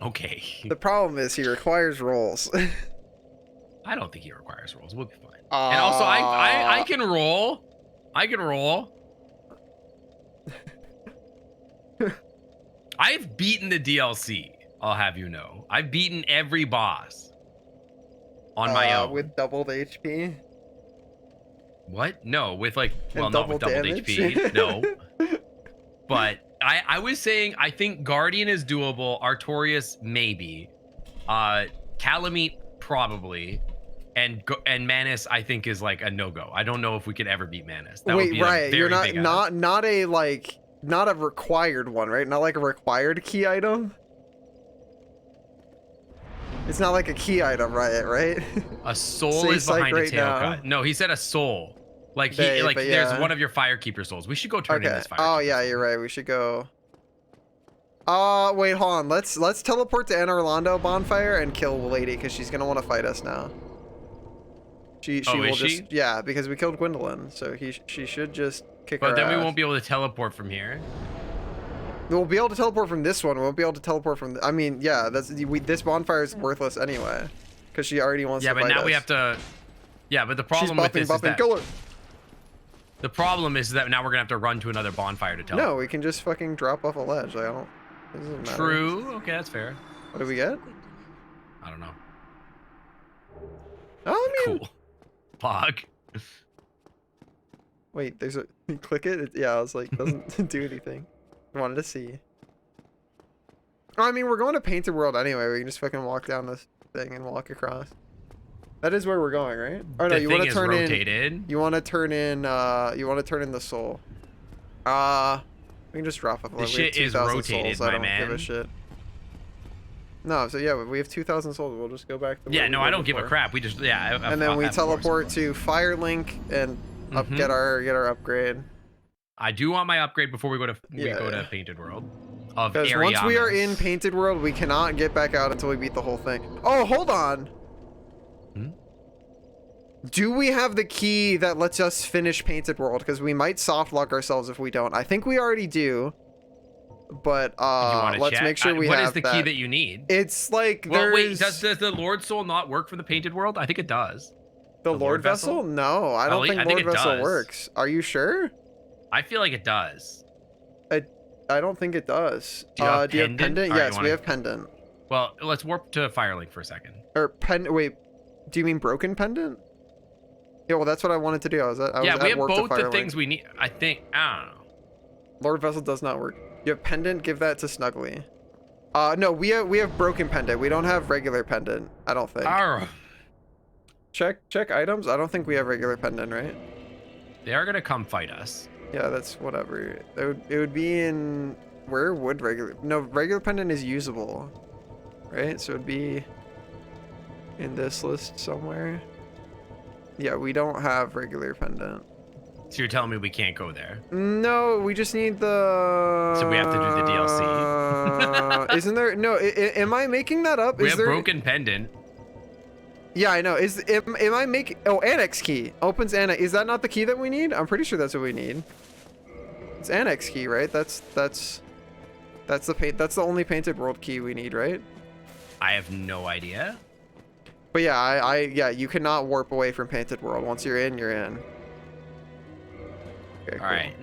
[SPEAKER 2] Okay.
[SPEAKER 1] The problem is he requires rolls.
[SPEAKER 2] I don't think he requires rolls. We'll be fine. And also, I can roll. I can roll. I've beaten the DLC. I'll have you know. I've beaten every boss on my own.
[SPEAKER 1] With doubled HP?
[SPEAKER 2] What? No, with like, well,
[SPEAKER 1] And
[SPEAKER 2] not with doubled
[SPEAKER 1] damage?
[SPEAKER 2] HP. No. But I was saying, I think Guardian is doable. Artorias, maybe. Calamite, probably. And Manus, I think, is like a no-go. I don't know if we could ever beat Manus. That would
[SPEAKER 1] Wait,
[SPEAKER 2] be a
[SPEAKER 1] right.
[SPEAKER 2] very
[SPEAKER 1] You're
[SPEAKER 2] big ask.
[SPEAKER 1] not a like not a required one, right? Not like a required key item. It's not like a key item, right?
[SPEAKER 2] A soul
[SPEAKER 1] Say
[SPEAKER 2] is behind
[SPEAKER 1] psych
[SPEAKER 2] a
[SPEAKER 1] right
[SPEAKER 2] tail
[SPEAKER 1] now.
[SPEAKER 2] cut. No, he said a soul. Like
[SPEAKER 1] But
[SPEAKER 2] there's
[SPEAKER 1] yeah.
[SPEAKER 2] one of your Firekeeper souls. We should go turn in
[SPEAKER 1] Okay.
[SPEAKER 2] this Firekeeper.
[SPEAKER 1] Oh yeah, you're right. We should go. Wait, hold on. Let's teleport to Anne Orlando bonfire and kill Lady because she's gonna want to fight us now. She
[SPEAKER 2] Oh,
[SPEAKER 1] will
[SPEAKER 2] is she?
[SPEAKER 1] just yeah, because we killed Gwendolyn, so she should just kick
[SPEAKER 2] But
[SPEAKER 1] our
[SPEAKER 2] then we
[SPEAKER 1] ass.
[SPEAKER 2] won't be able to teleport from here.
[SPEAKER 1] We'll be able to teleport from this one. We won't be able to teleport from. I mean, yeah, this bonfire is worthless anyway, because she already wants
[SPEAKER 2] Yeah,
[SPEAKER 1] to
[SPEAKER 2] but
[SPEAKER 1] fight
[SPEAKER 2] now
[SPEAKER 1] us.
[SPEAKER 2] we have to. Yeah, but the
[SPEAKER 1] She's
[SPEAKER 2] problem with
[SPEAKER 1] buffing,
[SPEAKER 2] this is
[SPEAKER 1] buffing.
[SPEAKER 2] that
[SPEAKER 1] Kill her.
[SPEAKER 2] the problem is that now we're gonna have to run to another bonfire to tell.
[SPEAKER 1] No, we can just fucking drop off a ledge. Like, I don't. It doesn't matter.
[SPEAKER 2] True. Okay, that's fair.
[SPEAKER 1] What do we get?
[SPEAKER 2] I don't know.
[SPEAKER 1] Oh, I mean,
[SPEAKER 2] Cool. Fog.
[SPEAKER 1] wait. There's a. You click it. Yeah, I was like, doesn't do anything. I wanted to see. Oh, I mean, we're going to Painted World anyway. We can just fucking walk down this thing and walk across. That is where we're going, right? Oh no,
[SPEAKER 2] The
[SPEAKER 1] you
[SPEAKER 2] thing
[SPEAKER 1] want to
[SPEAKER 2] is
[SPEAKER 1] turn
[SPEAKER 2] rotated.
[SPEAKER 1] in. You want to turn in. You want to turn in the soul. We can just drop off.
[SPEAKER 2] The
[SPEAKER 1] We have
[SPEAKER 2] shit is
[SPEAKER 1] 2,000
[SPEAKER 2] rotated,
[SPEAKER 1] souls. I
[SPEAKER 2] my
[SPEAKER 1] don't give a
[SPEAKER 2] man.
[SPEAKER 1] shit. No, so yeah, we have 2,000 souls. We'll just go back to.
[SPEAKER 2] Yeah,
[SPEAKER 1] where we
[SPEAKER 2] no,
[SPEAKER 1] were
[SPEAKER 2] I don't give a
[SPEAKER 1] before.
[SPEAKER 2] crap. We just
[SPEAKER 1] And then we teleport to Firelink and
[SPEAKER 2] Mhm.
[SPEAKER 1] get our upgrade.
[SPEAKER 2] I do want my upgrade before we go to
[SPEAKER 1] Yeah.
[SPEAKER 2] Painted World. Of
[SPEAKER 1] Because once we are
[SPEAKER 2] Ariamis.
[SPEAKER 1] in Painted World, we cannot get back out until we beat the whole thing. Oh, hold on.
[SPEAKER 2] Hmm?
[SPEAKER 1] Do we have the key that lets us finish Painted World? Because we might soft lock ourselves if we don't. I think we already do. But
[SPEAKER 2] You wanna
[SPEAKER 1] let's
[SPEAKER 2] check?
[SPEAKER 1] make sure we
[SPEAKER 2] What
[SPEAKER 1] have
[SPEAKER 2] is the key that you need?
[SPEAKER 1] It's like
[SPEAKER 2] Well, wait,
[SPEAKER 1] there's
[SPEAKER 2] does the Lord Soul not work for the Painted World? I think it does.
[SPEAKER 1] the
[SPEAKER 2] Lord
[SPEAKER 1] Lord Vessel?
[SPEAKER 2] Vessel?
[SPEAKER 1] No, I don't
[SPEAKER 2] Ellie?
[SPEAKER 1] think
[SPEAKER 2] I think
[SPEAKER 1] Lord
[SPEAKER 2] it
[SPEAKER 1] Vessel
[SPEAKER 2] does.
[SPEAKER 1] works. Are you sure?
[SPEAKER 2] I feel like it does.
[SPEAKER 1] I don't think it does.
[SPEAKER 2] Do you have
[SPEAKER 1] do you have
[SPEAKER 2] pendant?
[SPEAKER 1] pendant?
[SPEAKER 2] Alright, you
[SPEAKER 1] Yes,
[SPEAKER 2] wanna-
[SPEAKER 1] we have pendant.
[SPEAKER 2] Well, let's warp to Firelink for a second.
[SPEAKER 1] Or wait, do you mean broken pendant? Yeah, well, that's what I wanted to do. I was
[SPEAKER 2] Yeah,
[SPEAKER 1] at
[SPEAKER 2] we have
[SPEAKER 1] warp to
[SPEAKER 2] both the
[SPEAKER 1] Firelink.
[SPEAKER 2] things we need. I think. I don't know.
[SPEAKER 1] Lord Vessel does not work. You have pendant, give that to Snuggly. No, we have broken pendant. We don't have regular pendant, I don't think.
[SPEAKER 2] Arr.
[SPEAKER 1] Check items. I don't think we have regular pendant, right?
[SPEAKER 2] They are gonna come fight us.
[SPEAKER 1] Yeah, that's whatever. It would be in where would regular pendant is usable, right? So it'd be in this list somewhere. Yeah, we don't have regular pendant.
[SPEAKER 2] So you're telling me we can't go there?
[SPEAKER 1] No, we just need the.
[SPEAKER 2] So we have to do the DLC.
[SPEAKER 1] Isn't there? No, am I making that up?
[SPEAKER 2] We
[SPEAKER 1] Is
[SPEAKER 2] have
[SPEAKER 1] there?
[SPEAKER 2] broken pendant.
[SPEAKER 1] Yeah, I know. Am I making? Oh, annex key opens annex. Is that not the key that we need? I'm pretty sure that's what we need. It's annex key, right? That's the paint. That's the only Painted World key we need, right?
[SPEAKER 2] I have no idea.
[SPEAKER 1] But yeah, yeah, you cannot warp away from Painted World. Once you're in, you're in. Okay,
[SPEAKER 2] All right.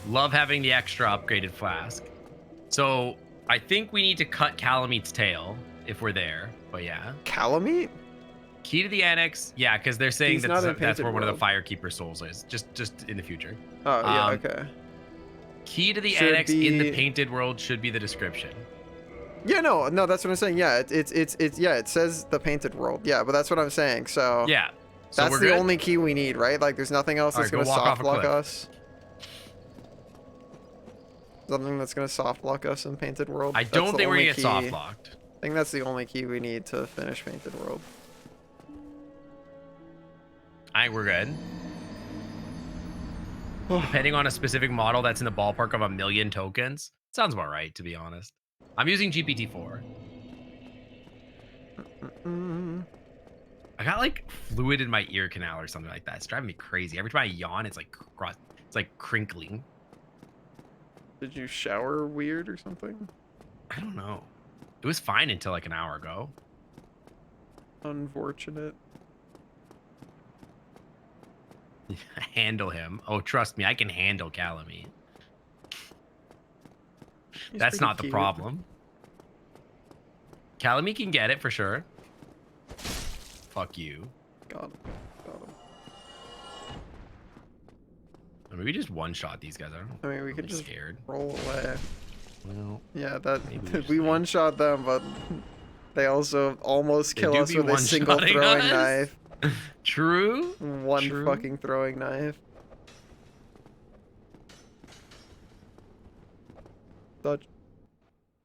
[SPEAKER 2] Love having the extra upgraded flask. So I think we need to cut Calameet's tail if we're there. But yeah.
[SPEAKER 1] Calamite?
[SPEAKER 2] Key to the annex. Yeah, because they're saying
[SPEAKER 1] He's not in
[SPEAKER 2] that's
[SPEAKER 1] Painted
[SPEAKER 2] where one of the
[SPEAKER 1] World.
[SPEAKER 2] Firekeeper souls is. Just in the future.
[SPEAKER 1] Oh yeah,
[SPEAKER 2] Um,
[SPEAKER 1] okay.
[SPEAKER 2] Key to the
[SPEAKER 1] Should
[SPEAKER 2] annex in the
[SPEAKER 1] be-
[SPEAKER 2] Painted World should be the description.
[SPEAKER 1] Yeah, no, that's what I'm saying. Yeah, it's yeah, it says the Painted World. Yeah, but that's what I'm saying. So
[SPEAKER 2] Yeah. So
[SPEAKER 1] that's
[SPEAKER 2] we're
[SPEAKER 1] the
[SPEAKER 2] good?
[SPEAKER 1] only key we need, right? Like, there's nothing else that's
[SPEAKER 2] Alright,
[SPEAKER 1] gonna
[SPEAKER 2] go walk off
[SPEAKER 1] soft
[SPEAKER 2] a
[SPEAKER 1] lock
[SPEAKER 2] cliff.
[SPEAKER 1] us. Something that's gonna soft lock us in Painted World.
[SPEAKER 2] I
[SPEAKER 1] That's
[SPEAKER 2] don't
[SPEAKER 1] the
[SPEAKER 2] think we're
[SPEAKER 1] only
[SPEAKER 2] gonna get
[SPEAKER 1] key.
[SPEAKER 2] soft locked.
[SPEAKER 1] I think that's the only key we need to finish Painted World.
[SPEAKER 2] I think we're good. Depending on a specific model that's in the ballpark of 1 million tokens. Sounds about right, to be honest. I'm using GPT-4.
[SPEAKER 1] Mm.
[SPEAKER 2] I got like fluid in my ear canal or something like that. It's driving me crazy. Every time I yawn, it's like it's like crinkling.
[SPEAKER 1] Did you shower weird or something?
[SPEAKER 2] I don't know. It was fine until like an hour ago.
[SPEAKER 1] Unfortunate.
[SPEAKER 2] Handle him. Oh, trust me, I can handle Calamite.
[SPEAKER 1] He's
[SPEAKER 2] That's
[SPEAKER 1] pretty
[SPEAKER 2] not the
[SPEAKER 1] cute.
[SPEAKER 2] problem. Calamite can get it for sure. Fuck you.
[SPEAKER 1] Got him. Got him.
[SPEAKER 2] Or maybe just one-shot these guys.
[SPEAKER 1] I mean, we
[SPEAKER 2] I'm
[SPEAKER 1] could just
[SPEAKER 2] scared.
[SPEAKER 1] roll away.
[SPEAKER 2] Well,
[SPEAKER 1] Yeah, that
[SPEAKER 2] Maybe we just
[SPEAKER 1] we
[SPEAKER 2] do.
[SPEAKER 1] one-shot them, but they also almost
[SPEAKER 2] They
[SPEAKER 1] kill
[SPEAKER 2] do
[SPEAKER 1] us
[SPEAKER 2] be
[SPEAKER 1] with a single
[SPEAKER 2] one-shotting
[SPEAKER 1] throwing
[SPEAKER 2] us.
[SPEAKER 1] knife.
[SPEAKER 2] true.
[SPEAKER 1] One
[SPEAKER 2] True.
[SPEAKER 1] fucking throwing knife. Dodge. This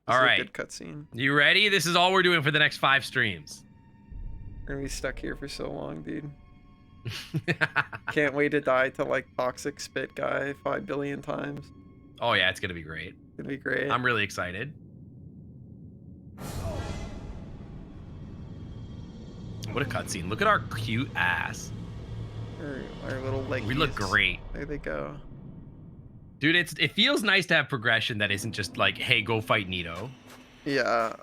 [SPEAKER 2] All
[SPEAKER 1] is a
[SPEAKER 2] right.
[SPEAKER 1] Good cutscene.
[SPEAKER 2] You ready? This is all we're doing for the next 5 streams.
[SPEAKER 1] We're gonna be stuck here for so long, dude. Can't wait to die to like toxic spit guy 5 billion times.
[SPEAKER 2] Oh yeah, it's gonna be great.
[SPEAKER 1] It's gonna be great.
[SPEAKER 2] I'm really excited. What a cutscene. Look at our cute ass.
[SPEAKER 1] Our little leg.
[SPEAKER 2] We look great.
[SPEAKER 1] There they go.
[SPEAKER 2] Dude, it feels nice to have progression that isn't just like, hey, go fight Nito.
[SPEAKER 1] Yeah.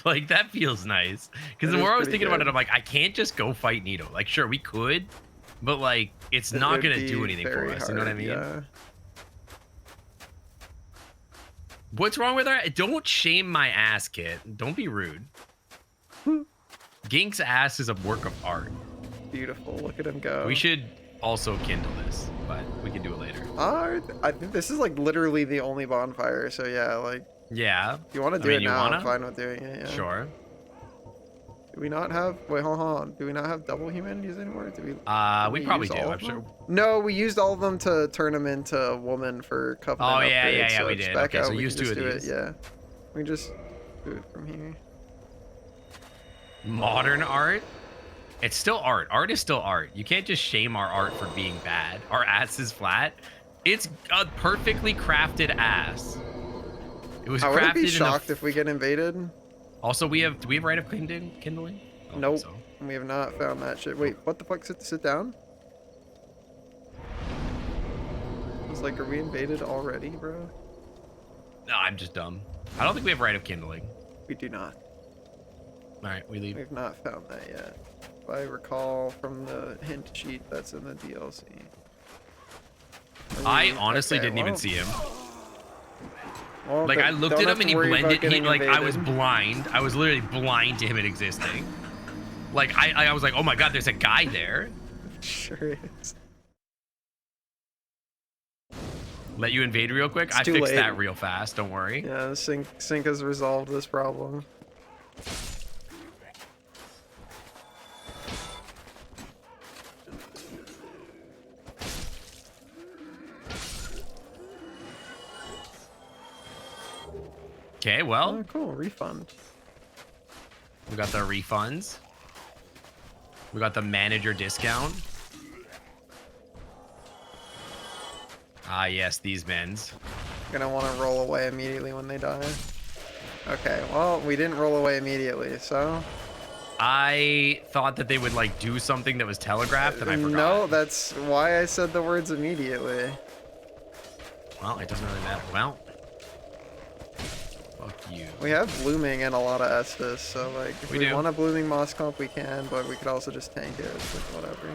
[SPEAKER 2] Like that feels nice. Because the
[SPEAKER 1] That is
[SPEAKER 2] more I was
[SPEAKER 1] pretty
[SPEAKER 2] thinking about it,
[SPEAKER 1] good.
[SPEAKER 2] I'm like, I can't just go fight Nito. Like, sure, we could, but like, it's
[SPEAKER 1] It
[SPEAKER 2] not
[SPEAKER 1] would
[SPEAKER 2] gonna do
[SPEAKER 1] be
[SPEAKER 2] anything for
[SPEAKER 1] very
[SPEAKER 2] us. You know what I
[SPEAKER 1] hard,
[SPEAKER 2] mean?
[SPEAKER 1] Yeah.
[SPEAKER 2] What's wrong with her? Don't shame my ass, Kit. Don't be rude. Gink's ass is a work of art.
[SPEAKER 1] Beautiful. Look at him go.
[SPEAKER 2] We should also kindle this, but we can do it later.
[SPEAKER 1] I think this is like literally the only bonfire. So yeah, like
[SPEAKER 2] Yeah.
[SPEAKER 1] if you want to do
[SPEAKER 2] mean,
[SPEAKER 1] it
[SPEAKER 2] you
[SPEAKER 1] now,
[SPEAKER 2] wanna?
[SPEAKER 1] I'm fine with doing it. Yeah.
[SPEAKER 2] Sure.
[SPEAKER 1] Do we not have? Wait, hold on. Do we not have double humanities anymore? Do we?
[SPEAKER 2] We
[SPEAKER 1] we
[SPEAKER 2] probably
[SPEAKER 1] use
[SPEAKER 2] do.
[SPEAKER 1] all
[SPEAKER 2] I'm
[SPEAKER 1] of
[SPEAKER 2] sure.
[SPEAKER 1] them? No, we used all of them to turn him into a woman for Covenant.
[SPEAKER 2] Oh, yeah,
[SPEAKER 1] upgrades,
[SPEAKER 2] yeah, yeah,
[SPEAKER 1] so
[SPEAKER 2] we
[SPEAKER 1] just
[SPEAKER 2] did.
[SPEAKER 1] back
[SPEAKER 2] Okay,
[SPEAKER 1] out,
[SPEAKER 2] so
[SPEAKER 1] we
[SPEAKER 2] use
[SPEAKER 1] can
[SPEAKER 2] 2
[SPEAKER 1] just
[SPEAKER 2] of
[SPEAKER 1] do
[SPEAKER 2] these.
[SPEAKER 1] It, yeah, we can just do it from here.
[SPEAKER 2] Modern art? It's still art. Art is still art. You can't just shame our art for being bad. Our ass is flat. It's a perfectly crafted ass. It was
[SPEAKER 1] I
[SPEAKER 2] crafted
[SPEAKER 1] wouldn't be
[SPEAKER 2] in a
[SPEAKER 1] shocked if we get invaded.
[SPEAKER 2] Also, do we have right of kindling? I don't think
[SPEAKER 1] Nope,
[SPEAKER 2] so.
[SPEAKER 1] we have not found that shit. Wait, what the fuck? Sit down. It's like, are we invaded already, bro?
[SPEAKER 2] No, I'm just dumb. I don't think we have right of kindling.
[SPEAKER 1] We do not.
[SPEAKER 2] All right, we leave.
[SPEAKER 1] We've not found that yet. If I recall from the hint sheet that's in the DLC.
[SPEAKER 2] I honestly
[SPEAKER 1] Okay,
[SPEAKER 2] didn't even
[SPEAKER 1] well-
[SPEAKER 2] see him.
[SPEAKER 1] Well,
[SPEAKER 2] Like I
[SPEAKER 1] don't
[SPEAKER 2] looked at
[SPEAKER 1] have
[SPEAKER 2] him and
[SPEAKER 1] to
[SPEAKER 2] he
[SPEAKER 1] worry about
[SPEAKER 2] blended. He
[SPEAKER 1] getting
[SPEAKER 2] like I was
[SPEAKER 1] invaded.
[SPEAKER 2] blind. I was literally blind to him existing. Like I was like, oh my god, there's a guy there.
[SPEAKER 1] Sure is.
[SPEAKER 2] Let you invade real quick.
[SPEAKER 1] It's
[SPEAKER 2] I
[SPEAKER 1] too
[SPEAKER 2] fixed
[SPEAKER 1] late.
[SPEAKER 2] that real fast. Don't worry.
[SPEAKER 1] Yeah, sync has resolved this problem.
[SPEAKER 2] Okay, well,
[SPEAKER 1] Oh, cool. Refund.
[SPEAKER 2] we got the refunds. We got the manager discount. Ah, yes, these men's.
[SPEAKER 1] Gonna want to roll away immediately when they die. Okay, well, we didn't roll away immediately, so...
[SPEAKER 2] I thought that they would like do something that was telegraphed, and I forgot.
[SPEAKER 1] No, that's why I said the words immediately.
[SPEAKER 2] Well, it doesn't really matter. Well, fuck you.
[SPEAKER 1] We have blooming and a lot of Estus, so like if
[SPEAKER 2] We
[SPEAKER 1] we,
[SPEAKER 2] do.
[SPEAKER 1] want a blooming moss comp we can, but we could also just tank it, it's like whatever.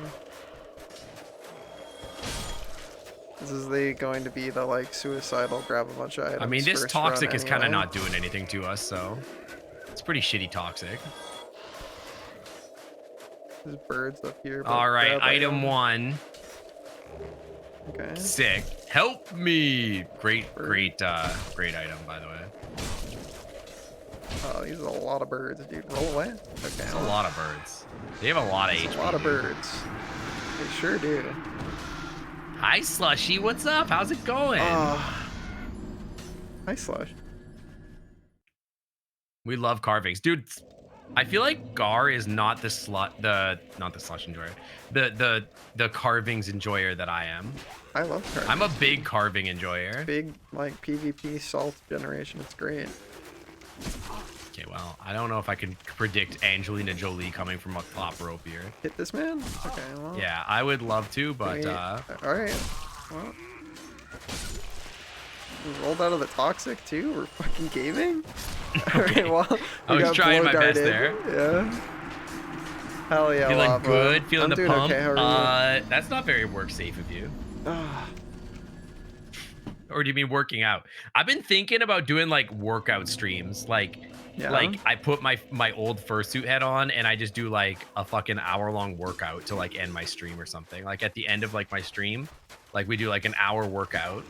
[SPEAKER 1] This is going to be the like suicidal grab a bunch of items.
[SPEAKER 2] I mean, this
[SPEAKER 1] first
[SPEAKER 2] toxic
[SPEAKER 1] run
[SPEAKER 2] is kind of
[SPEAKER 1] anyway.
[SPEAKER 2] not doing anything to us, so it's pretty shitty toxic.
[SPEAKER 1] There's birds up here. but
[SPEAKER 2] All right,
[SPEAKER 1] grab
[SPEAKER 2] item 1.
[SPEAKER 1] Okay.
[SPEAKER 2] Sick. Help me. Great item, by the way.
[SPEAKER 1] Oh, these are a lot of birds, dude. Roll away. Okay.
[SPEAKER 2] It's a lot of birds. They have a lot of
[SPEAKER 1] It's
[SPEAKER 2] HP.
[SPEAKER 1] a lot of
[SPEAKER 2] dude.
[SPEAKER 1] birds. They sure do.
[SPEAKER 2] Hi, Slushy. What's up? How's it going?
[SPEAKER 1] Hi, Slush.
[SPEAKER 2] We love carvings, dude. I feel like Gar is not the slush enjoyer, the carvings enjoyer that I am.
[SPEAKER 1] I love carving.
[SPEAKER 2] I'm a big carving enjoyer.
[SPEAKER 1] Big like PvP salt generation. It's great.
[SPEAKER 2] Okay, well, I don't know if I can predict Angelina Jolie coming from a top rope here.
[SPEAKER 1] Hit this man. Okay. Well.
[SPEAKER 2] Yeah, I would love to, but
[SPEAKER 1] wait, all right. Well. We rolled out of the toxic too. We're fucking gaming.
[SPEAKER 2] Okay.
[SPEAKER 1] Alright, well,
[SPEAKER 2] I
[SPEAKER 1] we
[SPEAKER 2] was
[SPEAKER 1] got
[SPEAKER 2] trying my
[SPEAKER 1] blow
[SPEAKER 2] best
[SPEAKER 1] darted.
[SPEAKER 2] there.
[SPEAKER 1] Yeah. Hell yeah.
[SPEAKER 2] feeling
[SPEAKER 1] Lava.
[SPEAKER 2] good, feeling
[SPEAKER 1] I'm
[SPEAKER 2] the
[SPEAKER 1] doing
[SPEAKER 2] pump.
[SPEAKER 1] Okay. How are you?
[SPEAKER 2] That's not very work safe of you.
[SPEAKER 1] Ah,
[SPEAKER 2] Or do you mean working out? I've been thinking about doing like workout streams. Like I put my old fursuit head on and I just do like a fucking hour-long workout to like end my stream or something. Like at the end of like my stream, like we do like an hour workout.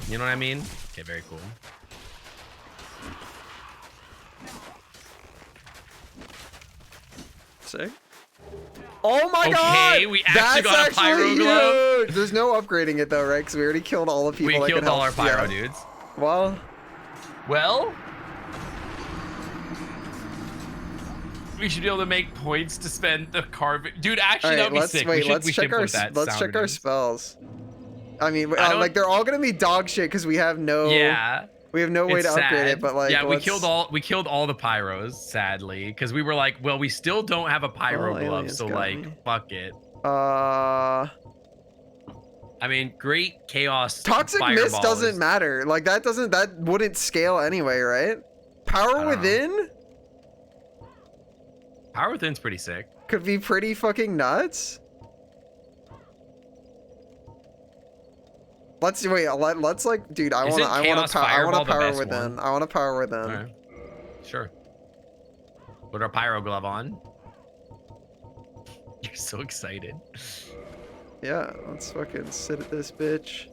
[SPEAKER 2] You know what I mean? Okay, very cool.
[SPEAKER 1] Sick. Oh my
[SPEAKER 2] Okay,
[SPEAKER 1] god!
[SPEAKER 2] we actually
[SPEAKER 1] That's
[SPEAKER 2] got a pyro
[SPEAKER 1] actually
[SPEAKER 2] glove.
[SPEAKER 1] huge! There's no upgrading it though, right? Because we already killed all the people
[SPEAKER 2] We
[SPEAKER 1] that
[SPEAKER 2] killed
[SPEAKER 1] could
[SPEAKER 2] all our
[SPEAKER 1] help.
[SPEAKER 2] pyro
[SPEAKER 1] Yeah.
[SPEAKER 2] dudes.
[SPEAKER 1] Well,
[SPEAKER 2] Well, we should be able to make points to spend the carving. Dude, actually,
[SPEAKER 1] alright,
[SPEAKER 2] that would be
[SPEAKER 1] let's
[SPEAKER 2] sick.
[SPEAKER 1] wait.
[SPEAKER 2] we
[SPEAKER 1] Let's
[SPEAKER 2] should
[SPEAKER 1] check our
[SPEAKER 2] implement that
[SPEAKER 1] let's
[SPEAKER 2] sound
[SPEAKER 1] check our
[SPEAKER 2] news.
[SPEAKER 1] spells. I mean,
[SPEAKER 2] I don't-
[SPEAKER 1] like they're all gonna be dog shit because we have no
[SPEAKER 2] Yeah.
[SPEAKER 1] we have no way
[SPEAKER 2] It's
[SPEAKER 1] to upgrade
[SPEAKER 2] sad.
[SPEAKER 1] it. But like,
[SPEAKER 2] yeah, we
[SPEAKER 1] let's-
[SPEAKER 2] killed all the pyros, sadly, because we were like, well, we still don't have a pyro
[SPEAKER 1] Oh,
[SPEAKER 2] glove,
[SPEAKER 1] aliens
[SPEAKER 2] so
[SPEAKER 1] got
[SPEAKER 2] like,
[SPEAKER 1] me.
[SPEAKER 2] fuck it.
[SPEAKER 1] Uh,
[SPEAKER 2] I mean, great chaos.
[SPEAKER 1] toxic
[SPEAKER 2] fireball
[SPEAKER 1] mist doesn't
[SPEAKER 2] is-
[SPEAKER 1] matter. Like that wouldn't scale anyway, right? Power
[SPEAKER 2] don't know.
[SPEAKER 1] Within
[SPEAKER 2] Power Within's pretty sick.
[SPEAKER 1] could be pretty fucking nuts. Let's wait. Let's like, dude. I
[SPEAKER 2] Isn't
[SPEAKER 1] want to
[SPEAKER 2] Chaos
[SPEAKER 1] Power
[SPEAKER 2] Fireball the
[SPEAKER 1] Power
[SPEAKER 2] best
[SPEAKER 1] Within.
[SPEAKER 2] one?
[SPEAKER 1] I want to Power Within.
[SPEAKER 2] Alright. Sure. Put our pyro glove on. You're so excited.
[SPEAKER 1] Yeah, let's fucking sit at this bitch.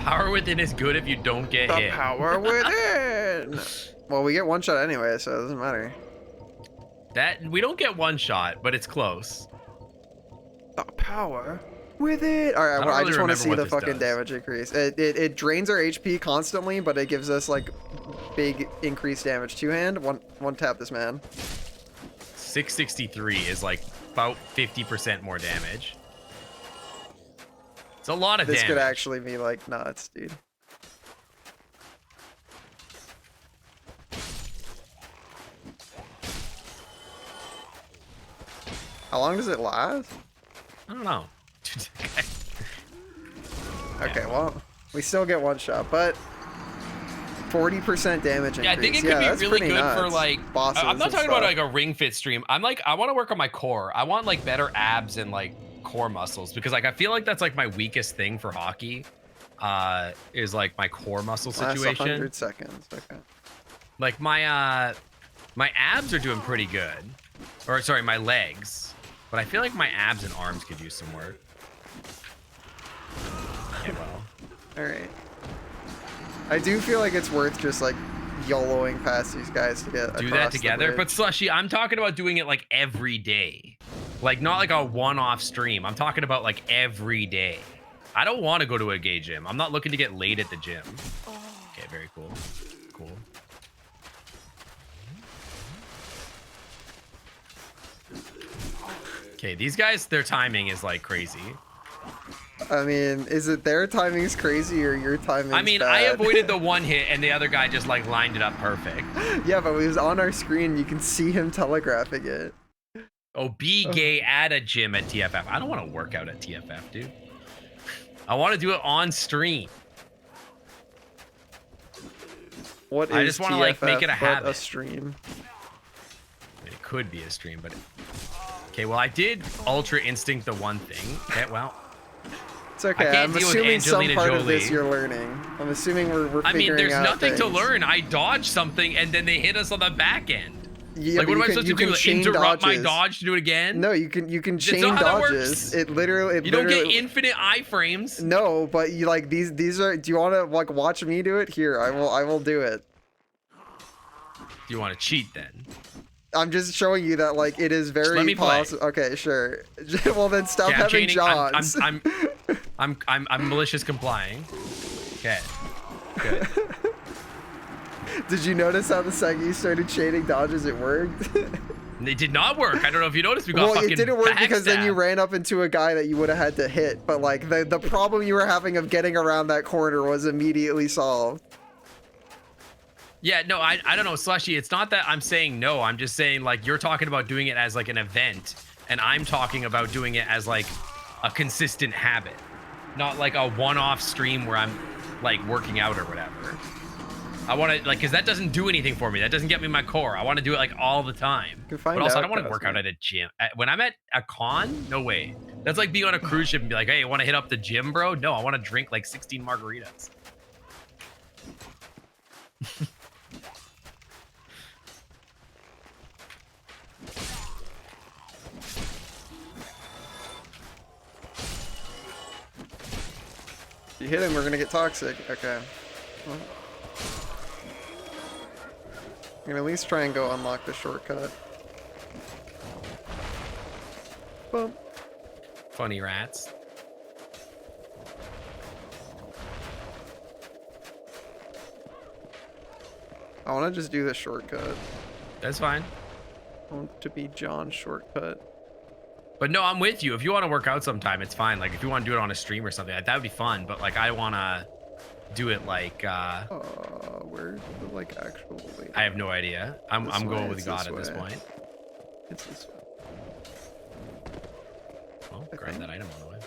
[SPEAKER 2] Power Within is good if you don't get
[SPEAKER 1] The
[SPEAKER 2] hit.
[SPEAKER 1] Power Within. Well, we get one shot anyway, so it doesn't matter.
[SPEAKER 2] That we don't get one shot, but it's close.
[SPEAKER 1] The Power Within. All right,
[SPEAKER 2] don't
[SPEAKER 1] well, I
[SPEAKER 2] really
[SPEAKER 1] just want to
[SPEAKER 2] remember
[SPEAKER 1] see
[SPEAKER 2] what
[SPEAKER 1] the
[SPEAKER 2] this
[SPEAKER 1] fucking
[SPEAKER 2] does.
[SPEAKER 1] damage increase. It drains our HP constantly, but it gives us like big increased damage. Two hand, one tap this man.
[SPEAKER 2] 663 is like about 50% more damage. It's a lot of
[SPEAKER 1] This
[SPEAKER 2] damage.
[SPEAKER 1] could actually be like nuts, dude. How long does it last?
[SPEAKER 2] I don't know.
[SPEAKER 1] Okay, well, we still get one shot, but 40% damage increase.
[SPEAKER 2] Yeah, I think it could be
[SPEAKER 1] that's
[SPEAKER 2] really
[SPEAKER 1] pretty
[SPEAKER 2] good for
[SPEAKER 1] nuts.
[SPEAKER 2] like
[SPEAKER 1] Bosses
[SPEAKER 2] I'm not
[SPEAKER 1] and
[SPEAKER 2] talking about
[SPEAKER 1] stuff.
[SPEAKER 2] like a ring fit stream. I'm like I want to work on my core. I want like better abs and like core muscles because like I feel like that's like my weakest thing for hockey. Is like my core muscle
[SPEAKER 1] Last
[SPEAKER 2] situation.
[SPEAKER 1] 100 seconds. Okay.
[SPEAKER 2] Like my abs are doing pretty good. Or sorry, my legs. But I feel like my abs and arms could use some work. Okay, well.
[SPEAKER 1] All right. I do feel like it's worth just like YOLOing past these guys to get
[SPEAKER 2] Do
[SPEAKER 1] across
[SPEAKER 2] that
[SPEAKER 1] the
[SPEAKER 2] together. But
[SPEAKER 1] bridge.
[SPEAKER 2] Slushy, I'm talking about doing it like every day. Like not like a one-off stream. I'm talking about like every day. I don't want to go to a gay gym. I'm not looking to get laid at the gym. Okay, very cool. Cool. Okay, these guys, their timing is like crazy.
[SPEAKER 1] I mean, is it their timing's crazy or your timing's
[SPEAKER 2] I mean,
[SPEAKER 1] bad?
[SPEAKER 2] I avoided the one hit and the other guy just like lined it up perfect.
[SPEAKER 1] Yeah, but it was on our screen. You can see him telegraphing it.
[SPEAKER 2] Oh, be gay at a gym at TFF. I don't want to work out at TFF, dude. I want to do it on stream.
[SPEAKER 1] What is
[SPEAKER 2] I just wanna, like, make
[SPEAKER 1] TFF
[SPEAKER 2] it a
[SPEAKER 1] but
[SPEAKER 2] habit.
[SPEAKER 1] A stream.
[SPEAKER 2] It could be a stream, but okay. Well, I did Ultra Instinct the one thing. Okay, well,
[SPEAKER 1] It's okay.
[SPEAKER 2] can't
[SPEAKER 1] I'm
[SPEAKER 2] deal with
[SPEAKER 1] assuming some
[SPEAKER 2] Angelina
[SPEAKER 1] part of this
[SPEAKER 2] Jolie.
[SPEAKER 1] you're learning. I'm assuming we're
[SPEAKER 2] I mean,
[SPEAKER 1] figuring
[SPEAKER 2] there's
[SPEAKER 1] out
[SPEAKER 2] nothing to
[SPEAKER 1] things.
[SPEAKER 2] learn. I dodged something and then they hit us on the back end.
[SPEAKER 1] Yeah,
[SPEAKER 2] Like,
[SPEAKER 1] but
[SPEAKER 2] what am I
[SPEAKER 1] you
[SPEAKER 2] supposed
[SPEAKER 1] can-
[SPEAKER 2] to do?
[SPEAKER 1] you can
[SPEAKER 2] Like,
[SPEAKER 1] chain
[SPEAKER 2] interrupt my
[SPEAKER 1] dodges.
[SPEAKER 2] dodge to do it again?
[SPEAKER 1] No, you can
[SPEAKER 2] That's
[SPEAKER 1] chain
[SPEAKER 2] not how that
[SPEAKER 1] dodges.
[SPEAKER 2] works.
[SPEAKER 1] It literally.
[SPEAKER 2] You don't get infinite iframes.
[SPEAKER 1] No, but you like these are. Do you want to like watch me do it? Here, I will do it.
[SPEAKER 2] Do you want to cheat then?
[SPEAKER 1] I'm just showing you that like it is very
[SPEAKER 2] let me play.
[SPEAKER 1] possible. Okay, sure. Well then stop
[SPEAKER 2] Okay, I'm
[SPEAKER 1] having
[SPEAKER 2] chaining.
[SPEAKER 1] jaws.
[SPEAKER 2] I'm malicious complying. Okay. Good.
[SPEAKER 1] Did you notice how the second you started chaining dodges, it worked?
[SPEAKER 2] It did not work. I don't know if you noticed. We got
[SPEAKER 1] Well,
[SPEAKER 2] fucking
[SPEAKER 1] it didn't work because then you
[SPEAKER 2] backstabbed.
[SPEAKER 1] ran up into a guy that you would have had to hit. But like the problem you were having of getting around that corner was immediately solved.
[SPEAKER 2] Yeah, no, I don't know, Slushy. It's not that I'm saying no. I'm just saying like you're talking about doing it as like an event, and I'm talking about doing it as like a consistent habit, not like a one-off stream where I'm like working out or whatever. I want to like, cause that doesn't do anything for me. That doesn't get me my core. I want to do it like all the time.
[SPEAKER 1] Can find
[SPEAKER 2] But also, I
[SPEAKER 1] out,
[SPEAKER 2] don't want to
[SPEAKER 1] guys,
[SPEAKER 2] work
[SPEAKER 1] man.
[SPEAKER 2] out at a gym. When I'm at a con, no way. That's like being on a cruise ship and be like, hey, want to hit up the gym, bro? No, I want to drink like 16 margaritas.
[SPEAKER 1] If you hit him, we're gonna get toxic. Okay. Well, I'm gonna at least try and go unlock the shortcut. Boom.
[SPEAKER 2] Funny rats.
[SPEAKER 1] I want to just do the shortcut.
[SPEAKER 2] That's fine.
[SPEAKER 1] I want to be John's shortcut.
[SPEAKER 2] But no, I'm with you. If you want to work out sometime, it's fine. Like if you want to do it on a stream or something, like, that would be fun. But like I want to do it like
[SPEAKER 1] Where's the like actual? Wait,
[SPEAKER 2] I have no idea. I'm
[SPEAKER 1] This
[SPEAKER 2] going
[SPEAKER 1] way,
[SPEAKER 2] with
[SPEAKER 1] it's
[SPEAKER 2] God
[SPEAKER 1] this
[SPEAKER 2] at this
[SPEAKER 1] way.
[SPEAKER 2] point.
[SPEAKER 1] it's this way.
[SPEAKER 2] Well,
[SPEAKER 1] I
[SPEAKER 2] grab
[SPEAKER 1] think.
[SPEAKER 2] that item on the way.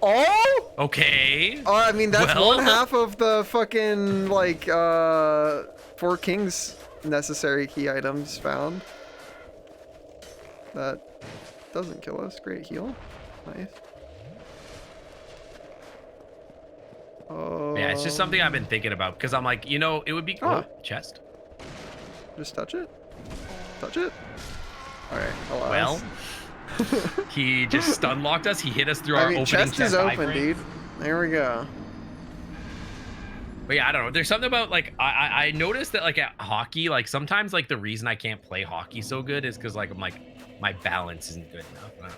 [SPEAKER 1] Oh!
[SPEAKER 2] Okay.
[SPEAKER 1] Oh, I mean, that's
[SPEAKER 2] Well.
[SPEAKER 1] one half of the fucking, like, Four Kings necessary key items found. That doesn't kill us. Great heal. Nice. Oh.
[SPEAKER 2] Yeah, it's just something I've been thinking about because I'm like, you know, it would be cool.
[SPEAKER 1] Ah.
[SPEAKER 2] Chest.
[SPEAKER 1] Just touch it. Touch it. All right. Alas.
[SPEAKER 2] Well, he just stun locked us. He hit us through our
[SPEAKER 1] I mean,
[SPEAKER 2] opening
[SPEAKER 1] chest is open,
[SPEAKER 2] iframe.
[SPEAKER 1] dude. There we go.
[SPEAKER 2] But yeah, I don't know. There's something about like I noticed that like at hockey, like sometimes like the reason I can't play hockey so good is because like I'm like my balance isn't good enough. I don't know.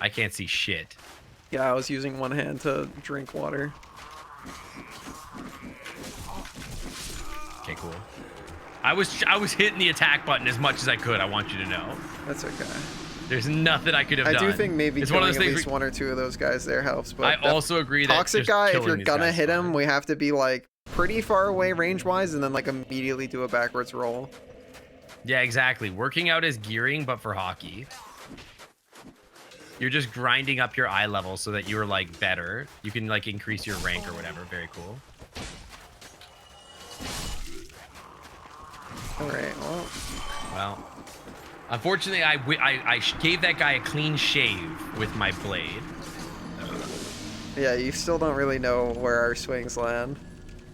[SPEAKER 2] I can't see shit.
[SPEAKER 1] Yeah, I was using one hand to drink water.
[SPEAKER 2] Okay, cool. I was hitting the attack button as much as I could. I want you to know.
[SPEAKER 1] That's okay.
[SPEAKER 2] There's nothing I could have
[SPEAKER 1] I
[SPEAKER 2] done.
[SPEAKER 1] do think maybe
[SPEAKER 2] it's one
[SPEAKER 1] killing
[SPEAKER 2] of
[SPEAKER 1] at
[SPEAKER 2] those things.
[SPEAKER 1] least one or two of those guys there helps. But
[SPEAKER 2] I
[SPEAKER 1] that
[SPEAKER 2] also agree that
[SPEAKER 1] toxic
[SPEAKER 2] just
[SPEAKER 1] guy, if
[SPEAKER 2] killing
[SPEAKER 1] you're
[SPEAKER 2] these
[SPEAKER 1] gonna
[SPEAKER 2] guys
[SPEAKER 1] hit
[SPEAKER 2] is
[SPEAKER 1] him,
[SPEAKER 2] fine.
[SPEAKER 1] we have to be like pretty far away range-wise, and then like immediately do a backwards roll.
[SPEAKER 2] Yeah, exactly. Working out is gearing, but for hockey. You're just grinding up your eye level so that you're like better. You can like increase your rank or whatever. Very cool.
[SPEAKER 1] All right.
[SPEAKER 2] Well, unfortunately, I gave that guy a clean shave with my blade.
[SPEAKER 1] Yeah, you still don't really know where our swings land.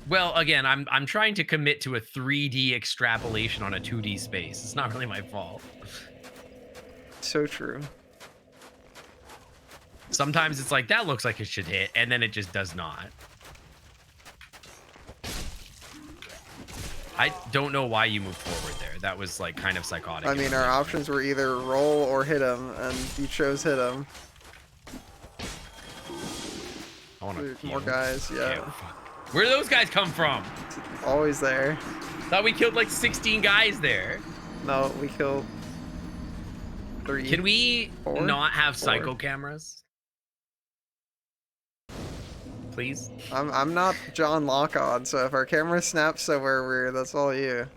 [SPEAKER 2] Well, again, I'm trying to commit to a 3D extrapolation on a 2D space. It's not really my fault.
[SPEAKER 1] So true.
[SPEAKER 2] Sometimes it's like, that looks like it should hit, and then it just does not. I don't know why you moved forward there. That was like kind of psychotic.
[SPEAKER 1] I mean, our options were either roll or hit him, and you chose hit him.
[SPEAKER 2] I want to
[SPEAKER 1] More guys, yeah.
[SPEAKER 2] Where do those guys come from?
[SPEAKER 1] Always there.
[SPEAKER 2] Thought we killed like 16 guys there.
[SPEAKER 1] No, we killed 3.
[SPEAKER 2] Can we
[SPEAKER 1] 4?
[SPEAKER 2] not have
[SPEAKER 1] 4.
[SPEAKER 2] psycho cameras? Please?
[SPEAKER 1] I'm not John Lockon, so if our camera snaps somewhere weird, that's all you.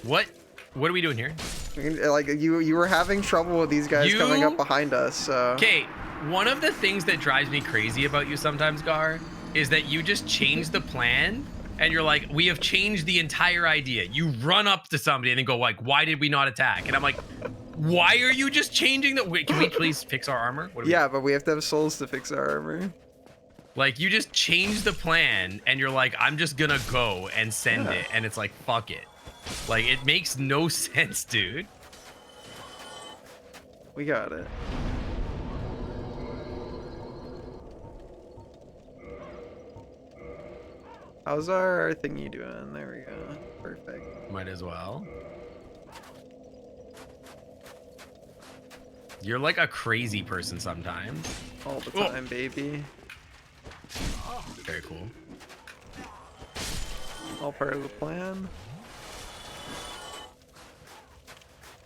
[SPEAKER 2] What are we doing here?
[SPEAKER 1] Like you were having trouble with these guys coming
[SPEAKER 2] You-
[SPEAKER 1] up behind us, so.
[SPEAKER 2] Okay, one of the things that drives me crazy about you sometimes, Gar, is that you just change the plan and you're like, we have changed the entire idea. You run up to somebody and then go like, why did we not attack? And I'm like, why are you just changing the? Wait, can we please fix our armor? What do we
[SPEAKER 1] Yeah, but we have to have souls to fix our armor.
[SPEAKER 2] Like, you just change the plan and you're like, I'm just gonna go and send it. And it's like, fuck it. Like, it makes no sense, dude.
[SPEAKER 1] We got it. How's our thingy doing? There we go. Perfect.
[SPEAKER 2] Might as well. You're like a crazy person sometimes.
[SPEAKER 1] All the
[SPEAKER 2] Oh.
[SPEAKER 1] time, baby.
[SPEAKER 2] Very cool.
[SPEAKER 1] All part of the plan.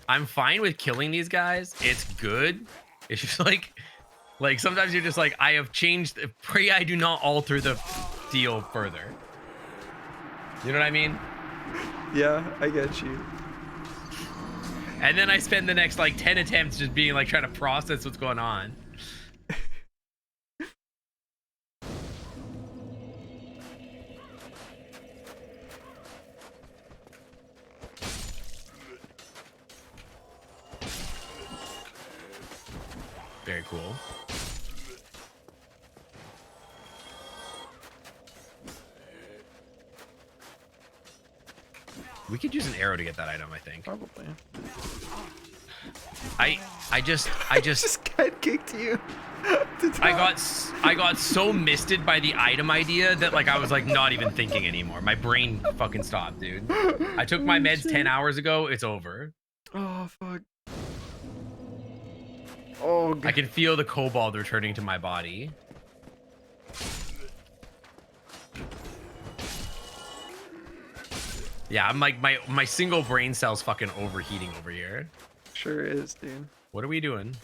[SPEAKER 2] I'm fine with killing these guys. It's good. It's just like sometimes you're just like, I have changed. Pray I do not alter the deal further. You know what I mean?
[SPEAKER 1] Yeah, I get you.
[SPEAKER 2] And then I spend the next like 10 attempts just being like trying to process what's going on. Very cool. We could use an arrow to get that item, I think.
[SPEAKER 1] Probably.
[SPEAKER 2] I just
[SPEAKER 1] Just head kicked you. to
[SPEAKER 2] I
[SPEAKER 1] death.
[SPEAKER 2] got so misted by the item idea that like I was like not even thinking anymore. My brain fucking stopped, dude. I took my meds
[SPEAKER 1] Shit.
[SPEAKER 2] 10 hours ago. It's over.
[SPEAKER 1] Oh fuck. Oh
[SPEAKER 2] I
[SPEAKER 1] god.
[SPEAKER 2] can feel the cobalt returning to my body. Yeah, I'm like my single brain cell's fucking overheating over here.
[SPEAKER 1] Sure is, dude.
[SPEAKER 2] What are we doing?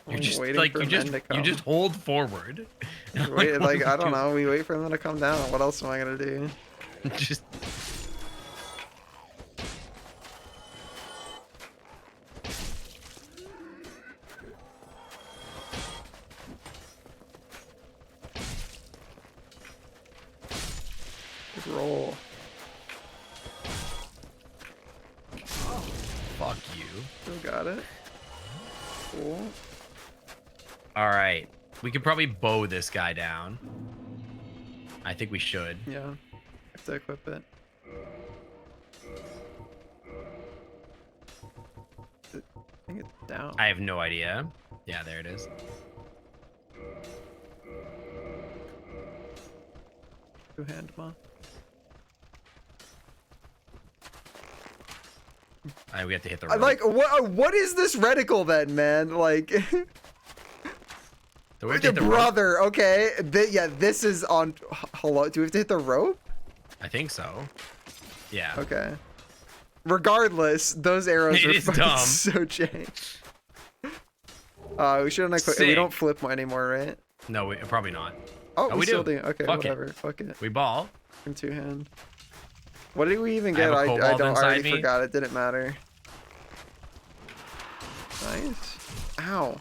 [SPEAKER 2] You're
[SPEAKER 1] I'm
[SPEAKER 2] just
[SPEAKER 1] waiting
[SPEAKER 2] like
[SPEAKER 1] for
[SPEAKER 2] you just
[SPEAKER 1] men to
[SPEAKER 2] you
[SPEAKER 1] come.
[SPEAKER 2] just hold forward.
[SPEAKER 1] Wait,
[SPEAKER 2] what
[SPEAKER 1] like
[SPEAKER 2] do
[SPEAKER 1] I
[SPEAKER 2] we
[SPEAKER 1] don't
[SPEAKER 2] do?
[SPEAKER 1] know. We wait for them to come down. What else am I gonna do?
[SPEAKER 2] Just
[SPEAKER 1] Just roll.
[SPEAKER 2] Fuck you.
[SPEAKER 1] Still got it. Cool.
[SPEAKER 2] All right. We could probably bow this guy down. I think we should.
[SPEAKER 1] Yeah. Have to equip it. I think it's down.
[SPEAKER 2] I have no idea. Yeah, there it is.
[SPEAKER 1] Two-hand ma.
[SPEAKER 2] We have to hit the
[SPEAKER 1] I
[SPEAKER 2] rope.
[SPEAKER 1] like what is this reticle then, man? Like
[SPEAKER 2] Do we have to hit the rope?
[SPEAKER 1] brother, okay. Yeah, this is on hello. Do we have to hit the rope?
[SPEAKER 2] I think so. Yeah.
[SPEAKER 1] Okay. Regardless, those arrows
[SPEAKER 2] It
[SPEAKER 1] are
[SPEAKER 2] is
[SPEAKER 1] fucking
[SPEAKER 2] dumb.
[SPEAKER 1] so jank. We shouldn't equip. We
[SPEAKER 2] Sick.
[SPEAKER 1] don't flip anymore, right?
[SPEAKER 2] No, probably not.
[SPEAKER 1] Oh,
[SPEAKER 2] Oh,
[SPEAKER 1] we
[SPEAKER 2] we
[SPEAKER 1] still
[SPEAKER 2] do.
[SPEAKER 1] do. Okay,
[SPEAKER 2] Fuck it.
[SPEAKER 1] whatever. Fuck it.
[SPEAKER 2] We ball.
[SPEAKER 1] In two-hand. What did we even
[SPEAKER 2] I
[SPEAKER 1] get?
[SPEAKER 2] have a
[SPEAKER 1] I
[SPEAKER 2] cobalt
[SPEAKER 1] don't. I
[SPEAKER 2] inside
[SPEAKER 1] already
[SPEAKER 2] me.
[SPEAKER 1] forgot. It didn't matter. Nice. Ow.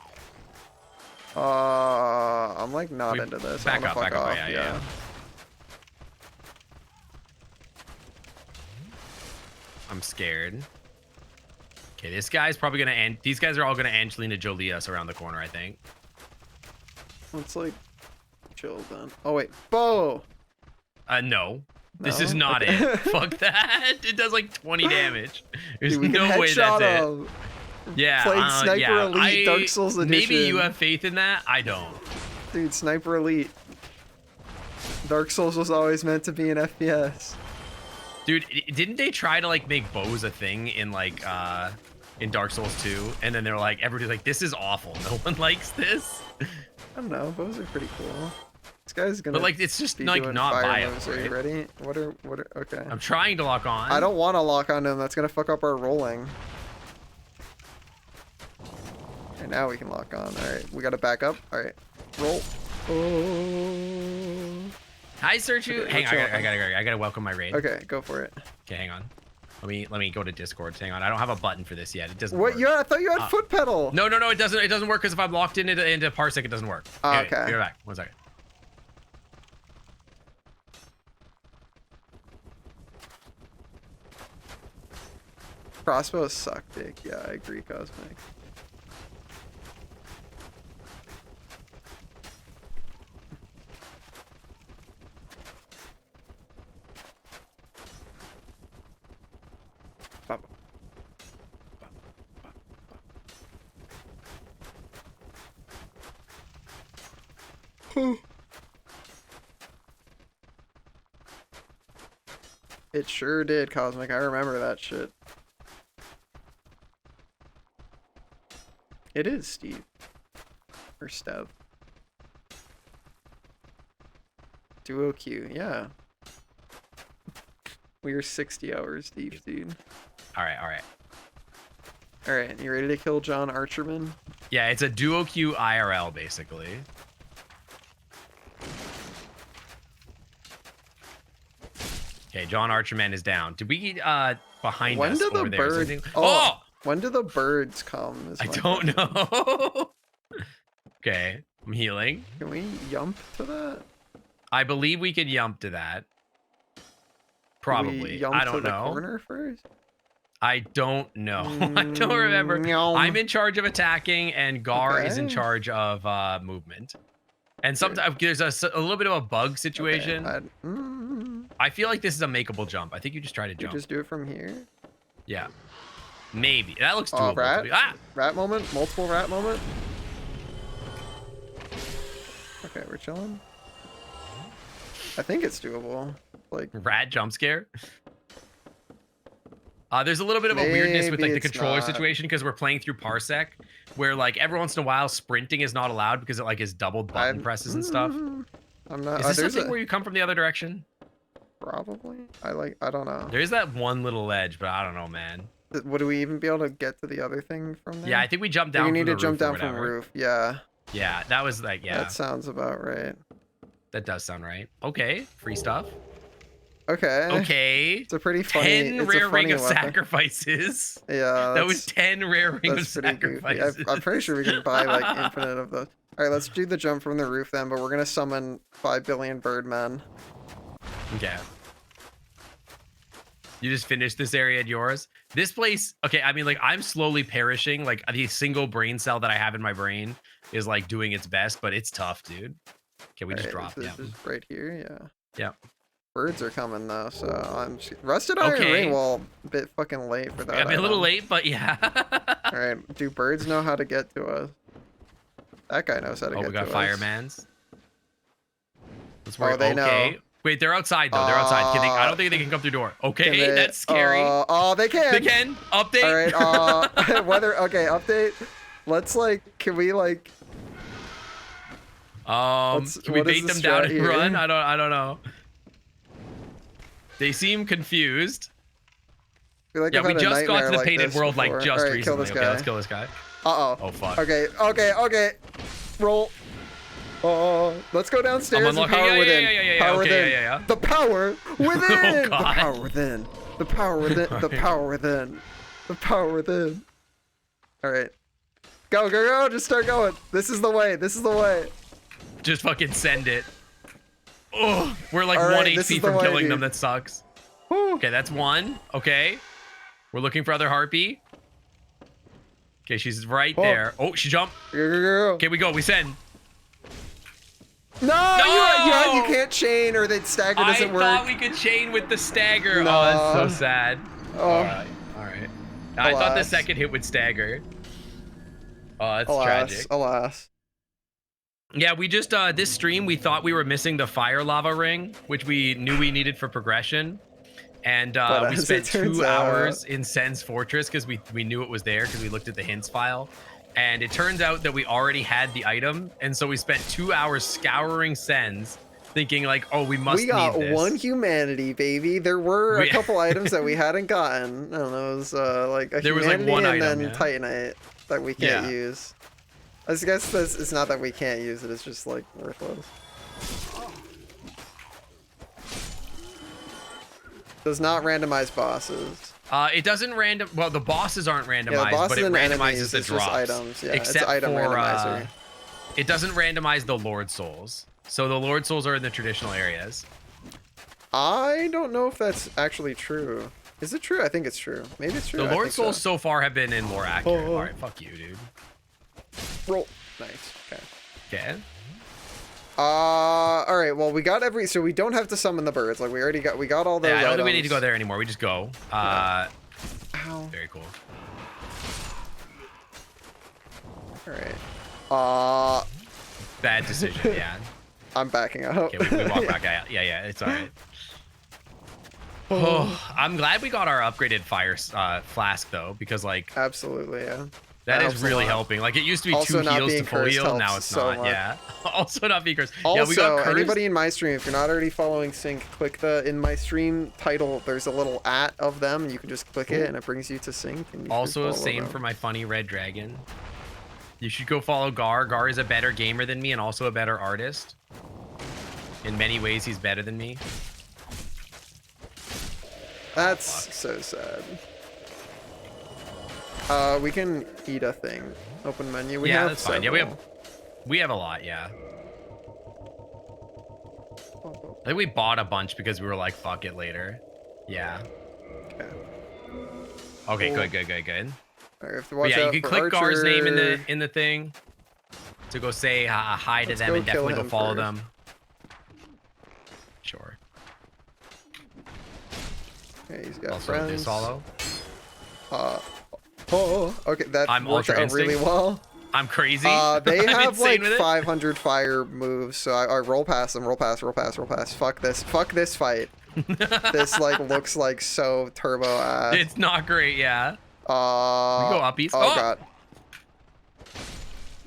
[SPEAKER 1] I'm like not
[SPEAKER 2] We-
[SPEAKER 1] into this.
[SPEAKER 2] back
[SPEAKER 1] I wanna
[SPEAKER 2] up,
[SPEAKER 1] fuck
[SPEAKER 2] back up.
[SPEAKER 1] off.
[SPEAKER 2] Yeah. I'm scared. Okay, this guy's probably gonna end. These guys are all gonna Angelina Jolie us around the corner, I think.
[SPEAKER 1] Let's like chill then. Oh wait, bow.
[SPEAKER 2] No. This is
[SPEAKER 1] No?
[SPEAKER 2] not
[SPEAKER 1] Okay.
[SPEAKER 2] it. Fuck that. It does like 20 damage. There's
[SPEAKER 1] Dude, we
[SPEAKER 2] no
[SPEAKER 1] can
[SPEAKER 2] way
[SPEAKER 1] headshot
[SPEAKER 2] that's it.
[SPEAKER 1] him.
[SPEAKER 2] Yeah.
[SPEAKER 1] Played Sniper
[SPEAKER 2] yeah.
[SPEAKER 1] Elite Dark Souls
[SPEAKER 2] Maybe you
[SPEAKER 1] Edition.
[SPEAKER 2] have faith in that. I don't.
[SPEAKER 1] Dude, Sniper Elite. Dark Souls was always meant to be an FPS.
[SPEAKER 2] Dude, didn't they try to like make bows a thing in like in Dark Souls 2? And then they're like, everybody's like, this is awful. No one likes this.
[SPEAKER 1] I don't know. Bows are pretty cool. This guy's gonna.
[SPEAKER 2] But like, it's just
[SPEAKER 1] be
[SPEAKER 2] like
[SPEAKER 1] doing
[SPEAKER 2] not
[SPEAKER 1] fire moves.
[SPEAKER 2] viable.
[SPEAKER 1] Are you
[SPEAKER 2] Right?
[SPEAKER 1] ready? What are? Okay.
[SPEAKER 2] I'm trying to lock on.
[SPEAKER 1] I don't want to lock onto him. That's gonna fuck up our rolling. Okay, now we can lock on. All right, we gotta back up. All right, roll. Oh.
[SPEAKER 2] Hi, Searchu.
[SPEAKER 1] Okay,
[SPEAKER 2] Hang on,
[SPEAKER 1] what's
[SPEAKER 2] I gotta welcome my raid.
[SPEAKER 1] Okay, go for it.
[SPEAKER 2] Okay, hang on. Let me go to Discord. Hang on. I don't have a button for this yet. It doesn't
[SPEAKER 1] What?
[SPEAKER 2] work.
[SPEAKER 1] Yeah, I thought you had foot pedal.
[SPEAKER 2] No, it doesn't. It doesn't work because if I'm locked into Parsec, it doesn't work.
[SPEAKER 1] Oh,
[SPEAKER 2] Wait,
[SPEAKER 1] okay.
[SPEAKER 2] Be right back. 1 second.
[SPEAKER 1] Crossbows suck, dick. Yeah, I agree, Cosmic. It sure did, Cosmic. I remember that shit. It is Steve. Or Stev. Duo Q, yeah. We are 60 hours deep, dude.
[SPEAKER 2] All right.
[SPEAKER 1] Alright, you ready to kill John Archerman?
[SPEAKER 2] Yeah, it's a duo Q IRL basically. Okay, John Archerman is down. Did we behind
[SPEAKER 1] When
[SPEAKER 2] us
[SPEAKER 1] do the
[SPEAKER 2] over there? is
[SPEAKER 1] birds...
[SPEAKER 2] anything-
[SPEAKER 1] Oh! When do the birds come? Is
[SPEAKER 2] I
[SPEAKER 1] my
[SPEAKER 2] don't
[SPEAKER 1] question.
[SPEAKER 2] know. Okay, I'm healing.
[SPEAKER 1] Can we jump to that?
[SPEAKER 2] I believe we could yump to that.
[SPEAKER 1] We
[SPEAKER 2] Probably.
[SPEAKER 1] jump
[SPEAKER 2] I
[SPEAKER 1] to
[SPEAKER 2] don't
[SPEAKER 1] the
[SPEAKER 2] know.
[SPEAKER 1] corner first?
[SPEAKER 2] I don't know. I don't remember.
[SPEAKER 1] Meow.
[SPEAKER 2] I'm in charge of attacking, and Gar is in
[SPEAKER 1] Okay.
[SPEAKER 2] charge of movement. And sometimes there's a little bit of a bug situation.
[SPEAKER 1] Okay,
[SPEAKER 2] I feel like this is a makeable jump. I think you just try to
[SPEAKER 1] you
[SPEAKER 2] jump.
[SPEAKER 1] just do it from here?
[SPEAKER 2] Yeah. Maybe. That looks
[SPEAKER 1] Oh,
[SPEAKER 2] doable. to
[SPEAKER 1] rat?
[SPEAKER 2] me. Ah!
[SPEAKER 1] Rat moment? Multiple rat moment? Okay, we're chilling. I think it's doable. Like,
[SPEAKER 2] Rat jump scare. There's a little bit of a weirdness with
[SPEAKER 1] Maybe
[SPEAKER 2] like the
[SPEAKER 1] it's
[SPEAKER 2] controller
[SPEAKER 1] not.
[SPEAKER 2] situation because we're playing through Parsec, where like every once in a while sprinting is not allowed because it like is double button
[SPEAKER 1] I'm-
[SPEAKER 2] presses and stuff.
[SPEAKER 1] I'm not.
[SPEAKER 2] Is this
[SPEAKER 1] there's
[SPEAKER 2] something
[SPEAKER 1] a,
[SPEAKER 2] where you come from the other direction?
[SPEAKER 1] probably. I don't know.
[SPEAKER 2] There is that one little ledge, but I don't know, man.
[SPEAKER 1] Would we even be able to get to the other thing from there?
[SPEAKER 2] Yeah, I think we jumped
[SPEAKER 1] Do
[SPEAKER 2] down.
[SPEAKER 1] we need
[SPEAKER 2] from
[SPEAKER 1] to
[SPEAKER 2] the
[SPEAKER 1] jump
[SPEAKER 2] roof or
[SPEAKER 1] down from
[SPEAKER 2] whatever.
[SPEAKER 1] roof. Yeah,
[SPEAKER 2] Yeah, that was like
[SPEAKER 1] that sounds about right.
[SPEAKER 2] that does sound right. Okay, free stuff.
[SPEAKER 1] Okay.
[SPEAKER 2] Okay.
[SPEAKER 1] It's a pretty funny.
[SPEAKER 2] 10
[SPEAKER 1] it's
[SPEAKER 2] rare
[SPEAKER 1] a funny
[SPEAKER 2] ring of
[SPEAKER 1] weapon.
[SPEAKER 2] sacrifices.
[SPEAKER 1] Yeah,
[SPEAKER 2] That was
[SPEAKER 1] that's-
[SPEAKER 2] 10 rare ring of
[SPEAKER 1] That's pretty goofy.
[SPEAKER 2] sacrifices.
[SPEAKER 1] I'm pretty sure we can buy like infinite of those. All right, let's do the jump from the roof then. But we're gonna summon 5 billion Birdmen.
[SPEAKER 2] Okay. You just finished this area at yours. This place, okay, I mean, like, I'm slowly perishing. Like, the single brain cell that I have in my brain is, like, doing its best, but it's tough, dude. Okay, we just
[SPEAKER 1] Alright,
[SPEAKER 2] dropped.
[SPEAKER 1] this
[SPEAKER 2] Yeah.
[SPEAKER 1] is right here, yeah.
[SPEAKER 2] Yeah.
[SPEAKER 1] Birds are coming though, so I'm rusted iron
[SPEAKER 2] Okay.
[SPEAKER 1] ring. Well, a bit fucking late for that.
[SPEAKER 2] I've been a little
[SPEAKER 1] item.
[SPEAKER 2] late, but yeah.
[SPEAKER 1] All right, do birds know how to get to us? That guy knows how to
[SPEAKER 2] Oh,
[SPEAKER 1] get
[SPEAKER 2] we got
[SPEAKER 1] to us.
[SPEAKER 2] firemans. That's where,
[SPEAKER 1] Oh, they
[SPEAKER 2] okay.
[SPEAKER 1] know.
[SPEAKER 2] Wait, they're outside though. They're outside. Can they, I don't think they can come through door. Okay,
[SPEAKER 1] Can they-
[SPEAKER 2] that's scary.
[SPEAKER 1] Oh, they can.
[SPEAKER 2] They can update.
[SPEAKER 1] All right. Whether update. Let's can we
[SPEAKER 2] Can we
[SPEAKER 1] what is
[SPEAKER 2] bait
[SPEAKER 1] the
[SPEAKER 2] them down
[SPEAKER 1] strat
[SPEAKER 2] and
[SPEAKER 1] here?
[SPEAKER 2] run? I don't know. They seem confused.
[SPEAKER 1] feel like
[SPEAKER 2] Yeah,
[SPEAKER 1] I've
[SPEAKER 2] we
[SPEAKER 1] had a
[SPEAKER 2] just got to
[SPEAKER 1] nightmare
[SPEAKER 2] the
[SPEAKER 1] like
[SPEAKER 2] painted
[SPEAKER 1] this
[SPEAKER 2] world
[SPEAKER 1] before.
[SPEAKER 2] like just
[SPEAKER 1] All right,
[SPEAKER 2] recently.
[SPEAKER 1] Kill this
[SPEAKER 2] Okay,
[SPEAKER 1] guy.
[SPEAKER 2] let's kill this guy.
[SPEAKER 1] Uh-oh.
[SPEAKER 2] Oh fuck.
[SPEAKER 1] Okay. Roll. Oh, let's go downstairs and
[SPEAKER 2] unlocking-
[SPEAKER 1] power
[SPEAKER 2] yeah,
[SPEAKER 1] within.
[SPEAKER 2] yeah,
[SPEAKER 1] Power
[SPEAKER 2] okay,
[SPEAKER 1] within.
[SPEAKER 2] yeah.
[SPEAKER 1] The power within.
[SPEAKER 2] Oh, God.
[SPEAKER 1] The power within. The power within. The
[SPEAKER 2] Alright.
[SPEAKER 1] power within. The power within. All right. Go. Just start going. This is the way.
[SPEAKER 2] Just fucking send it. Oh, we're like
[SPEAKER 1] All right,
[SPEAKER 2] 1
[SPEAKER 1] this
[SPEAKER 2] HP
[SPEAKER 1] is the
[SPEAKER 2] from
[SPEAKER 1] way,
[SPEAKER 2] killing them.
[SPEAKER 1] dude.
[SPEAKER 2] That sucks.
[SPEAKER 1] Woo.
[SPEAKER 2] Okay, that's one. Okay. We're looking for other harpy. Okay, she's right
[SPEAKER 1] Oh.
[SPEAKER 2] there. Oh, she jumped.
[SPEAKER 1] Go.
[SPEAKER 2] Okay, we go. We send.
[SPEAKER 1] No,
[SPEAKER 2] No!
[SPEAKER 1] you can't chain or the stagger
[SPEAKER 2] I
[SPEAKER 1] doesn't work.
[SPEAKER 2] thought we could chain with the stagger.
[SPEAKER 1] No.
[SPEAKER 2] Oh, that's so sad.
[SPEAKER 1] Oh.
[SPEAKER 2] All right. I thought the
[SPEAKER 1] Alas.
[SPEAKER 2] second hit would stagger. Oh, that's tragic.
[SPEAKER 1] Alas.
[SPEAKER 2] Yeah, we just this stream we thought we were missing the fire lava ring, which we knew we needed for progression, and
[SPEAKER 1] But
[SPEAKER 2] we
[SPEAKER 1] as
[SPEAKER 2] spent
[SPEAKER 1] it turns
[SPEAKER 2] 2
[SPEAKER 1] out-
[SPEAKER 2] hours in Sen's Fortress because we knew it was there because we looked at the hints file, and it turns out that we already had the item, and so we spent 2 hours scouring Sen's, thinking like, oh, we must
[SPEAKER 1] We got
[SPEAKER 2] need this.
[SPEAKER 1] one humanity, baby. There were a
[SPEAKER 2] We-
[SPEAKER 1] couple items that we hadn't gotten. I don't know. It was like a
[SPEAKER 2] There was, like,
[SPEAKER 1] humanity
[SPEAKER 2] one
[SPEAKER 1] and
[SPEAKER 2] item,
[SPEAKER 1] then
[SPEAKER 2] yeah.
[SPEAKER 1] Titanite that we can't
[SPEAKER 2] Yeah.
[SPEAKER 1] use. I guess this, it's not that we can't use it. It's just like worthless. Does not randomize bosses.
[SPEAKER 2] It doesn't random. Well, the bosses aren't randomized,
[SPEAKER 1] Yeah, the bosses
[SPEAKER 2] but it
[SPEAKER 1] and
[SPEAKER 2] randomizes
[SPEAKER 1] enemies
[SPEAKER 2] the
[SPEAKER 1] is just
[SPEAKER 2] drops.
[SPEAKER 1] items. Yeah,
[SPEAKER 2] except
[SPEAKER 1] it's item
[SPEAKER 2] for
[SPEAKER 1] randomizer.
[SPEAKER 2] it doesn't randomize the Lord Souls. So the Lord Souls are in the traditional areas.
[SPEAKER 1] I don't know if that's actually true. Is it true? I think it's true. Maybe it's true.
[SPEAKER 2] The
[SPEAKER 1] I
[SPEAKER 2] Lord
[SPEAKER 1] think
[SPEAKER 2] Souls
[SPEAKER 1] so.
[SPEAKER 2] so far have been in more accurate.
[SPEAKER 1] Oh.
[SPEAKER 2] All right, fuck you, dude.
[SPEAKER 1] Roll. Nice. Okay.
[SPEAKER 2] Okay.
[SPEAKER 1] All right. Well, we got so we don't have to summon the birds. Like we got all those.
[SPEAKER 2] Yeah, I don't think we need
[SPEAKER 1] items.
[SPEAKER 2] to go there anymore. We just go.
[SPEAKER 1] Ow.
[SPEAKER 2] Very cool.
[SPEAKER 1] All right.
[SPEAKER 2] Bad decision. Yeah.
[SPEAKER 1] I'm backing up.
[SPEAKER 2] Okay, we walk back out. Yeah, it's all right. Oh, I'm glad we got our upgraded fire flask though, because like
[SPEAKER 1] Absolutely, yeah.
[SPEAKER 2] that is
[SPEAKER 1] helps a
[SPEAKER 2] really
[SPEAKER 1] lot.
[SPEAKER 2] helping. Like it used to be
[SPEAKER 1] Also
[SPEAKER 2] 2
[SPEAKER 1] not
[SPEAKER 2] heals to
[SPEAKER 1] being
[SPEAKER 2] full
[SPEAKER 1] cursed
[SPEAKER 2] heal, now
[SPEAKER 1] helps
[SPEAKER 2] it's
[SPEAKER 1] so
[SPEAKER 2] not.
[SPEAKER 1] much.
[SPEAKER 2] Yeah. Also not being cursed.
[SPEAKER 1] Also,
[SPEAKER 2] yeah, we got cursed.
[SPEAKER 1] anybody in my stream, if you're not already following Sync, click the in my stream title. There's a little @ of them, and you can just click it, and it brings you to Sync. And you can
[SPEAKER 2] Also,
[SPEAKER 1] follow
[SPEAKER 2] same
[SPEAKER 1] them.
[SPEAKER 2] for my funny red dragon. You should go follow Gar. Gar is a better gamer than me and also a better artist. In many ways, he's better than me.
[SPEAKER 1] That's so sad. We can eat a thing. Open menu. We
[SPEAKER 2] yeah,
[SPEAKER 1] have
[SPEAKER 2] that's fine. Yeah, we
[SPEAKER 1] several.
[SPEAKER 2] have a lot. Yeah. I think we bought a bunch because we were like, fuck it later. Yeah.
[SPEAKER 1] Okay.
[SPEAKER 2] Okay,
[SPEAKER 1] Cool.
[SPEAKER 2] good.
[SPEAKER 1] All right, we have to
[SPEAKER 2] But
[SPEAKER 1] watch
[SPEAKER 2] yeah, you
[SPEAKER 1] out
[SPEAKER 2] can
[SPEAKER 1] for
[SPEAKER 2] click Gar's name
[SPEAKER 1] Archer.
[SPEAKER 2] in the thing to go say hi to
[SPEAKER 1] Let's
[SPEAKER 2] them
[SPEAKER 1] go
[SPEAKER 2] and
[SPEAKER 1] kill
[SPEAKER 2] definitely go
[SPEAKER 1] him
[SPEAKER 2] follow
[SPEAKER 1] first.
[SPEAKER 2] them. Sure.
[SPEAKER 1] Okay, he's got
[SPEAKER 2] Also,
[SPEAKER 1] friends.
[SPEAKER 2] this follow.
[SPEAKER 1] Okay, that
[SPEAKER 2] I'm
[SPEAKER 1] worked
[SPEAKER 2] Ultra
[SPEAKER 1] out really
[SPEAKER 2] Instinct.
[SPEAKER 1] well.
[SPEAKER 2] I'm crazy.
[SPEAKER 1] They
[SPEAKER 2] I'm
[SPEAKER 1] have
[SPEAKER 2] insane
[SPEAKER 1] like
[SPEAKER 2] with it.
[SPEAKER 1] 500 fire moves, so I roll past them. Roll past. Fuck this fight. This like looks like so turbo ass.
[SPEAKER 2] It's not great, yeah.
[SPEAKER 1] We
[SPEAKER 2] go up east.
[SPEAKER 1] Oh,
[SPEAKER 2] Oh!
[SPEAKER 1] god.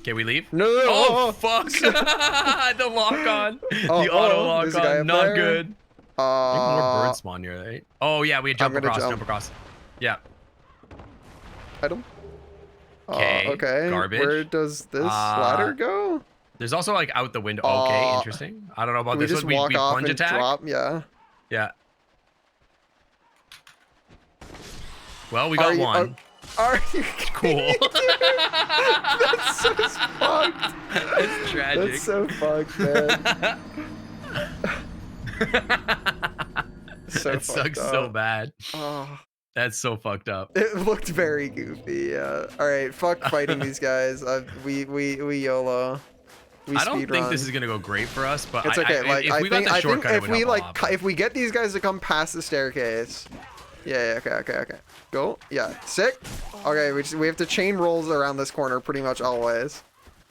[SPEAKER 2] Okay, we leave.
[SPEAKER 1] No.
[SPEAKER 2] Oh, fuck. The lock on.
[SPEAKER 1] Oh,
[SPEAKER 2] The auto
[SPEAKER 1] oh,
[SPEAKER 2] lock
[SPEAKER 1] there's a guy
[SPEAKER 2] on.
[SPEAKER 1] up
[SPEAKER 2] Not
[SPEAKER 1] there.
[SPEAKER 2] good. I think more birds
[SPEAKER 1] Uh,
[SPEAKER 2] spawn here, right? Oh, yeah, we
[SPEAKER 1] I'm
[SPEAKER 2] jump
[SPEAKER 1] gonna
[SPEAKER 2] across.
[SPEAKER 1] jump.
[SPEAKER 2] Yeah.
[SPEAKER 1] item.
[SPEAKER 2] Okay,
[SPEAKER 1] Okay.
[SPEAKER 2] garbage.
[SPEAKER 1] Where does this ladder go?
[SPEAKER 2] There's also like out the window. Okay,
[SPEAKER 1] Uh,
[SPEAKER 2] interesting. I don't know about
[SPEAKER 1] Can we
[SPEAKER 2] this
[SPEAKER 1] just
[SPEAKER 2] one.
[SPEAKER 1] walk
[SPEAKER 2] We
[SPEAKER 1] off
[SPEAKER 2] plunge
[SPEAKER 1] and
[SPEAKER 2] attack.
[SPEAKER 1] drop? Yeah.
[SPEAKER 2] Yeah. Well, we got
[SPEAKER 1] Are you-
[SPEAKER 2] one.
[SPEAKER 1] Are you
[SPEAKER 2] Cool.
[SPEAKER 1] That's so fucked.
[SPEAKER 2] It's tragic.
[SPEAKER 1] That's so fucked, man. That's so
[SPEAKER 2] That
[SPEAKER 1] fucked
[SPEAKER 2] sucks so
[SPEAKER 1] up.
[SPEAKER 2] bad.
[SPEAKER 1] Oh,
[SPEAKER 2] That's so fucked up.
[SPEAKER 1] it looked very goofy. Yeah. All right. Fuck fighting these guys. We YOLO. We
[SPEAKER 2] I don't
[SPEAKER 1] speed
[SPEAKER 2] think
[SPEAKER 1] run.
[SPEAKER 2] this is gonna go great for us, but
[SPEAKER 1] It's okay. Like
[SPEAKER 2] if we got the
[SPEAKER 1] I think
[SPEAKER 2] shortcut, it
[SPEAKER 1] if
[SPEAKER 2] would
[SPEAKER 1] we
[SPEAKER 2] help a
[SPEAKER 1] like
[SPEAKER 2] lot, but-
[SPEAKER 1] if we get these guys to come past the staircase. Yeah. Okay. Go. Yeah. Sick. Okay. We have to chain rolls around this corner pretty much always.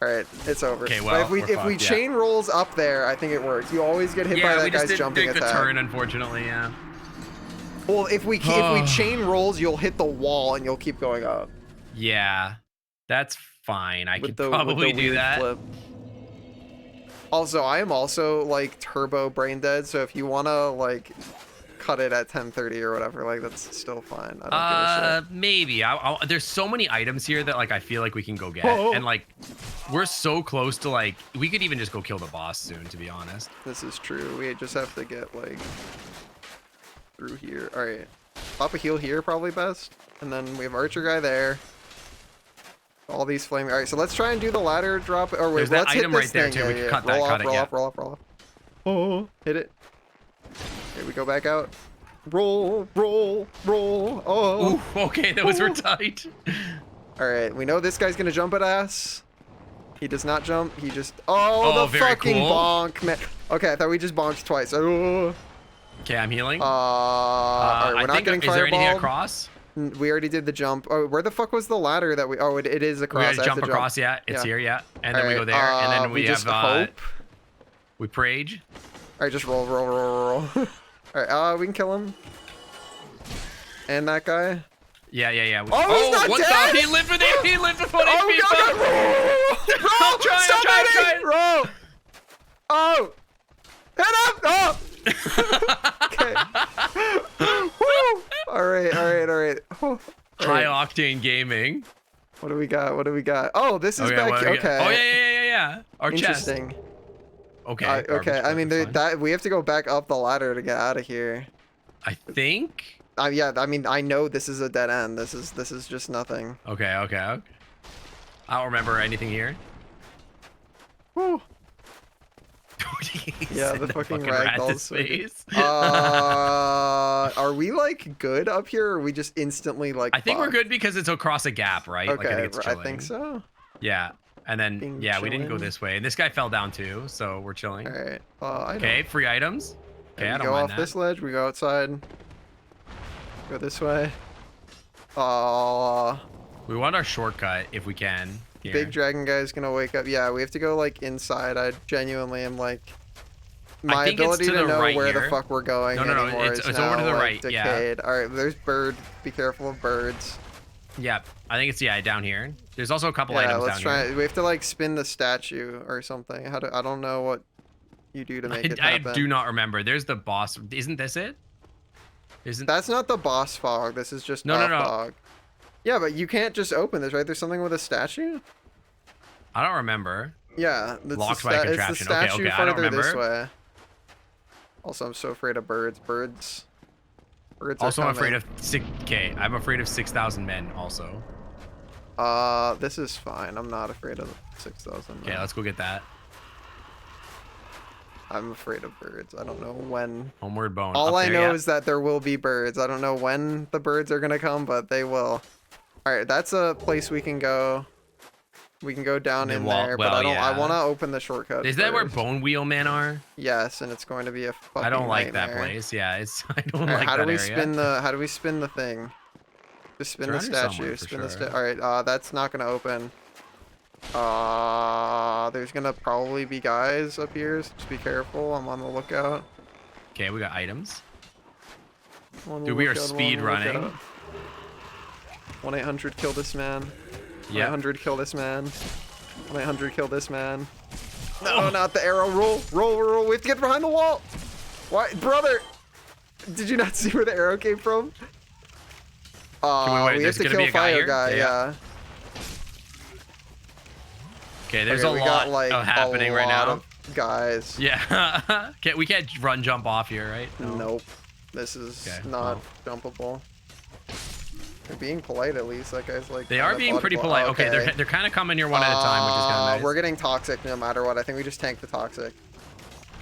[SPEAKER 1] All right. It's over.
[SPEAKER 2] Okay,
[SPEAKER 1] But
[SPEAKER 2] well,
[SPEAKER 1] if we
[SPEAKER 2] we're fucked, yeah.
[SPEAKER 1] chain rolls up there, I think it works. You always get hit by
[SPEAKER 2] Yeah,
[SPEAKER 1] that
[SPEAKER 2] we just
[SPEAKER 1] guy's
[SPEAKER 2] didn't
[SPEAKER 1] jumping
[SPEAKER 2] take the
[SPEAKER 1] attack.
[SPEAKER 2] turn, unfortunately. Yeah.
[SPEAKER 1] Well, if we chain rolls, you'll hit the wall and you'll keep going up.
[SPEAKER 2] Yeah, that's fine. I
[SPEAKER 1] With
[SPEAKER 2] could
[SPEAKER 1] the- with
[SPEAKER 2] probably
[SPEAKER 1] the
[SPEAKER 2] do
[SPEAKER 1] weird
[SPEAKER 2] that.
[SPEAKER 1] flip. Also, I am also like turbo brain dead, so if you wanna like cut it at 10:30 or whatever, like that's still fine. I don't give a shit.
[SPEAKER 2] Maybe. There's so many items here that like I feel like we can go get,
[SPEAKER 1] Oh.
[SPEAKER 2] and like we're so close to like we could even just go kill the boss soon, to be honest.
[SPEAKER 1] This is true. We just have to get like through here. All right, pop a heal here probably best, and then we have archer guy there. All these flaming. All right, so let's try and do the ladder drop. Or wait,
[SPEAKER 2] There's that
[SPEAKER 1] let's hit
[SPEAKER 2] item
[SPEAKER 1] this
[SPEAKER 2] right there,
[SPEAKER 1] thing.
[SPEAKER 2] too.
[SPEAKER 1] Yeah,
[SPEAKER 2] We can
[SPEAKER 1] yeah.
[SPEAKER 2] cut that,
[SPEAKER 1] roll
[SPEAKER 2] cut
[SPEAKER 1] off,
[SPEAKER 2] it,
[SPEAKER 1] roll
[SPEAKER 2] yeah.
[SPEAKER 1] off, roll off, roll off. Oh, hit it. Okay, we go back out. Roll. Oh.
[SPEAKER 2] Ooh, okay, those were tight.
[SPEAKER 1] All right, we know this guy's gonna jump at us. He does not jump. He just. Oh, the
[SPEAKER 2] very
[SPEAKER 1] fucking
[SPEAKER 2] cool.
[SPEAKER 1] bonk, man. Okay, I thought we just bonked twice. Oh.
[SPEAKER 2] Okay, I'm healing.
[SPEAKER 1] All right, we're
[SPEAKER 2] I
[SPEAKER 1] not
[SPEAKER 2] think,
[SPEAKER 1] getting
[SPEAKER 2] is there anything
[SPEAKER 1] fireballed.
[SPEAKER 2] across?
[SPEAKER 1] We already did the jump. Oh, where the fuck was the ladder that we? Oh, it is across.
[SPEAKER 2] We
[SPEAKER 1] I
[SPEAKER 2] gotta
[SPEAKER 1] have
[SPEAKER 2] jump
[SPEAKER 1] to
[SPEAKER 2] across. Yeah, it's
[SPEAKER 1] Yeah.
[SPEAKER 2] here. Yeah, and then we go
[SPEAKER 1] Alright,
[SPEAKER 2] there, and then we have
[SPEAKER 1] just hope.
[SPEAKER 2] we prage.
[SPEAKER 1] All right, just roll. All right, we can kill him. And that guy.
[SPEAKER 2] Yeah.
[SPEAKER 1] Oh, he's not
[SPEAKER 2] what
[SPEAKER 1] dead!
[SPEAKER 2] the? He lived with it. He lived with 1
[SPEAKER 1] Oh,
[SPEAKER 2] HP.
[SPEAKER 1] God,
[SPEAKER 2] fuck.
[SPEAKER 1] roll!
[SPEAKER 2] I'm trying,
[SPEAKER 1] Stop
[SPEAKER 2] I'm
[SPEAKER 1] hitting!
[SPEAKER 2] trying.
[SPEAKER 1] Roll! Oh! Hit him! Oh! Okay. Woo! All right. Oh, all
[SPEAKER 2] High
[SPEAKER 1] right.
[SPEAKER 2] octane gaming.
[SPEAKER 1] What do we got? Oh, this is
[SPEAKER 2] Okay,
[SPEAKER 1] back.
[SPEAKER 2] what do we got?
[SPEAKER 1] Okay.
[SPEAKER 2] Oh yeah. Our chest.
[SPEAKER 1] Interesting.
[SPEAKER 2] Okay.
[SPEAKER 1] Okay.
[SPEAKER 2] garbage
[SPEAKER 1] I mean,
[SPEAKER 2] chest is fine.
[SPEAKER 1] that we have to go back up the ladder to get out of here.
[SPEAKER 2] I think.
[SPEAKER 1] Yeah. I mean, I know this is a dead end. This is just nothing.
[SPEAKER 2] Okay. I don't remember anything here.
[SPEAKER 1] Woo.
[SPEAKER 2] He
[SPEAKER 1] Yeah,
[SPEAKER 2] said
[SPEAKER 1] the
[SPEAKER 2] that
[SPEAKER 1] fucking
[SPEAKER 2] rat
[SPEAKER 1] ragdoll's
[SPEAKER 2] to
[SPEAKER 1] so good.
[SPEAKER 2] space.
[SPEAKER 1] Are we like good up here? Or are we just instantly like?
[SPEAKER 2] I think we're
[SPEAKER 1] fucked?
[SPEAKER 2] good because it's across a gap, right? Like, I
[SPEAKER 1] Okay,
[SPEAKER 2] think it's
[SPEAKER 1] I think
[SPEAKER 2] chilling.
[SPEAKER 1] so.
[SPEAKER 2] Yeah, and then
[SPEAKER 1] Being
[SPEAKER 2] yeah, we didn't go
[SPEAKER 1] chilling.
[SPEAKER 2] this way, and this guy fell down too, so we're chilling.
[SPEAKER 1] All right.
[SPEAKER 2] Okay, free items. Okay, I
[SPEAKER 1] we
[SPEAKER 2] don't
[SPEAKER 1] go
[SPEAKER 2] mind
[SPEAKER 1] off
[SPEAKER 2] that.
[SPEAKER 1] this ledge. We go outside. Go this way.
[SPEAKER 2] We want our shortcut if we can. Here.
[SPEAKER 1] Big dragon guy's gonna wake up. Yeah, we have to go like inside. I genuinely am like. My
[SPEAKER 2] think it's
[SPEAKER 1] ability
[SPEAKER 2] to
[SPEAKER 1] to
[SPEAKER 2] the
[SPEAKER 1] know
[SPEAKER 2] right
[SPEAKER 1] where
[SPEAKER 2] here.
[SPEAKER 1] the fuck we're going
[SPEAKER 2] No,
[SPEAKER 1] anymore
[SPEAKER 2] it's
[SPEAKER 1] is
[SPEAKER 2] over
[SPEAKER 1] now,
[SPEAKER 2] to the
[SPEAKER 1] like,
[SPEAKER 2] right, yeah.
[SPEAKER 1] decayed. All right, there's bird. Be careful of birds.
[SPEAKER 2] Yeah, I think it's down here. There's also a couple
[SPEAKER 1] Yeah,
[SPEAKER 2] items
[SPEAKER 1] let's
[SPEAKER 2] down
[SPEAKER 1] try.
[SPEAKER 2] here.
[SPEAKER 1] We have to like spin the statue or something. I don't know what you do to make it
[SPEAKER 2] I
[SPEAKER 1] happen.
[SPEAKER 2] do not remember. There's the boss. Isn't this it? Isn't
[SPEAKER 1] That's not the boss fog. This is just
[SPEAKER 2] No.
[SPEAKER 1] fog. Yeah, but you can't just open this, right? There's something with a statue.
[SPEAKER 2] I don't remember.
[SPEAKER 1] Yeah, that's
[SPEAKER 2] Locked
[SPEAKER 1] the
[SPEAKER 2] by a
[SPEAKER 1] it's the
[SPEAKER 2] contraption. Okay,
[SPEAKER 1] statue
[SPEAKER 2] I don't
[SPEAKER 1] further this
[SPEAKER 2] remember.
[SPEAKER 1] way. Also, I'm so afraid of birds. Birds are
[SPEAKER 2] Also, I'm afraid
[SPEAKER 1] coming.
[SPEAKER 2] of 6K. I'm afraid of 6,000 men. Also.
[SPEAKER 1] This is fine. I'm not afraid of 6,000.
[SPEAKER 2] Okay, let's go get that.
[SPEAKER 1] I'm afraid of birds. I don't know when.
[SPEAKER 2] Homeward bone.
[SPEAKER 1] All
[SPEAKER 2] Up
[SPEAKER 1] I
[SPEAKER 2] there,
[SPEAKER 1] know
[SPEAKER 2] yeah.
[SPEAKER 1] is that there will be birds. I don't know when the birds are gonna come, but they will. All right, that's a place we can go. We can go down
[SPEAKER 2] The
[SPEAKER 1] in
[SPEAKER 2] wall-
[SPEAKER 1] there, but
[SPEAKER 2] well,
[SPEAKER 1] I don't. I
[SPEAKER 2] yeah.
[SPEAKER 1] want to open the shortcut.
[SPEAKER 2] Is that where
[SPEAKER 1] first.
[SPEAKER 2] bone wheel men are?
[SPEAKER 1] Yes, and it's going to be a fucking
[SPEAKER 2] I don't like that
[SPEAKER 1] nightmare.
[SPEAKER 2] place. Yeah, it's. I don't
[SPEAKER 1] All right,
[SPEAKER 2] like
[SPEAKER 1] how
[SPEAKER 2] that
[SPEAKER 1] do we
[SPEAKER 2] area.
[SPEAKER 1] spin the? How do we spin the thing? Just spin the
[SPEAKER 2] It's around here
[SPEAKER 1] statue.
[SPEAKER 2] somewhere, for
[SPEAKER 1] Spin the
[SPEAKER 2] sure.
[SPEAKER 1] statue. All right, that's not gonna open. There's gonna probably be guys up here. So just be careful. I'm on the lookout.
[SPEAKER 2] Okay, we got items.
[SPEAKER 1] I'm on the
[SPEAKER 2] Dude, we are
[SPEAKER 1] lookout, I'm on
[SPEAKER 2] speed
[SPEAKER 1] the
[SPEAKER 2] running.
[SPEAKER 1] lookout. 1-800 kill this man.
[SPEAKER 2] Yeah.
[SPEAKER 1] 1-800 kill this man. 1-800 kill this man. No, not the arrow. Roll. We have to get behind the wall. Why, brother? Did you not see where the arrow came from?
[SPEAKER 2] wait,
[SPEAKER 1] We have
[SPEAKER 2] there's
[SPEAKER 1] to
[SPEAKER 2] gonna
[SPEAKER 1] kill
[SPEAKER 2] be a guy
[SPEAKER 1] fire
[SPEAKER 2] here?
[SPEAKER 1] guy.
[SPEAKER 2] Yeah.
[SPEAKER 1] Yeah.
[SPEAKER 2] Okay, there's
[SPEAKER 1] Okay,
[SPEAKER 2] a
[SPEAKER 1] we
[SPEAKER 2] lot
[SPEAKER 1] got, like,
[SPEAKER 2] happening
[SPEAKER 1] a
[SPEAKER 2] right
[SPEAKER 1] lot
[SPEAKER 2] now.
[SPEAKER 1] of guys.
[SPEAKER 2] Yeah. we can't run jump off here, right? No.
[SPEAKER 1] Nope. This is
[SPEAKER 2] Okay,
[SPEAKER 1] not jumpable. They're being polite at least. That guy's like.
[SPEAKER 2] They
[SPEAKER 1] kind
[SPEAKER 2] are
[SPEAKER 1] of
[SPEAKER 2] being pretty
[SPEAKER 1] audible.
[SPEAKER 2] polite. Okay, they're kind of coming here one at a time, which is kind of nice.
[SPEAKER 1] We're getting toxic no matter what. I think we just tank the toxic.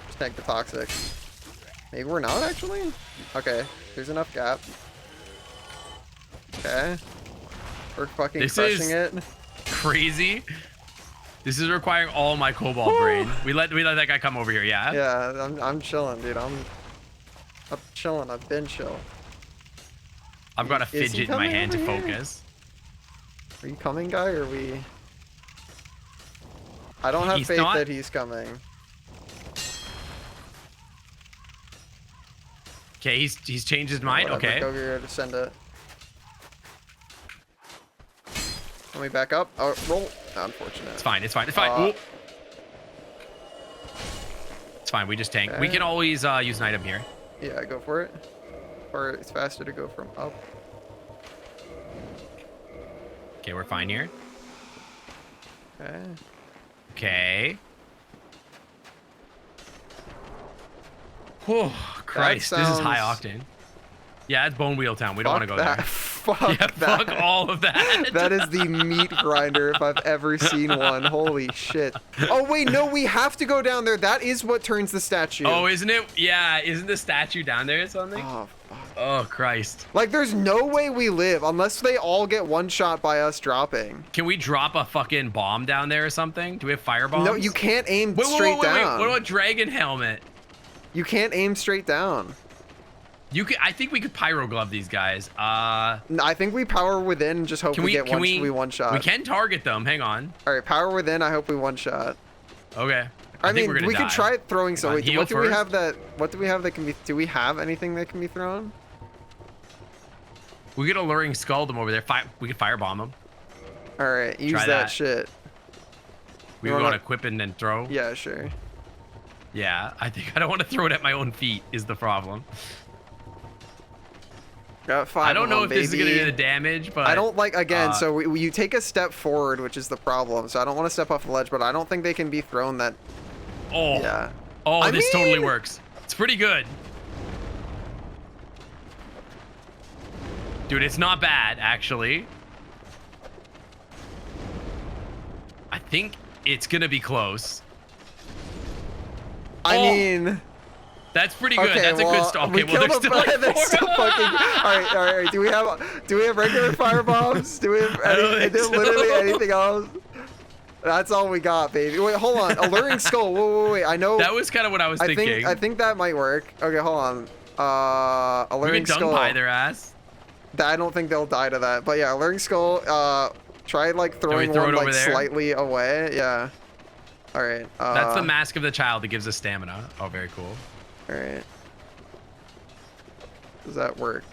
[SPEAKER 1] Just tank the toxic. Maybe we're not actually? Okay, there's enough gap. Okay. We're fucking
[SPEAKER 2] This
[SPEAKER 1] crushing
[SPEAKER 2] is-
[SPEAKER 1] it.
[SPEAKER 2] Crazy. This is requiring all my cobalt brain. We let that guy come over here, yeah?
[SPEAKER 1] Yeah, I'm chilling, dude. I'm chilling. I've been chill.
[SPEAKER 2] I've got a
[SPEAKER 1] Is he
[SPEAKER 2] fidget in my
[SPEAKER 1] coming
[SPEAKER 2] hand to
[SPEAKER 1] over here?
[SPEAKER 2] focus.
[SPEAKER 1] Are you coming, guy, or are we? I don't have
[SPEAKER 2] He's
[SPEAKER 1] faith
[SPEAKER 2] not.
[SPEAKER 1] that he's coming.
[SPEAKER 2] Okay, he's changed his mind.
[SPEAKER 1] Whatever,
[SPEAKER 2] Okay.
[SPEAKER 1] Go here to send it. Let me back up. Oh, roll. Unfortunate.
[SPEAKER 2] It's fine. It's fine. It's fine. Ooh. It's fine. We just tank. We
[SPEAKER 1] Okay.
[SPEAKER 2] can always use an item here.
[SPEAKER 1] Yeah, go for it. Or it's faster to go from up.
[SPEAKER 2] Okay, we're fine here.
[SPEAKER 1] Okay.
[SPEAKER 2] Okay. Oh, Christ. This is high
[SPEAKER 1] sounds-
[SPEAKER 2] octane. Yeah, it's Bone Wheel Town. We don't want to go
[SPEAKER 1] that.
[SPEAKER 2] there.
[SPEAKER 1] Fuck
[SPEAKER 2] Yeah,
[SPEAKER 1] that.
[SPEAKER 2] fuck all of that.
[SPEAKER 1] That is the meat grinder if I've ever seen one. Holy shit. Oh, wait, no, we have to go down there. That is what turns the statue.
[SPEAKER 2] Oh, isn't it? Yeah, isn't the statue down there or something?
[SPEAKER 1] Oh, fuck.
[SPEAKER 2] Oh, Christ.
[SPEAKER 1] Like, there's no way we live unless they all get one shot by us dropping.
[SPEAKER 2] Can we drop a fucking bomb down there or something? Do we have fire bombs?
[SPEAKER 1] No, you can't aim
[SPEAKER 2] Wait,
[SPEAKER 1] straight
[SPEAKER 2] wait.
[SPEAKER 1] down.
[SPEAKER 2] What about dragon helmet?
[SPEAKER 1] You can't aim straight down.
[SPEAKER 2] You can. I think we could pyro glove these guys.
[SPEAKER 1] I think we power within and just hope
[SPEAKER 2] Can
[SPEAKER 1] we get
[SPEAKER 2] we
[SPEAKER 1] one shot.
[SPEAKER 2] We can target them. Hang on.
[SPEAKER 1] All right, power within. I hope we one shot.
[SPEAKER 2] Okay.
[SPEAKER 1] I
[SPEAKER 2] think
[SPEAKER 1] mean,
[SPEAKER 2] we're gonna
[SPEAKER 1] we
[SPEAKER 2] die.
[SPEAKER 1] could try throwing
[SPEAKER 2] Come
[SPEAKER 1] some.
[SPEAKER 2] on,
[SPEAKER 1] Wait,
[SPEAKER 2] heal
[SPEAKER 1] what do we
[SPEAKER 2] first.
[SPEAKER 1] have that? What do we have that can be? Do we have anything that can be thrown?
[SPEAKER 2] We could alluring skull them over there. We could firebomb them.
[SPEAKER 1] All right, use
[SPEAKER 2] Try
[SPEAKER 1] that
[SPEAKER 2] that.
[SPEAKER 1] shit.
[SPEAKER 2] We
[SPEAKER 1] You
[SPEAKER 2] want
[SPEAKER 1] wanna-
[SPEAKER 2] to equip and then throw.
[SPEAKER 1] Yeah, sure.
[SPEAKER 2] Yeah, I think I don't want to throw it at my own feet is the problem.
[SPEAKER 1] Got five.
[SPEAKER 2] I don't
[SPEAKER 1] of
[SPEAKER 2] know
[SPEAKER 1] them,
[SPEAKER 2] if this is gonna
[SPEAKER 1] baby.
[SPEAKER 2] do the damage, but
[SPEAKER 1] I don't like again.
[SPEAKER 2] uh,
[SPEAKER 1] So you take a step forward, which is the problem. So I don't want to step off the ledge, but I don't think they can be thrown that.
[SPEAKER 2] Oh,
[SPEAKER 1] Yeah.
[SPEAKER 2] oh,
[SPEAKER 1] I
[SPEAKER 2] this totally
[SPEAKER 1] mean-
[SPEAKER 2] works. It's pretty good, dude. It's not bad actually. I think it's gonna be close.
[SPEAKER 1] I
[SPEAKER 2] Oh.
[SPEAKER 1] mean.
[SPEAKER 2] That's pretty good.
[SPEAKER 1] Okay,
[SPEAKER 2] That's a good start. Okay,
[SPEAKER 1] we
[SPEAKER 2] well,
[SPEAKER 1] killed
[SPEAKER 2] there's
[SPEAKER 1] them,
[SPEAKER 2] still
[SPEAKER 1] but they're
[SPEAKER 2] like
[SPEAKER 1] still
[SPEAKER 2] four.
[SPEAKER 1] fucking. All right. Do we have regular fire bombs? Do we have
[SPEAKER 2] I don't
[SPEAKER 1] any,
[SPEAKER 2] think
[SPEAKER 1] literally
[SPEAKER 2] so.
[SPEAKER 1] anything else? That's all we got, baby. Wait, hold on. Alluring skull. Wait. I know.
[SPEAKER 2] That was kind of what I was
[SPEAKER 1] I
[SPEAKER 2] thinking.
[SPEAKER 1] think that might work. Okay, hold on.
[SPEAKER 2] we
[SPEAKER 1] Alluring
[SPEAKER 2] can dung
[SPEAKER 1] skull.
[SPEAKER 2] pie their ass.
[SPEAKER 1] I don't think they'll die to that. But yeah, alluring skull. Try like throwing
[SPEAKER 2] throw
[SPEAKER 1] one
[SPEAKER 2] it over
[SPEAKER 1] like
[SPEAKER 2] there?
[SPEAKER 1] slightly away. Yeah. All right.
[SPEAKER 2] That's the mask of the child that gives us stamina. Oh, very cool.
[SPEAKER 1] All right. Does that work?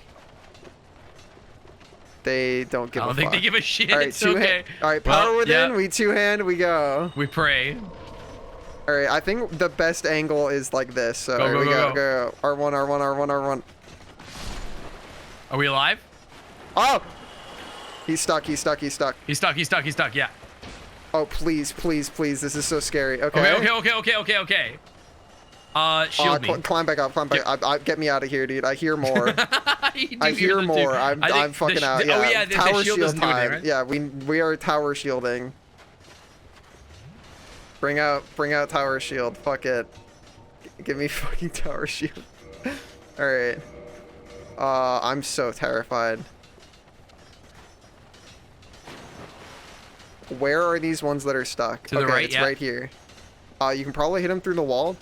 [SPEAKER 1] They don't give
[SPEAKER 2] I
[SPEAKER 1] a
[SPEAKER 2] don't think
[SPEAKER 1] fuck.
[SPEAKER 2] they give a shit.
[SPEAKER 1] All right,
[SPEAKER 2] It's okay.
[SPEAKER 1] All right,
[SPEAKER 2] Well,
[SPEAKER 1] power within.
[SPEAKER 2] yeah.
[SPEAKER 1] We two-hand. We go.
[SPEAKER 2] We pray.
[SPEAKER 1] All right, I think the best angle is like this. So
[SPEAKER 2] Go,
[SPEAKER 1] here
[SPEAKER 2] go,
[SPEAKER 1] we
[SPEAKER 2] go,
[SPEAKER 1] go. R1.
[SPEAKER 2] Are we alive?
[SPEAKER 1] Oh! He's stuck.
[SPEAKER 2] He's stuck. Yeah.
[SPEAKER 1] Oh, please. This is so scary. Okay.
[SPEAKER 2] Okay. Shield me.
[SPEAKER 1] Climb back up. Get me out of here, dude. I hear more.
[SPEAKER 2] You do
[SPEAKER 1] I hear
[SPEAKER 2] this too.
[SPEAKER 1] more.
[SPEAKER 2] I
[SPEAKER 1] I'm
[SPEAKER 2] think
[SPEAKER 1] fucking
[SPEAKER 2] the
[SPEAKER 1] out.
[SPEAKER 2] sh-
[SPEAKER 1] Yeah.
[SPEAKER 2] Oh yeah, the
[SPEAKER 1] Tower
[SPEAKER 2] shield
[SPEAKER 1] shield
[SPEAKER 2] doesn't do anything,
[SPEAKER 1] time.
[SPEAKER 2] right?
[SPEAKER 1] Yeah, we are tower shielding. Bring out tower shield. Fuck it. Give me fucking tower shield. All right. I'm so terrified. Where are these ones that are stuck?
[SPEAKER 2] To the
[SPEAKER 1] okay,
[SPEAKER 2] right,
[SPEAKER 1] it's
[SPEAKER 2] yeah.
[SPEAKER 1] right here. You can probably hit them through the wall.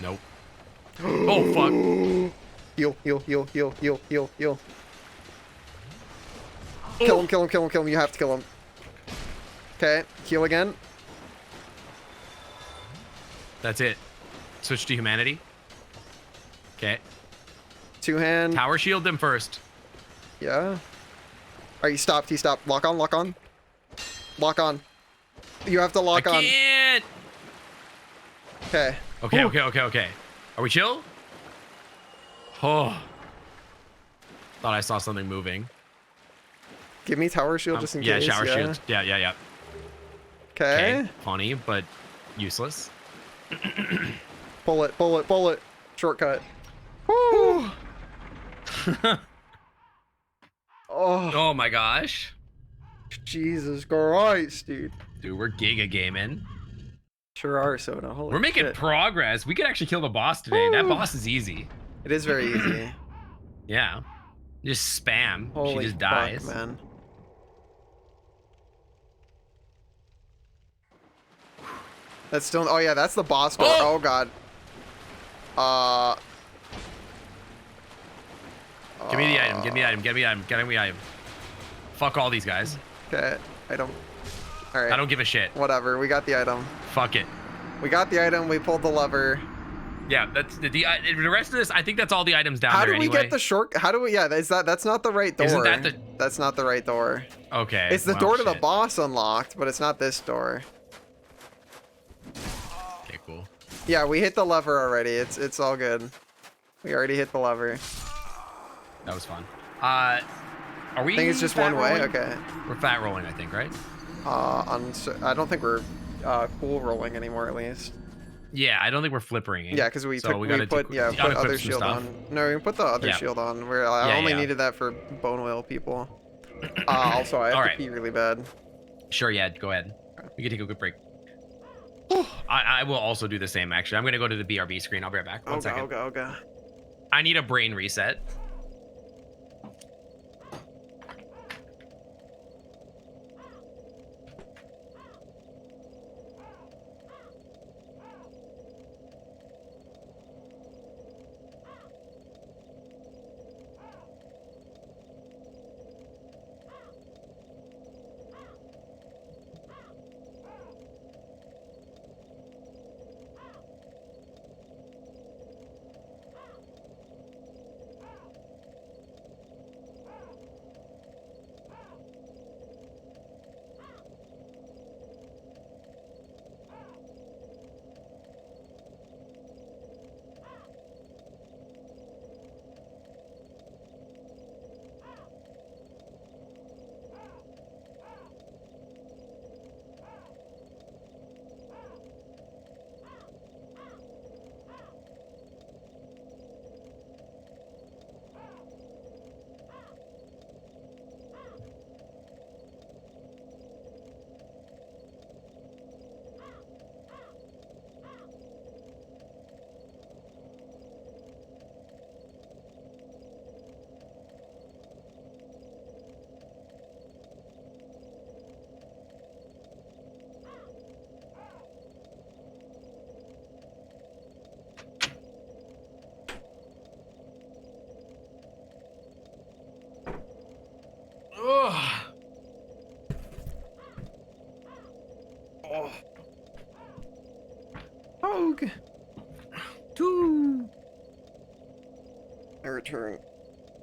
[SPEAKER 2] Nope. Oh fuck.
[SPEAKER 1] Heal. Kill him. You have to kill him. Okay, heal again.
[SPEAKER 2] That's it. Switch to humanity. Okay.
[SPEAKER 1] Two-hand.
[SPEAKER 2] Tower shield them first.
[SPEAKER 1] Yeah. Alright, he stopped. Lock on. You have to lock
[SPEAKER 2] I
[SPEAKER 1] on.
[SPEAKER 2] can't.
[SPEAKER 1] Okay.
[SPEAKER 2] Okay. Are we chill? Oh. Thought I saw something moving.
[SPEAKER 1] Give me tower shield just in
[SPEAKER 2] Yeah,
[SPEAKER 1] case.
[SPEAKER 2] shower shield. Yeah.
[SPEAKER 1] Okay.
[SPEAKER 2] Funny, but useless.
[SPEAKER 1] Pull it. Shortcut. Woo! Oh,
[SPEAKER 2] Oh my gosh.
[SPEAKER 1] Jesus Christ, dude.
[SPEAKER 2] Dude, we're giga gaming.
[SPEAKER 1] Sure are, Soda. Holy
[SPEAKER 2] We're making
[SPEAKER 1] shit.
[SPEAKER 2] progress. We could actually kill the boss today. That
[SPEAKER 1] Woo.
[SPEAKER 2] boss is easy.
[SPEAKER 1] It is very easy.
[SPEAKER 2] Yeah. Just spam.
[SPEAKER 1] Holy
[SPEAKER 2] she just
[SPEAKER 1] fuck,
[SPEAKER 2] dies.
[SPEAKER 1] man. That's still. Oh yeah, that's the boss door.
[SPEAKER 2] Oh!
[SPEAKER 1] Oh god.
[SPEAKER 2] Give me the item. Give me the item. Give me the item. Give me the item. Fuck all these guys.
[SPEAKER 1] Okay, item. All right.
[SPEAKER 2] I don't give a shit.
[SPEAKER 1] Whatever. We got the item.
[SPEAKER 2] Fuck it.
[SPEAKER 1] We got the item. We pulled the lever.
[SPEAKER 2] Yeah, that's the rest of this. I think that's all the items down
[SPEAKER 1] How
[SPEAKER 2] there
[SPEAKER 1] do we
[SPEAKER 2] anyway.
[SPEAKER 1] get the short? How do we? Yeah, that's not the right door.
[SPEAKER 2] Isn't that the-
[SPEAKER 1] That's not the right door.
[SPEAKER 2] Okay.
[SPEAKER 1] It's the
[SPEAKER 2] well,
[SPEAKER 1] door to the
[SPEAKER 2] shit.
[SPEAKER 1] boss unlocked, but it's not this door.
[SPEAKER 2] Okay, cool.
[SPEAKER 1] Yeah, we hit the lever already. It's all good. We already hit the lever.
[SPEAKER 2] That was fun. Are we?
[SPEAKER 1] I think it's just
[SPEAKER 2] fat
[SPEAKER 1] one way.
[SPEAKER 2] rolling?
[SPEAKER 1] Okay.
[SPEAKER 2] We're fat rolling, I think, right?
[SPEAKER 1] I don't think we're cool rolling anymore, at least.
[SPEAKER 2] Yeah, I don't think we're flippering.
[SPEAKER 1] Yeah, because we
[SPEAKER 2] gotta
[SPEAKER 1] put
[SPEAKER 2] put
[SPEAKER 1] other
[SPEAKER 2] some
[SPEAKER 1] shield
[SPEAKER 2] stuff.
[SPEAKER 1] on. No, we put the other
[SPEAKER 2] Yeah.
[SPEAKER 1] shield on. Where I
[SPEAKER 2] Yeah,
[SPEAKER 1] only
[SPEAKER 2] yeah.
[SPEAKER 1] needed that for bone whale people. Also, I have to
[SPEAKER 2] Alright.
[SPEAKER 1] pee really bad.
[SPEAKER 2] Sure, yeah, go ahead. We can take a quick break. I will also do the same, actually. I'm going to go to the BRB screen. I'll be right back. One second.
[SPEAKER 1] Okay.
[SPEAKER 2] I need a brain reset. Ugh.
[SPEAKER 1] Oh.
[SPEAKER 2] Two.
[SPEAKER 1] I return.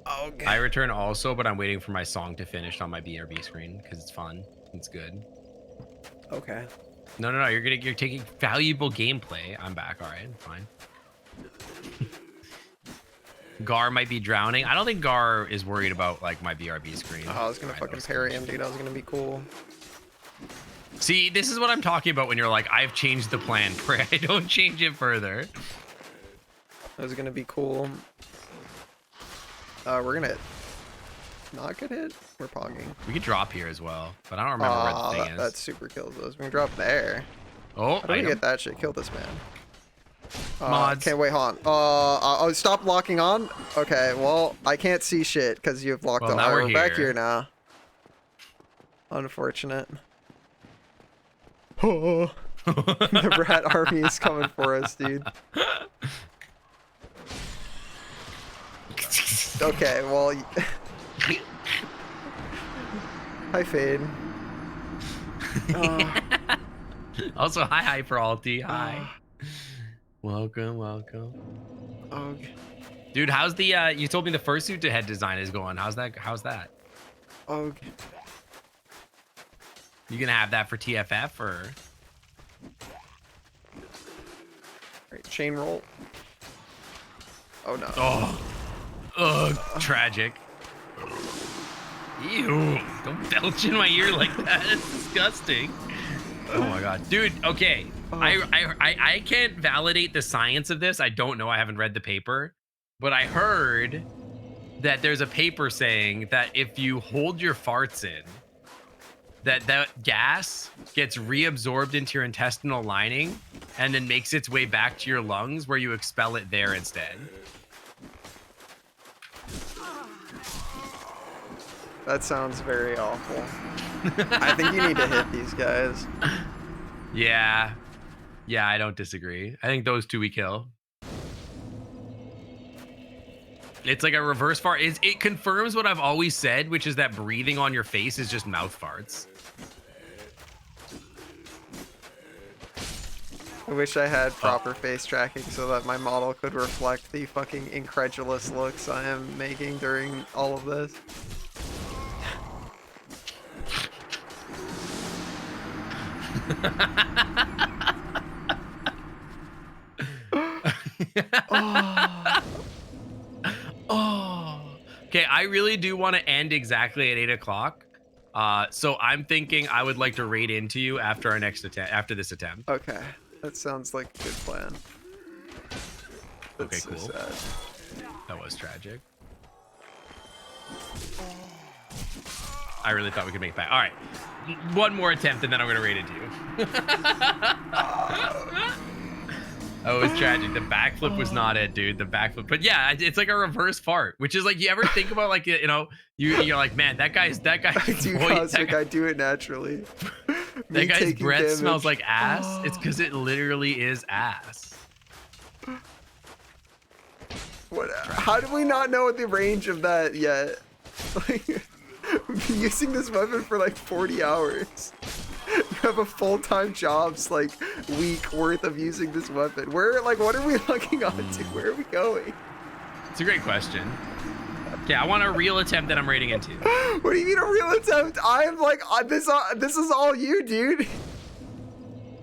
[SPEAKER 1] Oh.
[SPEAKER 2] I return also, but I'm waiting for my song to finish on my BRB screen because it's fun. It's good.
[SPEAKER 1] Okay.
[SPEAKER 2] No. You're taking valuable gameplay. I'm back. All right, fine. Gar might be drowning. I don't think Gar is worried about like my BRB screen.
[SPEAKER 1] Oh, I was gonna
[SPEAKER 2] Alright,
[SPEAKER 1] fucking
[SPEAKER 2] that was
[SPEAKER 1] parry
[SPEAKER 2] close.
[SPEAKER 1] him, dude. I was gonna be cool.
[SPEAKER 2] See, this is what I'm talking about when you're like, I've changed the plan. Pray I don't change it further.
[SPEAKER 1] I was gonna be cool. We're gonna not get hit. We're pogging.
[SPEAKER 2] We could drop here as well, but I don't remember where the thing is.
[SPEAKER 1] That super kills us. We can drop there.
[SPEAKER 2] Oh,
[SPEAKER 1] How do we
[SPEAKER 2] item.
[SPEAKER 1] get that shit? Kill this man.
[SPEAKER 2] Mods.
[SPEAKER 1] Okay, wait, hold on. Oh, stop locking on. Okay, well, I can't see shit because you've locked
[SPEAKER 2] Well,
[SPEAKER 1] on.
[SPEAKER 2] now we're
[SPEAKER 1] back
[SPEAKER 2] here.
[SPEAKER 1] here now. Unfortunate. Oh, the rat army is coming for us, dude. Okay, well. Hi, Fade.
[SPEAKER 2] Also, hi for Alti. Hi. Welcome.
[SPEAKER 1] Oh,
[SPEAKER 2] Dude, how's the you told me the fursuit to head design is going. How's that?
[SPEAKER 1] oh.
[SPEAKER 2] You gonna have that for TFF or?
[SPEAKER 1] Right, chain roll. Oh no.
[SPEAKER 2] Oh, tragic. Ew, don't belch in my ear like that. It's disgusting. Oh my god. Dude, okay. I can't validate the science of this. I don't know. I haven't read the paper. But I heard that there's a paper saying that if you hold your farts in, that gas gets reabsorbed into your intestinal lining and then makes its way back to your lungs where you expel it there instead.
[SPEAKER 1] That sounds very awful. I think you need to hit these guys.
[SPEAKER 2] Yeah. Yeah, I don't disagree. I think those two we kill. It's like a reverse fart. It confirms what I've always said, which is that breathing on your face is just mouth farts.
[SPEAKER 1] I wish I had proper face tracking so that my model could reflect the fucking incredulous looks I am making during all of this.
[SPEAKER 2] Oh. Okay, I really do want to end exactly at 8 o'clock. So I'm thinking I would like to raid into you after our next attempt, after this attempt.
[SPEAKER 1] Okay, that sounds like a good plan.
[SPEAKER 2] Okay,
[SPEAKER 1] That's
[SPEAKER 2] cool.
[SPEAKER 1] so sad.
[SPEAKER 2] That was tragic. I really thought we could make it back. All right, one more attempt and then I'm gonna raid into you. Oh, it was tragic. The backflip was not it, dude. The backflip, but yeah, it's like a reverse fart, which is like, you ever think about, like, you know, you're like, man, that guy's
[SPEAKER 1] I do Cosmic, I do it naturally.
[SPEAKER 2] that
[SPEAKER 1] Me
[SPEAKER 2] guy's
[SPEAKER 1] taking
[SPEAKER 2] breath
[SPEAKER 1] damage.
[SPEAKER 2] smells like ass. It's because it literally is ass.
[SPEAKER 1] What? How do we not know the range of that yet? Like, we've been using this weapon for like 40 hours. You have a full-time job's like week worth of using this weapon. Where, like, what are we looking onto? Where are we going?
[SPEAKER 2] It's a great question. Okay, I want a real attempt that I'm raiding into.
[SPEAKER 1] What do you mean a real attempt? I'm like, this is all you, dude.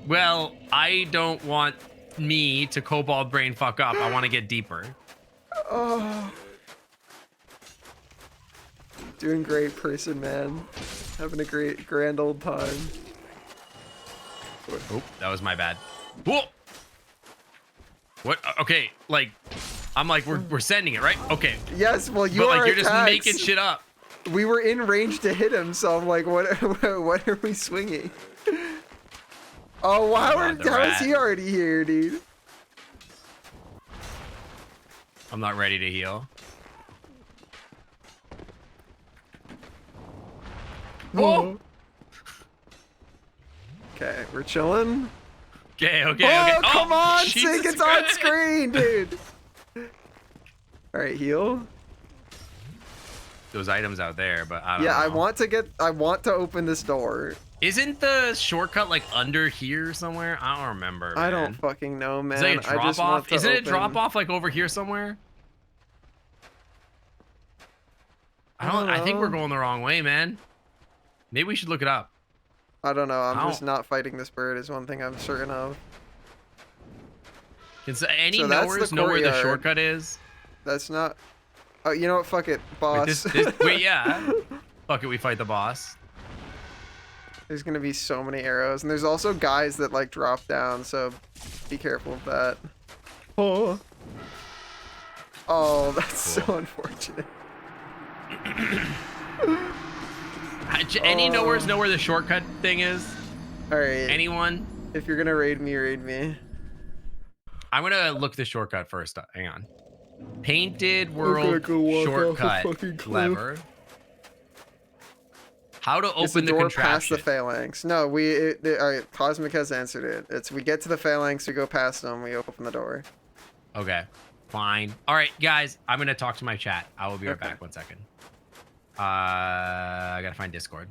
[SPEAKER 2] Well, I don't want me to cobalt brain fuck up. I want to get deeper.
[SPEAKER 1] Oh. Doing great, person, man. Having a grand old time.
[SPEAKER 2] Oh, that was my bad. Whoa! What? Okay, like, I'm like, we're sending it, right? Okay.
[SPEAKER 1] Yes, well,
[SPEAKER 2] But like, you're just making shit up.
[SPEAKER 1] We were in range to hit him, so I'm like, what are we swinging? Oh, wow, how is he already here, dude?
[SPEAKER 2] I'm not ready to heal.
[SPEAKER 1] Whoa. Okay, we're chilling.
[SPEAKER 2] Okay, okay,
[SPEAKER 1] Oh,
[SPEAKER 2] okay.
[SPEAKER 1] come on,
[SPEAKER 2] Jesus
[SPEAKER 1] Sync, it's on
[SPEAKER 2] Christ.
[SPEAKER 1] screen, dude. All right, heal.
[SPEAKER 2] Those items out there, but I don't know.
[SPEAKER 1] Yeah, I want to open this door.
[SPEAKER 2] Isn't the shortcut like under here somewhere? I don't remember.
[SPEAKER 1] I don't
[SPEAKER 2] man.
[SPEAKER 1] fucking know, man.
[SPEAKER 2] Is it a
[SPEAKER 1] I
[SPEAKER 2] drop
[SPEAKER 1] just want
[SPEAKER 2] off?
[SPEAKER 1] to
[SPEAKER 2] Isn't it a
[SPEAKER 1] open-
[SPEAKER 2] drop off like over here somewhere? I think we're going the wrong way, man. Maybe we should look it up.
[SPEAKER 1] I don't know. I'm
[SPEAKER 2] I
[SPEAKER 1] just not fighting this bird is one thing I'm certain of.
[SPEAKER 2] Can any
[SPEAKER 1] So that's the
[SPEAKER 2] knowers know where the
[SPEAKER 1] courtyard.
[SPEAKER 2] shortcut is?
[SPEAKER 1] That's not. Oh, you know what? Fuck it, boss.
[SPEAKER 2] Wait, yeah. Fuck it, we fight the boss.
[SPEAKER 1] There's gonna be so many arrows, and there's also guys that like drop down, so be careful of that. Oh. Oh, that's so unfortunate.
[SPEAKER 2] Any knowers know where the shortcut thing is?
[SPEAKER 1] All right.
[SPEAKER 2] Anyone?
[SPEAKER 1] If you're gonna raid me, raid me.
[SPEAKER 2] I'm gonna look the shortcut first. Hang on. Painted world
[SPEAKER 1] go walk off a
[SPEAKER 2] shortcut
[SPEAKER 1] fucking cliff.
[SPEAKER 2] lever. How to
[SPEAKER 1] It's the
[SPEAKER 2] open the
[SPEAKER 1] door past
[SPEAKER 2] contraption.
[SPEAKER 1] the phalanx. No, all right. Cosmic has answered it. It's we get to the phalanx, we go past them, we open the door.
[SPEAKER 2] Okay, fine. All right, guys, I'm gonna talk to my chat. I will be right
[SPEAKER 1] Okay.
[SPEAKER 2] back. 1 second. I gotta find Discord.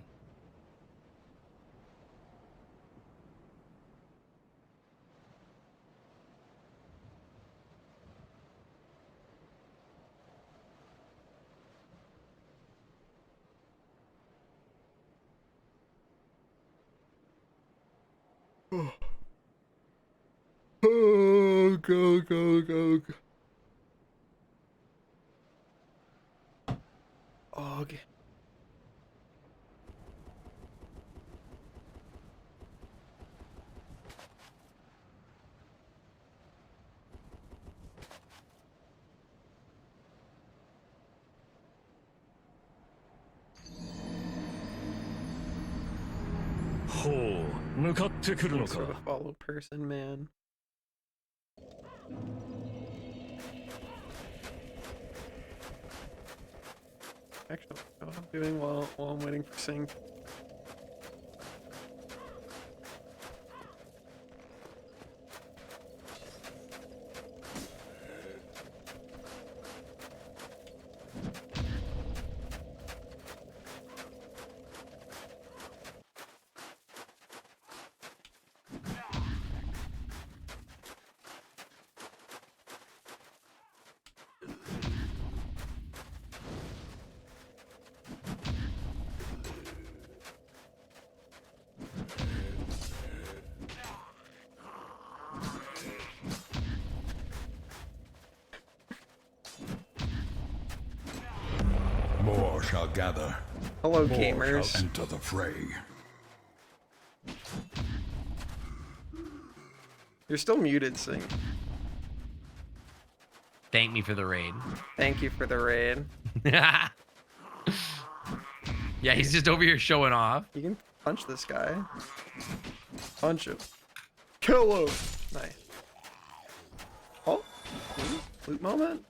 [SPEAKER 1] Oh, go. Oh, okay.
[SPEAKER 5] ほう、向かってくるの
[SPEAKER 1] Sort
[SPEAKER 5] か。
[SPEAKER 1] of follow person, man. Actually, what I'm doing while I'm waiting for sync.
[SPEAKER 3] More shall gather.
[SPEAKER 1] Hello,
[SPEAKER 3] More
[SPEAKER 1] gamers.
[SPEAKER 3] shall enter the fray.
[SPEAKER 1] You're still muted, Sing.
[SPEAKER 2] Thank me for the raid.
[SPEAKER 1] Thank you for the raid.
[SPEAKER 2] Yeah, he's just over here showing off.
[SPEAKER 1] You can punch this guy. Punch him. Kill him. Nice. Oh, loot moment.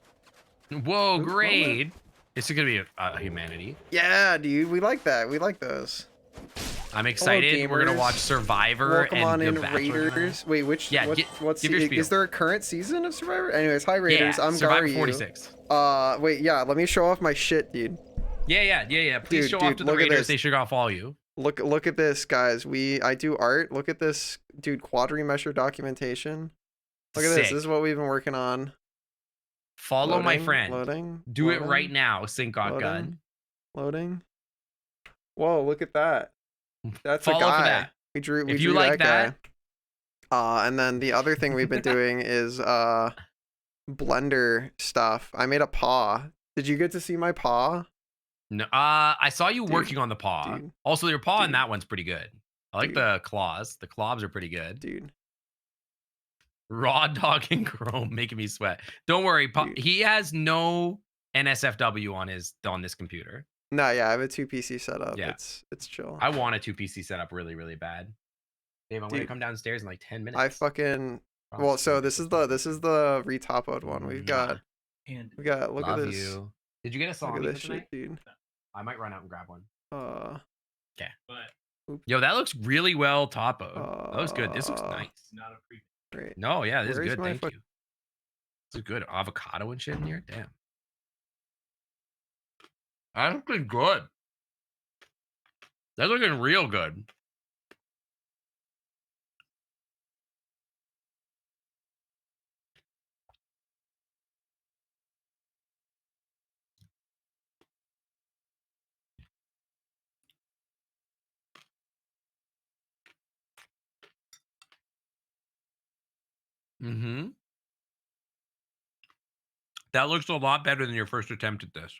[SPEAKER 2] Whoa,
[SPEAKER 1] Ooh,
[SPEAKER 2] grade. This is gonna be a humanity.
[SPEAKER 1] Yeah, dude, we like that. We like those.
[SPEAKER 2] I'm excited. We're gonna
[SPEAKER 1] gamers.
[SPEAKER 2] watch Survivor
[SPEAKER 1] Welcome
[SPEAKER 2] and
[SPEAKER 1] on
[SPEAKER 2] The
[SPEAKER 1] in,
[SPEAKER 2] Bachelor.
[SPEAKER 1] Raiders. Wait, which?
[SPEAKER 2] Yeah,
[SPEAKER 1] what's
[SPEAKER 2] give your
[SPEAKER 1] the,
[SPEAKER 2] spiel.
[SPEAKER 1] is there a current season of Survivor? Anyways, hi Raiders.
[SPEAKER 2] Yeah,
[SPEAKER 1] I'm
[SPEAKER 2] Survivor
[SPEAKER 1] Garyu.
[SPEAKER 2] 46.
[SPEAKER 1] Wait, yeah. Let me show off my shit, dude.
[SPEAKER 2] Yeah. Please
[SPEAKER 1] Dude,
[SPEAKER 2] show
[SPEAKER 1] dude,
[SPEAKER 2] off to the
[SPEAKER 1] look at
[SPEAKER 2] Raiders.
[SPEAKER 1] this.
[SPEAKER 2] They should all follow you.
[SPEAKER 1] Look at this, guys. I do art. Look at this, dude. Quadrimesher documentation. Look at this.
[SPEAKER 2] Sick.
[SPEAKER 1] This is what we've been working on.
[SPEAKER 2] Follow my
[SPEAKER 1] Loading,
[SPEAKER 2] friend.
[SPEAKER 1] Loading.
[SPEAKER 2] Do it
[SPEAKER 1] loading,
[SPEAKER 2] right now. Sync got
[SPEAKER 1] loading,
[SPEAKER 2] gun.
[SPEAKER 1] Loading. Whoa, look at that. That's
[SPEAKER 2] Follow
[SPEAKER 1] a
[SPEAKER 2] for
[SPEAKER 1] guy.
[SPEAKER 2] that.
[SPEAKER 1] We drew. We
[SPEAKER 2] If
[SPEAKER 1] drew
[SPEAKER 2] you like
[SPEAKER 1] that guy. And then the other thing we've been doing is Blender stuff. I made a paw. Did you get to see my paw?
[SPEAKER 2] No, I saw you
[SPEAKER 1] Dude,
[SPEAKER 2] working on the paw.
[SPEAKER 1] dude,
[SPEAKER 2] Also, your paw in
[SPEAKER 1] dude,
[SPEAKER 2] that one's pretty good. I like
[SPEAKER 1] dude.
[SPEAKER 2] the claws. The claws are pretty good.
[SPEAKER 1] Dude.
[SPEAKER 2] Raw dog and Chrome making me sweat. Don't worry,
[SPEAKER 1] Dude.
[SPEAKER 2] he has no NSFW on this computer.
[SPEAKER 1] No, yeah, I have a 2 PC setup.
[SPEAKER 2] Yeah.
[SPEAKER 1] It's chill.
[SPEAKER 2] I want a 2 PC setup really, really bad. Dave, I'm gonna
[SPEAKER 1] Dude.
[SPEAKER 2] come downstairs in like 10 minutes.
[SPEAKER 1] I fucking
[SPEAKER 2] Promise
[SPEAKER 1] well, so
[SPEAKER 2] you.
[SPEAKER 1] this is the retopoed one. We've got
[SPEAKER 5] And
[SPEAKER 1] look
[SPEAKER 2] Love
[SPEAKER 1] at this.
[SPEAKER 2] you. Did you get a
[SPEAKER 1] Look
[SPEAKER 2] song
[SPEAKER 1] at
[SPEAKER 2] for
[SPEAKER 1] this
[SPEAKER 2] tonight?
[SPEAKER 1] shit, dude.
[SPEAKER 2] I might run out and grab one. Okay.
[SPEAKER 5] but
[SPEAKER 2] Yo, that looks really well topoed. That looks good. This looks nice.
[SPEAKER 5] not a pre.
[SPEAKER 1] Great.
[SPEAKER 2] No, yeah, this
[SPEAKER 1] Where's
[SPEAKER 2] is good.
[SPEAKER 1] my
[SPEAKER 2] Thank
[SPEAKER 1] fuck-
[SPEAKER 2] you. This is good. Avocado and shit in here. Damn. That's looking good. That's looking real good. Mm-hmm. That looks a lot better than your first attempt at this.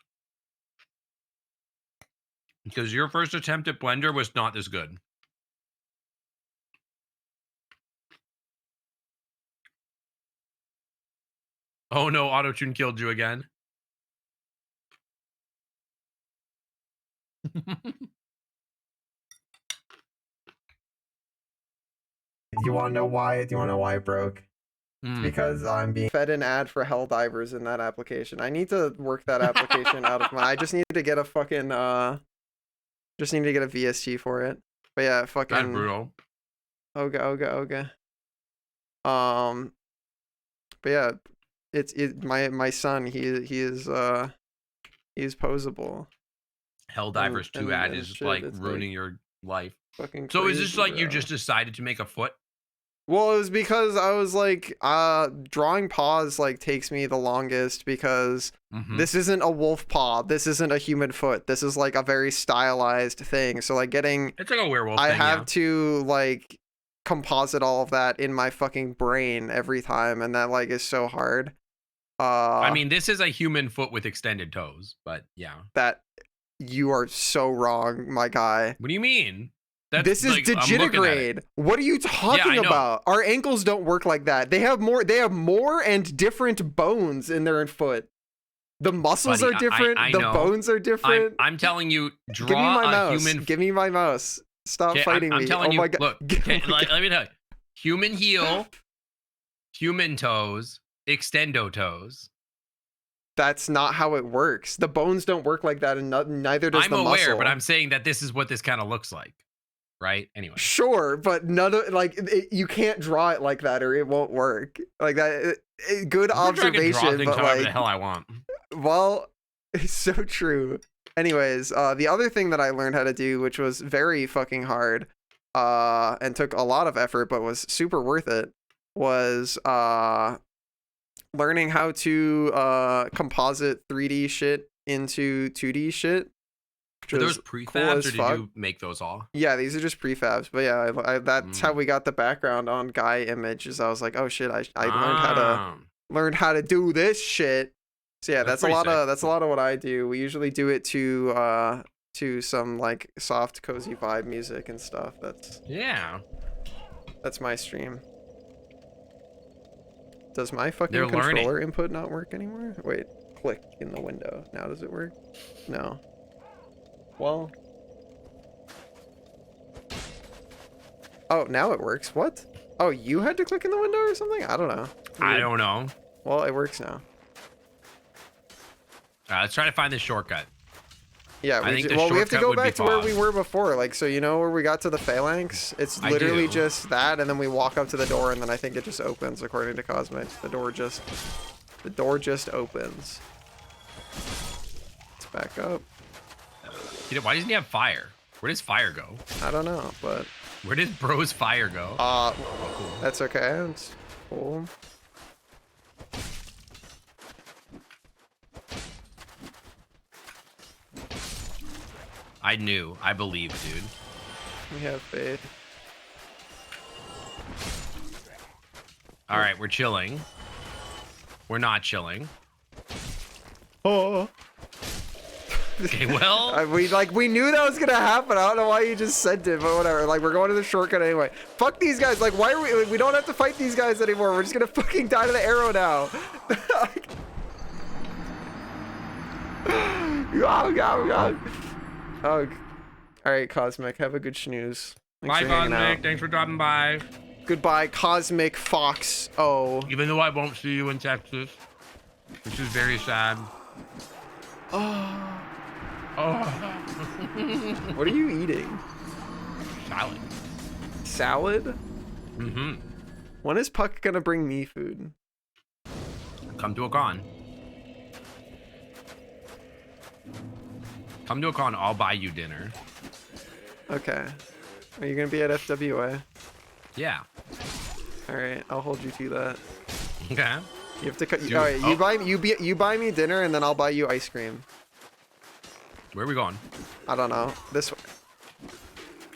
[SPEAKER 2] Because your first attempt at Blender was not this good. Oh no, AutoTune killed you again.
[SPEAKER 1] Do you want to know why? Do you want to know why it broke?
[SPEAKER 2] Mm.
[SPEAKER 1] Because I'm being fed an ad for Helldivers in that application. I need to work that application out of my. I just need to get a fucking just need to get a VST for it. But yeah,
[SPEAKER 2] That's
[SPEAKER 1] fucking
[SPEAKER 2] brutal.
[SPEAKER 1] Oga. But yeah, my son. He is posable.
[SPEAKER 2] Helldivers 2 ad
[SPEAKER 1] and
[SPEAKER 2] is
[SPEAKER 1] shit,
[SPEAKER 2] like
[SPEAKER 1] it's
[SPEAKER 2] ruining your life.
[SPEAKER 1] Fucking.
[SPEAKER 2] So is this
[SPEAKER 1] crazy,
[SPEAKER 2] like you
[SPEAKER 1] bro.
[SPEAKER 2] just decided to make a foot?
[SPEAKER 1] Well, it was because I was like, drawing paws like takes me the longest because
[SPEAKER 2] Mhm.
[SPEAKER 1] this isn't a wolf paw. This isn't a human foot. This is like a very stylized thing. So like getting,
[SPEAKER 2] It's like a werewolf
[SPEAKER 1] I
[SPEAKER 2] thing,
[SPEAKER 1] have
[SPEAKER 2] yeah.
[SPEAKER 1] to like composite all of that in my fucking brain every time, and that like is so hard.
[SPEAKER 2] I mean, this is a human foot with extended toes, but yeah.
[SPEAKER 1] that you are so wrong, my guy.
[SPEAKER 2] What do you mean?
[SPEAKER 1] This is
[SPEAKER 2] like, I'm looking at it.
[SPEAKER 1] digitigrade. What are you talking
[SPEAKER 2] I know.
[SPEAKER 1] about? Our ankles don't work like that. They have more and different bones in their foot. The muscles
[SPEAKER 2] Buddy,
[SPEAKER 1] are different.
[SPEAKER 2] I
[SPEAKER 1] the
[SPEAKER 2] know.
[SPEAKER 1] bones are different.
[SPEAKER 2] I'm telling you,
[SPEAKER 1] Give me my
[SPEAKER 2] draw a
[SPEAKER 1] mouse.
[SPEAKER 2] human.
[SPEAKER 1] Give me my mouse. Stop
[SPEAKER 2] Okay,
[SPEAKER 1] fighting
[SPEAKER 2] I'm
[SPEAKER 1] me.
[SPEAKER 2] telling
[SPEAKER 1] Oh
[SPEAKER 2] you.
[SPEAKER 1] my god.
[SPEAKER 2] Look, okay, let me tell you. Human heel, human toes, extendo toes.
[SPEAKER 1] That's not how it works. The bones don't work like that, and neither does
[SPEAKER 2] I'm
[SPEAKER 1] the
[SPEAKER 2] aware,
[SPEAKER 1] muscle.
[SPEAKER 2] but I'm saying that this is what this kind of looks like, right? Anyway.
[SPEAKER 1] Sure, but none of like you can't draw it like that, or it won't work. Like that. Good
[SPEAKER 2] I'm sure I can draw
[SPEAKER 1] observation,
[SPEAKER 2] things
[SPEAKER 1] but
[SPEAKER 2] however the
[SPEAKER 1] like,
[SPEAKER 2] hell I want.
[SPEAKER 1] well, it's so true. Anyways, the other thing that I learned how to do, which was very fucking hard, and took a lot of effort, but was super worth it, was learning how to composite 3D shit into 2D shit.
[SPEAKER 2] Are those
[SPEAKER 1] Cool
[SPEAKER 2] prefabs,
[SPEAKER 1] as
[SPEAKER 2] or did
[SPEAKER 1] fuck.
[SPEAKER 2] you make those all?
[SPEAKER 1] Yeah, these are just prefabs, but yeah, that's how
[SPEAKER 2] Mm.
[SPEAKER 1] we got the background on Guy image. Is I was like, oh shit, I learned how to do this shit. So yeah,
[SPEAKER 2] That's
[SPEAKER 1] that's a
[SPEAKER 2] pretty
[SPEAKER 1] lot
[SPEAKER 2] sick.
[SPEAKER 1] of that's a lot of what I do. We usually do it to some like soft, cozy vibe music and stuff.
[SPEAKER 2] Yeah.
[SPEAKER 1] That's my stream. Does my fucking
[SPEAKER 2] They're learning.
[SPEAKER 1] controller input not work anymore? Wait, click in the window. Now does it work? No. Well. Oh, now it works. What? Oh, you had to click in the window or something? I don't know.
[SPEAKER 2] I
[SPEAKER 1] Weird.
[SPEAKER 2] don't know.
[SPEAKER 1] Well, it works now.
[SPEAKER 2] Let's try to find this shortcut.
[SPEAKER 1] Yeah,
[SPEAKER 2] I think the
[SPEAKER 1] well, we have to
[SPEAKER 2] shortcut
[SPEAKER 1] go
[SPEAKER 2] would be
[SPEAKER 1] back to where we
[SPEAKER 2] pause.
[SPEAKER 1] were before. Like, so you know where we got to the phalanx? It's
[SPEAKER 2] I
[SPEAKER 1] literally
[SPEAKER 2] do.
[SPEAKER 1] just that, and then we walk up to the door, and then I think it just opens, according to Cosmic. The door just opens. Let's back up.
[SPEAKER 2] You know, why doesn't he have fire? Where does fire go?
[SPEAKER 1] I don't know, but
[SPEAKER 2] Where does bro's fire go?
[SPEAKER 1] that's okay. It's cool.
[SPEAKER 2] I believe, dude.
[SPEAKER 1] We have faith.
[SPEAKER 2] All right, we're chilling. We're not chilling.
[SPEAKER 1] Oh.
[SPEAKER 2] Okay, well,
[SPEAKER 1] We knew that was gonna happen. I don't know why you just sent it, but whatever. Like, we're going to the shortcut anyway. Fuck these guys. Like, why are we don't have to fight these guys anymore. We're just gonna fucking die to the arrow now. Oh god. Oh, all right, Cosmic. Have a good snooze. Thanks
[SPEAKER 2] bye,
[SPEAKER 1] for hanging
[SPEAKER 2] Cosmic.
[SPEAKER 1] out.
[SPEAKER 2] Thanks for dropping by.
[SPEAKER 1] Goodbye, Cosmic Fox. Oh.
[SPEAKER 2] Even though I won't see you in Texas, which is very sad.
[SPEAKER 1] Oh.
[SPEAKER 2] Oh,
[SPEAKER 1] What are you eating?
[SPEAKER 2] salad.
[SPEAKER 1] Salad?
[SPEAKER 2] Mm-hmm.
[SPEAKER 1] When is Puck gonna bring me food?
[SPEAKER 2] Come to a con. Come to a con. I'll buy you dinner.
[SPEAKER 1] Okay. Are you gonna be at FWA?
[SPEAKER 2] Yeah.
[SPEAKER 1] All right, I'll hold you to that.
[SPEAKER 2] Okay.
[SPEAKER 1] You have to cut.
[SPEAKER 2] Dude,
[SPEAKER 1] All right,
[SPEAKER 2] oh.
[SPEAKER 1] you buy me dinner, and then I'll buy you ice cream.
[SPEAKER 2] Where are we going?
[SPEAKER 1] I don't know. This way.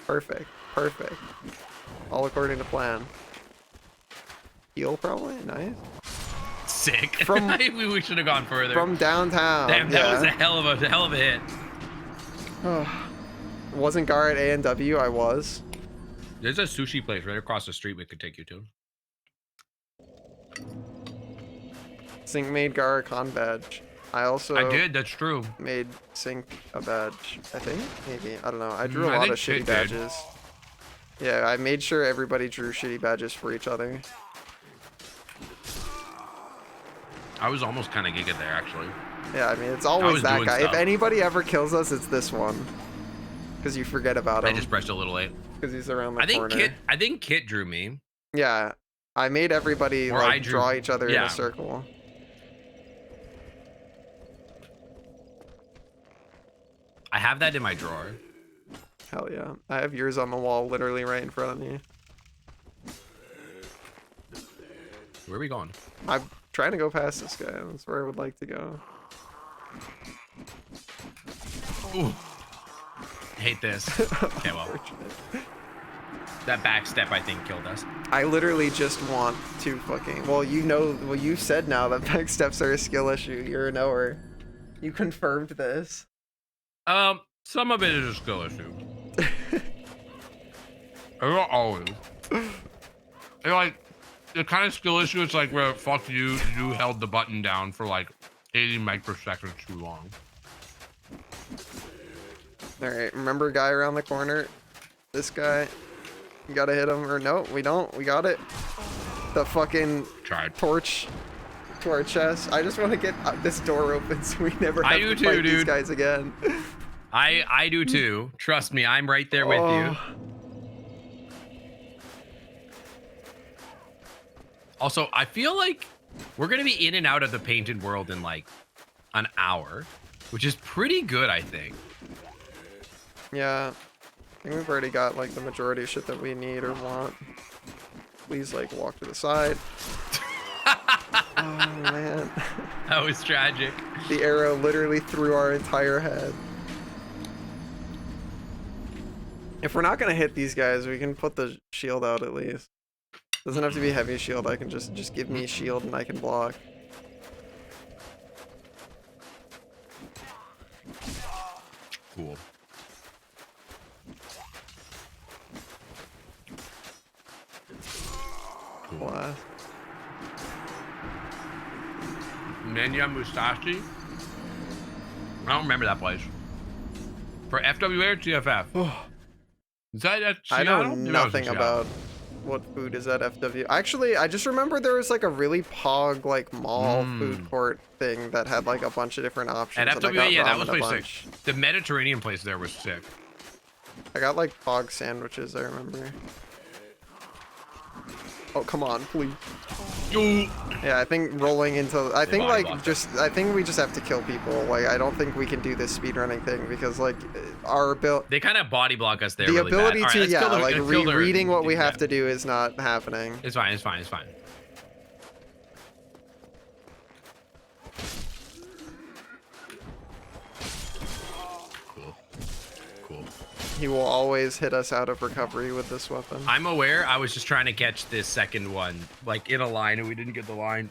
[SPEAKER 1] Perfect. All according to plan. Heal probably. Nice.
[SPEAKER 2] Sick.
[SPEAKER 1] From-
[SPEAKER 2] we should have gone further.
[SPEAKER 1] From downtown.
[SPEAKER 2] Damn, that was a
[SPEAKER 1] yeah.
[SPEAKER 2] hell of a hit.
[SPEAKER 1] Wasn't Gar at A&W? I was.
[SPEAKER 2] There's a sushi place right across the street we could take you to.
[SPEAKER 1] Sync made Gar a con badge. I also
[SPEAKER 2] I did. That's true.
[SPEAKER 1] made Sync a badge. I think maybe. I don't know. I drew a
[SPEAKER 2] I
[SPEAKER 1] lot
[SPEAKER 2] think
[SPEAKER 1] of shitty
[SPEAKER 2] Kit did.
[SPEAKER 1] badges. Yeah, I made sure everybody drew shitty badges for each other.
[SPEAKER 2] I was almost kind of gigged there, actually.
[SPEAKER 1] Yeah, I mean, it's always
[SPEAKER 2] was
[SPEAKER 1] that
[SPEAKER 2] doing
[SPEAKER 1] guy.
[SPEAKER 2] stuff.
[SPEAKER 1] If anybody ever kills us, it's this one. Because you forget about
[SPEAKER 2] I
[SPEAKER 1] him.
[SPEAKER 2] just pressed a little late.
[SPEAKER 1] Because he's around the
[SPEAKER 2] I think
[SPEAKER 1] corner.
[SPEAKER 2] Kit drew me.
[SPEAKER 1] Yeah. I made everybody
[SPEAKER 2] Or I
[SPEAKER 1] like
[SPEAKER 2] drew-
[SPEAKER 1] draw each other in
[SPEAKER 2] yeah.
[SPEAKER 1] a circle.
[SPEAKER 2] I have that in my drawer.
[SPEAKER 1] Hell yeah. I have yours on the wall literally right in front of me.
[SPEAKER 2] Where are we going?
[SPEAKER 1] I'm trying to go past this guy. That's where I would like to go.
[SPEAKER 2] Ooh. Hate this. Okay, well, that back step I think killed us.
[SPEAKER 1] I literally just want to fucking... Well, you said now that back steps are a skill issue. You're a knower. You confirmed this.
[SPEAKER 2] Some of it is a skill issue. Not always. Like, the kind of skill issue, it's like where, fuck you held the button down for like 80 microseconds too long.
[SPEAKER 1] Alright, remember guy around the corner? This guy. We gotta hit him. Or no, we don't. We got it. The fucking
[SPEAKER 2] Tried.
[SPEAKER 1] torch to our chest. I just want to get this door open so we never have
[SPEAKER 2] I do
[SPEAKER 1] to
[SPEAKER 2] too,
[SPEAKER 1] fight these
[SPEAKER 2] dude.
[SPEAKER 1] guys again.
[SPEAKER 2] I do too. Trust me, I'm right there with you. Also, I feel like we're gonna be in and out of the painted world in like an hour, which is pretty good, I think.
[SPEAKER 1] Yeah. I think we've already got like the majority of shit that we need or want. Please like walk to the side. Oh man.
[SPEAKER 2] That was tragic.
[SPEAKER 1] The arrow literally through our entire head. If we're not gonna hit these guys, we can put the shield out at least. Doesn't have to be heavy shield. I can just give me a shield and I can block.
[SPEAKER 2] Cool.
[SPEAKER 1] Blast.
[SPEAKER 2] Nenya Musashi? I don't remember that place. For FWA or TFF? Is that at
[SPEAKER 1] I know
[SPEAKER 2] Seattle? Maybe was in
[SPEAKER 1] nothing
[SPEAKER 2] Seattle.
[SPEAKER 1] about what food is at FW. Actually, I just remember there was like a really pog like mall food court thing that had like a bunch of different options.
[SPEAKER 2] At
[SPEAKER 1] and I
[SPEAKER 2] FWA,
[SPEAKER 1] got
[SPEAKER 2] yeah, that
[SPEAKER 1] ramen
[SPEAKER 2] was
[SPEAKER 1] a
[SPEAKER 2] pretty
[SPEAKER 1] bunch.
[SPEAKER 2] sick. The Mediterranean place there was sick.
[SPEAKER 1] I got like pog sandwiches, I remember. Oh, come on, please.
[SPEAKER 2] Ooh.
[SPEAKER 1] Yeah, I think rolling into I think
[SPEAKER 2] body
[SPEAKER 1] like
[SPEAKER 2] blocked
[SPEAKER 1] I think we just have to kill people. Like I don't think we can do this speedrunning thing because like our ability
[SPEAKER 2] They kind of body block us there.
[SPEAKER 1] the
[SPEAKER 2] really
[SPEAKER 1] ability
[SPEAKER 2] bad. All
[SPEAKER 1] to
[SPEAKER 2] right, let's kill
[SPEAKER 1] like
[SPEAKER 2] let's kill their-
[SPEAKER 1] reading what we have
[SPEAKER 2] yeah.
[SPEAKER 1] to do is not happening.
[SPEAKER 2] It's fine. It's fine. It's fine. Cool. Cool.
[SPEAKER 1] He will always hit us out of recovery with this weapon.
[SPEAKER 2] I'm aware. I was just trying to catch this second one, like in a line, and we didn't get the line.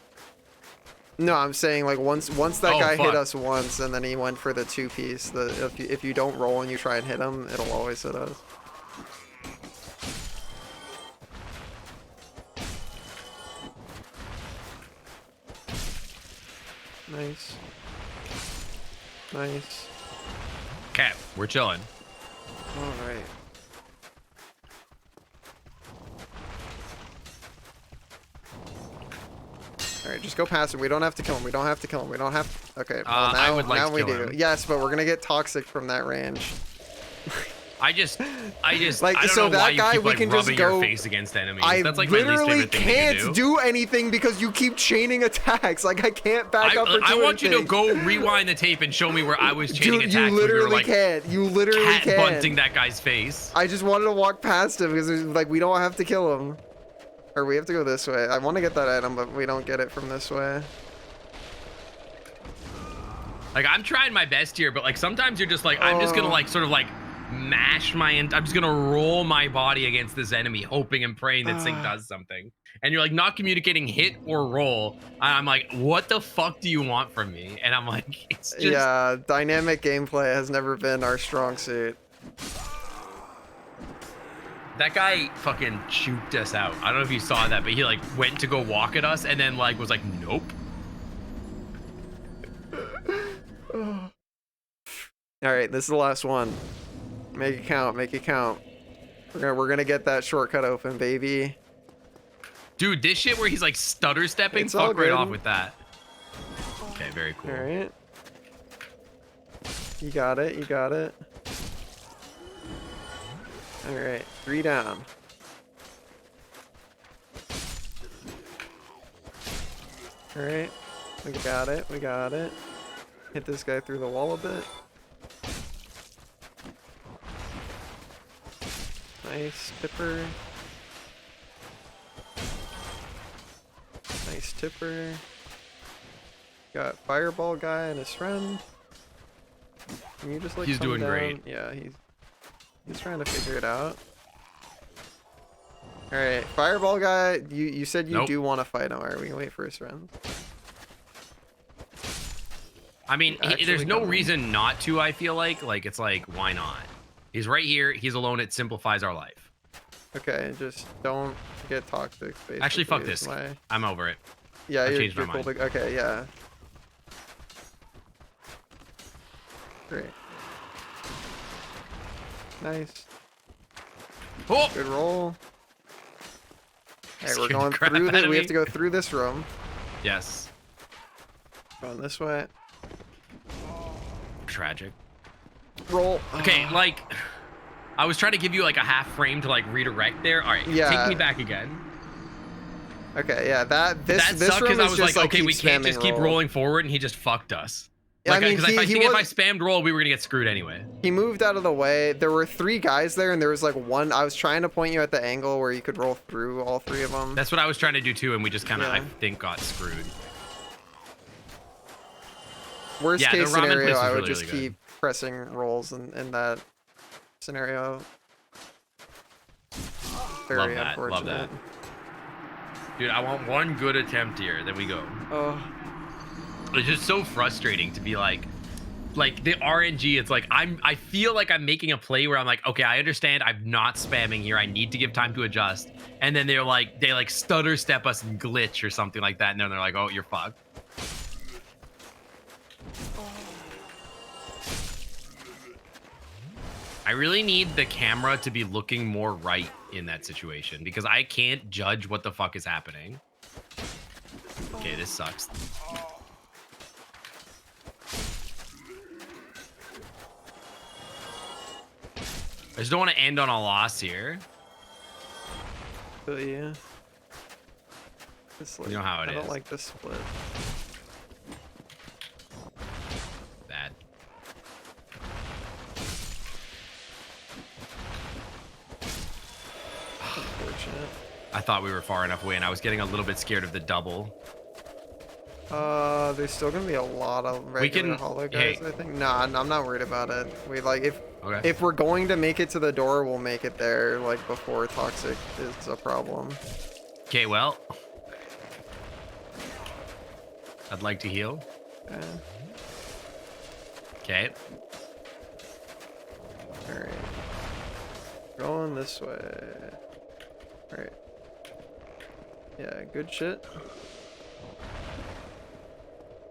[SPEAKER 1] No, I'm saying like once that
[SPEAKER 2] Oh,
[SPEAKER 1] guy hit
[SPEAKER 2] fuck.
[SPEAKER 1] us once and then he went for the two piece. If you don't roll and you try and hit him, it'll always hit us. Nice. Nice.
[SPEAKER 2] Okay, we're chilling.
[SPEAKER 1] All right. All right, just go past him. We don't have to kill him. We don't have to kill him. We don't have. Okay. Well,
[SPEAKER 2] I
[SPEAKER 1] now,
[SPEAKER 2] would like
[SPEAKER 1] now
[SPEAKER 2] to
[SPEAKER 1] we
[SPEAKER 2] kill
[SPEAKER 1] do.
[SPEAKER 2] him.
[SPEAKER 1] Yes, but we're gonna get toxic from that range.
[SPEAKER 2] I just,
[SPEAKER 1] Like,
[SPEAKER 2] I don't
[SPEAKER 1] so
[SPEAKER 2] know
[SPEAKER 1] that
[SPEAKER 2] why you
[SPEAKER 1] guy,
[SPEAKER 2] keep
[SPEAKER 1] we
[SPEAKER 2] like
[SPEAKER 1] can just
[SPEAKER 2] rubbing
[SPEAKER 1] go-
[SPEAKER 2] your face against enemies.
[SPEAKER 1] I
[SPEAKER 2] That's like my least
[SPEAKER 1] literally
[SPEAKER 2] favorite thing to
[SPEAKER 1] can't do anything because you keep chaining attacks. Like I can't back up or do
[SPEAKER 2] I want you to
[SPEAKER 1] anything.
[SPEAKER 2] go rewind the tape and show me where I was chaining
[SPEAKER 1] Dude,
[SPEAKER 2] attacks.
[SPEAKER 1] you
[SPEAKER 2] when we were,
[SPEAKER 1] literally
[SPEAKER 2] like,
[SPEAKER 1] can't. You literally
[SPEAKER 2] cat bunting
[SPEAKER 1] can't.
[SPEAKER 2] that guy's face.
[SPEAKER 1] I just wanted to walk past him because like we don't have to kill him, or we have to go this way. I want to get that item, but we don't get it from this way.
[SPEAKER 2] Like I'm trying my best here, but like sometimes you're just like I'm just gonna like sort of like mash I'm just gonna roll my body against this enemy, hoping and praying that Sync does something. And you're like not communicating hit or roll. And I'm like, what the fuck do you want from me? And I'm like, it's just
[SPEAKER 1] Yeah, dynamic gameplay has never been our strong suit.
[SPEAKER 2] that guy fucking choked us out. I don't know if you saw that, but he like went to go walk at us and then like was like, nope.
[SPEAKER 1] All right, this is the last one. Make it count. Make it count. We're gonna get that shortcut open, baby.
[SPEAKER 2] Dude, this shit where he's like stutter stepping,
[SPEAKER 1] It's all
[SPEAKER 2] fuck right
[SPEAKER 1] good.
[SPEAKER 2] off with that. Okay, very cool.
[SPEAKER 1] All right. You got it. You got it. All right, 3 down. All right, we got it. We got it. Hit this guy through the wall a bit. Nice tipper. Nice tipper. Got fireball guy and his friend. Can you just like
[SPEAKER 2] He's
[SPEAKER 1] come
[SPEAKER 2] doing
[SPEAKER 1] down?
[SPEAKER 2] great.
[SPEAKER 1] Yeah, he's trying to figure it out. All right, fireball guy. You said you
[SPEAKER 2] Nope.
[SPEAKER 1] do want to fight him. All right, we can wait for his friend.
[SPEAKER 2] I mean,
[SPEAKER 1] Actually
[SPEAKER 2] there's no
[SPEAKER 1] coming.
[SPEAKER 2] reason not to, I feel like it's like, why not? He's right here. He's alone. It simplifies our life.
[SPEAKER 1] Okay, just don't get toxic.
[SPEAKER 2] Actually, fuck
[SPEAKER 1] basically, is
[SPEAKER 2] this.
[SPEAKER 1] my-
[SPEAKER 2] I'm over it.
[SPEAKER 1] Yeah,
[SPEAKER 2] I've
[SPEAKER 1] you're,
[SPEAKER 2] changed my
[SPEAKER 1] you're cool.
[SPEAKER 2] mind.
[SPEAKER 1] Okay, yeah. Great. Nice.
[SPEAKER 2] Oh,
[SPEAKER 1] Good roll. Hey, we're
[SPEAKER 2] Scared
[SPEAKER 1] going
[SPEAKER 2] the crap
[SPEAKER 1] through
[SPEAKER 2] out
[SPEAKER 1] this.
[SPEAKER 2] of
[SPEAKER 1] We
[SPEAKER 2] me.
[SPEAKER 1] have to go through this room.
[SPEAKER 2] yes.
[SPEAKER 1] Going this way.
[SPEAKER 2] Tragic.
[SPEAKER 1] Roll.
[SPEAKER 2] Okay, like, I was trying to give you like a half frame to like redirect there. All right,
[SPEAKER 1] Yeah.
[SPEAKER 2] take me back again.
[SPEAKER 1] Okay, yeah. This
[SPEAKER 2] That
[SPEAKER 1] this
[SPEAKER 2] sucked
[SPEAKER 1] room
[SPEAKER 2] because I
[SPEAKER 1] is
[SPEAKER 2] was
[SPEAKER 1] just
[SPEAKER 2] like,
[SPEAKER 1] like
[SPEAKER 2] okay, we
[SPEAKER 1] keep
[SPEAKER 2] can't
[SPEAKER 1] spamming
[SPEAKER 2] just keep
[SPEAKER 1] roll.
[SPEAKER 2] rolling forward, and he just fucked us.
[SPEAKER 1] Yeah,
[SPEAKER 2] Like,
[SPEAKER 1] I mean,
[SPEAKER 2] because I
[SPEAKER 1] he
[SPEAKER 2] think if I
[SPEAKER 1] was-
[SPEAKER 2] spammed roll, we were gonna get screwed anyway.
[SPEAKER 1] He moved out of the way. There were 3 guys there, and there was like one. I was trying to point you at the angle where you could roll through all 3 of them.
[SPEAKER 2] That's what I was trying to do too, and we just kind of, I
[SPEAKER 1] Yeah.
[SPEAKER 2] think, got screwed.
[SPEAKER 1] Worst
[SPEAKER 2] Yeah, the
[SPEAKER 1] case
[SPEAKER 2] ramen place
[SPEAKER 1] scenario,
[SPEAKER 2] was
[SPEAKER 1] I would
[SPEAKER 2] really,
[SPEAKER 1] just
[SPEAKER 2] really good.
[SPEAKER 1] keep pressing rolls in that scenario. Very
[SPEAKER 2] that, love
[SPEAKER 1] unfortunate.
[SPEAKER 2] that. Dude, I want one good attempt here. Then we go.
[SPEAKER 1] Oh,
[SPEAKER 2] It's just so frustrating to be like the RNG. It's like I feel like I'm making a play where I'm like, okay, I understand. I'm not spamming here. I need to give time to adjust. And then they like stutter step us and glitch or something like that. And then they're like, oh, you're fucked. I really need the camera to be looking more right in that situation because I can't judge what the fuck is happening. Okay, this sucks. I just don't want to end on a loss here.
[SPEAKER 1] but yeah. It's like,
[SPEAKER 2] know how it
[SPEAKER 1] I don't
[SPEAKER 2] is.
[SPEAKER 1] like this split.
[SPEAKER 2] Bad.
[SPEAKER 1] Unfortunate.
[SPEAKER 2] I thought we were far enough away, and I was getting a little bit scared of the double.
[SPEAKER 1] There's still gonna be a lot of regular
[SPEAKER 2] can-
[SPEAKER 1] hollow guys.
[SPEAKER 2] hey.
[SPEAKER 1] I think. Nah, I'm not worried about it. We like
[SPEAKER 2] Okay.
[SPEAKER 1] if we're going to make it to the door, we'll make it there like before toxic is a problem.
[SPEAKER 2] Okay, well. I'd like to heal.
[SPEAKER 1] Yeah.
[SPEAKER 2] Okay.
[SPEAKER 1] All right. Going this way. All right. Yeah, good shit.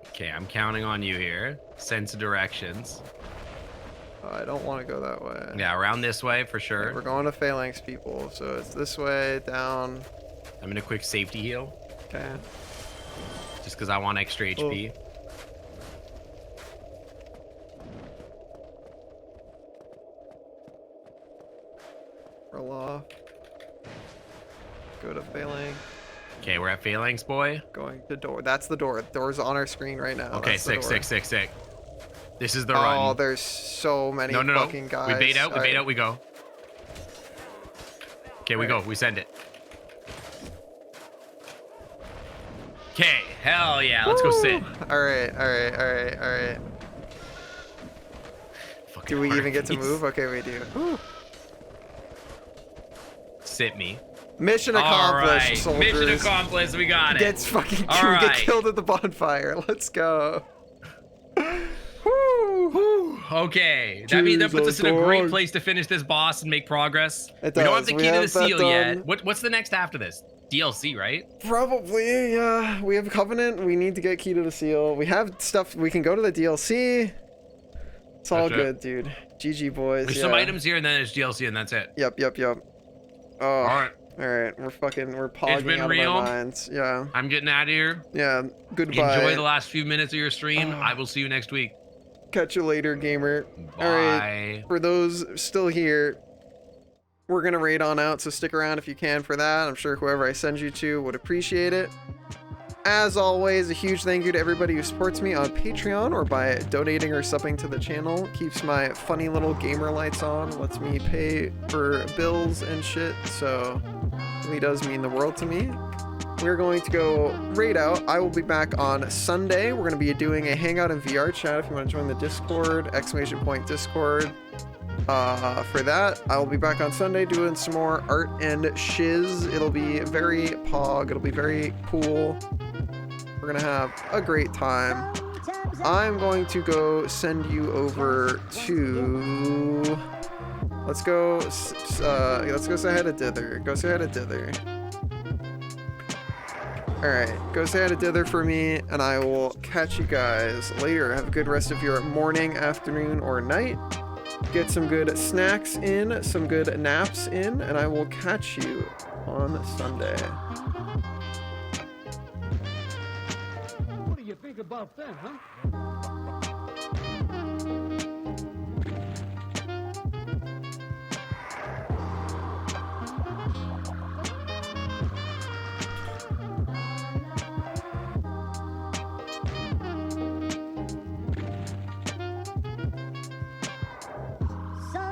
[SPEAKER 2] Okay, I'm counting on you here. Sense of directions.
[SPEAKER 1] I don't want to go that way.
[SPEAKER 2] Yeah, around this way for
[SPEAKER 1] Okay,
[SPEAKER 2] sure.
[SPEAKER 1] we're going to Phalanx people, so it's this way down.
[SPEAKER 2] I'm in a quick safety heal
[SPEAKER 1] Okay.
[SPEAKER 2] just because I want extra HP.
[SPEAKER 1] Roll off. Go to Phalanx.
[SPEAKER 2] Okay, we're at Phalanx, boy.
[SPEAKER 1] Going to door. That's the door. Door's on our screen right now.
[SPEAKER 2] Okay,
[SPEAKER 1] That's the door.
[SPEAKER 2] sick. This is the
[SPEAKER 1] Oh,
[SPEAKER 2] run.
[SPEAKER 1] there's so many
[SPEAKER 2] No.
[SPEAKER 1] fucking guys.
[SPEAKER 2] We bait out,
[SPEAKER 1] Alright.
[SPEAKER 2] we go. Okay, we go.
[SPEAKER 1] Alright.
[SPEAKER 2] We send it. Okay, hell yeah. Let's go sit.
[SPEAKER 1] Alright.
[SPEAKER 2] Fucking
[SPEAKER 1] Do we even get to
[SPEAKER 2] Harpies.
[SPEAKER 1] move? Okay, we do. Whew.
[SPEAKER 2] Sit me.
[SPEAKER 1] Mission
[SPEAKER 2] All
[SPEAKER 1] accomplished,
[SPEAKER 2] right.
[SPEAKER 1] soldiers.
[SPEAKER 2] Mission accomplished. We got it.
[SPEAKER 1] Gets fucking
[SPEAKER 2] All
[SPEAKER 1] get
[SPEAKER 2] right.
[SPEAKER 1] killed at the bonfire. Let's go. Whew.
[SPEAKER 2] Okay, that means that puts us in a great
[SPEAKER 1] Jesus,
[SPEAKER 2] place to finish this boss and make progress.
[SPEAKER 1] It
[SPEAKER 2] We don't have
[SPEAKER 1] does.
[SPEAKER 2] the
[SPEAKER 1] We
[SPEAKER 2] key to the
[SPEAKER 1] have that
[SPEAKER 2] seal yet.
[SPEAKER 1] done.
[SPEAKER 2] What's the next after this? DLC, right?
[SPEAKER 1] Probably, yeah. We have Covenant. We need to get key to the seal. We have stuff. We can go to the DLC. It's all
[SPEAKER 2] That's it.
[SPEAKER 1] good, dude. GG, boys.
[SPEAKER 2] There's
[SPEAKER 1] yeah.
[SPEAKER 2] some items here, and then there's DLC, and that's it.
[SPEAKER 1] Yep. Oh,
[SPEAKER 2] All right,
[SPEAKER 1] all right. We're pogging
[SPEAKER 2] been
[SPEAKER 1] out of
[SPEAKER 2] real.
[SPEAKER 1] our minds. Yeah.
[SPEAKER 2] I'm getting out of here.
[SPEAKER 1] Yeah. Goodbye.
[SPEAKER 2] Enjoy the last few minutes of your stream.
[SPEAKER 1] Oh.
[SPEAKER 2] I will see you next week.
[SPEAKER 1] Catch you later, gamer.
[SPEAKER 2] Bye.
[SPEAKER 1] All right. For those still here, we're gonna raid on out, so stick around if you can for that. I'm sure whoever I send you to would appreciate it. As always, a huge thank you to everybody who supports me on Patreon or by donating or subbing to the channel. Keeps my funny little gamer lights on, lets me pay for bills and shit, so it really does mean the world to me. We're going to go raid out. I will be back on Sunday. We're going to be doing a Hangout in VR chat if you want to join the Discord, !Discord. For that, I will be back on Sunday doing some more art and shiz. It'll be very pog. It'll be very cool. We're going to have a great time. I'm going to go send you over to... Let's go say hi to Dither. Go say hi to Dither. Alright, go say hi to Dither for me, and I will catch you guys later. Have a good rest of your morning, afternoon, or night. get some good snacks in, some good naps in, and I will catch you on Sunday.
[SPEAKER 5] What do you think about that, huh?